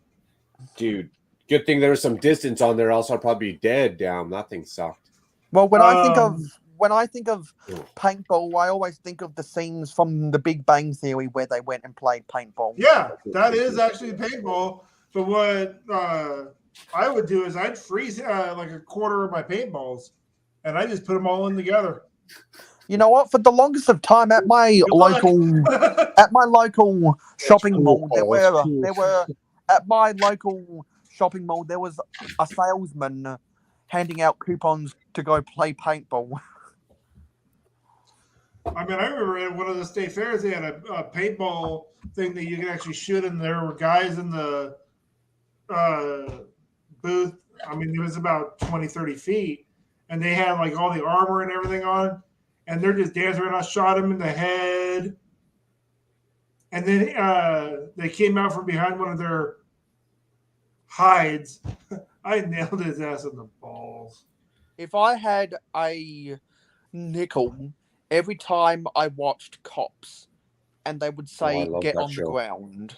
Dude, good thing there was some distance on there, else I'd probably be dead. Damn, that thing sucked. Well, when I think of paintball, I always think of the scenes from The Big Bang Theory where they went and played paintball. Yeah, that is actually paintball. But what I would do is I'd freeze like a quarter of my paintballs, and I just put them all in together. You know what? For the longest of time at my local shopping mall, there were at my local shopping mall there was a salesman handing out coupons to go play paintball. I mean, I remember at one of the state fairs they had a paintball thing that you could actually shoot, and there were guys in the booth. I mean, it was about 20, 30 feet, and they had like all the armor and everything on, and they're just dancing around. I shot him in the head, and then they came out from behind one of their hides. I nailed his ass in the balls. If I had a nickel every time I watched Cops and they would say get on the ground,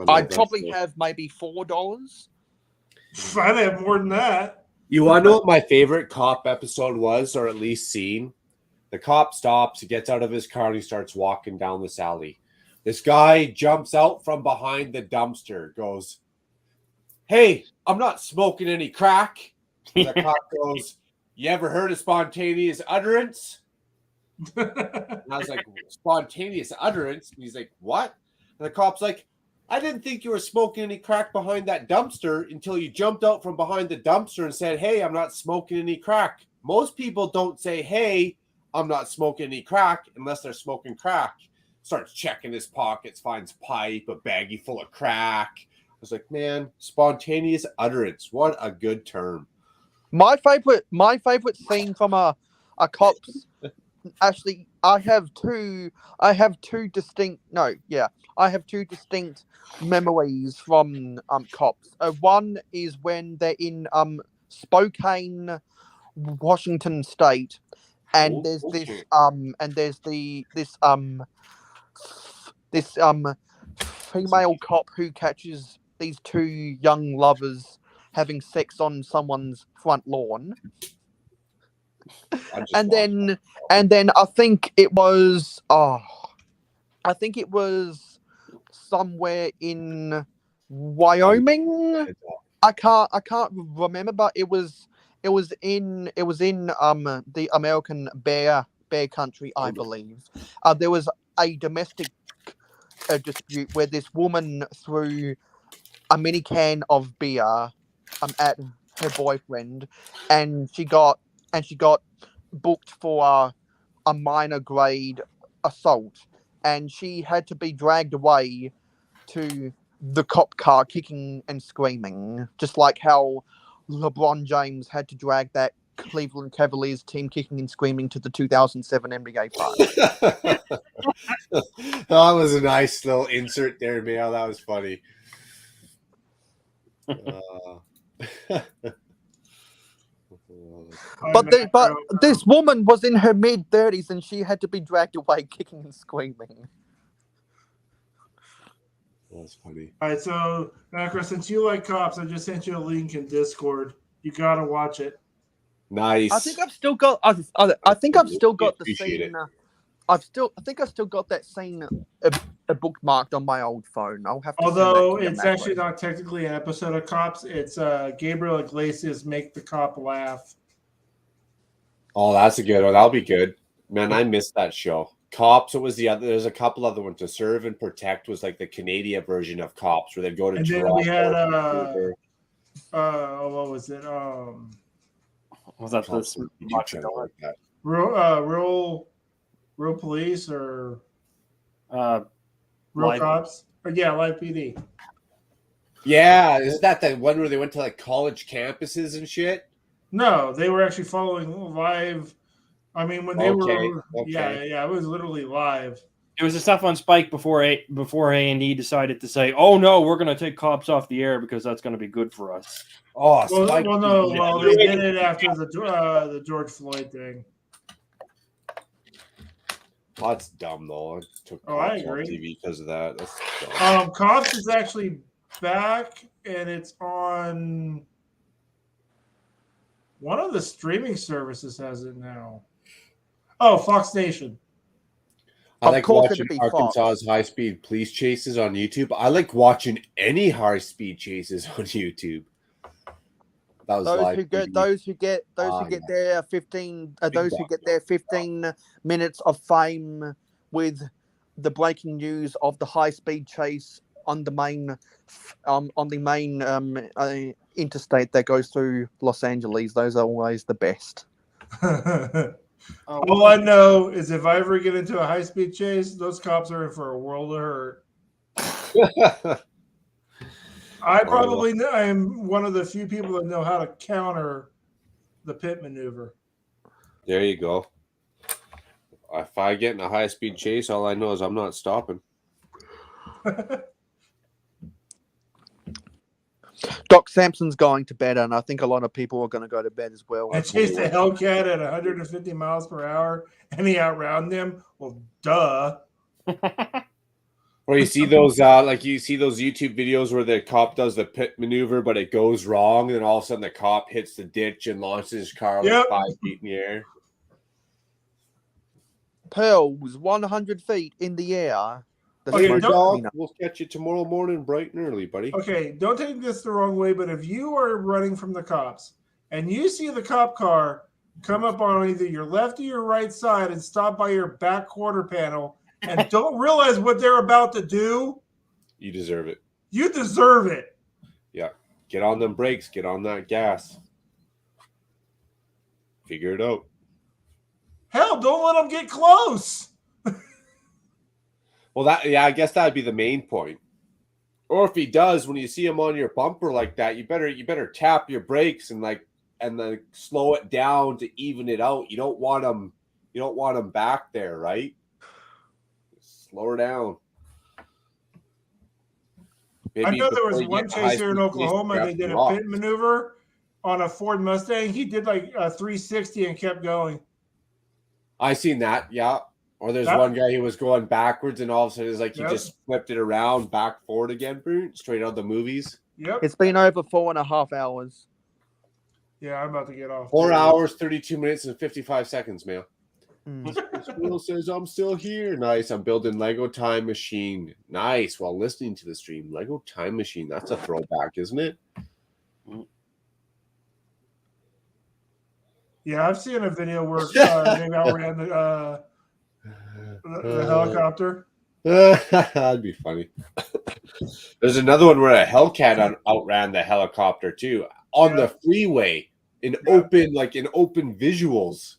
I'd probably have maybe $4. I'd have more than that. You want to know what my favorite Cop episode was, or at least scene? The cop stops, he gets out of his car, and he starts walking down this alley. This guy jumps out from behind the dumpster, goes, "Hey, I'm not smoking any crack." And the cop goes, "You ever heard of spontaneous utterance?" And I was like, "Spontaneous utterance?" And he's like, "What?" And the cop's like, "I didn't think you were smoking any crack behind that dumpster until you jumped out from behind the dumpster and said, 'Hey, I'm not smoking any crack.' Most people don't say, 'Hey, I'm not smoking any crack,' unless they're smoking crack." Starts checking his pockets, finds pipe, a baggie full of crack. I was like, man, spontaneous utterance. What a good term. My favorite scene from a Cops. Actually, I have two distinct memories from Cops. One is when they're in Spokane, Washington State, and there's this female cop who catches these two young lovers having sex on someone's front lawn. And then I think it was somewhere in Wyoming. I can't remember, but it was in the American bear country, I believe. There was a domestic dispute where this woman threw a mini can of beer at her boyfriend, and she got booked for a minor grade assault, and she had to be dragged away to the cop car kicking and screaming, just like how LeBron James had to drag that Cleveland Cavaliers team kicking and screaming to the 2007 NBA Finals. That was a nice little insert there, Mail. That was funny. But this woman was in her mid-30s and she had to be dragged away kicking and screaming. That's funny. All right, so Macro, since you like cops, I just sent you a link in Discord. You gotta watch it. Nice. I think I've still got. I think I've still got the Appreciate scene. it. I think I still got that scene bookmarked on my old phone. I'll have to. Although send that to you, it's Macro. actually not technically an episode of Cops, it's Gabriel Iglesias Make the Cop Laugh. Oh, that's a good one. That'll be good. Man, I missed that show. Cops, what was the other? There's a couple other ones. To Serve and Protect was like the Canadian version of Cops, where they'd go to And then Toronto. we had what was it? Was that Cops this? YouTube channel like that. Real Police or Real Live- Cops? Or, yeah, Live PD. Yeah, isn't that the one where they went to like college campuses and shit? No, they were actually following live. I mean, when they were, yeah, it was literally live. It was the stuff on Spike before A&E decided to say, "Oh no, we're going to take cops off the air because that's going to be good for us." Oh, Spike. Well, they did it after the George Floyd thing. Oh, that's dumb though. I took Oh, I Cops off agree. TV because of that. That's dumb. Cops is actually back, and it's on one of the streaming services. Has it now? Oh, Fox Nation. I like course watching it'd be Arkansas's high-speed police chases on YouTube. I like watching any high-speed chases on YouTube. That was Those who get their 15 minutes of fame with the breaking news of the high speed chase on the main interstate that goes through Los Angeles. Those are always the best. All I know is if I ever get into a high speed chase, those cops are in for a world of hurt. I am one of the few people that know how to counter the pit maneuver. There you go. If I get in a high-speed chase, all I know is I'm not stopping. Doc Sampson's going to bed, and I think a lot of people are going to go to bed as well. I chased a Hellcat at 150 miles per hour, and he outran them. Well, duh. Or you see those YouTube videos where the cop does the pit maneuver, but it goes wrong, and then all of a sudden the cop hits the ditch and launches his car like 5 feet in the air. Pearls, 100 feet in the air. We'll catch you tomorrow morning bright and early, buddy. Okay, don't take this the wrong way, but if you are running from the cops and you see the cop car come up on either your left or your right side and stop by your back quarter panel and don't realize what they're about to do, you deserve it. You deserve it. Yeah. Get on them brakes. Get on that gas. Figure it out. Hell, don't let them get close. Well, I guess that'd be the main point. Or if he does, when you see him on your bumper like that, you better tap your brakes and then slow it down to even it out. You don't want him back there, right? Slow her down. Maybe I know there was before you one get chase high here in speed Oklahoma. chase, They did a grab pit maneuver on a Ford Mustang. He did like a 360 and kept going. I seen that, yeah. Or there's one guy who was going backwards, and all of a sudden it's like he just flipped it around, back forward again, straight out of the movies. Yep. It's been over 4.5 hours. Yeah, I'm about to get off. 4 hours, 32 minutes, and 55 seconds, man. Mm. Will says, I'm still here. Nice. I'm building Lego Time Machine. Nice. While listening to the stream. Lego Time Machine. That's a throwback, isn't it? Yeah, I've seen a video where they outran the helicopter. That'd be funny. There's another one where a Hellcat outran the helicopter too on the freeway in open visuals.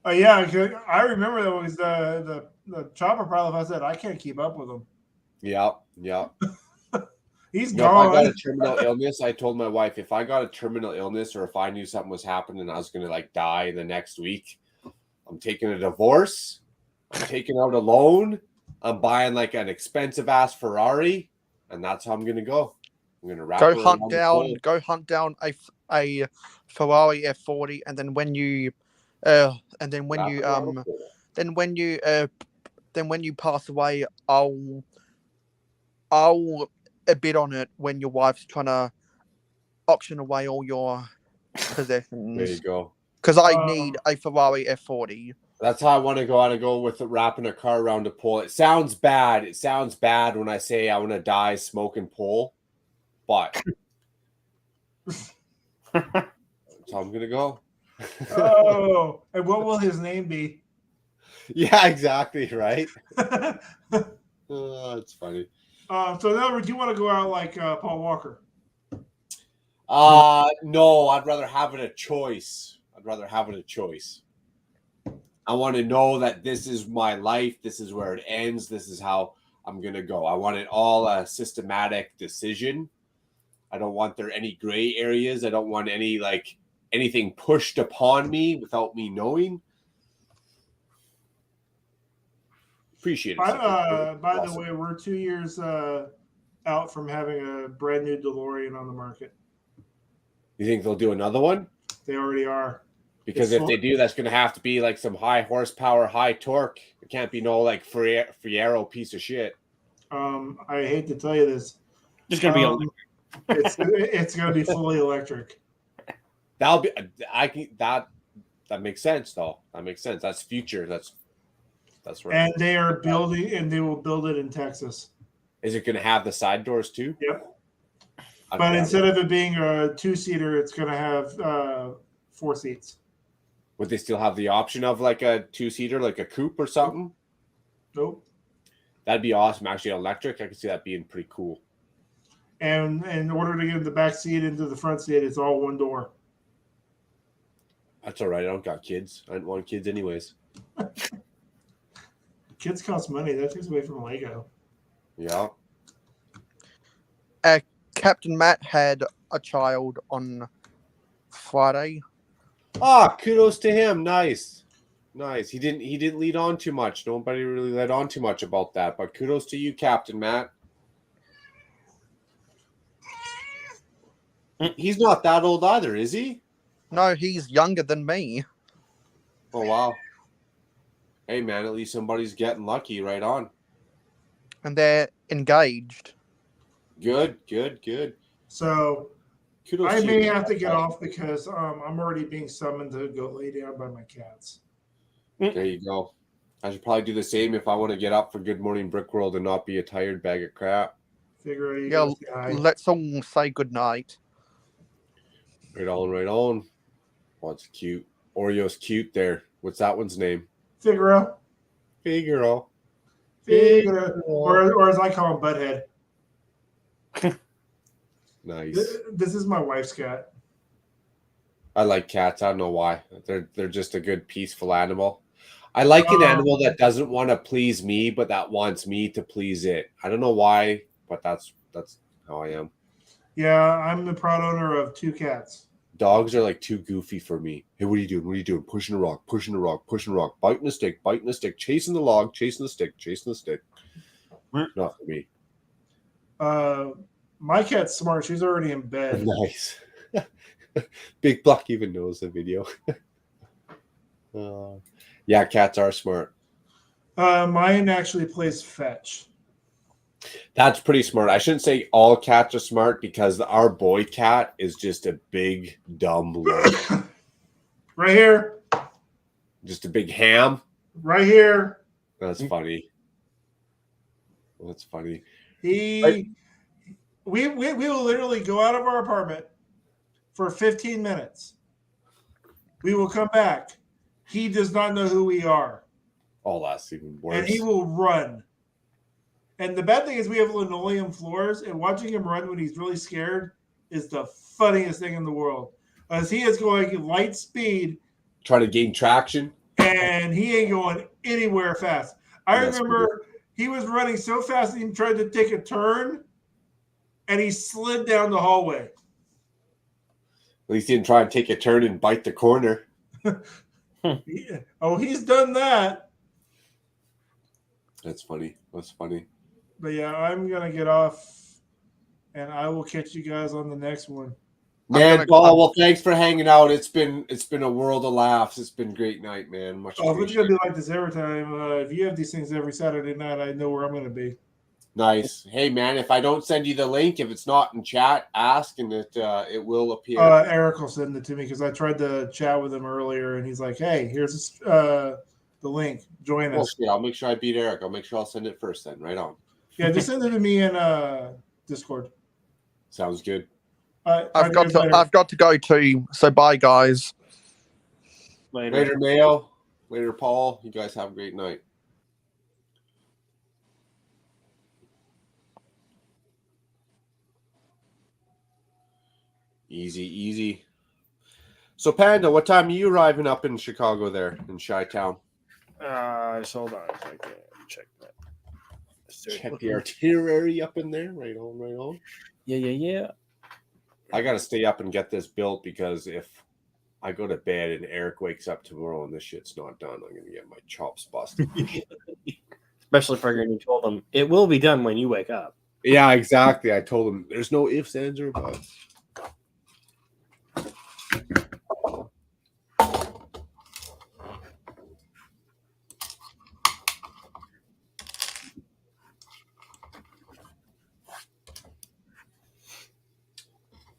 Oh yeah, 'cause I remember that was the chopper pilot. I said I can't keep up with him. Yeah. He's If I got gone. a terminal illness, I told my wife if I got a terminal illness or if I knew something was happening and I was gonna die in the next week, I'm taking a divorce, I'm taking out a loan, I'm buying an expensive ass Ferrari, and that's how I'm gonna go. I'm gonna wrap Go her hunt around the down. pole. Go hunt down a Ferrari F40, and then when you and then when Wrap you her around the pole. then when you pass away, I'll bid on it when your wife's trying to auction away all your There you possessions. go. Because I need a Ferrari F40. That's how I want to go. I want to go with wrapping a car around a pole. It sounds bad. It sounds bad when I say I want to die smoking pole, but that's how I'm gonna go. Oh, and what will his name be? Yeah, exactly. Right. Oh, it's funny. So in other words, you want to go out like Paul Walker? No, I'd rather have it a choice. I want to know that this is my life. This is where it ends. This is how I'm going to go. I want it all a systematic decision. I don't want there any gray areas. I don't want any anything pushed upon me without me knowing. Appreciate it. By the way, we're 2 years out from having a brand new DeLorean on the market. You think they'll do another one? They already are. Because if they do, that's going to have to be some high horsepower, high torque. It can't be no Fiero piece of shit. I hate to tell you this. It's going to be it's going to be fully electric. That'll be that makes sense though. That makes sense. That's future. That's right. And they are building, and they will build it in Texas. Is it going to have the side doors too? Yep. But instead of it being a 2-seater, it's going to have 4 seats. Would they still have the option of a 2-seater, like a coupe or something? Nope. That'd be awesome. Actually, electric, I could see that being pretty cool. And in order to get the back seat into the front seat, it's all one door. That's all right. I don't got kids. I don't want kids anyways. Kids cost money. That takes away from Lego. Yeah. Captain Matt had a child on Friday. Kudos to him. Nice. He didn't lead on too much. Nobody really led on too much about that. But kudos to you, Captain Matt. He's not that old either, is he? No, he's younger than me. Oh wow. Hey man, at least somebody's getting lucky. Right on. And they're engaged. Good. So kudos I to may you. have to get off because I'm already being summoned to go lay down by my cats. There you go. I should probably do the same if I want to get up for Good Morning Brick World and not be a tired bag of crap. Figure out you Yeah, guys say hi. let's all say goodnight. Right on. Oh, it's cute. Oreo's cute there. What's that one's name? Figaro. Or as I call him, Butthead. Nice. This is my wife's cat. I like cats. I don't know why. They're just a good, peaceful animal. I like an animal that doesn't want to please me, but that wants me to please it. I don't know why, but that's how I am. Yeah, I'm the proud owner of 2 cats. Dogs are too goofy for me. Hey, what are you doing? Pushing a rock, biting the stick, chasing the log, chasing the stick. Not for me. My cat's smart. She's already in bed. Nice. Big Block even knows the video. Yeah, cats are smart. Mine actually plays fetch. That's pretty smart. I shouldn't say all cats are smart because our boy cat is just a big dumb lord. Right here. Just a big ham. Right here. That's funny. We will literally go out of our apartment for 15 minutes. We will come back. He does not know who we are. Oh, that's even worse. And he will run. And the bad thing is we have linoleum floors, and watching him run when he's really scared is the funniest thing in the world. As he is going light speed, Trying to gain traction. and he ain't going anywhere fast. I remember he was running so fast that he tried to take a turn, and he slid down the hallway. At least he didn't try and take a turn and bite the corner. He's done that. That's funny. That's funny. But yeah, I'm gonna get off, and I will catch you guys on the next one. Man, Paul, well, thanks for hanging out. It's been a world of laughs. It's been a great night, man. Much Oh, if it's gonna be like this every time, if you have these things every Saturday night, I know where I'm gonna be. Nice. Hey, man, if I don't send you the link, if it's not in chat, ask, and it will appear. Eric will send it to me because I tried to chat with him earlier, and he's like, "Hey, here's the link. Join us." Yeah, I'll make sure I beat Eric. I'll make sure I'll send it first. Then, right on. Yeah, just send it to me in Discord. Sounds good. I've got to go too. So bye, guys. Later, Mayo. Later, Paul. You guys have a great night. Easy. So, Panda, what time are you arriving up in Chicago there, in Chi-Town? Just hold on. I can check that. Check the itinerary up in there. Right on. Yeah. I got to stay up and get this built because if I go to bed and Eric wakes up tomorrow and this shit's not done, I'm going to get my chops busted. Especially for you told them it will be done when you wake up. Yeah, exactly. I told him there's no ifs, ands, or buts.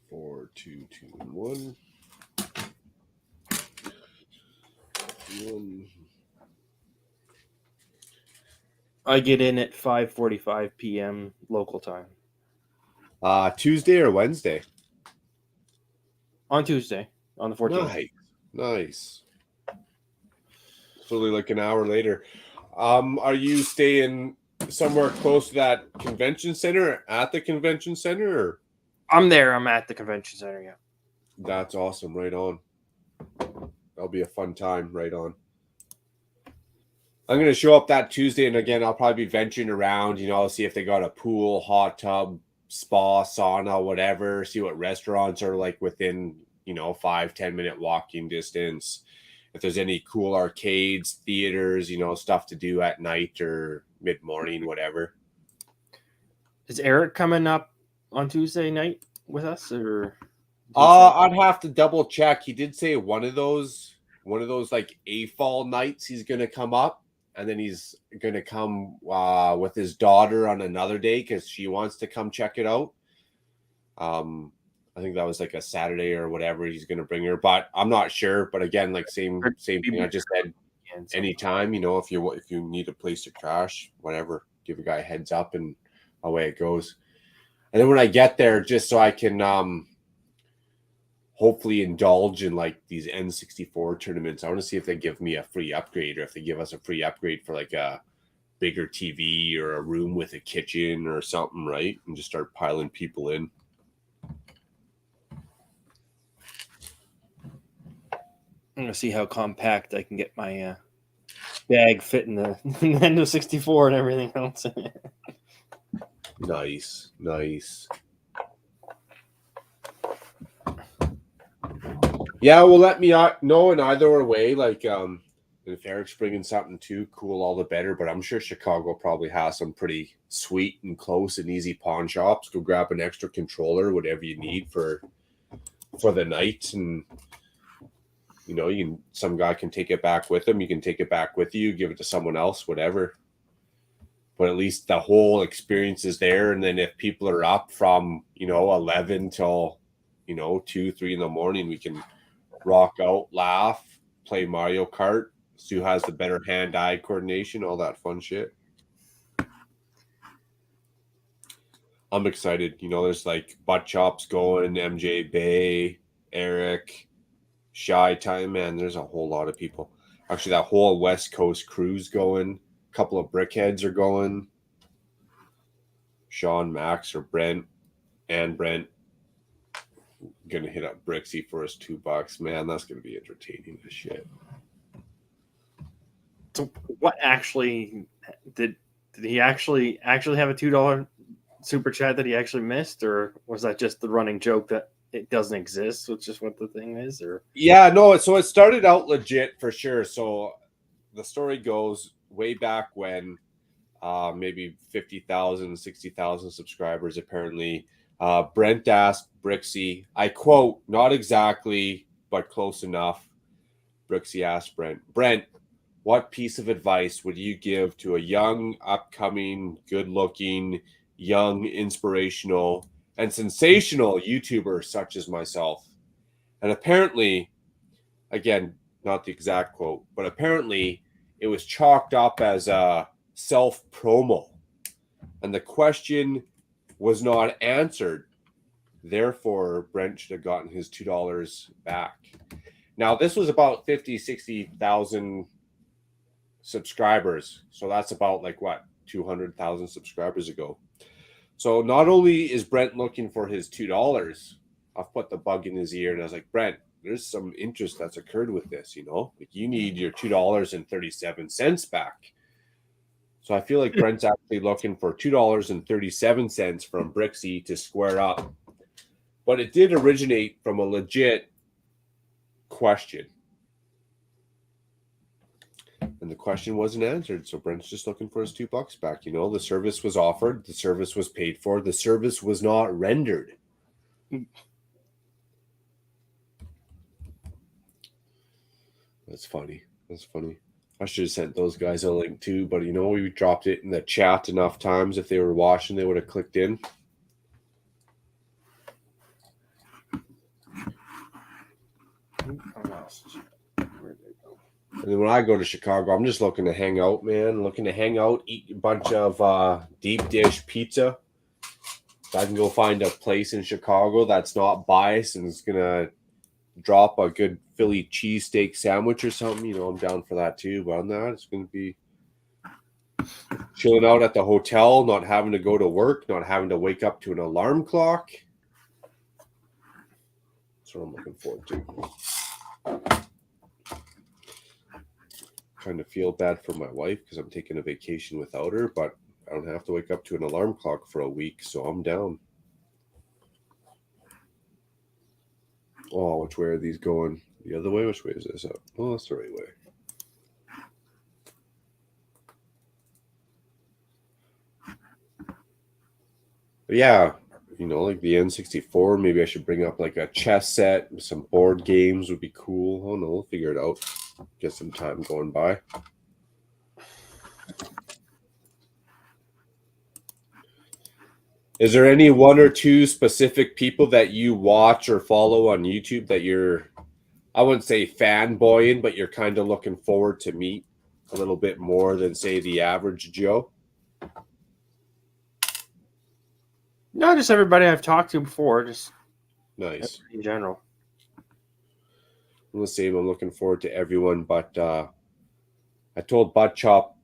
Four, two, and one. I get in at 5:45 p.m. local time. Tuesday or Wednesday? On Tuesday, on the 14th. Nice. It's only like an hour later. Are you staying somewhere close to that convention center, at the convention center? Or? I'm there. I'm at the convention center, yeah. That's awesome. Right on. That'll be a fun time. Right on. I'm going to show up that Tuesday, and again, I'll probably be venturing around, see if they got a pool, hot tub, spa, sauna, whatever, see what restaurants are like within, 5-10 minute walking distance. If there's any cool arcades, theaters, stuff to do at night or mid-morning, whatever. Is Eric coming up on Tuesday night with us, or? I'd have to double check. He did say one of those like fall nights he's going to come up, and then he's going to come with his daughter on another day because she wants to come check it out. I think that was like a Saturday or whatever he's going to bring her, but I'm not sure. But again, like same thing I just said. Anytime, if you need a place to crash, whatever, give a guy a heads up, and away it goes. And then when I get there, just so I can hopefully indulge in like these N64 tournaments, I want to see if they give me a free upgrade, or if they give us a free upgrade for like a bigger TV or a room with a kitchen or something, right? And just start piling people in. I'm gonna see how compact I can get my bag fit in the Nintendo 64 and everything else. Nice. Yeah, well, let me know in either way. Like, if Eric's bringing something too cool, all the better. But I'm sure Chicago probably has some pretty sweet and close and easy pawn shops. Go grab an extra controller, whatever you need for the night, and some guy can take it back with him. You can take it back with you, give it to someone else, whatever. But at least the whole experience is there. And then if people are up from 11 till 2-3 in the morning, we can rock out, laugh, play Mario Kart. Sue has the better hand-eye coordination, all that fun shit. I'm excited. There's like butt chops going, MJ Bay, Eric, Shy Time, man. There's a whole lot of people. Actually, that whole West Coast crew's going. A couple of brickheads are going. Sean, Max, or Brent gonna hit up Brixie for his $2. Man, that's gonna be entertaining as shit. So what actually did he actually have a $2 super chat that he actually missed, or was that just the running joke that it doesn't exist, which is what the thing is? Or yeah, no, so it started out legit for sure. So the story goes way back when maybe 50,000, 60,000 subscribers apparently. Brent asked Brixie, I quote, not exactly, but close enough. Brixie asked Brent, what piece of advice would you give to a young, upcoming, good-looking, young, inspirational, and sensational YouTuber such as myself? And apparently, again, not the exact quote, but apparently it was chalked up as a self-promo. And the question was not answered. Therefore, Brent should have gotten his $2 back. Now, this was about 50, 60,000 subscribers. So that's about 200,000 subscribers ago. So not only is Brent looking for his $2, I've put the bug in his ear and I was like, Brent, there's some interest that's occurred with this, you need your $2.37 back. So I feel like Brent's actually looking for $2.37 from Brixie to square up. But it did originate from a legit question. And the question wasn't answered. So Brent's just looking for his $2 back. The service was offered. The service was paid for. The service was not rendered. That's funny. I should have sent those guys a link too, but we dropped it in the chat enough times. If they were watching, they would have clicked in. And then when I go to Chicago, I'm just looking to hang out, man. Eat a bunch of deep dish pizza. If I can go find a place in Chicago that's not biased and is gonna drop a good Philly cheesesteak sandwich or something, I'm down for that too. But on that, it's gonna be chilling out at the hotel, not having to go to work, not having to wake up to an alarm clock. That's what I'm looking forward to. Kind of feel bad for my wife because I'm taking a vacation without her, but I don't have to wake up to an alarm clock for a week, so I'm down. Oh, which way are these going? The other way? Which way is this up? Oh, that's the right way. But yeah, like the N64, maybe I should bring up like a chess set, some board games would be cool. Oh no, we'll figure it out. Get some time going by. Is there any one or two specific people that you watch or follow on YouTube that you're, I wouldn't say fanboying, but you're kind of looking forward to meet a little bit more than, say, the average Joe? no, just everybody I've talked to before, just Nice. in general. I'm the same. I'm looking forward to everyone, but I told Butt Chop,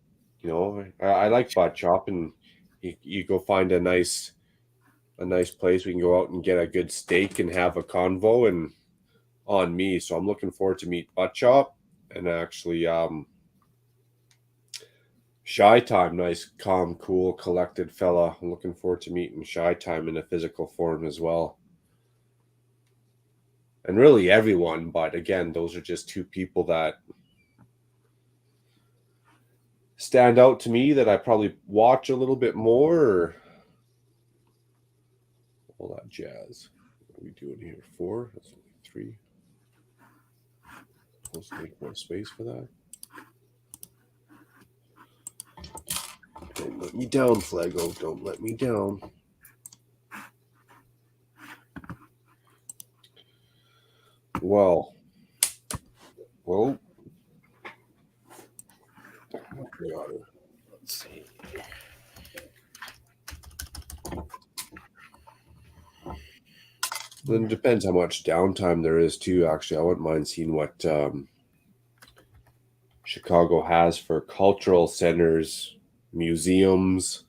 I like Butt Chop, and you go find a nice place. We can go out and get a good steak and have a convo and on me. So I'm looking forward to meet Butt Chop and actually Shy Time, nice, calm, cool, collected fella. I'm looking forward to meeting Shy Time in a physical form as well. And really everyone, but again, those are just two people that stand out to me that I probably watch a little bit more, or all that jazz. What are we doing here? 4? That's only 3. Supposed to make more space for that. Don't let me down, Flago. Don't let me down. Well. Let's see. Then it depends how much downtime there is too. Actually, I wouldn't mind seeing what Chicago has for cultural centers, museums,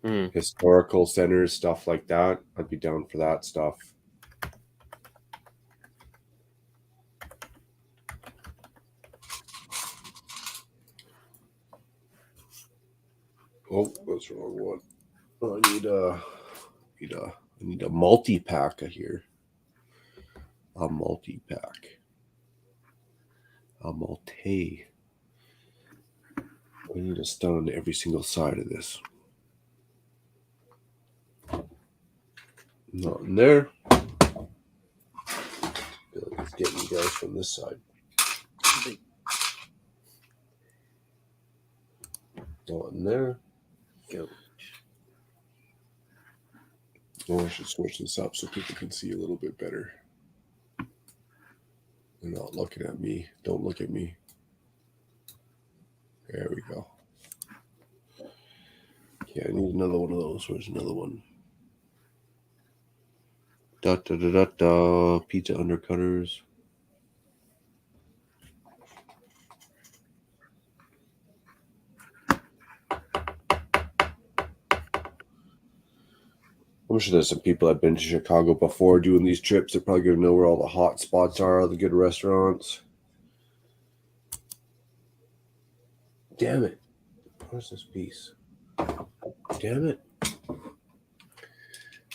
historical centers, stuff like that. I'd be down for that stuff. Oh, that's the wrong one. I need a multi-pack here. A multi-pack. A multi. I need a stun on every single side of this. Not in there. I feel like it's getting you guys from this side. Not in there. Go. Oh, I should switch this up so people can see a little bit better. They're not looking at me. Don't look at me. There we go. Okay, I need another one of those. Where's another one? Pizza undercutters. I'm sure there's some people that have been to Chicago before doing these trips. They're probably going to know where all the hot spots are, the good restaurants. Damn it. Where's this piece? Damn it.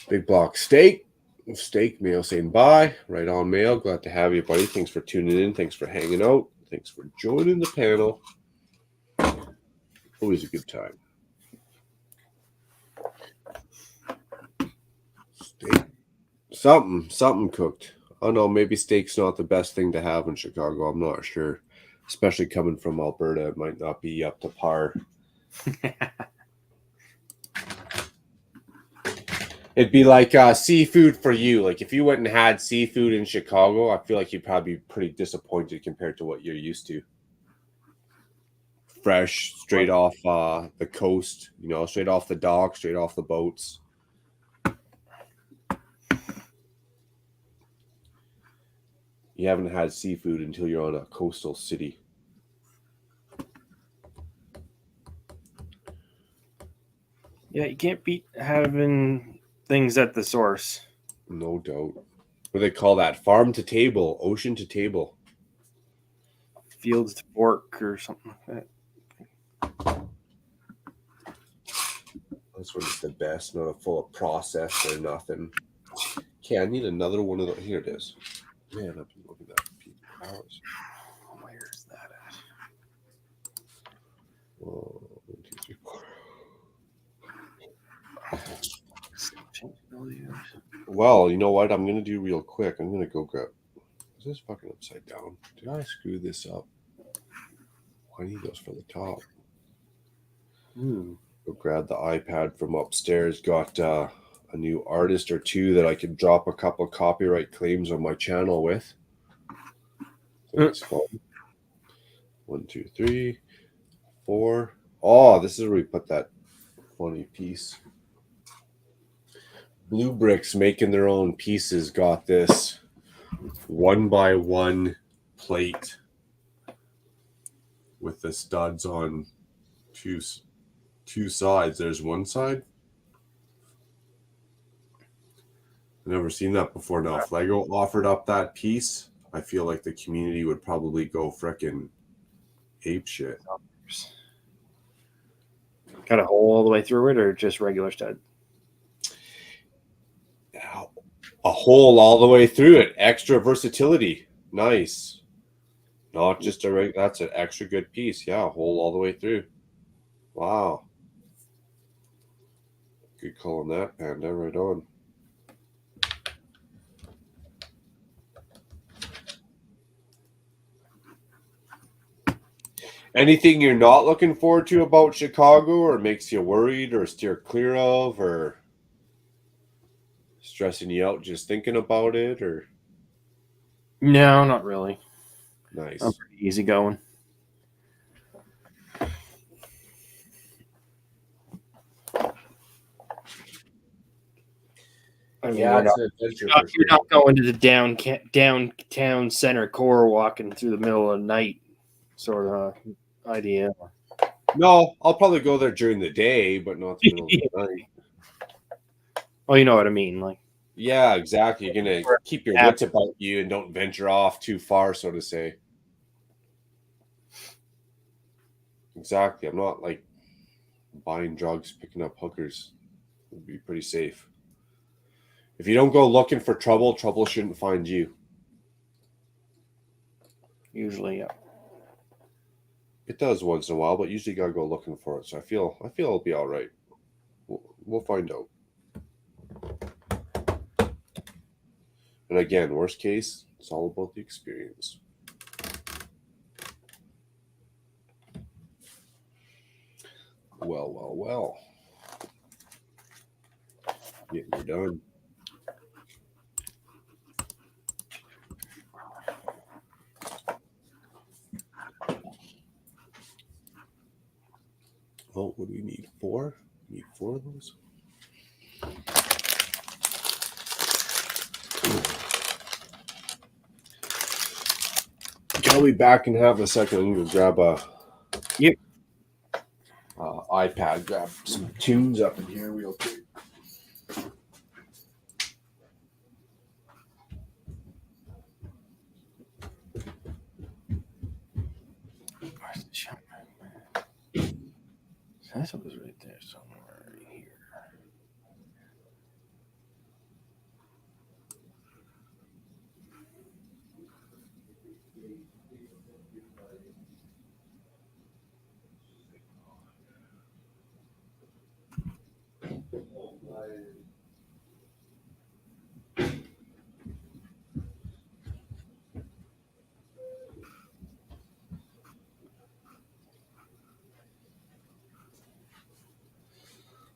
Big block steak. Steak mail saying bye. Right on mail. Glad to have you, buddy. Thanks for tuning in. Thanks for hanging out. Thanks for joining the panel. Always a good time. Steak. Something cooked. Oh no, maybe steak's not the best thing to have in Chicago. I'm not sure. Especially coming from Alberta, it might not be up to par. It'd be like seafood for you. Like if you went and had seafood in Chicago, I feel like you'd probably be pretty disappointed compared to what you're used to. Fresh, straight off the coast, straight off the dock, straight off the boats. You haven't had seafood until you're on a coastal city. Yeah, you can't beat having things at the source. No doubt. What do they call that? Farm to table, ocean to table. Fields to fork or something like that. This one's the best, not full of processed or nothing. Okay, I need another one of those. Here it is. Man, I've been looking at that for hours. Where's that at? 1, 2, 3, 4. Well, you know what? I'm going to do real quick. I'm going to go grab. Is this fucking upside down? Did I screw this up? I need those for the top. Go grab the iPad from upstairs. Got a new artist or two that I could drop a couple of copyright claims on my channel with. That's fun. 1, 2, 3, 4. Oh, this is where we put that funny piece. Blue Bricks making their own pieces got this 1x1 plate with the studs on two sides. There's one side. I've never seen that before. Now, if Lego offered up that piece, I feel like the community would probably go frickin' ape shit. Got a hole all the way through it, or just regular stud? A hole all the way through it. Extra versatility. Nice. Not just a regular. That's an extra good piece. Yeah, a hole all the way through. Wow. Good call on that, Panda. Right on. Anything you're not looking forward to about Chicago, or makes you worried, or steer clear of, or stressing you out just thinking about it, or? No, not really. Nice. I'm pretty easy going. I mean, Yeah, you're not going to the downtown center core walking through the middle of the night sort of idea. No, I'll probably go there during the day, but not the middle of the night. Well, you know what I mean. Like, Yeah, exactly. You're gonna keep your wits about you and don't venture off too far, so to say. Exactly. I'm not like buying drugs, picking up hookers. It'd be pretty safe. If you don't go looking for trouble, trouble shouldn't find you. usually, yeah. It does once in a while, but usually you gotta go looking for it. So I feel it'll be all right. We'll find out. And again, worst case, it's all about the experience. Well. Getting her done. Oh, what do we need? 4? We need 4 of those. I'll be back in half a second. I'm gonna grab a iPad, grab some tunes up in here real quick. That's what was right there somewhere here.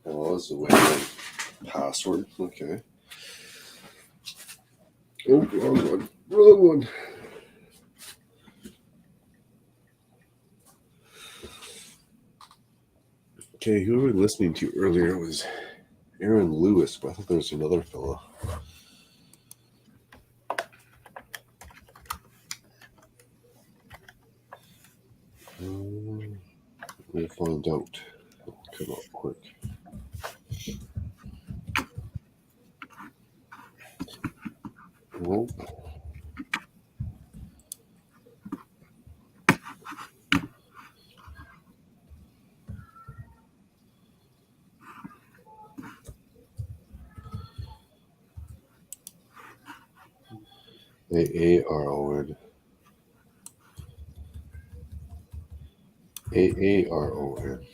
Oh, that's the way password. Okay. Oh, wrong one. Okay, who were we listening to earlier was Aaron Lewis, but I thought there was another fella. We'll find out. It'll come up quick. Nope. AARON. AARON.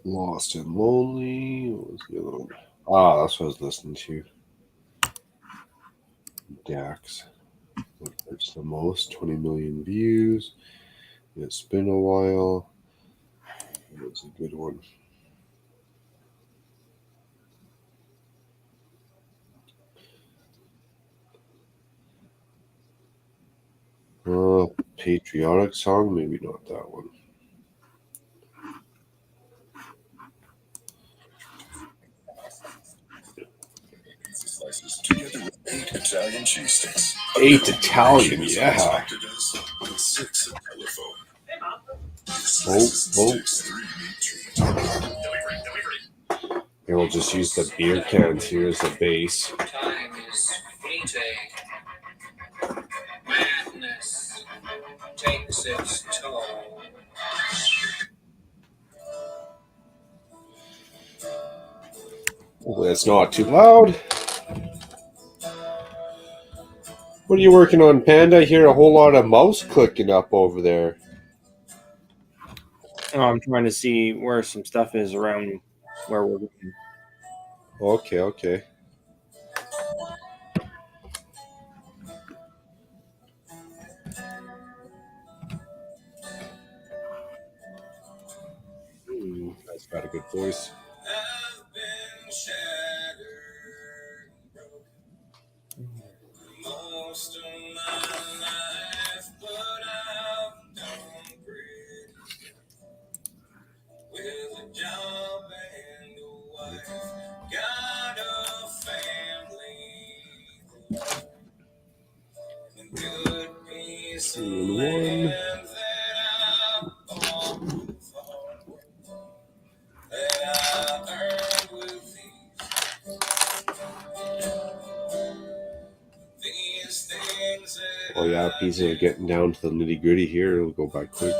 Lost and Lonely. What was the other one? Ah, that's what I was listening to. Dax. What hurts the most? 20 million views. It's been a while. That was a good one. Patriotic song? Maybe not that one. Together with 8 Italian cheese sticks. 8 Italian, yeah. With 6 a telephone. Here we'll just use the beer cans here as the base. Time is fleeting. Madness takes its toll. Hopefully that's not too loud. What are you working on, Panda? I hear a whole lot of mouse clicking up over there. Oh, I'm trying to see where some stuff is around where we're looking. Okay. That's got a good voice. I've been shattered, most of my life, but I've done great with a job and a wife, got a family. One. Oh yeah, pieces are getting down to the nitty gritty here. It'll go by quick.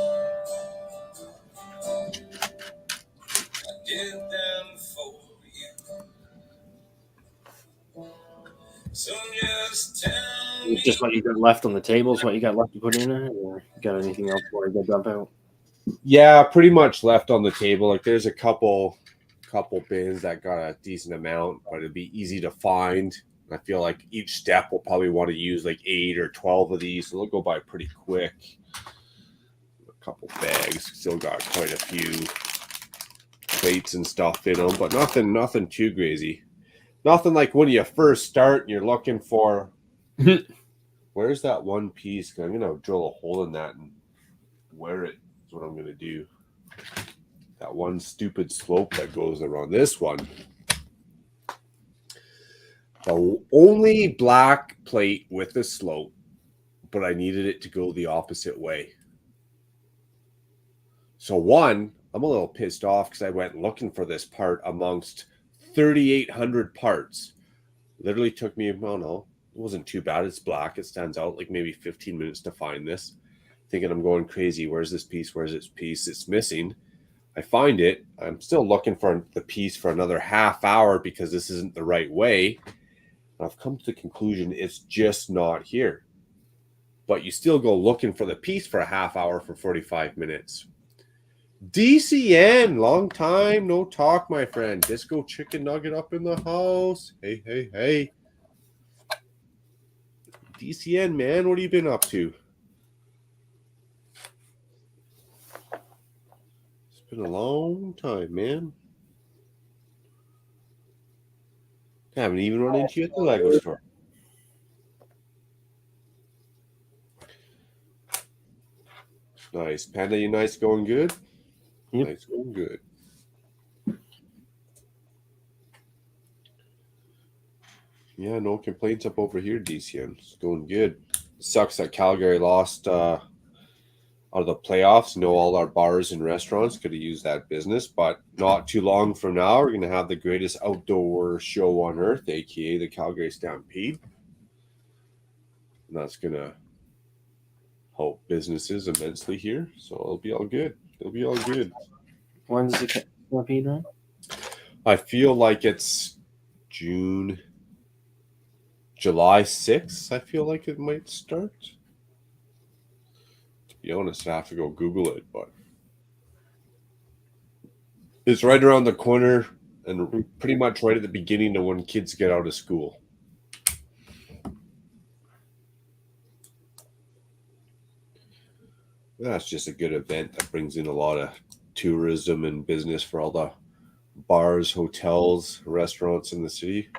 Just what you got left on the table is what you got left to put in it, or you got anything else before you go dump out? Yeah, pretty much left on the table. Like there's a couple bins that got a decent amount, but it'd be easy to find. I feel like each step will probably want to use like 8 or 12 of these, so they'll go by pretty quick. A couple bags, still got quite a few plates and stuff in them, but nothing too crazy. Nothing like when you first start and you're looking for where's that one piece? I'm gonna drill a hole in that and wear it. Is what I'm gonna do. That one stupid slope that goes around this one. The only black plate with the slope, but I needed it to go the opposite way. So one, I'm a little pissed off because I went looking for this part amongst 3,800 parts. Literally took me, well, no, it wasn't too bad. It's black. It stands out like maybe 15 minutes to find this. Thinking I'm going crazy. Where's this piece? Where's this piece? It's missing. I find it. I'm still looking for the piece for another half hour because this isn't the right way. I've come to the conclusion it's just not here. But you still go looking for the piece for a half hour for 45 minutes. DCN, long time no talk, my friend. Disco Chicken Nugget up in the house. Hey, hey, hey. DCN, man, what have you been up to? It's been a long time, man. I haven't even run into you at the Lego store. Nice. Panda, you nice? Going good? Yep. Nice, going good. Yeah, no complaints up over here, DCN. It's going good. Sucks that Calgary lost out of the playoffs. You know, all our bars and restaurants could have used that business, but not too long from now, we're going to have the greatest outdoor show on earth, aka the Calgary Stampede. And that's going to help businesses immensely here. So it'll be all good. It'll be all good. When's the Stampede run? I feel like it's July 6th. I feel like it might start. To be honest, I have to go Google it, but it's right around the corner and pretty much right at the beginning of when kids get out of school. That's just a good event that brings in a lot of tourism and business for all the bars, hotels, restaurants in the city.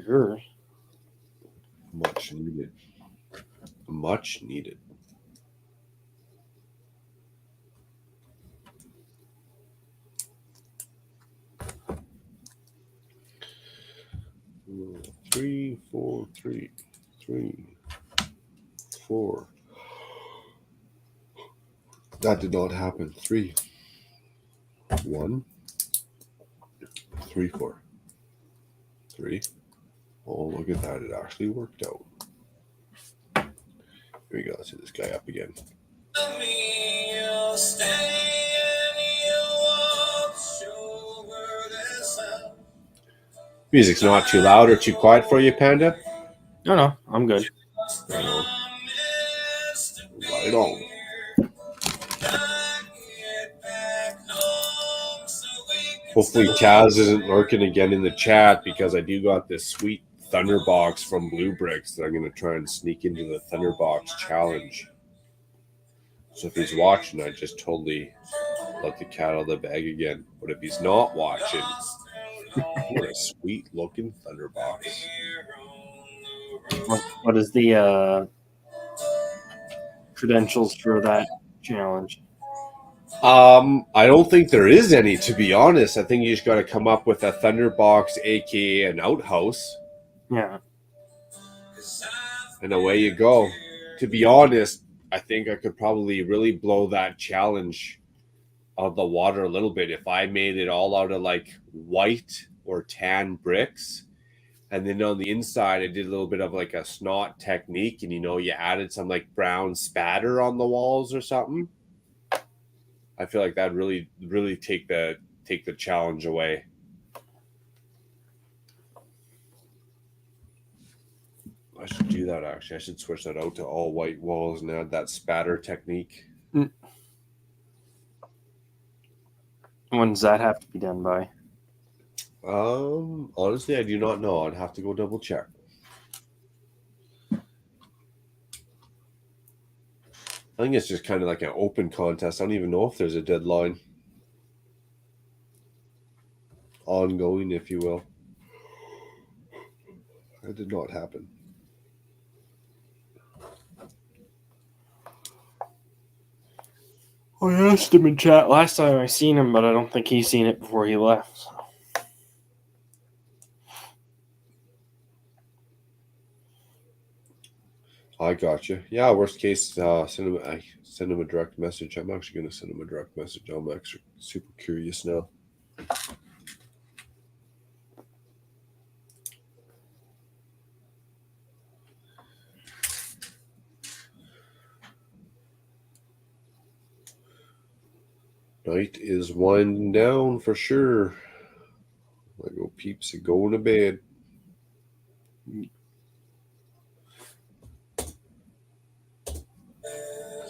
Sure. Much needed. Much needed. Three, four, three, 4. That did not happen. 3, 1, 3, 4, 3. Oh, look at that. It actually worked out. Here we go. Let's hit this guy up again. Music's not too loud or too quiet for you, Panda? No, I'm good. Right on. Right on. Hopefully Taz isn't lurking again in the chat because I do got this sweet Thunderbox from Blue Bricks that I'm going to try and sneak into the Thunderbox challenge. So if he's watching, I just totally let the cat out of the bag again. But if he's not watching, what a sweet looking Thunderbox. What is the credentials for that challenge? I don't think there is any, to be honest. I think you just got to come up with a Thunderbox, aka an outhouse. Yeah. and away you go. To be honest, I think I could probably really blow that challenge of the water a little bit if I made it all out of like white or tan bricks. And then on the inside, I did a little bit of like a snot technique, and you added some like brown spatter on the walls or something. I feel like that really take the challenge away. I should do that actually. I should switch that out to all white walls and add that spatter technique. When does that have to be done by? Honestly, I do not know. I'd have to go double check. I think it's just kind of like an open contest. I don't even know if there's a deadline. Ongoing, if you will. That did not happen. I asked him in chat last time I seen him, but I don't think he's seen it before he left. So. I got you. Yeah, worst case, send him a direct message. I'm actually going to send him a direct message. I'm actually super curious now. Night is winding down for sure. I go peeps and going to bed.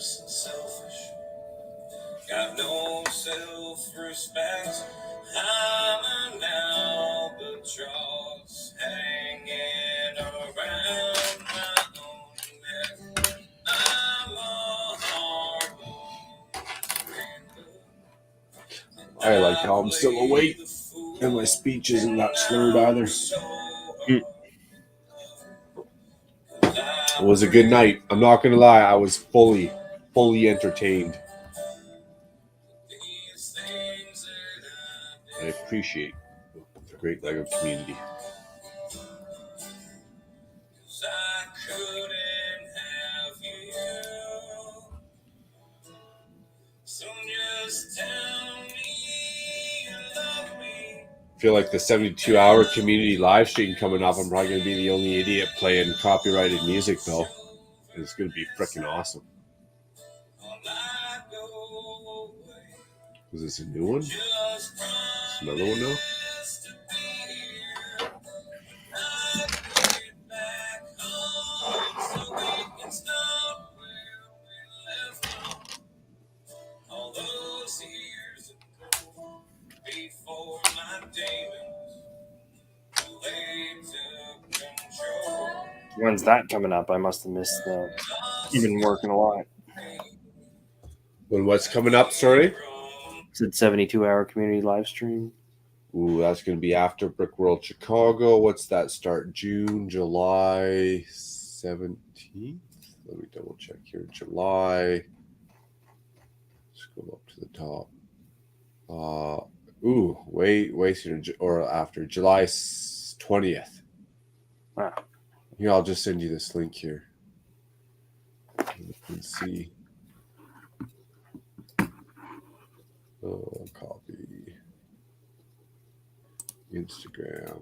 Selfish, got no self-respect. I'm an albatross hanging around my own neck. I'm a horrible I like how I'm still awake and my speech isn't that slurred either. It was a good night. I'm not going to lie. I was fully entertained. I appreciate the great Lego community. I feel like the 72-hour community live stream coming up, I'm probably going to be the only idiot playing copyrighted music, though. It's going to be freaking awesome. Is this a new one? Is this another one now? All those years ago, before my demons took control. When's that coming up? I must have missed that. You've been working a lot. When what's coming up, sorry? It's a 72-hour community live stream. Ooh, that's going to be after Brick World Chicago. What's that start? June, July 17th? Let me double check here. July. Scroll up to the top. Way sooner, or after July 20th. Wow. Here, I'll just send you this link here. You can see. Oh, copy. Instagram.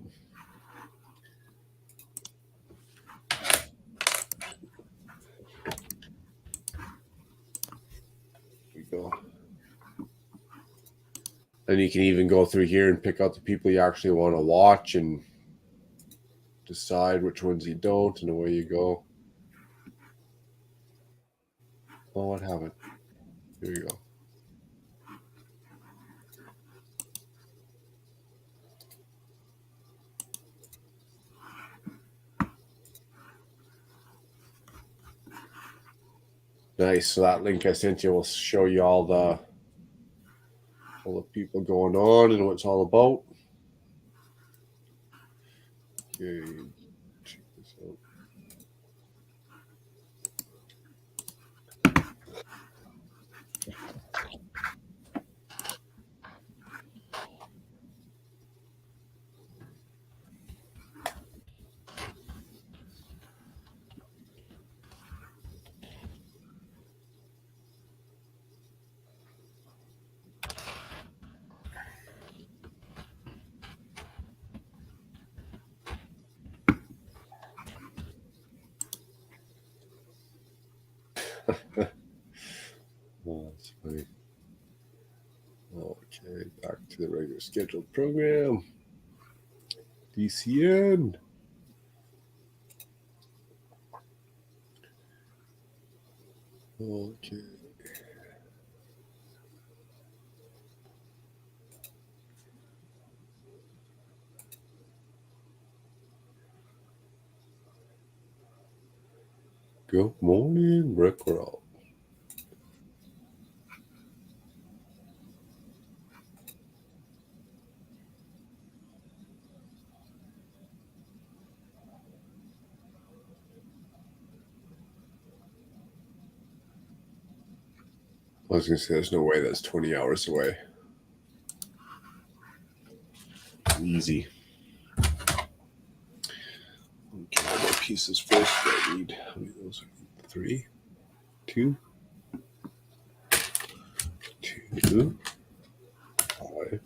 Here we go. And you can even go through here and pick out the people you actually want to watch and decide which ones you don't, and away you go. Oh, what happened? Here you go. Nice. So that link I sent you will show you all the people going on and what it's all about. Okay, check this out. Oh, that's funny. Okay, back to the regular scheduled program. DCN. Okay. Good morning, Rickroll. I was going to say, there's no way that's 20 hours away. Easy. Okay, all my pieces first. I need, how many of those? 3, 2, 2, 5,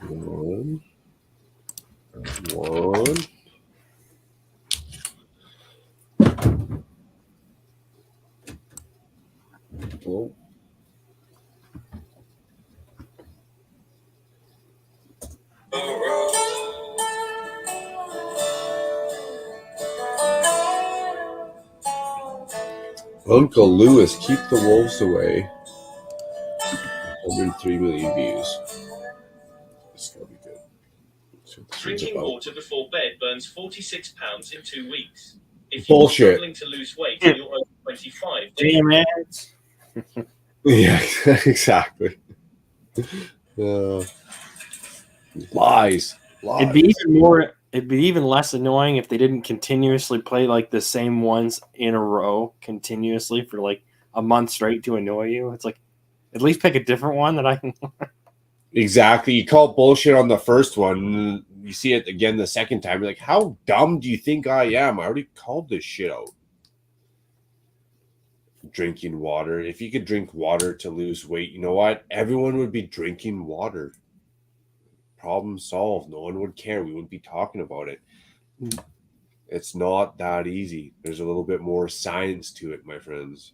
1, 1. Oh. Uncle Lewis, keep the wolves away. 103 million views. It's gonna be good. Drinking water before bed burns 46 pounds in 2 weeks. If Bullshit. you're struggling to lose weight and you're over 25, Damn ads. Yeah, exactly. Lies. It'd be even more. It'd be even less annoying if they didn't continuously play like the same ones in a row continuously for like a month straight to annoy you. It's like, at least pick a different one that I can. Exactly. You call bullshit on the first one. You see it again the second time. You're like, how dumb do you think I am? I already called this shit out. Drinking water. If you could drink water to lose weight, you know what? Everyone would be drinking water. Problem solved. No one would care. We wouldn't be talking about it. It's not that easy. There's a little bit more science to it, my friends.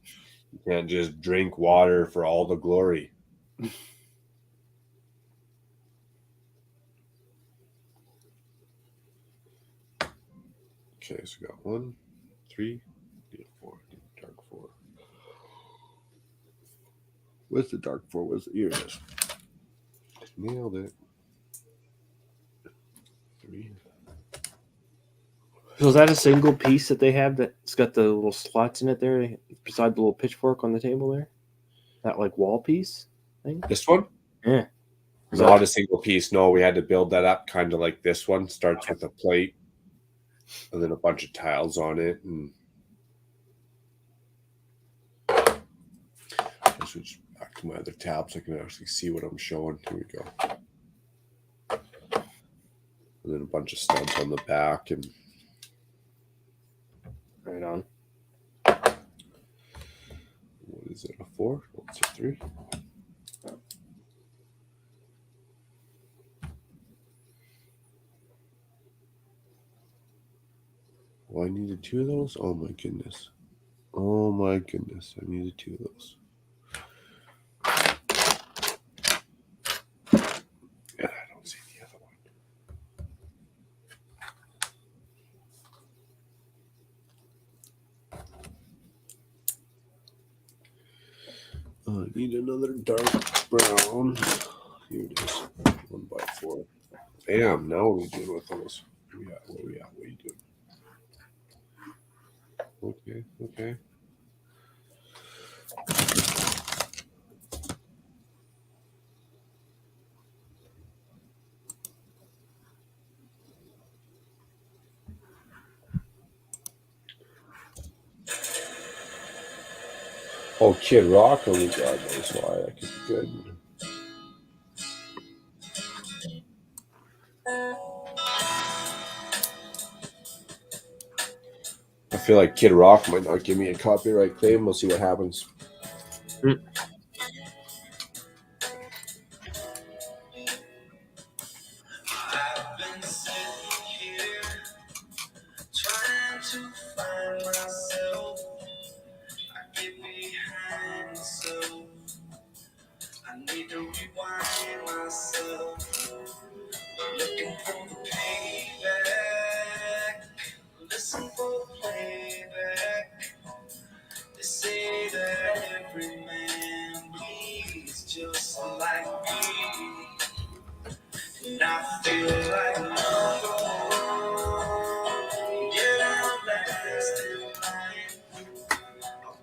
You can't just drink water for all the glory. Okay, so we got 1, 3, 4, dark 4. What's the dark 4? What's the here it is? Nailed it. 3. So is that a single piece that they have that's got the little slots in it there beside the little pitchfork on the table there? That like wall piece thing? This one? Yeah. Not a single piece. No, we had to build that up kind of like this one. Starts with a plate and then a bunch of tiles on it. And I'll switch back to my other tab so I can actually see what I'm showing. Here we go. And then a bunch of studs on the back and right on. What is it? A 4? What's a 3? Oh, I needed 2 of those? Oh my goodness. Oh my goodness. I needed 2 of those. Yeah, I don't see the other one. I need another dark brown. Here it is. 1x4. Bam. Now what are we doing with those? Where we at? What are you doing? Okay, okay. Oh, Kid Rock, oh God knows why. That could be good. I feel like Kid Rock might not give me a copyright claim. We'll see what happens. I've been sitting here trying to find myself. I get behind myself. I need to rewind myself. Looking for the payback. Listen for the playback. They say that every man bleeds just like me. And I feel like I'm get out last in line. I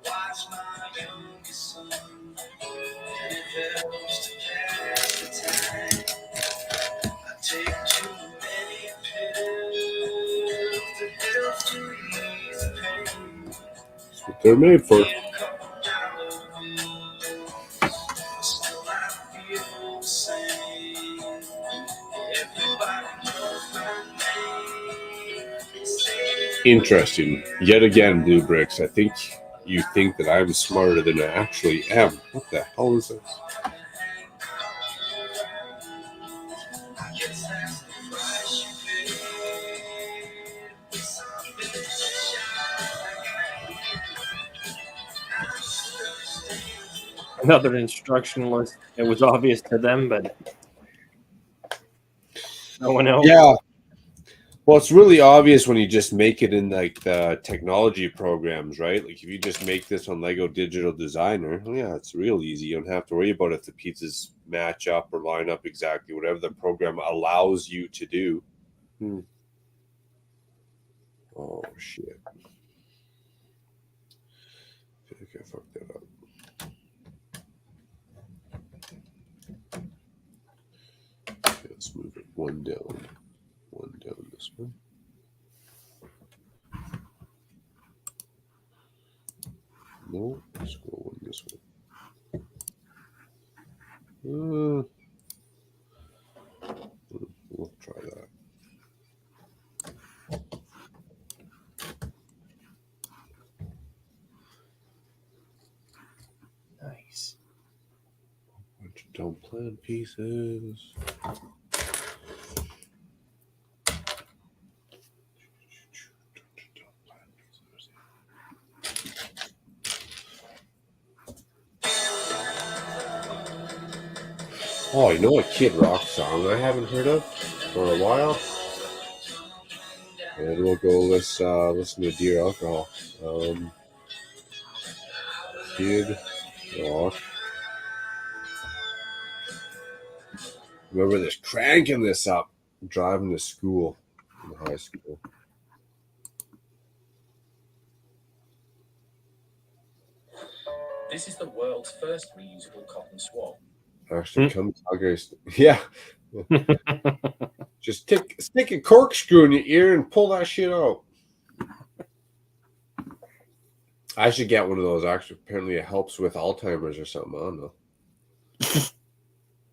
watch my youngest son, and it helps to pass the time. I take too many pills to help to ease the pain. That's what they're made for. Still I feel the same. Everybody knows my name. Interesting. Yet again, Blue Bricks. I think you think that I'm smarter than I actually am. What the hell is this? Another instruction list. It was obvious to them, but no one else. Yeah. Well, it's really obvious when you just make it in like the technology programs, right? Like if you just make this on Lego Digital Designer, yeah, it's real easy. You don't have to worry about if the pizzas match up or line up exactly, whatever the program allows you to do. Oh, shit. I think I fucked that up. Okay, let's move it one down this way. No, let's go one this way. We'll try that. Nice. Bunch of don't plan pieces. Oh, you know a Kid Rock song I haven't heard of for a while? And we'll go listen to Dear Alcohol. Kid Rock. Remember this, cranking this up, driving to school, in high school. This is the world's first reusable cotton swab. Actually, come Calgary's. Yeah. Just stick a corkscrew in your ear and pull that shit out. I should get one of those. Actually, apparently it helps with Alzheimer's or something. I don't know.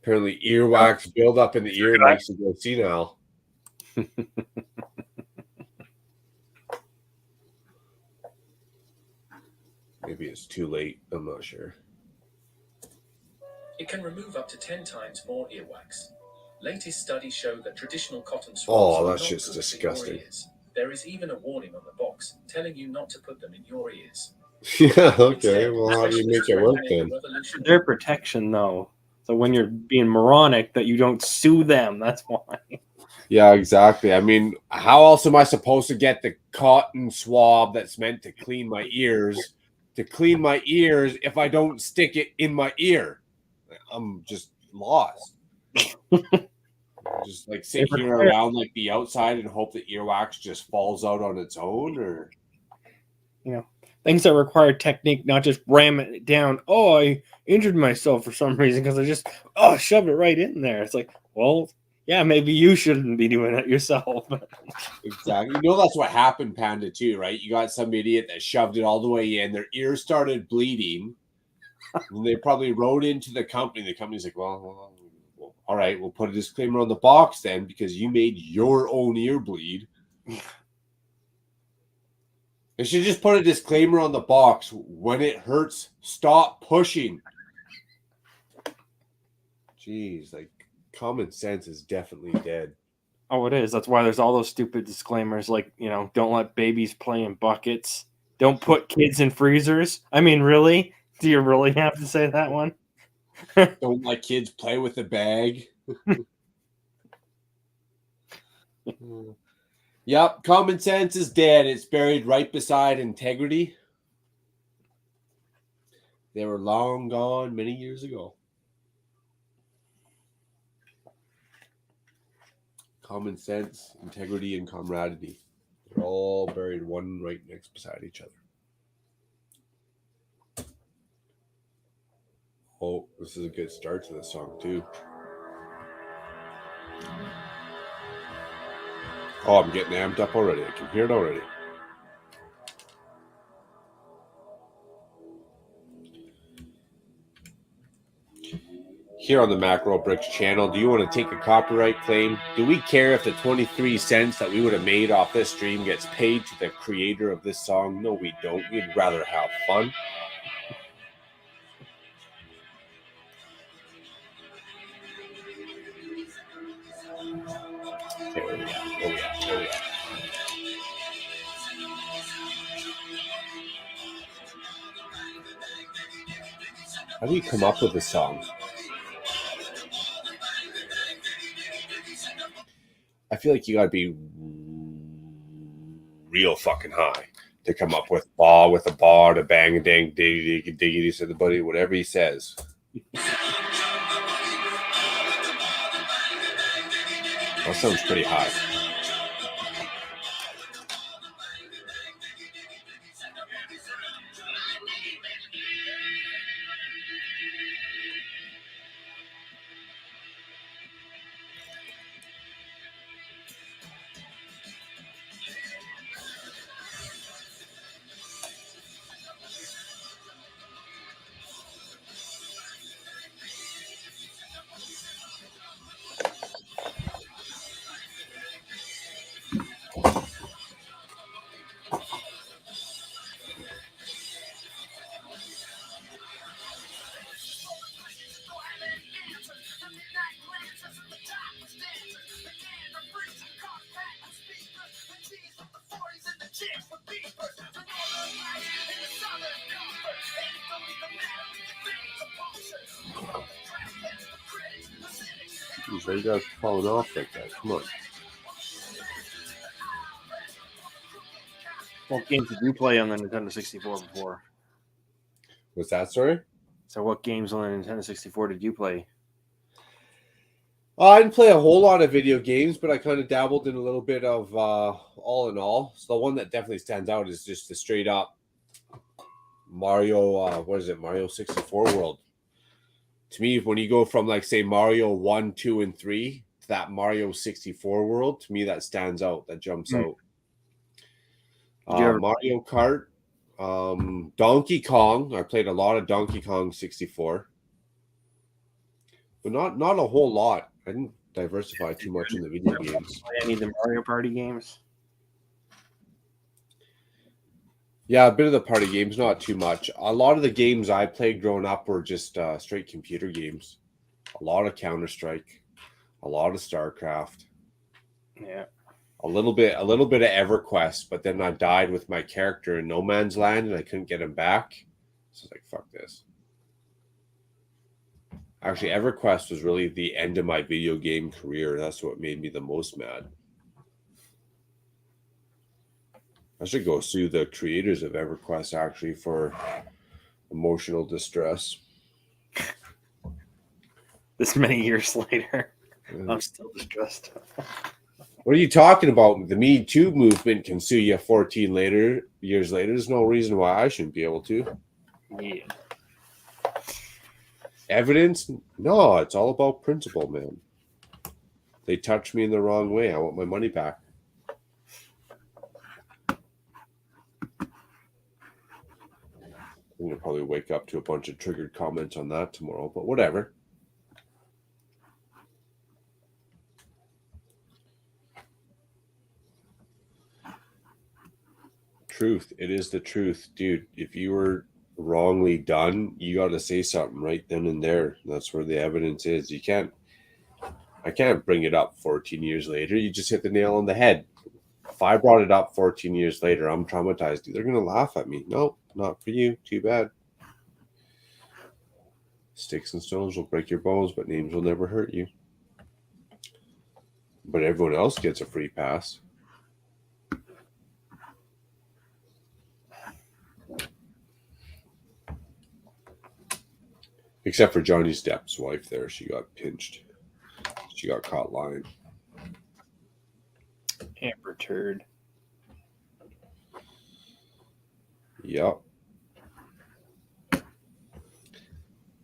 Apparently, earwax build up in the ear makes you go senile. Maybe it's too late. I'm not sure. It can remove up to 10 times more earwax. Latest studies show that traditional cotton swabs Oh, are that's not just good for disgusting. your ears. There is even a warning on the box telling you not to put them in your ears. Yeah, okay. Well, how do you make it work then? Their protection, though. So when you're being moronic, that you don't sue them. That's why. Yeah, exactly. I mean, how else am I supposed to get the cotton swab that's meant to clean my ears if I don't stick it in my ear? I'm just lost. Just like sit here around like the outside and hope that earwax just falls out on its own, or Things that require technique, not just ram it down. Oh, I injured myself for some reason because I just shoved it right in there. It's like, well, yeah, maybe you shouldn't be doing it yourself. Exactly. You know, that's what happened, Panda, too, right? You got some idiot that shoved it all the way in. Their ears started bleeding. And they probably wrote into the company. The company's like, well, all right, we'll put a disclaimer on the box then because you made your own ear bleed. They should just put a disclaimer on the box. When it hurts, stop pushing. Jeez, like common sense is definitely dead. Oh, it is. That's why there's all those stupid disclaimers like, don't let babies play in buckets. Don't put kids in freezers. I mean, really? Do you really have to say that one? Don't let kids play with a bag. Yep, common sense is dead. It's buried right beside integrity. They were long gone many years ago. Common sense, integrity, and camaraderie. They're all buried one right next beside each other. Oh, this is a good start to this song, too. Oh, I'm getting amped up already. I can hear it already. Here on the Macro Bricks channel, do you want to take a copyright claim? Do we care if the 23 cents that we would have made off this stream gets paid to the creator of this song? No, we don't. We'd rather have fun. Okay, where we at? Where we at? Where we at? How do you come up with a song? I feel like you gotta be real fucking high to come up with ball with a bar to bang a dang diggy diggy diggy to the buddy, whatever he says. That sounds pretty high. Jeez, why you guys falling off like that? Come on. What games did you play on the Nintendo 64 before? What's that, sorry? So what games on the Nintendo 64 did you play? I didn't play a whole lot of video games, but I kind of dabbled in a little bit of all in all. So the one that definitely stands out is just the straight up Mario, Mario 64 world. To me, when you go from like say Mario 1, 2, and 3 to that Mario 64 world, to me that stands out, that jumps out. Mario Kart, Donkey Kong. I played a lot of Donkey Kong 64. But not a whole lot. I didn't diversify too much in the video games. Play any of the Mario Party games? Yeah, a bit of the party games, not too much. A lot of the games I played growing up were just straight computer games. A lot of Counter-Strike, a lot of StarCraft. Yeah. A little bit of EverQuest, but then I died with my character in No Man's Land and I couldn't get him back. So I was like, fuck this. Actually, EverQuest was really the end of my video game career. That's what made me the most mad. I should go sue the creators of EverQuest actually for emotional distress. This many years later, I'm still distressed. What are you talking about? The Me Too movement can sue you 14 years later. There's no reason why I shouldn't be able to. Yeah. Evidence? No, it's all about principle, man. They touched me in the wrong way. I want my money back. I'm going to probably wake up to a bunch of triggered comments on that tomorrow, but whatever. Truth. It is the truth. Dude, if you were wrongly done, you got to say something right then and there. That's where the evidence is. You can't. I can't bring it up 14 years later. You just hit the nail on the head. If I brought it up 14 years later, I'm traumatized. They're going to laugh at me. No, not for you. Too bad. Sticks and stones will break your bones, but names will never hurt you. But everyone else gets a free pass. Except for Johnny Depp's wife there. She got pinched. She got caught lying. Amber Turd. Yep.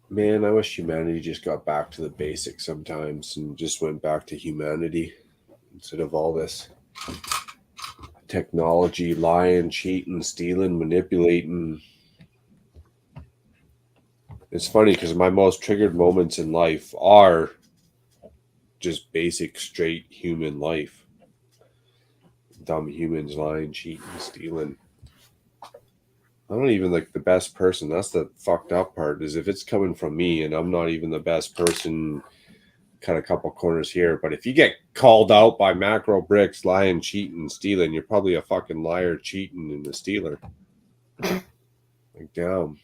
Man, I wish humanity just got back to the basics sometimes and just went back to humanity instead of all this technology, lying, cheating, stealing, manipulating. It's funny because my most triggered moments in life are just basic, straight human life. Dumb humans lying, cheating, stealing. I'm not even like the best person. That's the fucked up part, is if it's coming from me and I'm not even the best person, cut a couple corners here. But if you get called out by Macro Bricks lying, cheating, stealing, you're probably a fucking liar, cheating, and a stealer. Like, damn.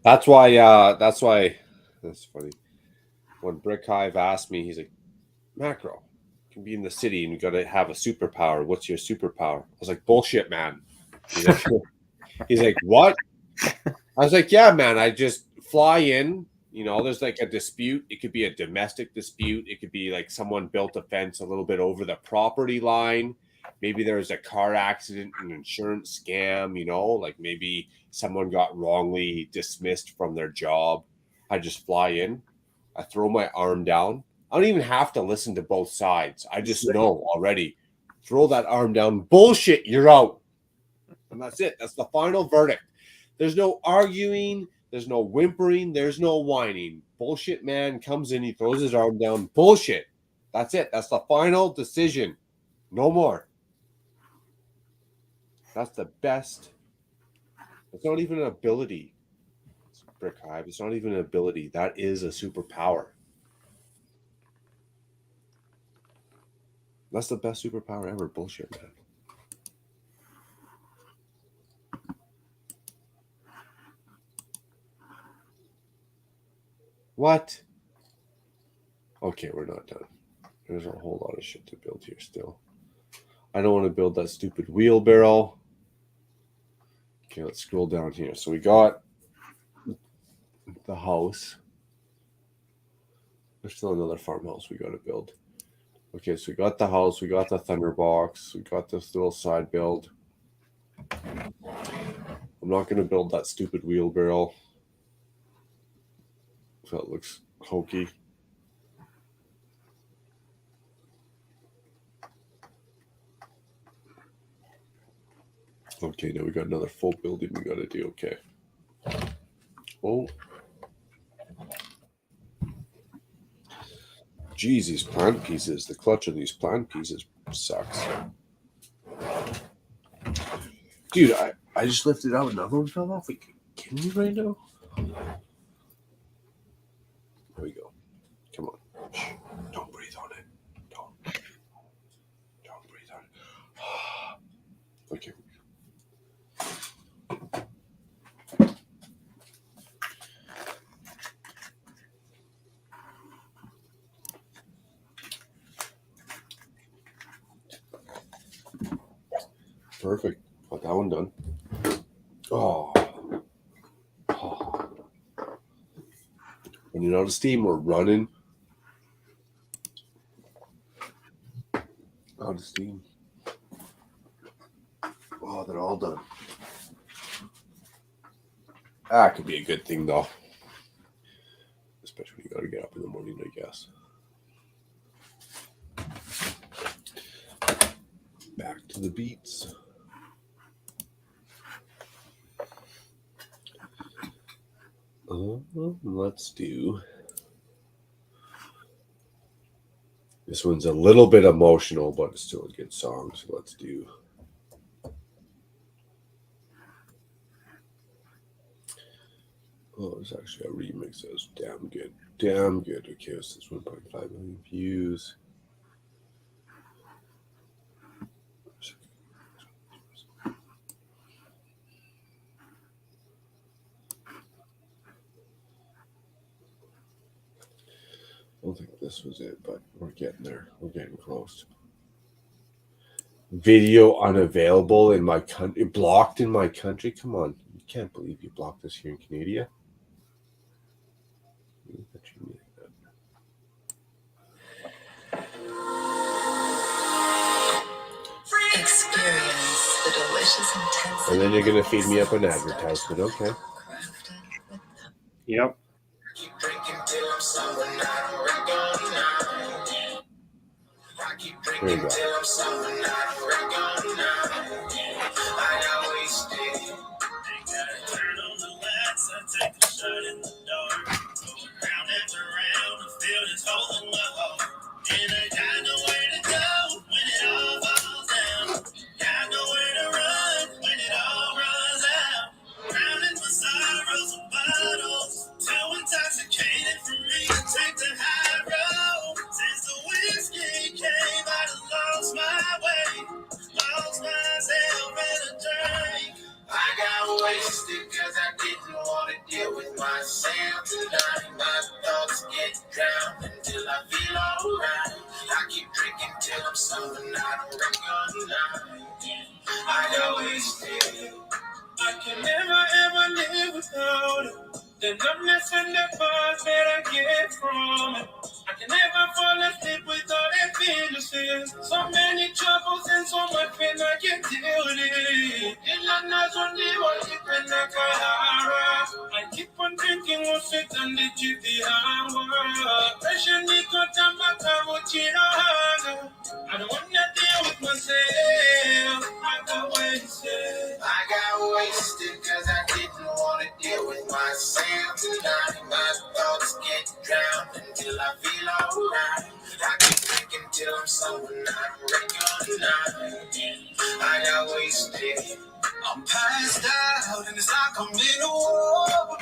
That's why that's funny. When Brick Hive asked me, he's like, Macro, you can be in the city and you gotta have a superpower. What's your superpower? I was like, bullshit, man. He's like, what? I was like, yeah, man, I just fly in, there's like a dispute. It could be a domestic dispute. It could be like someone built a fence a little bit over the property line. Maybe there was a car accident, an insurance scam, like maybe someone got wrongly dismissed from their job. I just fly in. I throw my arm down. I don't even have to listen to both sides. I just know already. Throw that arm down. Bullshit, you're out. And that's it. That's the final verdict. There's no arguing. There's no whimpering. There's no whining. Bullshit man comes in. He throws his arm down. Bullshit. That's it. That's the final decision. No more. That's the best. It's not even an ability. It's Brick Hive. It's not even an ability. That is a superpower. That's the best superpower ever. Bullshit, man. What? Okay, we're not done. There's a whole lot of shit to build here still. I don't want to build that stupid wheelbarrow. Okay, let's scroll down here. So we got the house. There's still another farmhouse we got to build. Okay, so we got the house. We got the thunderbox. We got this little side build. I'm not going to build that stupid wheelbarrow. That looks hokey. Okay, now we got another full building we got to do. Okay. Oh. Geez, these plant pieces. The clutch on these plant pieces sucks. Dude, I just lifted out. Another one fell off. Are you kidding me right now? There we go. Come on. Shh. Don't breathe on it. Don't breathe on it. Okay. Perfect. Got that one done. Oh. Running out of steam. We're running out of steam. Oh, they're all done. That could be a good thing, though. Especially when you got to get up in the morning, I guess. Back to the beats. Let's do. This one's a little bit emotional, but it's still a good song. So let's do. Oh, it's actually a remix that was damn good. Damn good. Okay, it says 1.5 million views. I don't think this was it, but we're getting there. We're getting close. Video unavailable in my country. Blocked in my country? Come on. You can't believe you blocked this here in Canada. Experience the delicious intensity. And then you're going to feed me up an advertisement. Okay. Yep. There you go. And I got nowhere to go when it all falls down. Got nowhere to run when it all runs out. Drowning my sorrows and bottles. Too intoxicated for me to take the high road. Since the whiskey came, I done lost my way. Lost myself in a drink. I got wasted cause I didn't want to deal with myself tonight. My thoughts get drowned until I feel alright. I keep drinking till I'm sober, I don't recognize. I got wasted. I can never ever live without it. The numbness and the buzz that I get from it. I can never fall asleep without that feeling. So many troubles and so much pain I can't deal with it. Ila nazo ndiwa kipenda kahara. I keep on drinking what's it and the jitihangwa. Pressure niko tambaka muchirahanga. I don't wanna deal with myself. I got wasted. I got wasted cause I didn't want to deal with myself tonight. My thoughts get drowned until I feel alright. I keep drinking till I'm sober, not recognize. I got wasted. I'm passed out and it's like I'm in a war.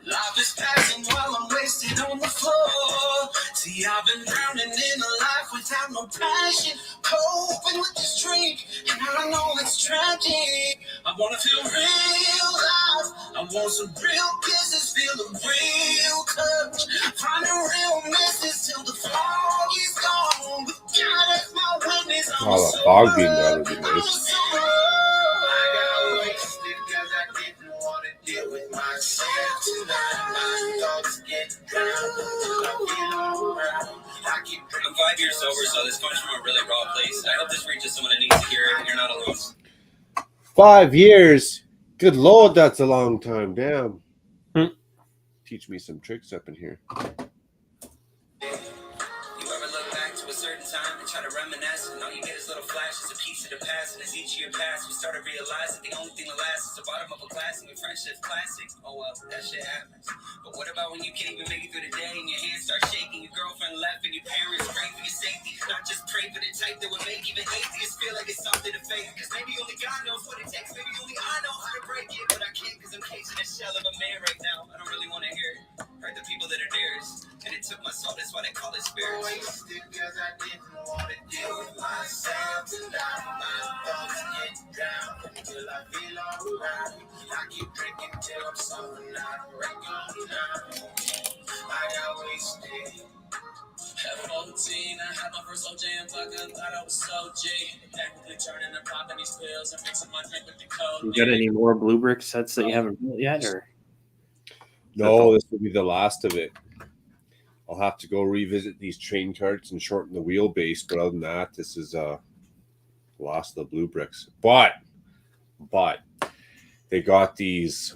Life is passing while I'm wasted on the floor. See, I've been drowning in a life without no passion. Coping with this drink, and I know it's tragic. I wanna feel real life. I want some real kisses, feel the real touch. Find a real message till the fog is gone. But God is my witness. I'm Oh, the fog being there would be nice. I got wasted cause I didn't want to deal with myself tonight. My thoughts get drowned until I feel alright. I'm 5 years sober, so this comes from a really raw place. I hope this reaches someone that needs to hear it, and you're not alone. 5 years? Good Lord, that's a long time. Damn. Teach me some tricks up in here. You ever look back to a certain time and try to reminisce, and all you get is little flashes, a piece of the past, and as each year passed, we started to realize that the only thing that lasts is the bottom of a glass, and your friendship's classics. Oh well, that shit happens. But what about when you can't even make it through the day, and your hands start shaking, your girlfriend left, and your parents pray for your safety, not just pray for the type that would make even atheists feel like it's something to fake, because maybe only God knows what it takes, maybe only I know how to break it, but I can't because I'm caged in a shell of a man right now. I don't really want to hear it. Hurt the people that are dearest, and it took my soul, that's why they call it spirits. Wasted cause I didn't want to deal with myself tonight. My thoughts get drowned until I feel alright. I keep drinking till I'm sober, not recognize. I got wasted. At 14, I had my first OJ and vodka, thought I was so G. Technically turning and popping these pills and mixing my drink with the code. You got any more blue brick sets that you haven't built yet, or? No, this will be the last of it. I'll have to go revisit these train carts and shorten the wheelbase, but other than that, this is last of the blue bricks. But they got these,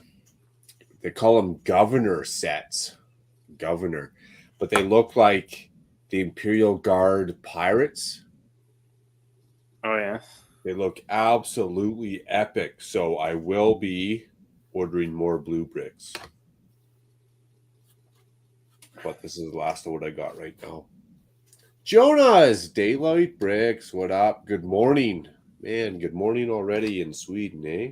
they call them governor sets. Governor. But they look like the Imperial Guard pirates. Oh yeah. They look absolutely epic. So I will be ordering more blue bricks. But this is the last of what I got right now. Jonas, Daylight Bricks, what up? Good morning. Man, good morning already in Sweden, eh?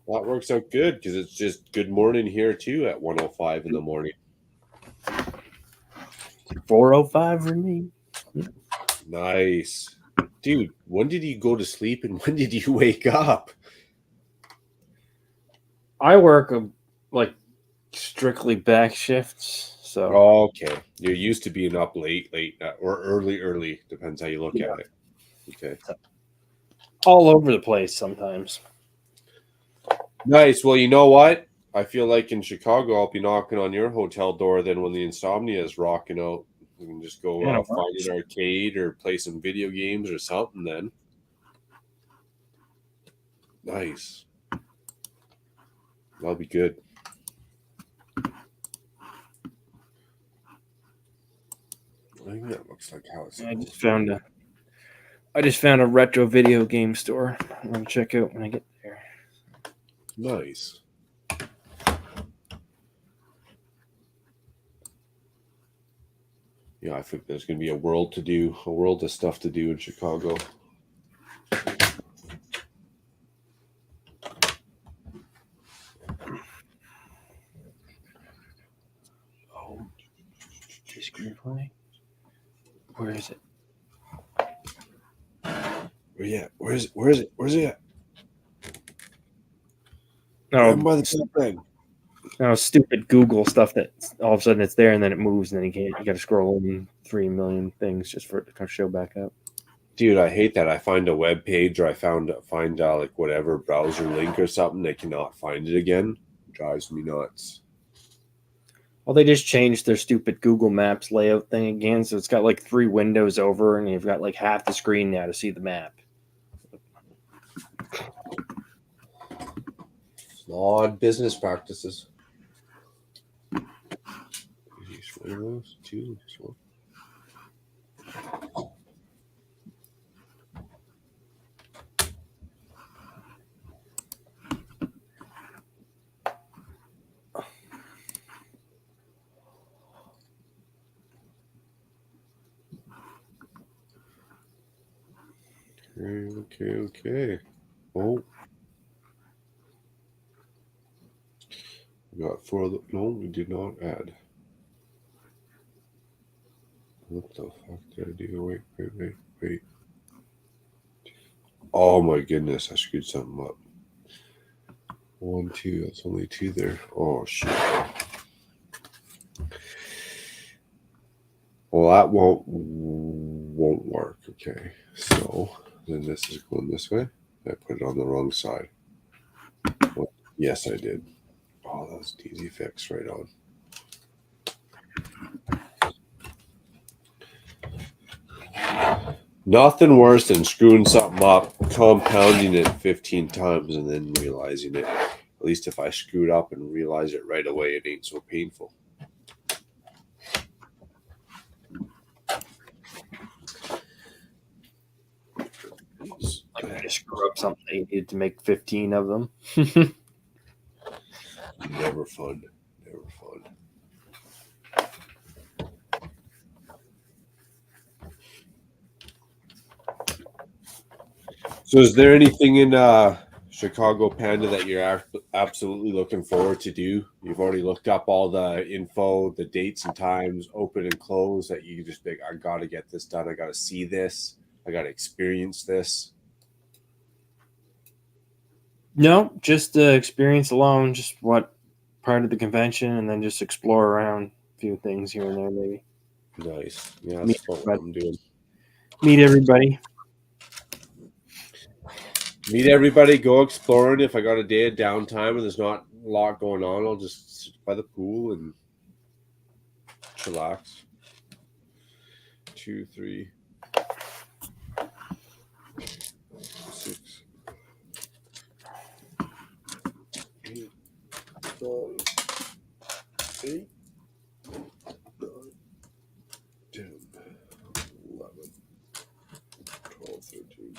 Well, that works out good because it's just good morning here too at 1:05 in the morning. 4:05 for me. Nice. Dude, when did you go to sleep and when did you wake up? I work like strictly back shifts, so Okay. You're used to being up late, or early. Depends how you look at it. Okay. all over the place sometimes. Nice. Well, you know what? I feel like in Chicago, I'll be knocking on your hotel door then when the insomnia is rocking out. We can just go Yeah, find an arcade or play some video games or something then. Nice. That'll be good. I think that looks like how it's. I just found a retro video game store. I'm gonna check out when I get there. Nice. Yeah, I think there's going to be a world of stuff to do in Chicago. Oh, screenplay. Where is it? Where is it at? Oh, by the top thing. No, stupid Google stuff that all of a sudden it's there and then it moves and then you got to scroll in 3 million things just for it to kind of show back up. Dude, I hate that. I find a web page or I find like whatever browser link or something, I cannot find it again. It drives me nuts. Well, they just changed their stupid Google Maps layout thing again, so it's got like 3 windows over, and you've got like half the screen now to see the map. Flawed business practices. One of those, 2, just 1. Okay. Oh. We got 4 of the. No, we did not add. What the fuck did I do? Wait. Oh my goodness, I screwed something up. 1, 2, that's only 2 there. Oh shit. Well, that won't work. Okay, so then this is going this way. I put it on the wrong side. Well, yes, I did. Oh, that was easy fix right on. Nothing worse than screwing something up, compounding it 15 times, and then realizing it. At least if I screwed up and realize it right away, it ain't so painful. Like I just screw up something, you needed to make 15 of them. Never fun. So is there anything in Chicago Panda that you're absolutely looking forward to do? You've already looked up all the info, the dates and times, open and close, that you just think, I got to get this done. I got to see this. I got to experience this. No, just the experience alone, just what part of the convention, and then just explore around a few things here and there, maybe. Nice. Yeah, that's what I'm doing. Meet everybody. Meet everybody, go exploring. If I got a day of downtime and there's not a lot going on, I'll just sit by the pool and chillax. 2, 3, 6, 8, 9, 8, 9, 10, 11, 12, 13,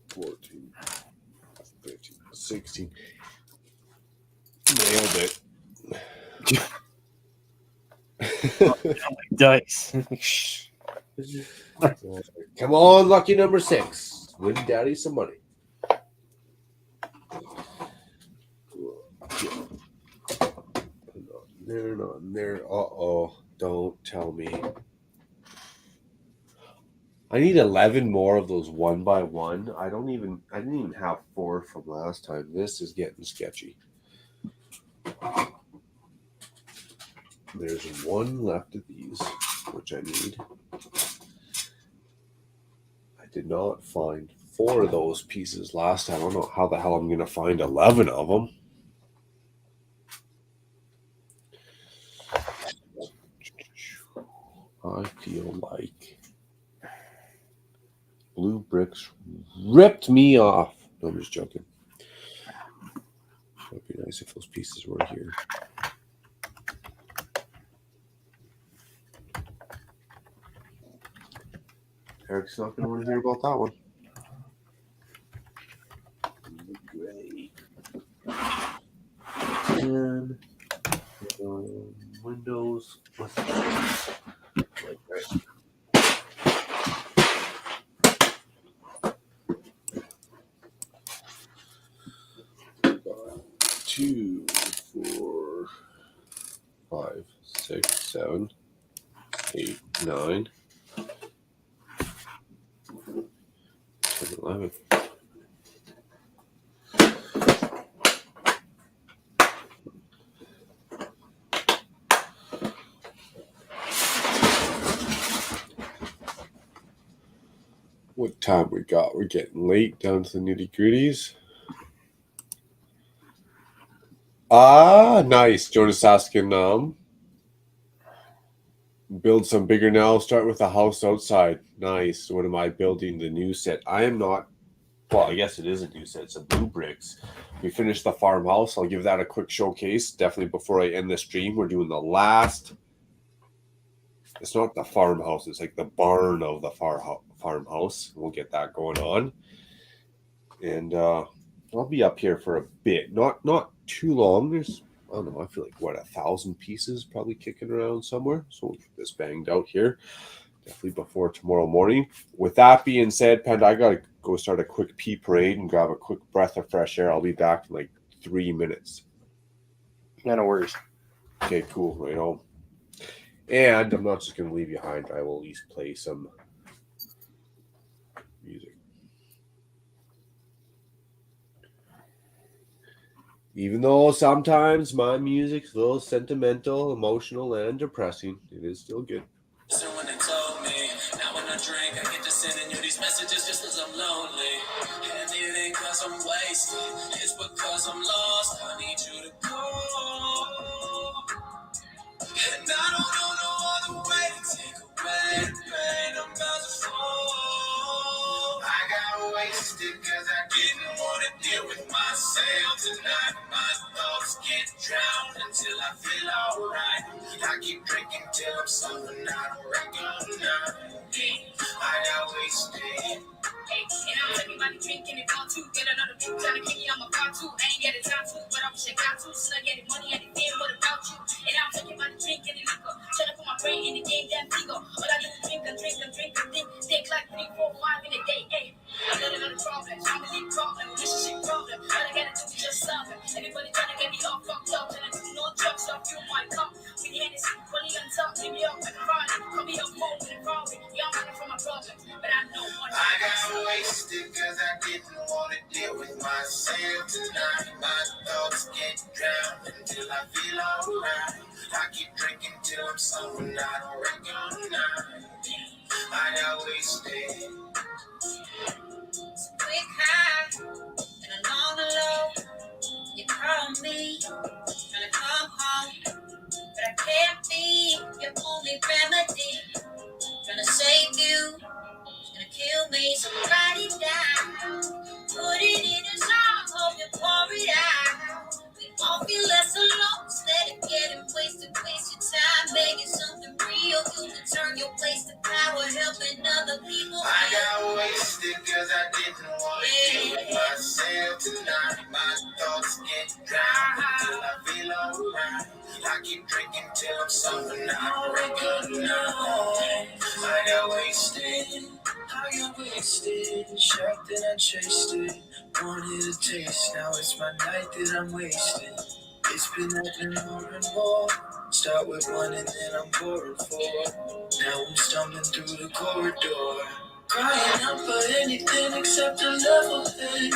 14, 15, 16. Nailed it. Dice. Come on, lucky number 6. Win daddy some money. They're not there. Uh-oh. Don't tell me. I need 11 more of those 1x1. I didn't even have 4 from last time. This is getting sketchy. There's 1 left of these, which I need. I did not find 4 of those pieces last time. I don't know how the hell I'm going to find 11 of them. I feel like blue bricks ripped me off. No, I'm just joking. It'd be nice if those pieces were here. Eric's not going to want to hear about that one. Great. And Windows. What's that? Like, right. 2, 4, 5, 6, 7, 8, 9, 10, 11. What time we got? We're getting late, down to the nitty gritties. Nice. Jonas asking, build some bigger now. Start with a house outside. Nice. What am I building? The new set. I am not. Well, I guess it is a new set. It's a blue bricks. We finished the farmhouse. I'll give that a quick showcase. Definitely before I end the stream. We're doing the last. It's not the farmhouse. It's like the barn of the farmhouse. We'll get that going on. And I'll be up here for a bit. Not too long. There's, I don't know, I feel like, 1,000 pieces probably kicking around somewhere. So we'll get this banged out here. Definitely before tomorrow morning. With that being said, Panda, I got to go start a quick pee parade and grab a quick breath of fresh air. I'll be back in like 3 minutes. Yeah, no worries. Okay, cool. Right on. And I'm not just going to leave you behind. I will at least play some music. Even though sometimes my music's a little sentimental, emotional, and depressing, it is still good. So when they told me, now when I drink, I get to sending you these messages just cause I'm lonely. And it ain't cause I'm wasted, it's because I'm lost. I need you to go. And I don't know no other way to take away the pain I'm about to fall. I got wasted cause I didn't want to deal with myself tonight. My thoughts get drowned until I feel alright. I keep drinking till I'm sober, I don't recognize. I got wasted. Hey, and I'm talking about the drinking and want to get another drink, trying to kick you on my car too. I ain't get it time to, but I wish I got to. Still getting money and then what about you? And I'm talking about the drinking and liquor, trying to put my brain in the game, damn figure. All I do is drink and think like 3, 4, 5 in a day. Hey, I got another problem, family problem, relationship problem. All I gotta do is just solve it. Everybody trying to get me all fucked up, and I do no drugs, so I feel my cup. With the Hennessy, fully on top, leave me up like a Friday. Call me up home with a Friday. Yeah, I'm running from my problems, but I know one. I got wasted cause I didn't want to deal with myself tonight. My thoughts get drowned until I feel alright. I keep drinking till I'm sober, I don't recognize. I got wasted. Quick high and a long low. You call me, trying to come home, but I can't be your only remedy. Trying to save you, it's gonna kill me. So write it down, put it in a song, hope you pour it out. We won't be less alone instead of getting wasted. Waste your time making something real. You can turn your place to power, helping other people. I got wasted cause I didn't want to deal with myself tonight. My thoughts get drowned until I feel alright. I keep drinking till I'm sober, I don't recognize. I got wasted. I got wasted, shocked that I chased it. Wanted a taste, now it's my night that I'm wasted. It's been happening more and more. Start with one and then I'm pouring four. Now I'm stumbling through the corridor. Crying out for anything except a level head.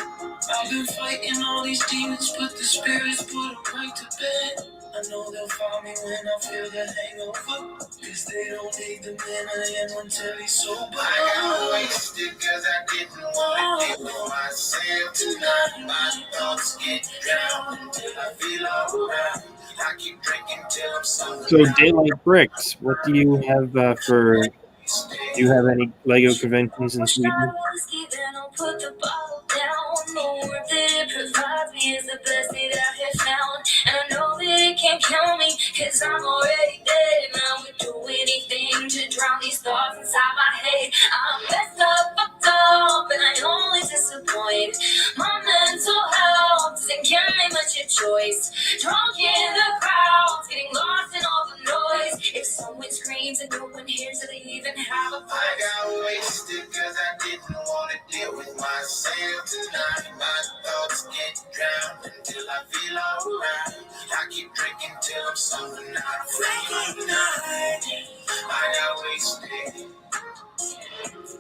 I've been fighting all these demons, but the spirits put them right to bed. I know they'll find me when I feel the hangover. Cause they don't need the man I am until he's sober. I got wasted cause I didn't want to deal with myself tonight. My thoughts get drowned until I feel alright. I keep drinking till I'm sober. So Daylight Bricks, what do you have for? Do you have any Lego conventions in Sweden? Then I'll put the bottle down. More that it provides me is the best that I have found. And I know that it can't kill me, cause I'm already dead. And I would do anything to drown these thoughts inside my head. I'm messed up, fucked up, and I only disappoint. My mental health doesn't give me much of choice. Drunk in the crowds, getting lost in all the noise. If someone screams and no one hears, do they even have a voice? I got wasted cause I didn't want to deal with myself tonight. My thoughts get drowned until I feel alright. I keep drinking till I'm sober, not afraid. I got wasted.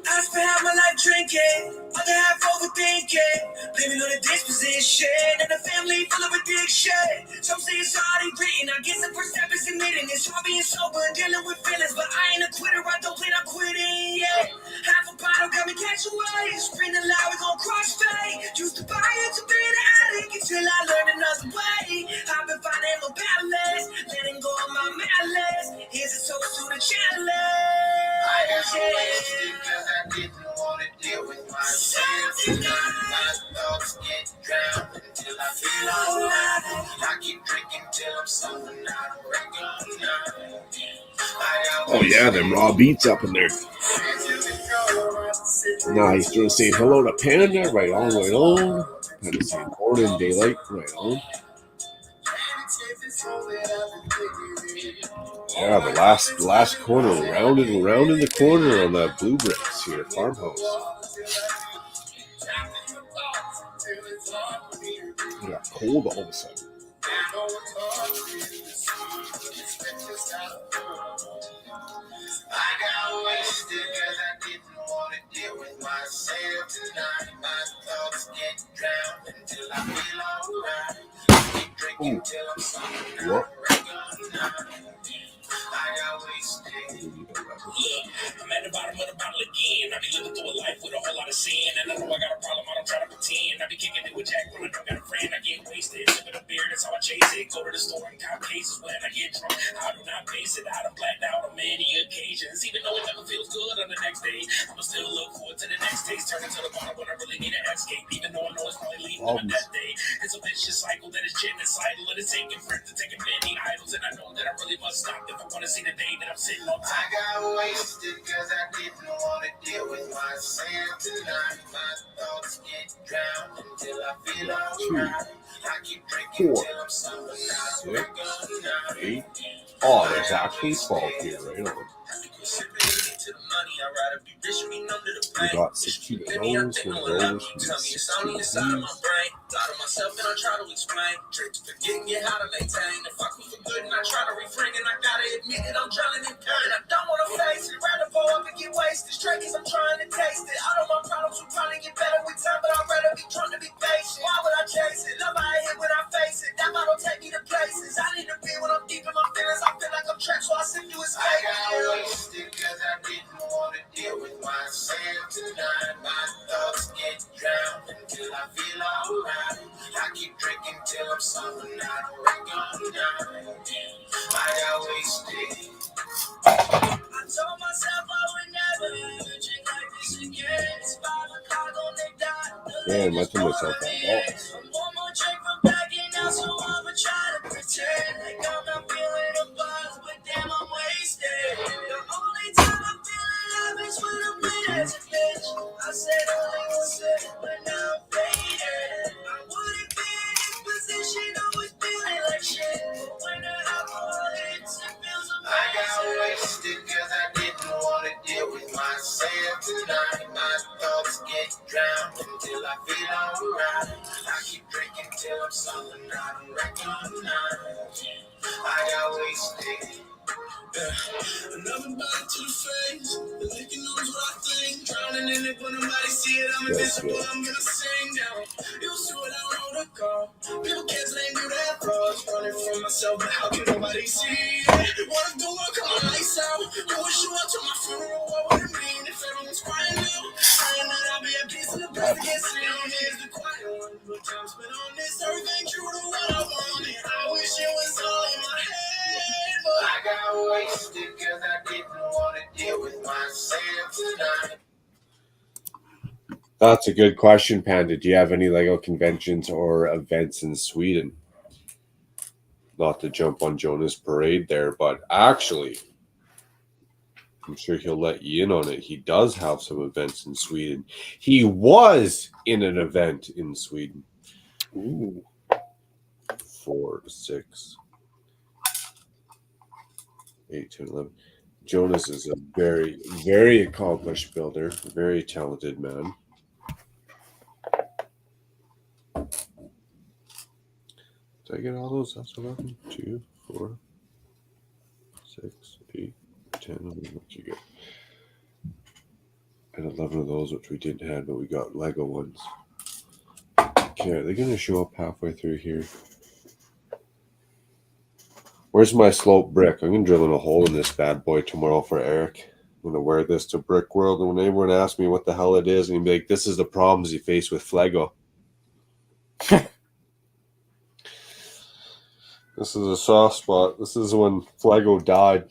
I spent half my life drinking, other half overthinking, blaming on the disposition and the family full of addiction. Some say it's already written, I guess the first step is admitting it's hard being sober and dealing with feelings, but I ain't a quitter, I don't plan on quitting, yeah. Half a bottle got me catch away, sprinting loud, we gon' cross fade. Used to buy it to be the addict until I learned another way. I've been finding my balance, letting go of my malice. Here's a toast to the challenge. I got wasted cause I didn't want to deal with myself tonight. My thoughts get drowned until I feel alright. I keep drinking till I'm sober, not a regular. Oh yeah, them raw beats up in there. Nice. Doing saying hello to Panda. Right on, right on. Panda saying morning daylight. Right on. Yeah, the last corner, round in the corner on that blue bricks here, farmhouse. It got cold all of a sudden. I got wasted cause I didn't want to deal with myself tonight. My thoughts get drowned until I feel alright. I keep drinking till I'm sober. I got wasted. Look, I'm at the bottom of the bottle again. I be living through a life with a whole lot of sin. And I know I got a problem, I don't try to pretend. I be kicking it with Jack when I don't got a friend. I get wasted, sipping a beer, that's how I chase it. Go to the store and count cases when I get drunk. I do not face it, I done blacked out on many occasions. Even though it never feels good on the next day, I'ma still look forward to the next taste. Turn into the bottle when I really need an escape. Even though I know it's probably leading to that day. It's a vicious cycle that is genocidal. And it's taking friends and taking many idols. And I know that I really must stop if I want to see the day that I'm sitting on top. I got wasted cause I didn't want to deal with myself tonight. My thoughts get drowned until I feel alright. I keep drinking till I'm sober, not 8. Oh, there's actually 12 here, right on. We got 16 of those, one of those, we got 16 of these. Myself and I try to explain, forgetting it how to maintain. If I could for good and I try to refrain, and I gotta admit that I'm drowning in pain. I don't wanna face it, rather fall up and get wasted. Straight cause I'm trying to taste it. I know my problems will probably get better with time, but I'd rather be drunk to be patient. Why would I chase it? Love I hit when I face it. That bottle take me to places. I need to be when I'm deep in my feelings. I feel like I'm trapped, so I sip to escape. I got wasted cause I didn't want to deal with myself tonight. My thoughts get drowned until I feel alright. I keep drinking till I'm sober, not a regular. I got wasted. I told myself I would never drink like this again. It's 5 o'clock on the dot. Man, I told myself that. One more drink from back in now, so I would try to pretend like I'm not feeling a buzz, but damn, I'm wasted. The only time I'm feeling love is when I'm lit as a bitch. I said only one sip, but now I'm faded. I wouldn't be in this position, always feeling like shit. But when the alcohol hits, it feels amazing. I got wasted cause I didn't want to deal with myself tonight. My thoughts get drowned until I feel alright. I keep drinking till I'm something I don't recognize. I got wasted. Yeah. Another bite to the face. The liquor knows what I think. Drowning in it, but nobody see it. I'm invisible. I'm gonna sing now. Used to it, I don't know the call. People can't say do that for us. Running from myself, but how can nobody see it? Wanna do it, cut my lights out. You wish you up to my funeral. What would it mean if everyone's crying now? Saying that I'll be at peace in the best to get seen. Here's the quiet one. But time spent on this earth ain't true to what I wanted. I wish it was all in my head. But I got wasted because I didn't want to deal with myself tonight. That's a good question, Panda. Do you have any Lego conventions or events in Sweden? Not to jump on Jonah's parade there, but actually, I'm sure he'll let you in on it. He does have some events in Sweden. He was in an event in Sweden. Ooh. 4, 6, 8, 10, 11. Jonas is a very, very accomplished builder, very talented man. Did I get all those? That's 11, 2, 4, 6, 8, 10, 11. What you get? And 11 of those, which we didn't have, but we got Lego ones. Okay, are they going to show up halfway through here? Where's my slope brick? I'm going to drill in a hole in this bad boy tomorrow for Eric. I'm going to wear this to Brick World, and when anyone asks me what the hell it is, and be like, this is the problems you face with Flego. This is a soft spot. This is when Flego died.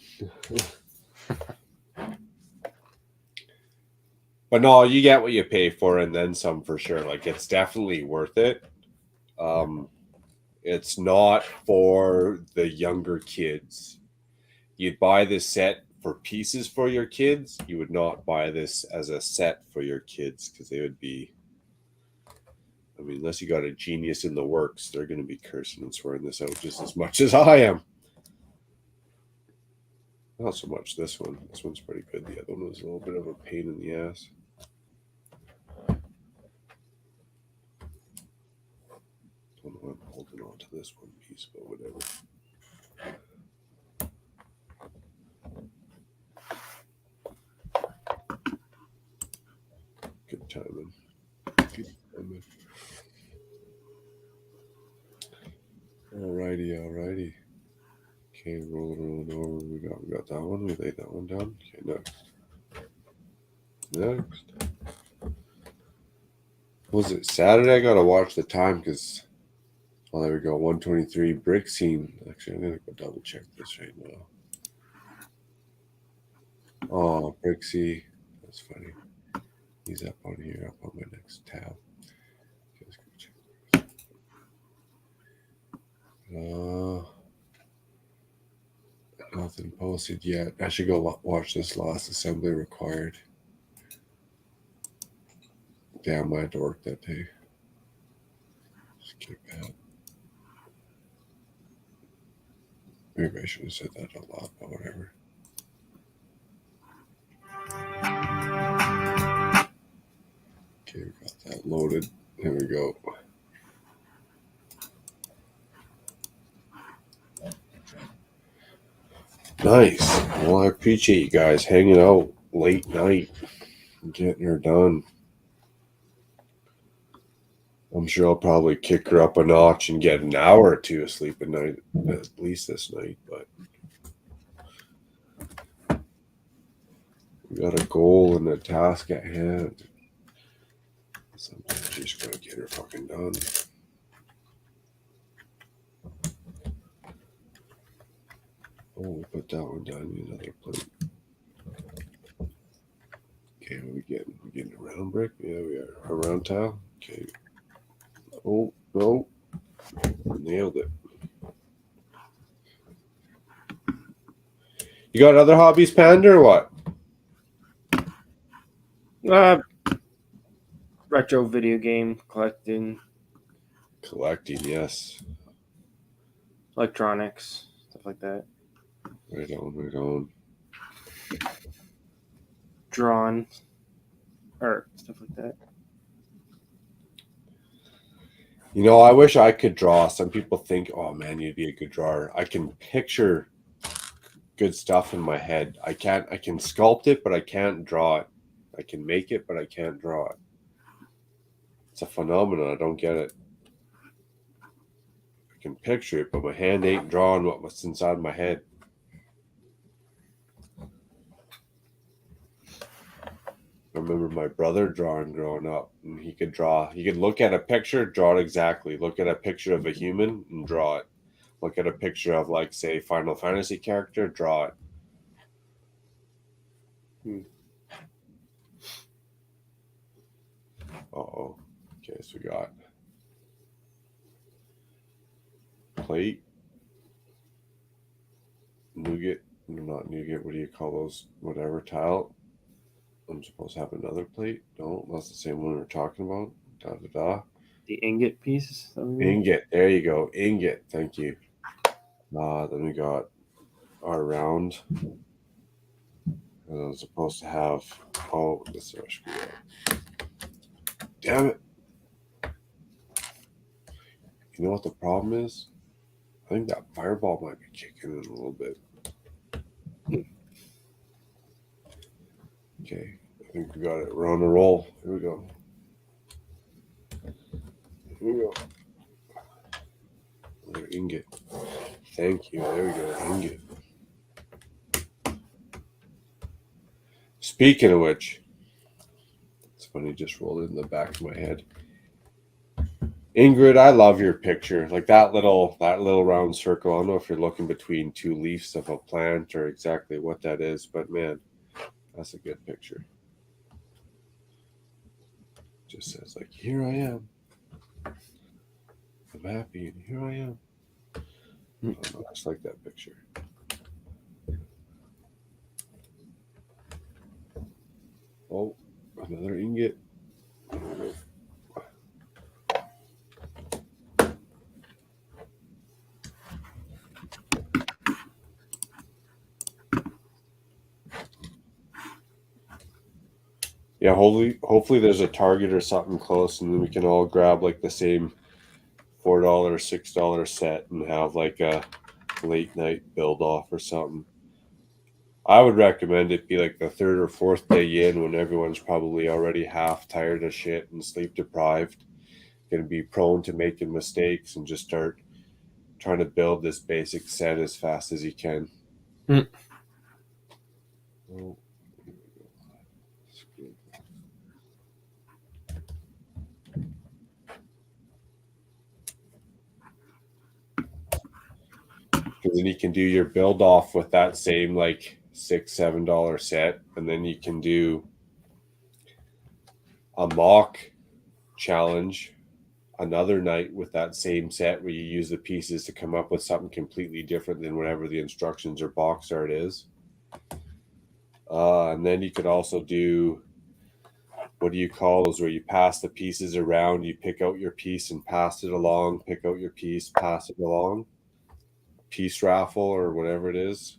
But no, you get what you pay for and then some for sure. Like, it's definitely worth it. It's not for the younger kids. You'd buy this set for pieces for your kids. You would not buy this as a set for your kids because they would be, I mean, unless you got a genius in the works, they're going to be cursing and swearing this out just as much as I am. Not so much this one. This one's pretty good. The other one was a little bit of a pain in the ass. I don't know why I'm holding on to this one piece, but whatever. Good timing. Good timing. Alrighty. Okay, rolling over. We got that one. We laid that one down. Okay, next. Was it Saturday? I gotta watch the time because, oh, there we go. 123 brick scene. Actually, I'm gonna go double check this right now. Oh, Brixie. That's funny. He's up on here, up on my next tab. Okay, let's go check this. Nothing posted yet. I should go watch this last assembly required. Damn, I had to work that day. Skip that. Maybe I should have said that a lot, but whatever. Okay, we got that loaded. Here we go. Nice. Well, I appreciate you guys hanging out late night and getting her done. I'm sure I'll probably kick her up a notch and get an hour or two of sleep at night, at least this night, but we got a goal and a task at hand. Sometimes you just gotta get her fucking done. Oh, we put that one down in another plate. Okay, what are we getting? We getting a round brick? Yeah, we are. A round tile? Okay. Oh, no. Nailed it. You got other hobbies, Panda, or what? Retro video game collecting. Collecting, yes. Electronics, stuff like that. Right on. Drawn. Or stuff like that. You know, I wish I could draw. Some people think, oh man, you'd be a good drawer. I can picture good stuff in my head. I can sculpt it, but I can't draw it. I can make it, but I can't draw it. It's a phenomenon. I don't get it. I can picture it, but my hand ain't drawing what's inside my head. I remember my brother drawing growing up, and he could draw. He could look at a picture, draw it exactly. Look at a picture of a human and draw it. Look at a picture of, like, say, Final Fantasy character, draw it. Uh-oh. Okay, so we got plate, nougat, not nougat, what do you call those? Whatever, tile. I'm supposed to have another plate? No, that's the same one we're talking about. Da-da-da. The ingot piece? Ingot, there you go. Ingot, thank you. Then we got our round. And I was supposed to have, oh, this is screwed up. Damn it. You know what the problem is? I think that fireball might be kicking in a little bit. Okay, I think we got it. We're on a roll. Here we go. Here we go. Another ingot. Thank you. There we go. Ingot. Speaking of which, it's funny, just rolled in the back of my head. Ingrid, I love your picture. Like that little round circle. I don't know if you're looking between two leaves of a plant or exactly what that is, but man, that's a good picture. Just says, like, here I am. I'm happy and here I am. I just like that picture. Oh, another ingot. Yeah, hopefully there's a Target or something close, and then we can all grab like the same $4, $6 set and have like a late night build off or something. I would recommend it be like the third or fourth day in, when everyone's probably already half tired of shit and sleep deprived, going to be prone to making mistakes, and just start trying to build this basic set as fast as you can. Oh. Because then you can do your build off with that same like $6, $7 set, and then you can do a mock challenge another night with that same set, where you use the pieces to come up with something completely different than whatever the instructions or box art is. And then you could also do, what do you call those, where you pass the pieces around, you pick out your piece and pass it along, pick out your piece, pass it along. Piece raffle or whatever it is.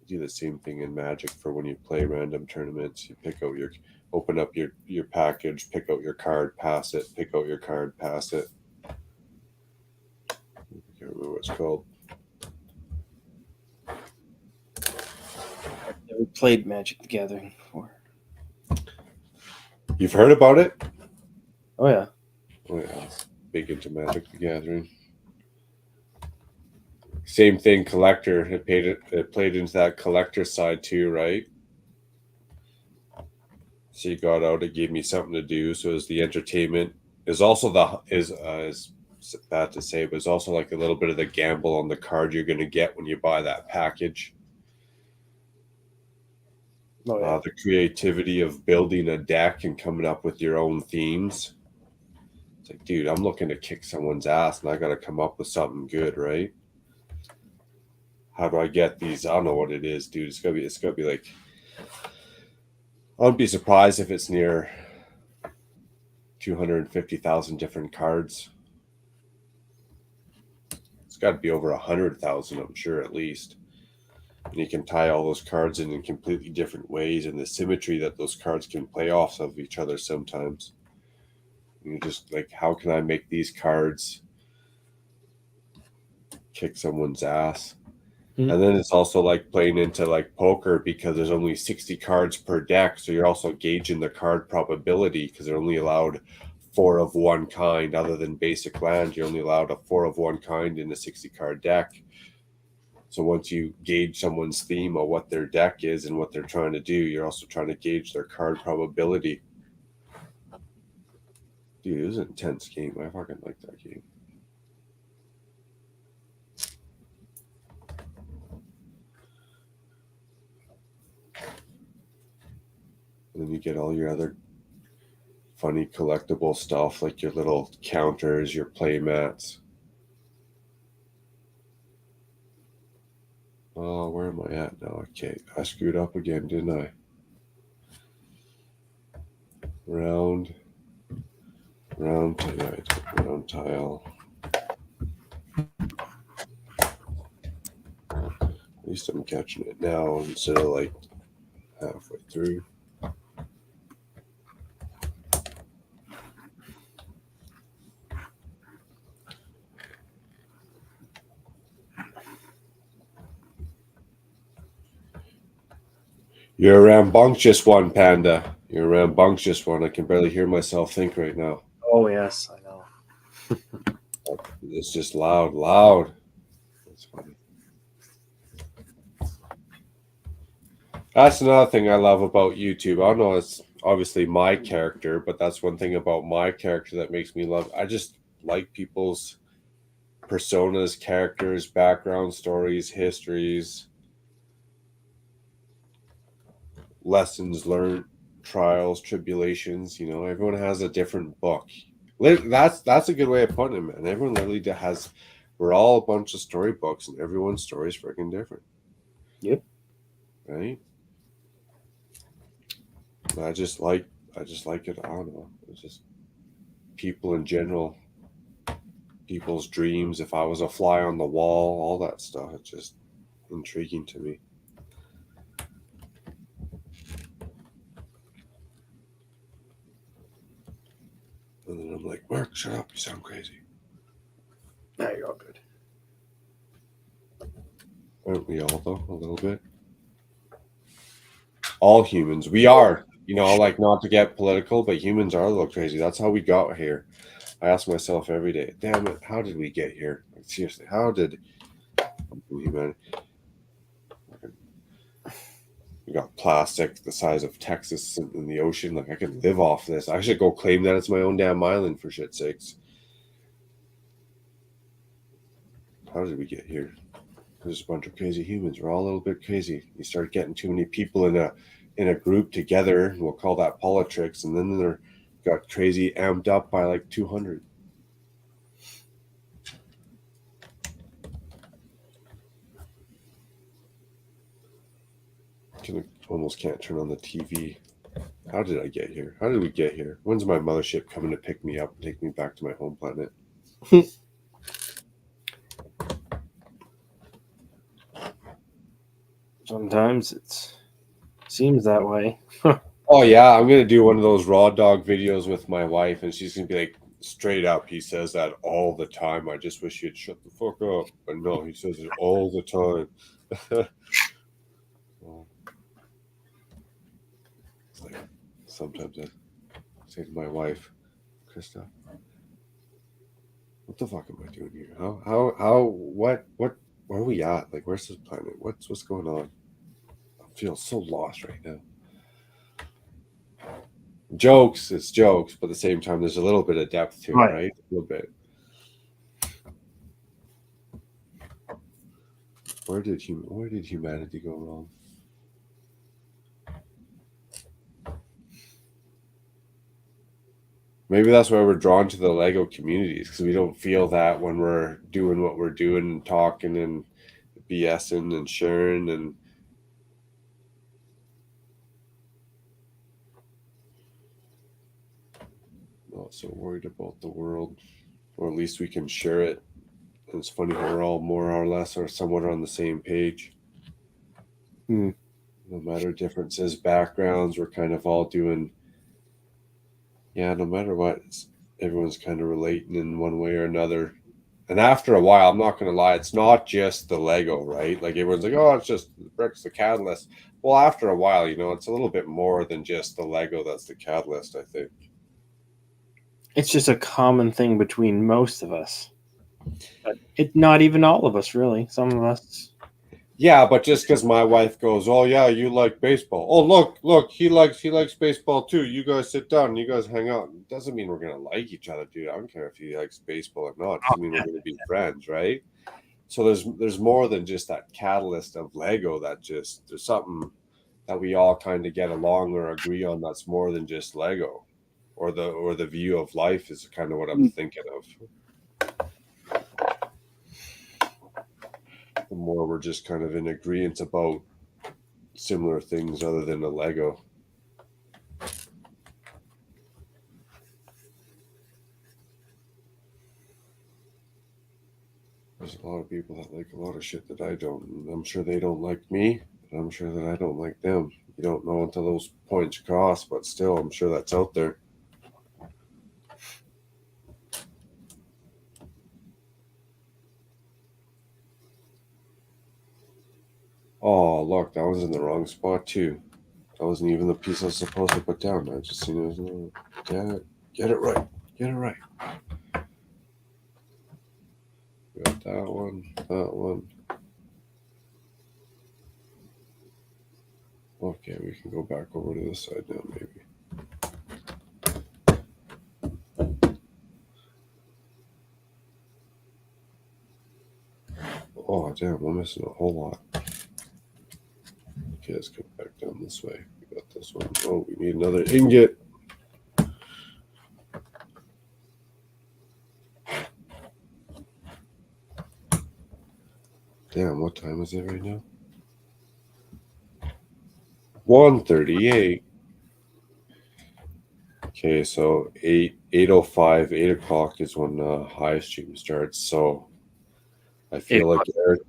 Do the same thing in Magic for when you play random tournaments. You pick out open up your package, pick out your card, pass it, pick out your card, pass it. I can't remember what it's called. I've never played Magic the Gathering before. You've heard about it? Oh yeah. Oh yeah. Big into Magic the Gathering. Same thing, collector. It played into that collector side too, right? So you got out, it gave me something to do. So it was the entertainment. Is also is bad to say, but it's also like a little bit of the gamble on the card you're going to get when you buy that package. Oh, yeah. The creativity of building a deck and coming up with your own themes. It's like, dude, I'm looking to kick someone's ass, and I got to come up with something good, right? How do I get these? I don't know what it is, dude. It's gonna be like, I wouldn't be surprised if it's near 250,000 different cards. It's got to be over 100,000, I'm sure, at least. And you can tie all those cards in completely different ways, and the symmetry that those cards can play off of each other sometimes. You're just like, how can I make these cards kick someone's ass? Hmm. And then it's also like playing into like poker because there's only 60 cards per deck. So you're also gauging the card probability because they're only allowed 4 of one kind. Other than basic land, you're only allowed a 4 of one kind in a 60 card deck. So once you gauge someone's theme of what their deck is and what they're trying to do, you're also trying to gauge their card probability. Dude, it was an intense game. I fucking like that game. And then you get all your other funny collectible stuff like your little counters, your play mats. Oh, where am I at now? Okay, I screwed up again, didn't I? Round tile. At least I'm catching it now instead of like halfway through. You're a rambunctious one, Panda. You're a rambunctious one. I can barely hear myself think right now. Oh yes, I know. It's just loud. That's funny. That's another thing I love about YouTube. I don't know, it's obviously my character, but that's one thing about my character that makes me love. I just like people's personas, characters, background stories, histories, lessons learned, trials, tribulations. You know, everyone has a different book. That's a good way of putting it, man. Everyone literally has. We're all a bunch of storybooks, and everyone's story is freaking different. Yep. Right. I just like it. I don't know. It's just people in general, people's dreams. If I was a fly on the wall, all that stuff. It's just intriguing to me. And then I'm like, Mark, shut up. You sound crazy. Now you're all good. Aren't we all, though? A little bit. All humans. We are. You know, like, not to get political, but humans are a little crazy. That's how we got here. I ask myself every day, damn it, how did we get here? Like, seriously, how did humanity? We got plastic the size of Texas in the ocean. Like, I could live off this. I should go claim that it's my own damn island, for shit's sakes. How did we get here? There's a bunch of crazy humans. We're all a little bit crazy. You start getting too many people in a group together. We'll call that politics, and then they're got crazy amped up by like 200. Almost can't turn on the TV. How did I get here? How did we get here? When's my mothership coming to pick me up and take me back to my home planet? Sometimes it seems that way. Oh yeah, I'm gonna do one of those raw dog videos with my wife, and she's gonna be like, straight up, he says that all the time. I just wish he'd shut the fuck up. But no, he says it all the time. It's like, sometimes I say to my wife, Krista, what the fuck am I doing here? What, where are we at? Like, where's this planet? What's going on? I feel so lost right now. Jokes, it's jokes, but at the same time, there's a little bit of depth to it, right? A little bit. Where did humanity go wrong? Maybe that's why we're drawn to the Lego communities, because we don't feel that when we're doing what we're doing and talking and BSing and sharing and not so worried about the world, or at least we can share it. And it's funny how we're all more or less or somewhat on the same page. No matter differences, backgrounds, we're kind of all doing. Yeah, no matter what, everyone's kind of relating in one way or another. And after a while, I'm not going to lie, it's not just the Lego, right? Like everyone's like, oh, it's just the bricks, the catalyst. Well, after a while, it's a little bit more than just the Lego that's the catalyst, I think. It's just a common thing between most of us. But not even all of us, really. Some of us. Yeah, but just because my wife goes, oh yeah, you like baseball. Oh look, he likes baseball too. You guys sit down, you guys hang out. It doesn't mean we're gonna like each other, dude. I don't care if he likes baseball or not. It doesn't mean we're gonna be friends, right? So there's more than just that catalyst of Lego. There's something that we all kind of get along or agree on. That's more than just Lego, or the view of life is kind of what I'm thinking of. The more we're just kind of in agreement about similar things other than the Lego. There's a lot of people that like a lot of shit that I don't. And I'm sure they don't like me, and I'm sure that I don't like them. You don't know until those points cross, but still, I'm sure that's out there. Oh, look, that was in the wrong spot too. That wasn't even the piece I was supposed to put down. I just seen it. Get it right. Get it right. Got that one. That one. Okay, we can go back over to this side now, maybe. Oh, damn, I'm missing a whole lot. Okay, let's go back down this way. We got this one. Oh, we need another ingot. Damn, what time is it right now? 1:38. Okay, so 8:05, 8 o'clock is when high stream starts. So I feel like Eric,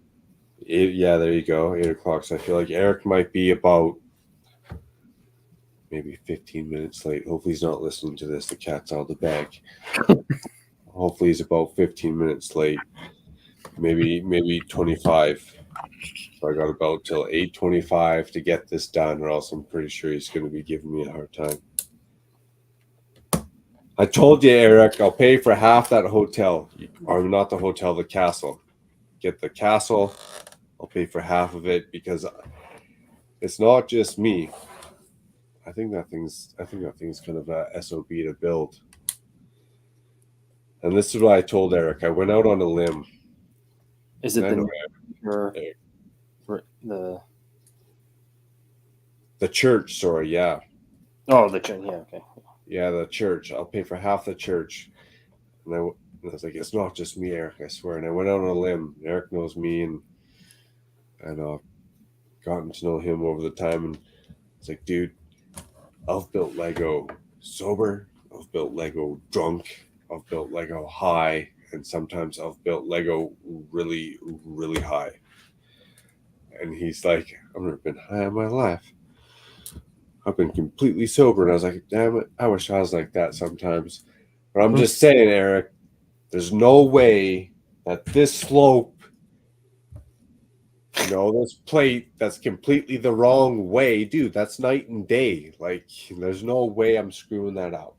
yeah, there you go, 8 o'clock. So I feel like Eric might be about maybe 15 minutes late. Hopefully he's not listening to this. The cat's out of the bag. Hopefully he's about 15 minutes late. Maybe 25. So I got about till 8:25 to get this done, or else I'm pretty sure he's going to be giving me a hard time. I told you, Eric, I'll pay for half that hotel. Or not the hotel, the castle. Get the castle. I'll pay for half of it because it's not just me. I think that thing's kind of a SOB to build. And this is what I told Eric. I went out on a limb. Is it the church? Sorry, yeah. Oh, the church. Yeah, okay. Yeah, the church. I'll pay for half the church. And I was like, it's not just me, Eric, I swear. And I went out on a limb. Eric knows me, and gotten to know him over the time. And it's like, dude, I've built Lego sober. I've built Lego drunk. I've built Lego high. And sometimes I've built Lego really, really high. And he's like, I've never been high in my life. I've been completely sober. And I was like, damn it, I wish I was like that sometimes. But I'm just saying, Eric, there's no way that this slope, this plate that's completely the wrong way, dude, that's night and day. Like, there's no way I'm screwing that up.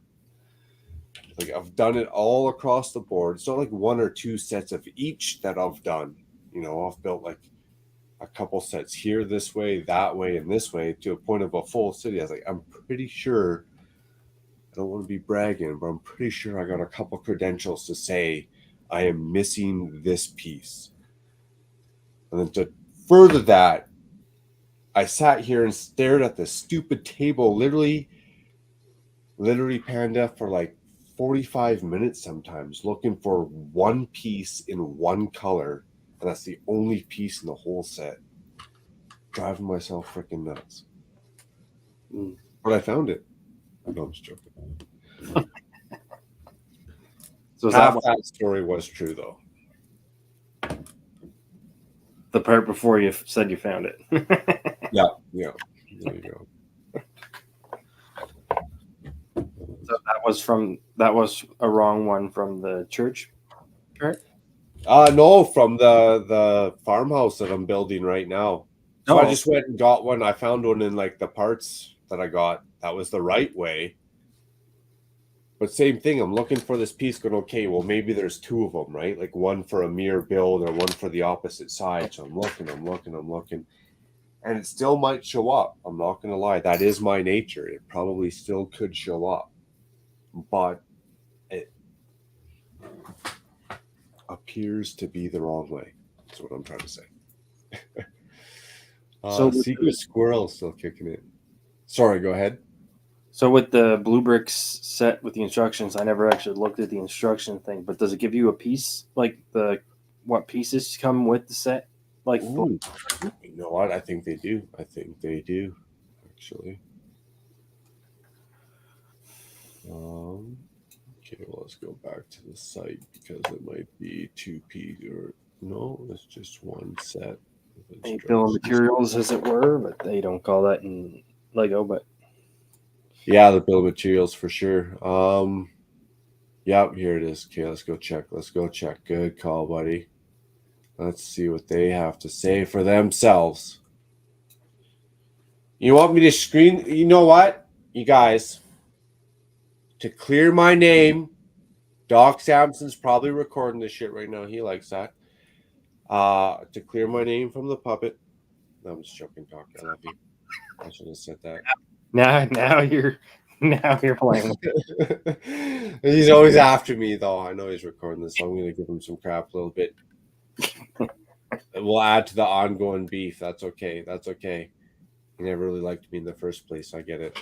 Like, I've done it all across the board. It's not like one or two sets of each that I've done. I've built like a couple sets here, this way, that way, and this way to a point of a full city. I was like, I'm pretty sure, I don't want to be bragging, but I'm pretty sure I got a couple credentials to say I am missing this piece. And then to further that, I sat here and stared at this stupid table, literally Panda, for like 45 minutes sometimes, looking for one piece in one color, and that's the only piece in the whole set. Driving myself freaking nuts. But I found it. No, I'm just joking. So that story was true, though. The part before you said you found it. Yeah. There you go. So that that was a wrong one from the church part? No, from the farmhouse that I'm building right now. So I Oh. just went and got one. I found one in like the parts that I got. That was the right way. But same thing, I'm looking for this piece going, okay, well, maybe there's two of them, right? Like one for a mirror build or one for the opposite side. So I'm looking. And it still might show up. I'm not going to lie. That is my nature. It probably still could show up. But it appears to be the wrong way. That's what I'm trying to say. So Secret Squirrel still kicking it. Sorry, go ahead. So with the blue bricks set with the instructions, I never actually looked at the instruction thing, but does it give you a piece like what pieces come with the set? Like, ooh, you know what? I think they do. Actually. Okay, well, let's go back to the site because it might be 2P or no, it's just one set. a bill of materials, as it were, but they don't call that in Lego. But yeah, the bill of materials for sure. Yep, here it is. Okay, let's go check. Good call, buddy. Let's see what they have to say for themselves. You want me to screen? You know what, you guys? To clear my name, Doc Samson's probably recording this shit right now. He likes that. To clear my name from the puppet. No, I'm just joking, Doc. I love you. I should have said that. now you're playing. He's always after me, though. I know he's recording this, so I'm going to give him some crap a little bit. We'll add to the ongoing beef. That's okay. He never really liked me in the first place. I get it.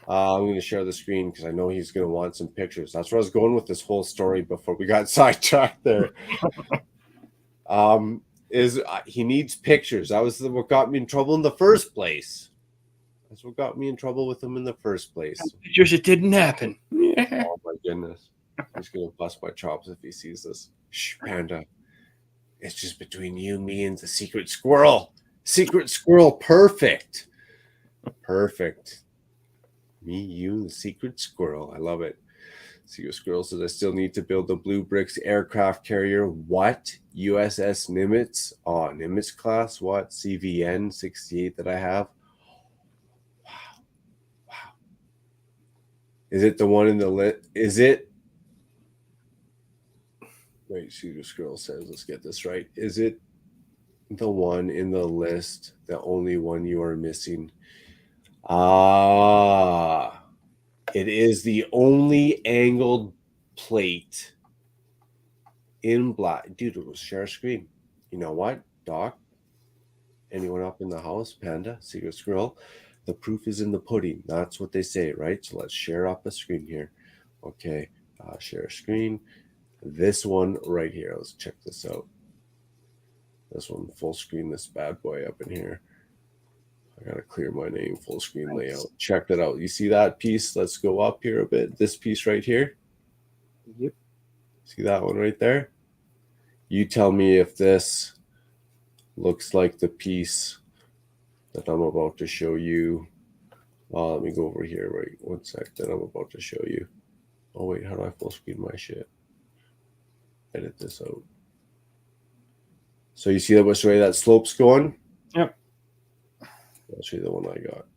I'm going to share the screen because I know he's going to want some pictures. That's where I was going with this whole story before we got sidetracked there. He needs pictures. That was what got me in trouble in the first place. That's what got me in trouble with him in the first place. Pictures, it didn't happen. Oh my goodness. He's going to bust my chops if he sees this. Shh, Panda. It's just between you, me, and the secret squirrel. Secret squirrel, perfect. Perfect. Me, you, and the secret squirrel. I love it. Secret Squirrel says, I still need to build the Blue Bricks aircraft carrier. What? USS Nimitz? Oh, Nimitz class? What? CVN 68 that I have? Wow. Is it the one in the list? Is it? Wait, Secret Squirrel says, let's get this right. Is it the one in the list, the only one you are missing? It is the only angled plate in black. Dude, it was share screen. You know what, Doc? Anyone up in the house? Panda, Secret Squirrel. The proof is in the pudding. That's what they say, right? So let's share up a screen here. Okay, share screen. This one right here. Let's check this out. This one, full screen, this bad boy up in here. I gotta clear my name, full screen layout. Check that out. You see that piece? Let's go up here a bit. This piece right here. Yep. See that one right there? You tell me if this looks like the piece that I'm about to show you. Let me go over here. Right, 1 sec. That I'm about to show you. Oh wait, how do I full screen my shit? Edit this out. So you see that which way that slope's going? Yep. I'll show you the one I got.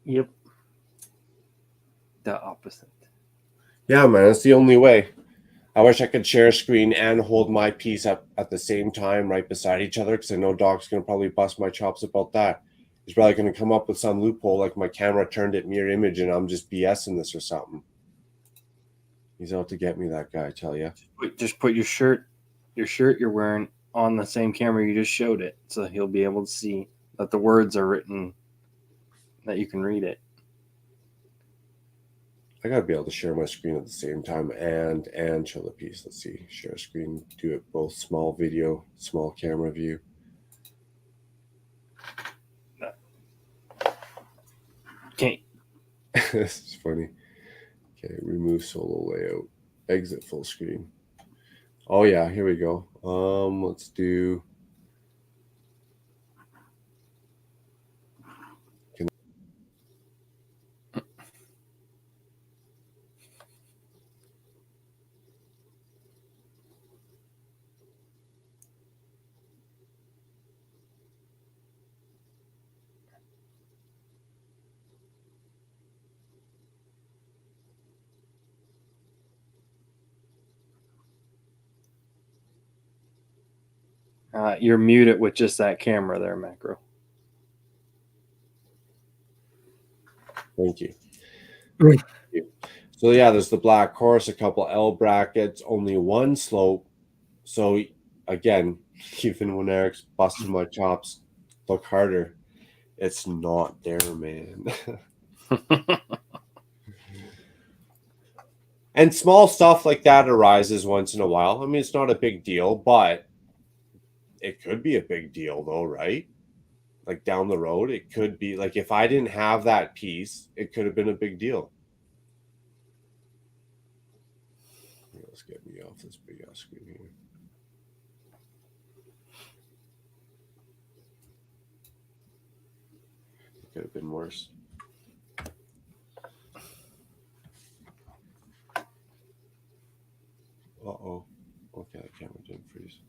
Yep. The opposite. Yeah, man, it's the only way. I wish I could share a screen and hold my piece up at the same time right beside each other because I know Doc's going to probably bust my chops about that. He's probably going to come up with some loophole like my camera turned at mirror image and I'm just BSing this or something. He's out to get me, that guy, I tell you. Just put your shirt you're wearing on the same camera you just showed it, so he'll be able to see that the words are written, that you can read it. I gotta be able to share my screen at the same time and show the piece. Let's see, share screen, do it both small video, small camera view. Okay. This is funny. Okay, remove solo layout, exit full screen. Oh yeah, here we go. Let's do. You're muted with just that camera there, Macro. Thank you. So yeah, there's the black horse, a couple L brackets, only one slope. So again, even when Eric's busting my chops, look harder. It's not there, man. And small stuff like that arises once in a while. I mean, it's not a big deal, but it could be a big deal though, right? Like down the road, it could be like if I didn't have that piece, it could have been a big deal. Let's get me off this big ass screen here. It could have been worse. Uh-oh. Okay, that camera didn't freeze.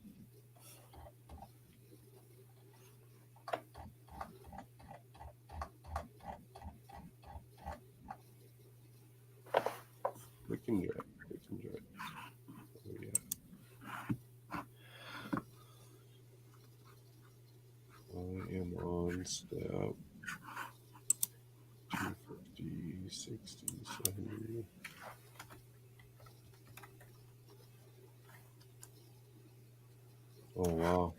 We can do it. We can do it. Oh, yeah. I am on step 250, 60, 70. Oh, wow.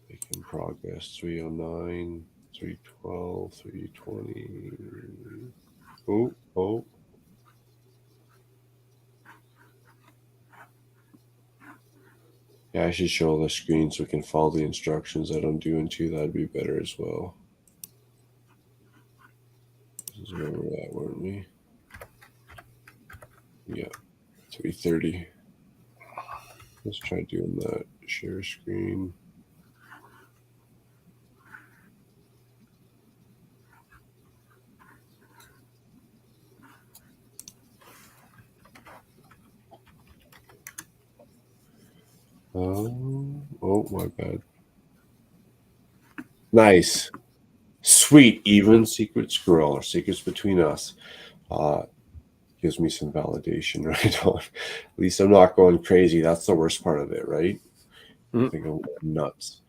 Making progress. 309, 312, 320. Oh. Yeah, I should show the screen so we can follow the instructions that I'm doing too. That'd be better as well. This is where we're at, weren't we? Yeah, 330. Let's try doing that. Share screen. Oh, my bad. Nice. Sweet. Even secret squirrel or secrets between us. Gives me some validation right on. At least I'm not going crazy. That's the worst part of it, right? I think I'm nuts.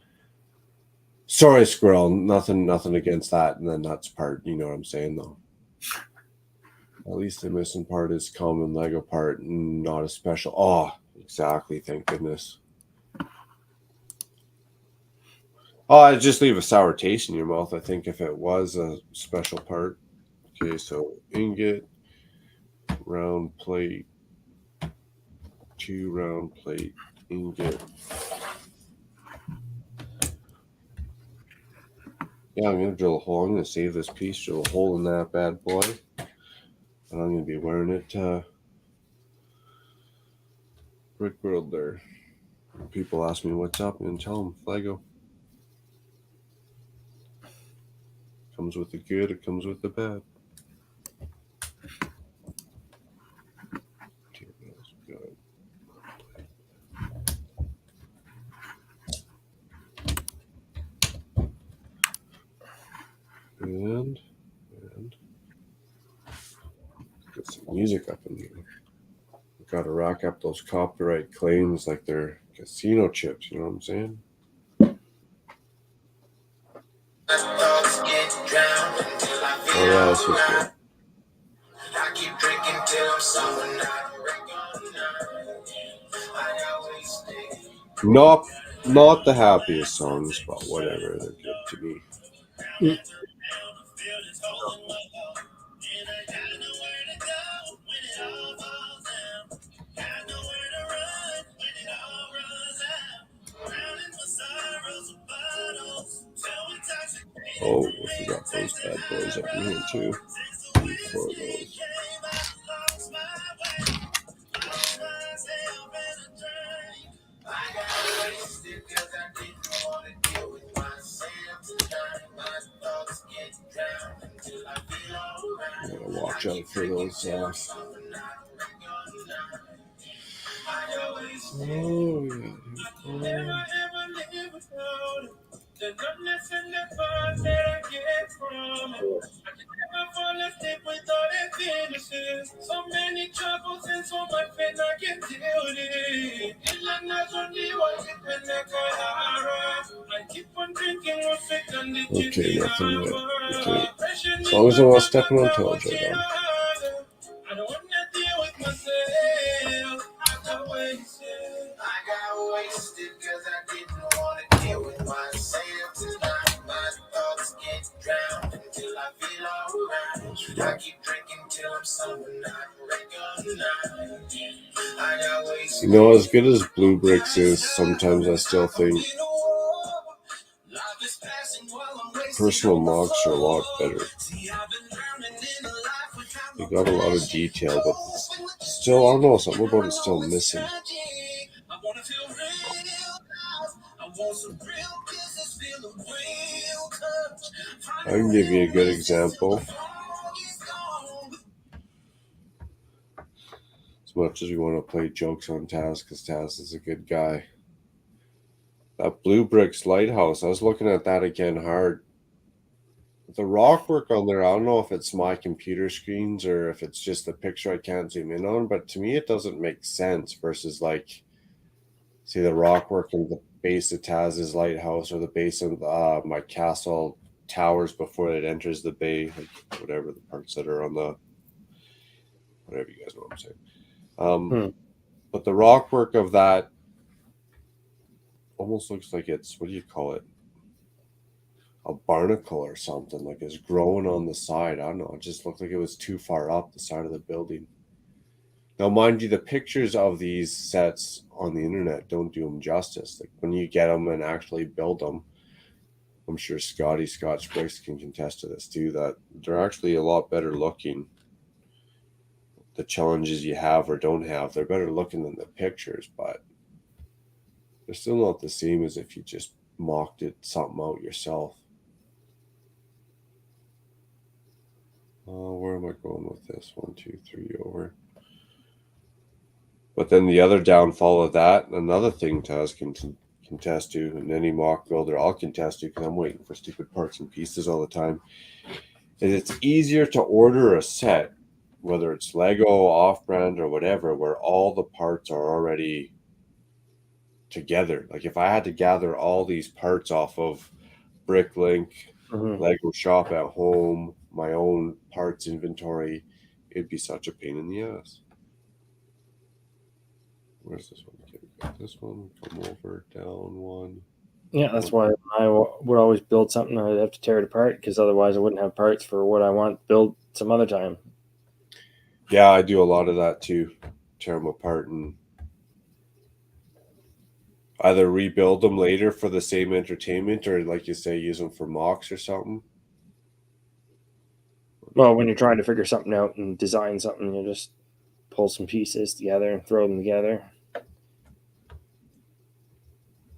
Sorry, squirrel. Nothing against that and the nuts part. You know what I'm saying, though. At least the missing part is common Lego part and not a special. Oh, exactly. Thank goodness. Oh, I'd just leave a sour taste in your mouth, I think, if it was a special part. Okay, so ingot, round plate, 2 round plate, ingot. Yeah, I'm going to drill a hole. I'm going to save this piece, drill a hole in that bad boy. And I'm going to be wearing it Brick World there. When people ask me what's up, I'm going to tell them Lego. Comes with the good, it comes with the bad. Good. And get some music up in here. We've got to rack up those copyright claims like they're casino chips, you know what I'm saying? Oh yeah, this was good. I keep drinking till I'm sober. Not the happiest songs, but whatever, they're good to me. Oh, we got those bad boys up in here too. Before those. I gotta watch out for those. Oh yeah. There's nothing in the fun that I get from it. I can never fall asleep with all that finishes. So many troubles and so much pain I can deal with it. Okay, nothing yet. Okay. As long as I'm not stepping on toes, right on. I don't want to deal with myself. I got wasted because I didn't want to deal with myself. Tonight my thoughts get drowned until I feel alright. I keep drinking till I'm sober, not recognize. I got wasted. You know, as good as Blue Bricks is, sometimes I still think personal mocks are a lot better. They got a lot of detail, but still, I don't know, something about it's still missing. I can give you a good example. As much as we want to play jokes on Taz, because Taz is a good guy. That Blue Bricks Lighthouse, I was looking at that again hard. The rock work on there, I don't know if it's my computer screens or if it's just the picture I can't zoom in on, but to me it doesn't make sense versus like, see the rock work in the base of Taz's lighthouse or the base of my castle towers before it enters the bay, like whatever the parts that are on the, whatever you guys know what I'm saying. But the rock work of that almost looks like it's, what do you call it? A barnacle or something, like it's growing on the side. I don't know. It just looked like it was too far up the side of the building. Now, mind you, the pictures of these sets on the internet don't do them justice. Like when you get them and actually build them, I'm sure Scotch Bricks can contest to this too, that they're actually a lot better looking. The challenges you have or don't have, they're better looking than the pictures, but they're still not the same as if you just mocked it something out yourself. Where am I going with this? 1, 2, 3 over. But then the other downfall of that, another thing Taz can contest to, and any mock builder I'll contest to, because I'm waiting for stupid parts and pieces all the time, is it's easier to order a set, whether it's Lego, off-brand, or whatever, where all the parts are already together. Like if I had to gather all these parts off of Bricklink, Lego Shop at Home, my own parts inventory, it'd be such a pain in the ass. Where's this one? Okay, we got this one. Come over, down one. Yeah, that's why I would always build something. I'd have to tear it apart because otherwise I wouldn't have parts for what I want to build some other time. Yeah, I do a lot of that too. Tear them apart and either rebuild them later for the same entertainment or, like you say, use them for mocks or something. Well, when you're trying to figure something out and design something, you just pull some pieces together and throw them together.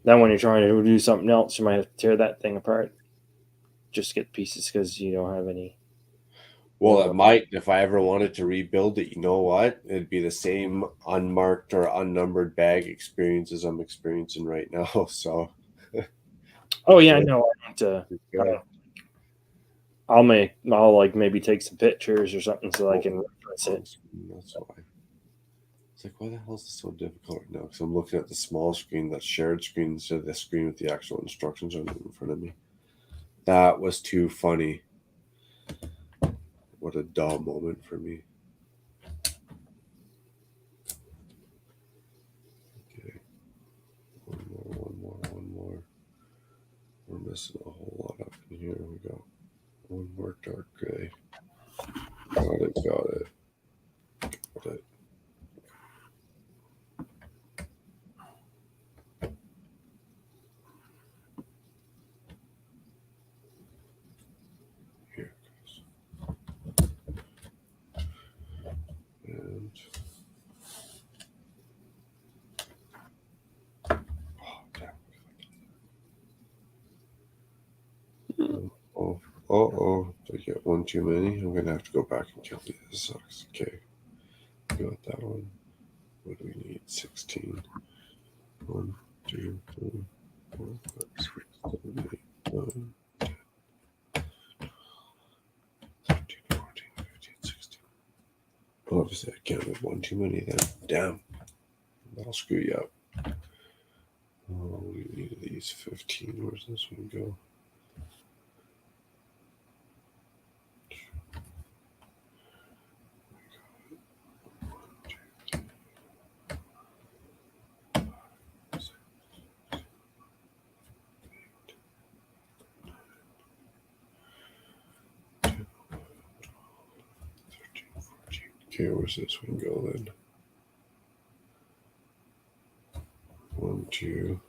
Then when you're trying to do something else, you might have to tear that thing apart. Just get pieces because you don't have any. Well, it might, if I ever wanted to rebuild it, you know what? It'd be the same unmarked or unnumbered bag experience as I'm experiencing right now. So. Oh yeah, I know. I'll like maybe take some pictures or something so I can reference it. That's why. It's like, why the hell is this so difficult right now? Because I'm looking at the small screen, that shared screen, instead of the screen with the actual instructions on it in front of me. That was too funny. What a dull moment for me. Okay. One more. We're missing a whole lot up in here. We got one more dark gray. Got it. Here it goes. And did I get one too many? I'm gonna have to go back and kill these. This sucks. Okay. Got that one. What do we need? 16. 1, 2, 3, 4, 5, 6, 7, 8, 9, 10, 13, 14, 15, 16. Obviously, I can't have one too many then. Damn. That'll screw you up. Oh, we need these 15. Where's this one go? Okay, where's this one go then? 1, 2.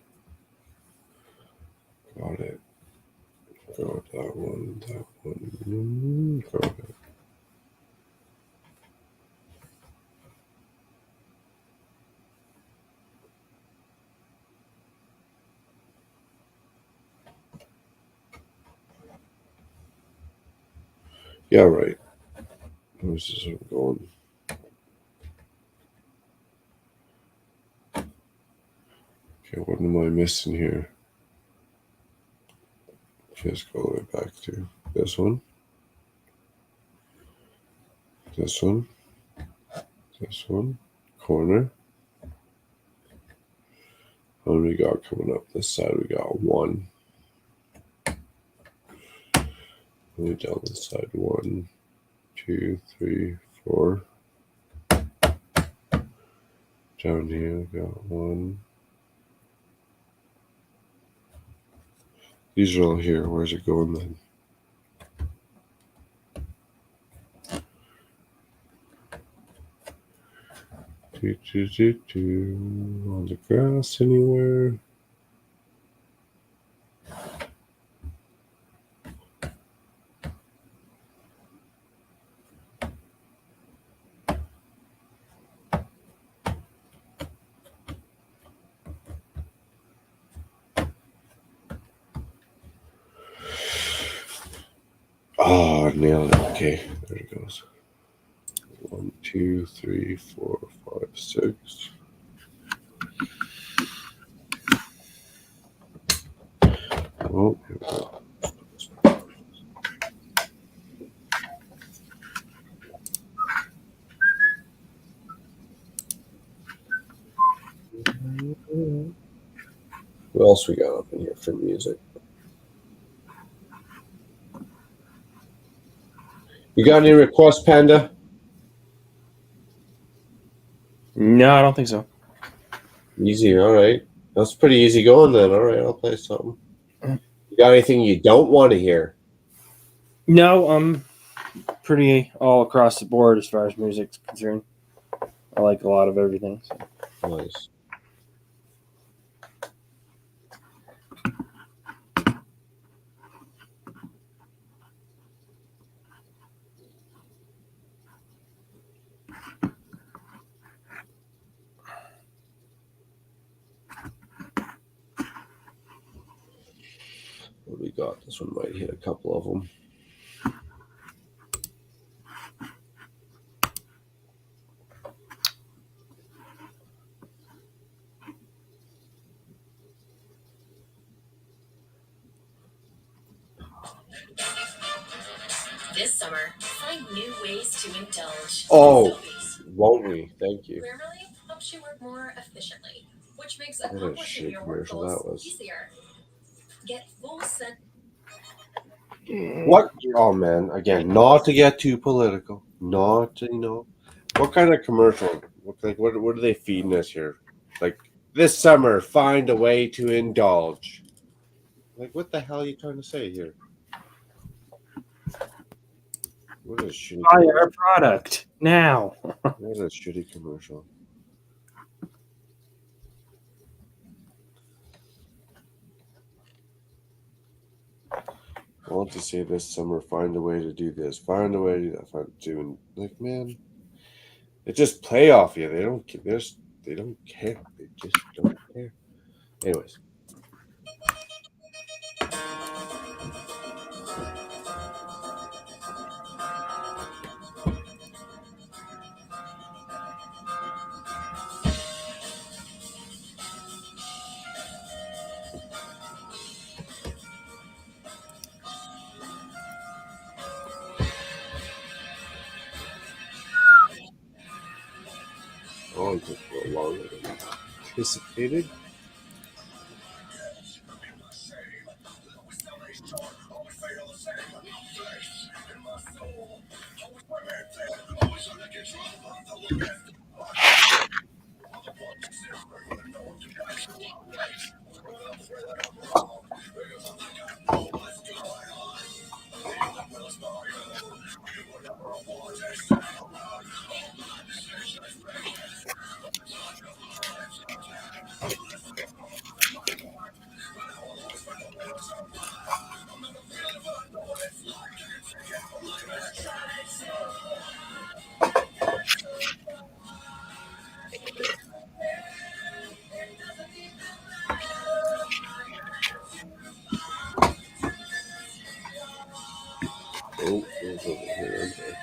Got it. Got that one. Got it. Yeah, right. Where's this one going? Okay, what am I missing here? Just go all the way back to this one. This one. This one. Corner. What do we got coming up this side? We got 1. Only down this side. 1, 2, 3, 4. Down here we got 1. These are all here. Where's it going then? On the grass anywhere? Oh, nailed it. Okay, there it goes. 1, 2, 3, 4, 5, 6. Oh, here we go. What else we got up in here for music? You got any requests, Panda? No, I don't think so. Easy, all right. That's pretty easy going then. All right, I'll play something. You got anything you don't want to hear? No, I'm pretty all across the board as far as music's concerned. I like a lot of everything. So. Nice. What do we got? This one might hit a couple of them. This summer, find new ways to indulge. Oh, won't we? Thank you. Grammarly helps you work more efficiently, which makes What a accomplishing shit your work commercial that goals was. easier. Get full set. What? Oh man! Again, not to get too political. Not to What kind of commercial? What are they feeding us here? Like this summer, find a way to indulge. Like what the hell are you trying to say here? What a shitty Buy commercial. our product now. What a shitty commercial. I want to say this summer, find a way to do this, find a way to do that, find doing like man. They just play off you. They don't care. They don't care. They just don't care. Anyways. Oh, it took a little longer than anticipated. Oh, it's over here. Okay.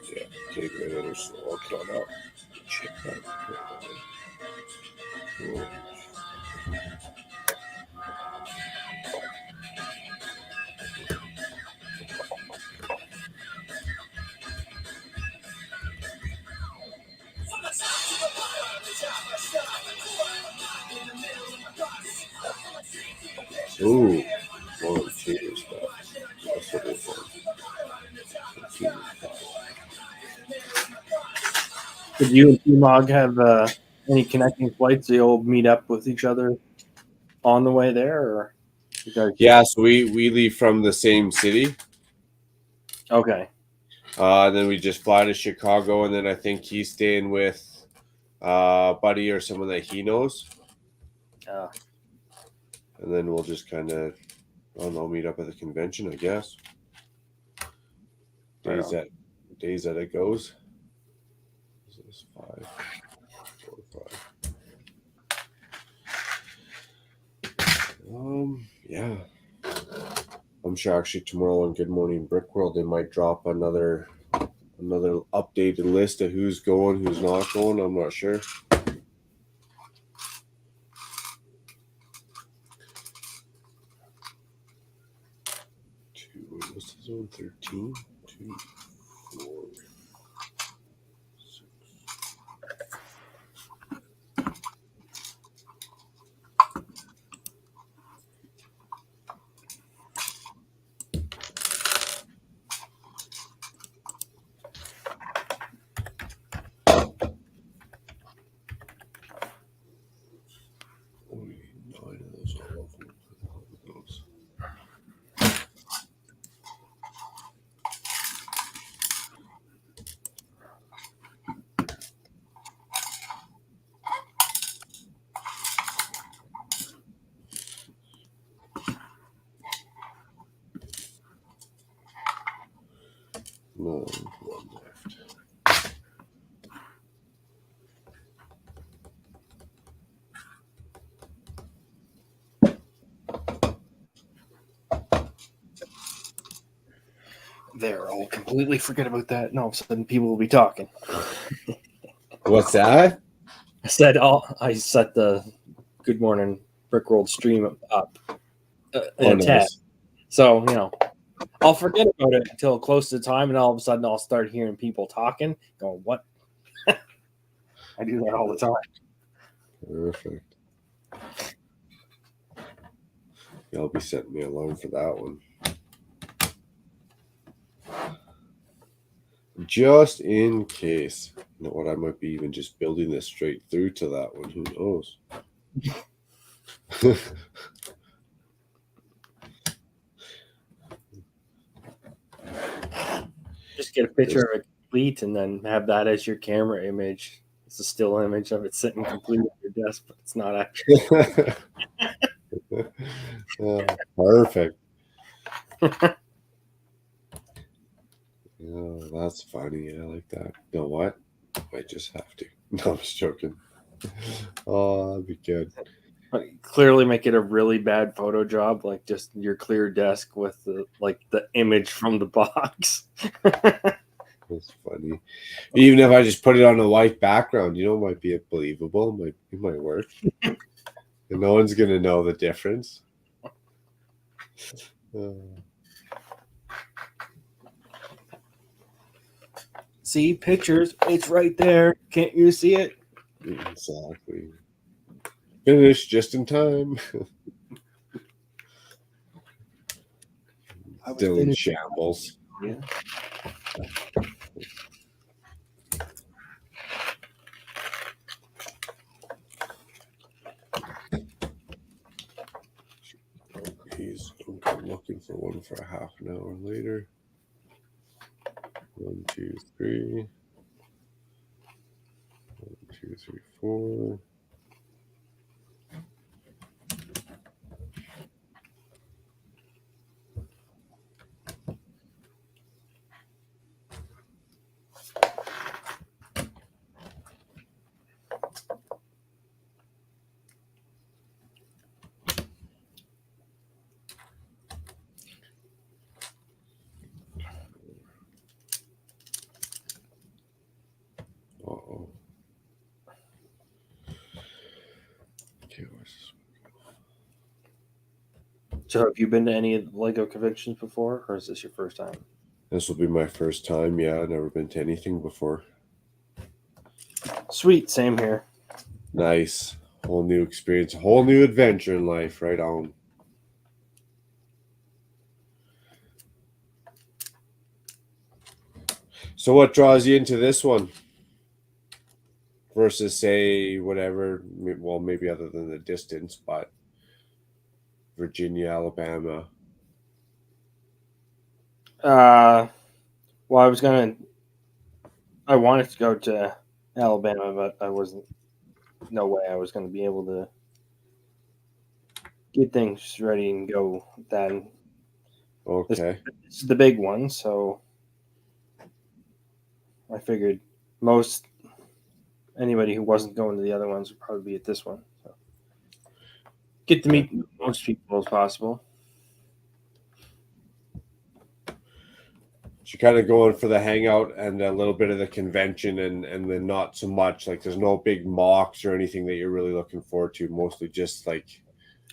Yeah, take it in and slow it on up. Check that. Ooh, more cheater stuff. That's what it is. Did you and T-Mog have any connecting flights? They all meet up with each other on the way there, or you guys? Yeah, so we leave from the same city. Okay. Then we just fly to Chicago, and then I think he's staying with buddy or someone that he knows. And then we'll just kind of, I don't know, meet up at the convention, I guess. Days that it goes. This is 5, 4, 5. Yeah. I'm sure actually tomorrow on Good Morning Brick World they might drop another updated list of who's going, who's not going. I'm not sure. 2, what's this one? 13, 2, 4, 6. No, one left. There, I'll completely forget about that, and all of a sudden people will be talking. What's that? I set the Good Morning Brickworld stream up in Oh, a tab. nice. So, I'll forget about it until close to the time, and all of a sudden I'll start hearing people talking, going, what? I do that all the time. Perfect. Y'all be setting me alone for that one. Just in case. You know what? I might be even just building this straight through to that one. Who knows? Just get a picture of it complete and then have that as your camera image. It's a still image of it sitting complete on your desk, but it's not actually. Perfect. Oh, that's funny. I like that. You know what? I might just have to. No, I'm just joking. Oh, that'd be good. Clearly make it a really bad photo job, like just your clear desk with the image from the box. That's funny. Even if I just put it on a white background, it might be believable. It might work. And no one's gonna know the difference. See pictures, it's right there. Can't you see it? Exactly. Finished just in time. Still in shambles. Yeah. I'm looking for one for a half an hour later. 1, 2, 3. 1, 2, 3, 4. Uh-oh. Okay, where's this? So have you been to any of the Lego conventions before, or is this your first time? This will be my first time. Yeah, I've never been to anything before. Sweet, same here. Nice. Whole new experience, a whole new adventure in life. Right on. So what draws you into this one? Versus, say, whatever, well, maybe other than the distance, but Virginia, Alabama. Well, I wanted to go to Alabama, but no way I was going to be able to get things ready and go then. Okay. This is the big one, so I figured anybody who wasn't going to the other ones would probably be at this one. So get to meet most people as possible. So you're kind of going for the hangout and a little bit of the convention and then not so much. Like there's no big mocks or anything that you're really looking forward to. Mostly just like...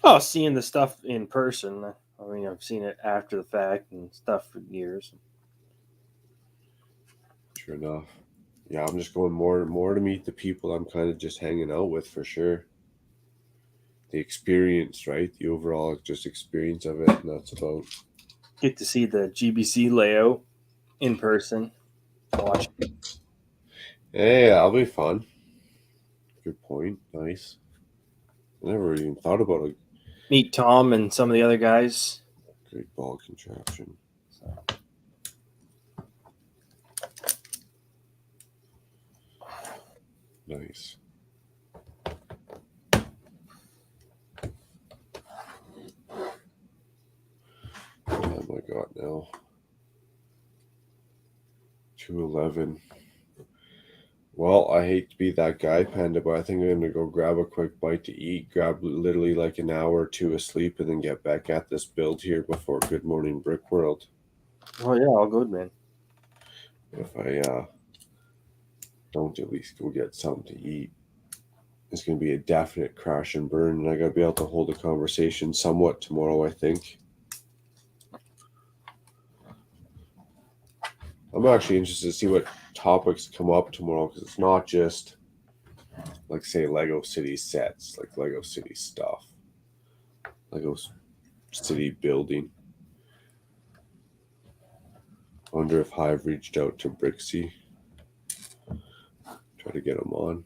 Oh, seeing the stuff in person. I mean, I've seen it after the fact and stuff for years. Sure enough. Yeah, I'm just going more to meet the people I'm kind of just hanging out with for sure. The experience, right? The overall just experience of it, and that's about. Get to see the GBC layout in person. Watch. Hey, that'll be fun. Good point. Nice. I never even thought about it. Meet Tom and some of the other guys. Great ball contraption. Nice. Oh my god, now 2:11. Well, I hate to be that guy, Panda, but I think I'm gonna go grab a quick bite to eat, grab literally like an hour or two of sleep, and then get back at this build here before Good Morning Brick World. Oh yeah, all good, man. If I don't at least go get something to eat. it's going to be a definite crash and burn, and I got to be able to hold a conversation somewhat tomorrow, I think. I'm actually interested to see what topics come up tomorrow, because it's not just, like, say, Lego City sets, like Lego City stuff, Lego City building. I wonder if Hive reached out to Brixie. Try to get him on.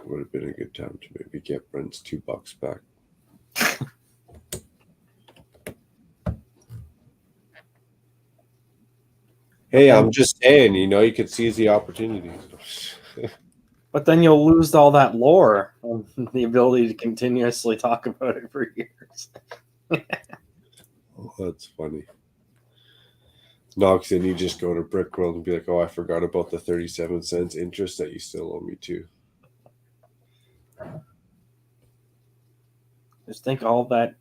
Would have been a good time to maybe get Brent's $2 back. Hey, I'm just saying, you could seize the opportunity. But then you'll lose all that lore and the ability to continuously talk about it for years. Oh, that's funny. No, because then you just go to Brick World and be like, oh, I forgot about the 37 cents interest that you still owe me too. Just think all that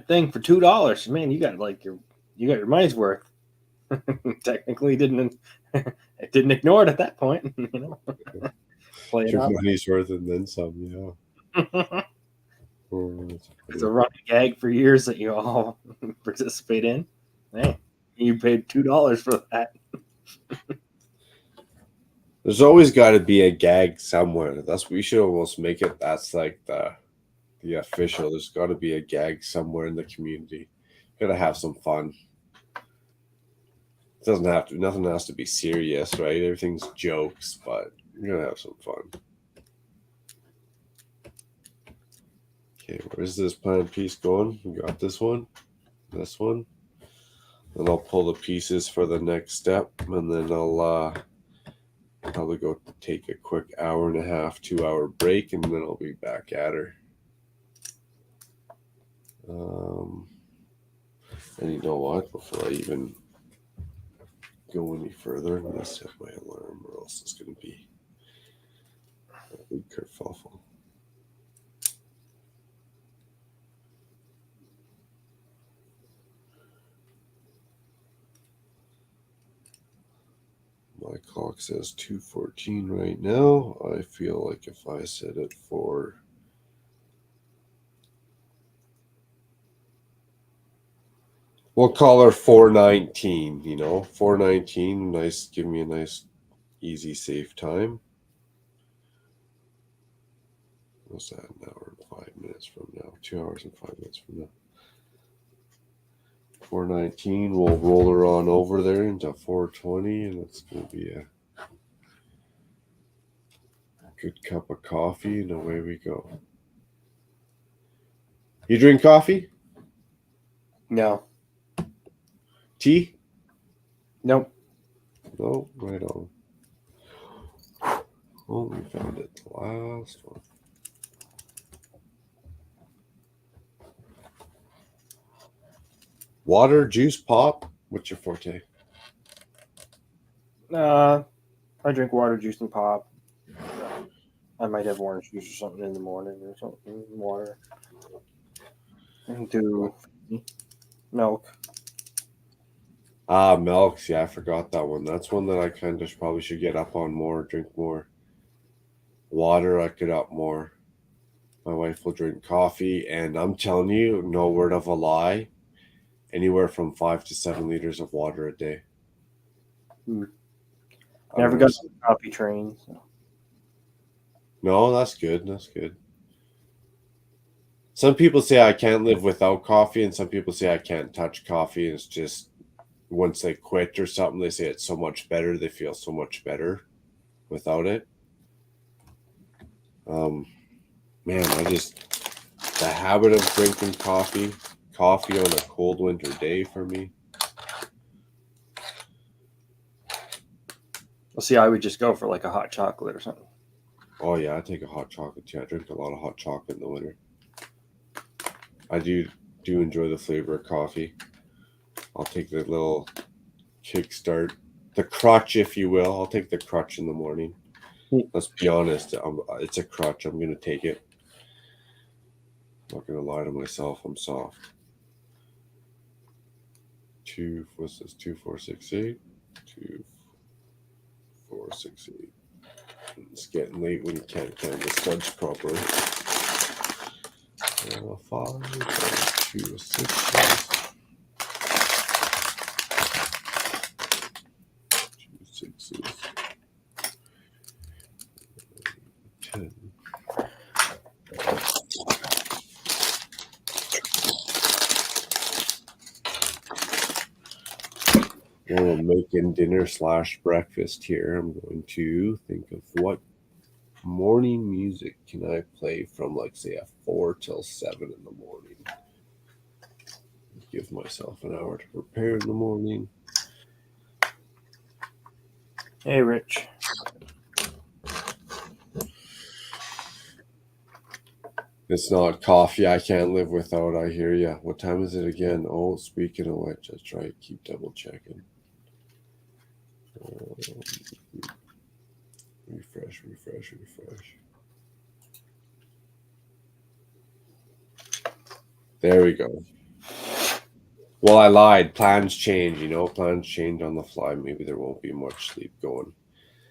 thing for $2. Man, you got your money's worth. Technically, it didn't ignore it at that point. Play it Your out. money's worth and then some, yeah. It's a running gag for years that you all participate in. Hey, you paid $2 for that. There's always got to be a gag somewhere. We should almost make it. That's like the official. There's got to be a gag somewhere in the community. Got to have some fun. It doesn't have to. Nothing has to be serious, right? Everything's jokes, but you're gonna have some fun. Okay, where's this plan piece going? We got this one, this one. Then I'll pull the pieces for the next step, and then I'll probably go take a quick 1.5, 2-hour break, and then I'll be back at her. And you know what? Before I even go any further, I'm gonna set my alarm, or else it's gonna be a big kerfuffle. My clock says 2:14 right now. I feel like if I set it for we'll call her 4:19, 4:19, nice, give me a nice, easy, safe time. What's that, an hour and 5 minutes from now? 2 hours and 5 minutes from now. 4:19, we'll roll her on over there into 4:20, and it's going to be a good cup of coffee, and away we go. You drink coffee? No. Tea? Nope. No, right on. Oh, we found it. The last one. Water, juice, pop. What's your forte? I drink water, juice, and pop. I might have orange juice or something in the morning or something. Water. And do milk. Milks. Yeah, I forgot that one. That's one that I kind of probably should get up on more, drink more. Water, I could up more. My wife will drink coffee, and I'm telling you, no word of a lie, anywhere from 5 to 7 liters of water a day. Never got on the coffee train. So. No, that's good. That's good. Some people say I can't live without coffee, and some people say I can't touch coffee. And it's just once they quit or something, they say it's so much better. They feel so much better without it. Man, the habit of drinking coffee on a cold winter day for me. We'll see. I would just go for like a hot chocolate or something. Oh yeah, I take a hot chocolate too. I drink a lot of hot chocolate in the winter. I do enjoy the flavor of coffee. I'll take the little kickstart, the crutch, if you will. I'll take the crutch in the morning. Let's be honest, it's a crutch. I'm gonna take it. I'm not gonna lie to myself. I'm soft. 2, what's this? 2, 4, 6, 8. 2, 4, 6, 8. It's getting late when you can't count the studs properly. 5, 2, 6, 2 6s, 10. While I'm making dinner / breakfast here, I'm going to think of what morning music can I play from, like, say, 4 till 7 in the morning. Give myself an hour to prepare in the morning. Hey, Rich. It's not coffee I can't live without, I hear ya. What time is it again? Oh, speaking of which, that's right. Keep double checking. Refresh. There we go. Well, I lied. Plans change, Plans change on the fly. Maybe there won't be much sleep going.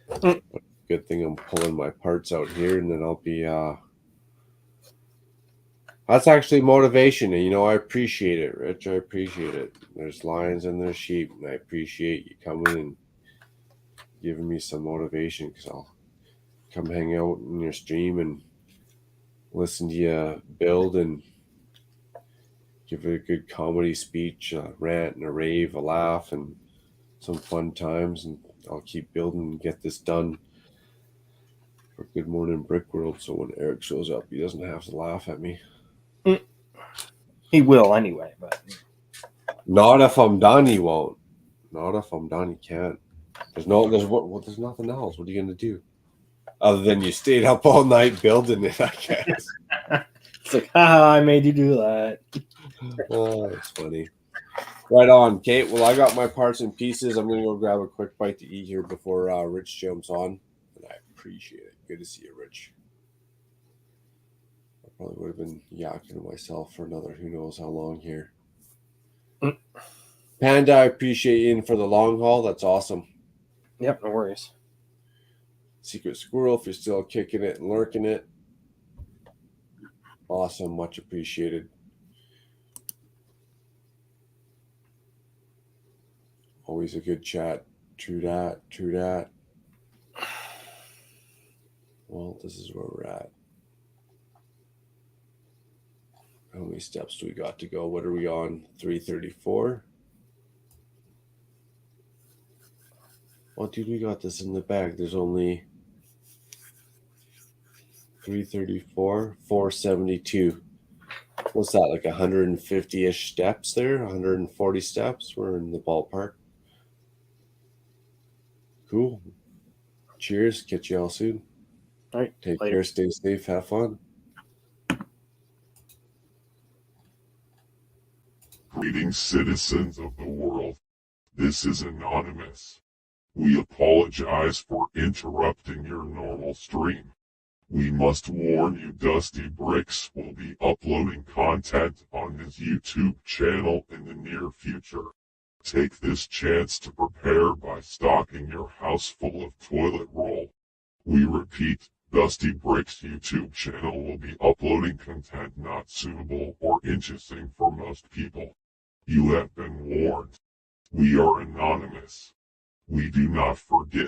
But good thing I'm pulling my parts out here, and then I'll be... That's actually motivation, and I appreciate it, Rich. I appreciate it. There's lions and there's sheep, and I appreciate you coming and giving me some motivation, because I'll come hang out in your stream and listen to you build and give it a good comedy speech, a rant and a rave, a laugh, and some fun times, and I'll keep building and get this done for Good Morning Brick World, so when Eric shows up, he doesn't have to laugh at me. He will anyway, but not if I'm done. He won't. Not if I'm done. He can't. There's nothing else. What are you gonna do? Other than you stayed up all night building it, I guess. It's like, haha, I made you do that. Oh, that's funny. Right on, Kate. Well, I got my parts and pieces. I'm gonna go grab a quick bite to eat here before Rich jumps on, and I appreciate it. Good to see you, Rich. I probably would have been yakking to myself for another who knows how long here. Panda, I appreciate you in for the long haul. That's awesome. Yep, no worries. Secret Squirrel, if you're still kicking it and lurking it. Awesome, much appreciated. Always a good chat. True that. Well, this is where we're at. How many steps do we got to go? What are we on? 334? Oh, dude, we got this in the bag. There's only 334, 472. What's that, like 150-ish steps there? 140 steps? We're in the ballpark. Cool. Cheers. Catch you all soon. All right. Take Later. care. Stay safe. Have fun. Greetings, citizens of the world. This is Anonymous. We apologize for interrupting your normal stream. We must warn you Dusty Bricks will be uploading content on his YouTube channel in the near future. Take this chance to prepare by stocking your house full of toilet roll. We repeat, Dusty Bricks' YouTube channel will be uploading content not suitable or interesting for most people. You have been warned. We are anonymous. We do not forget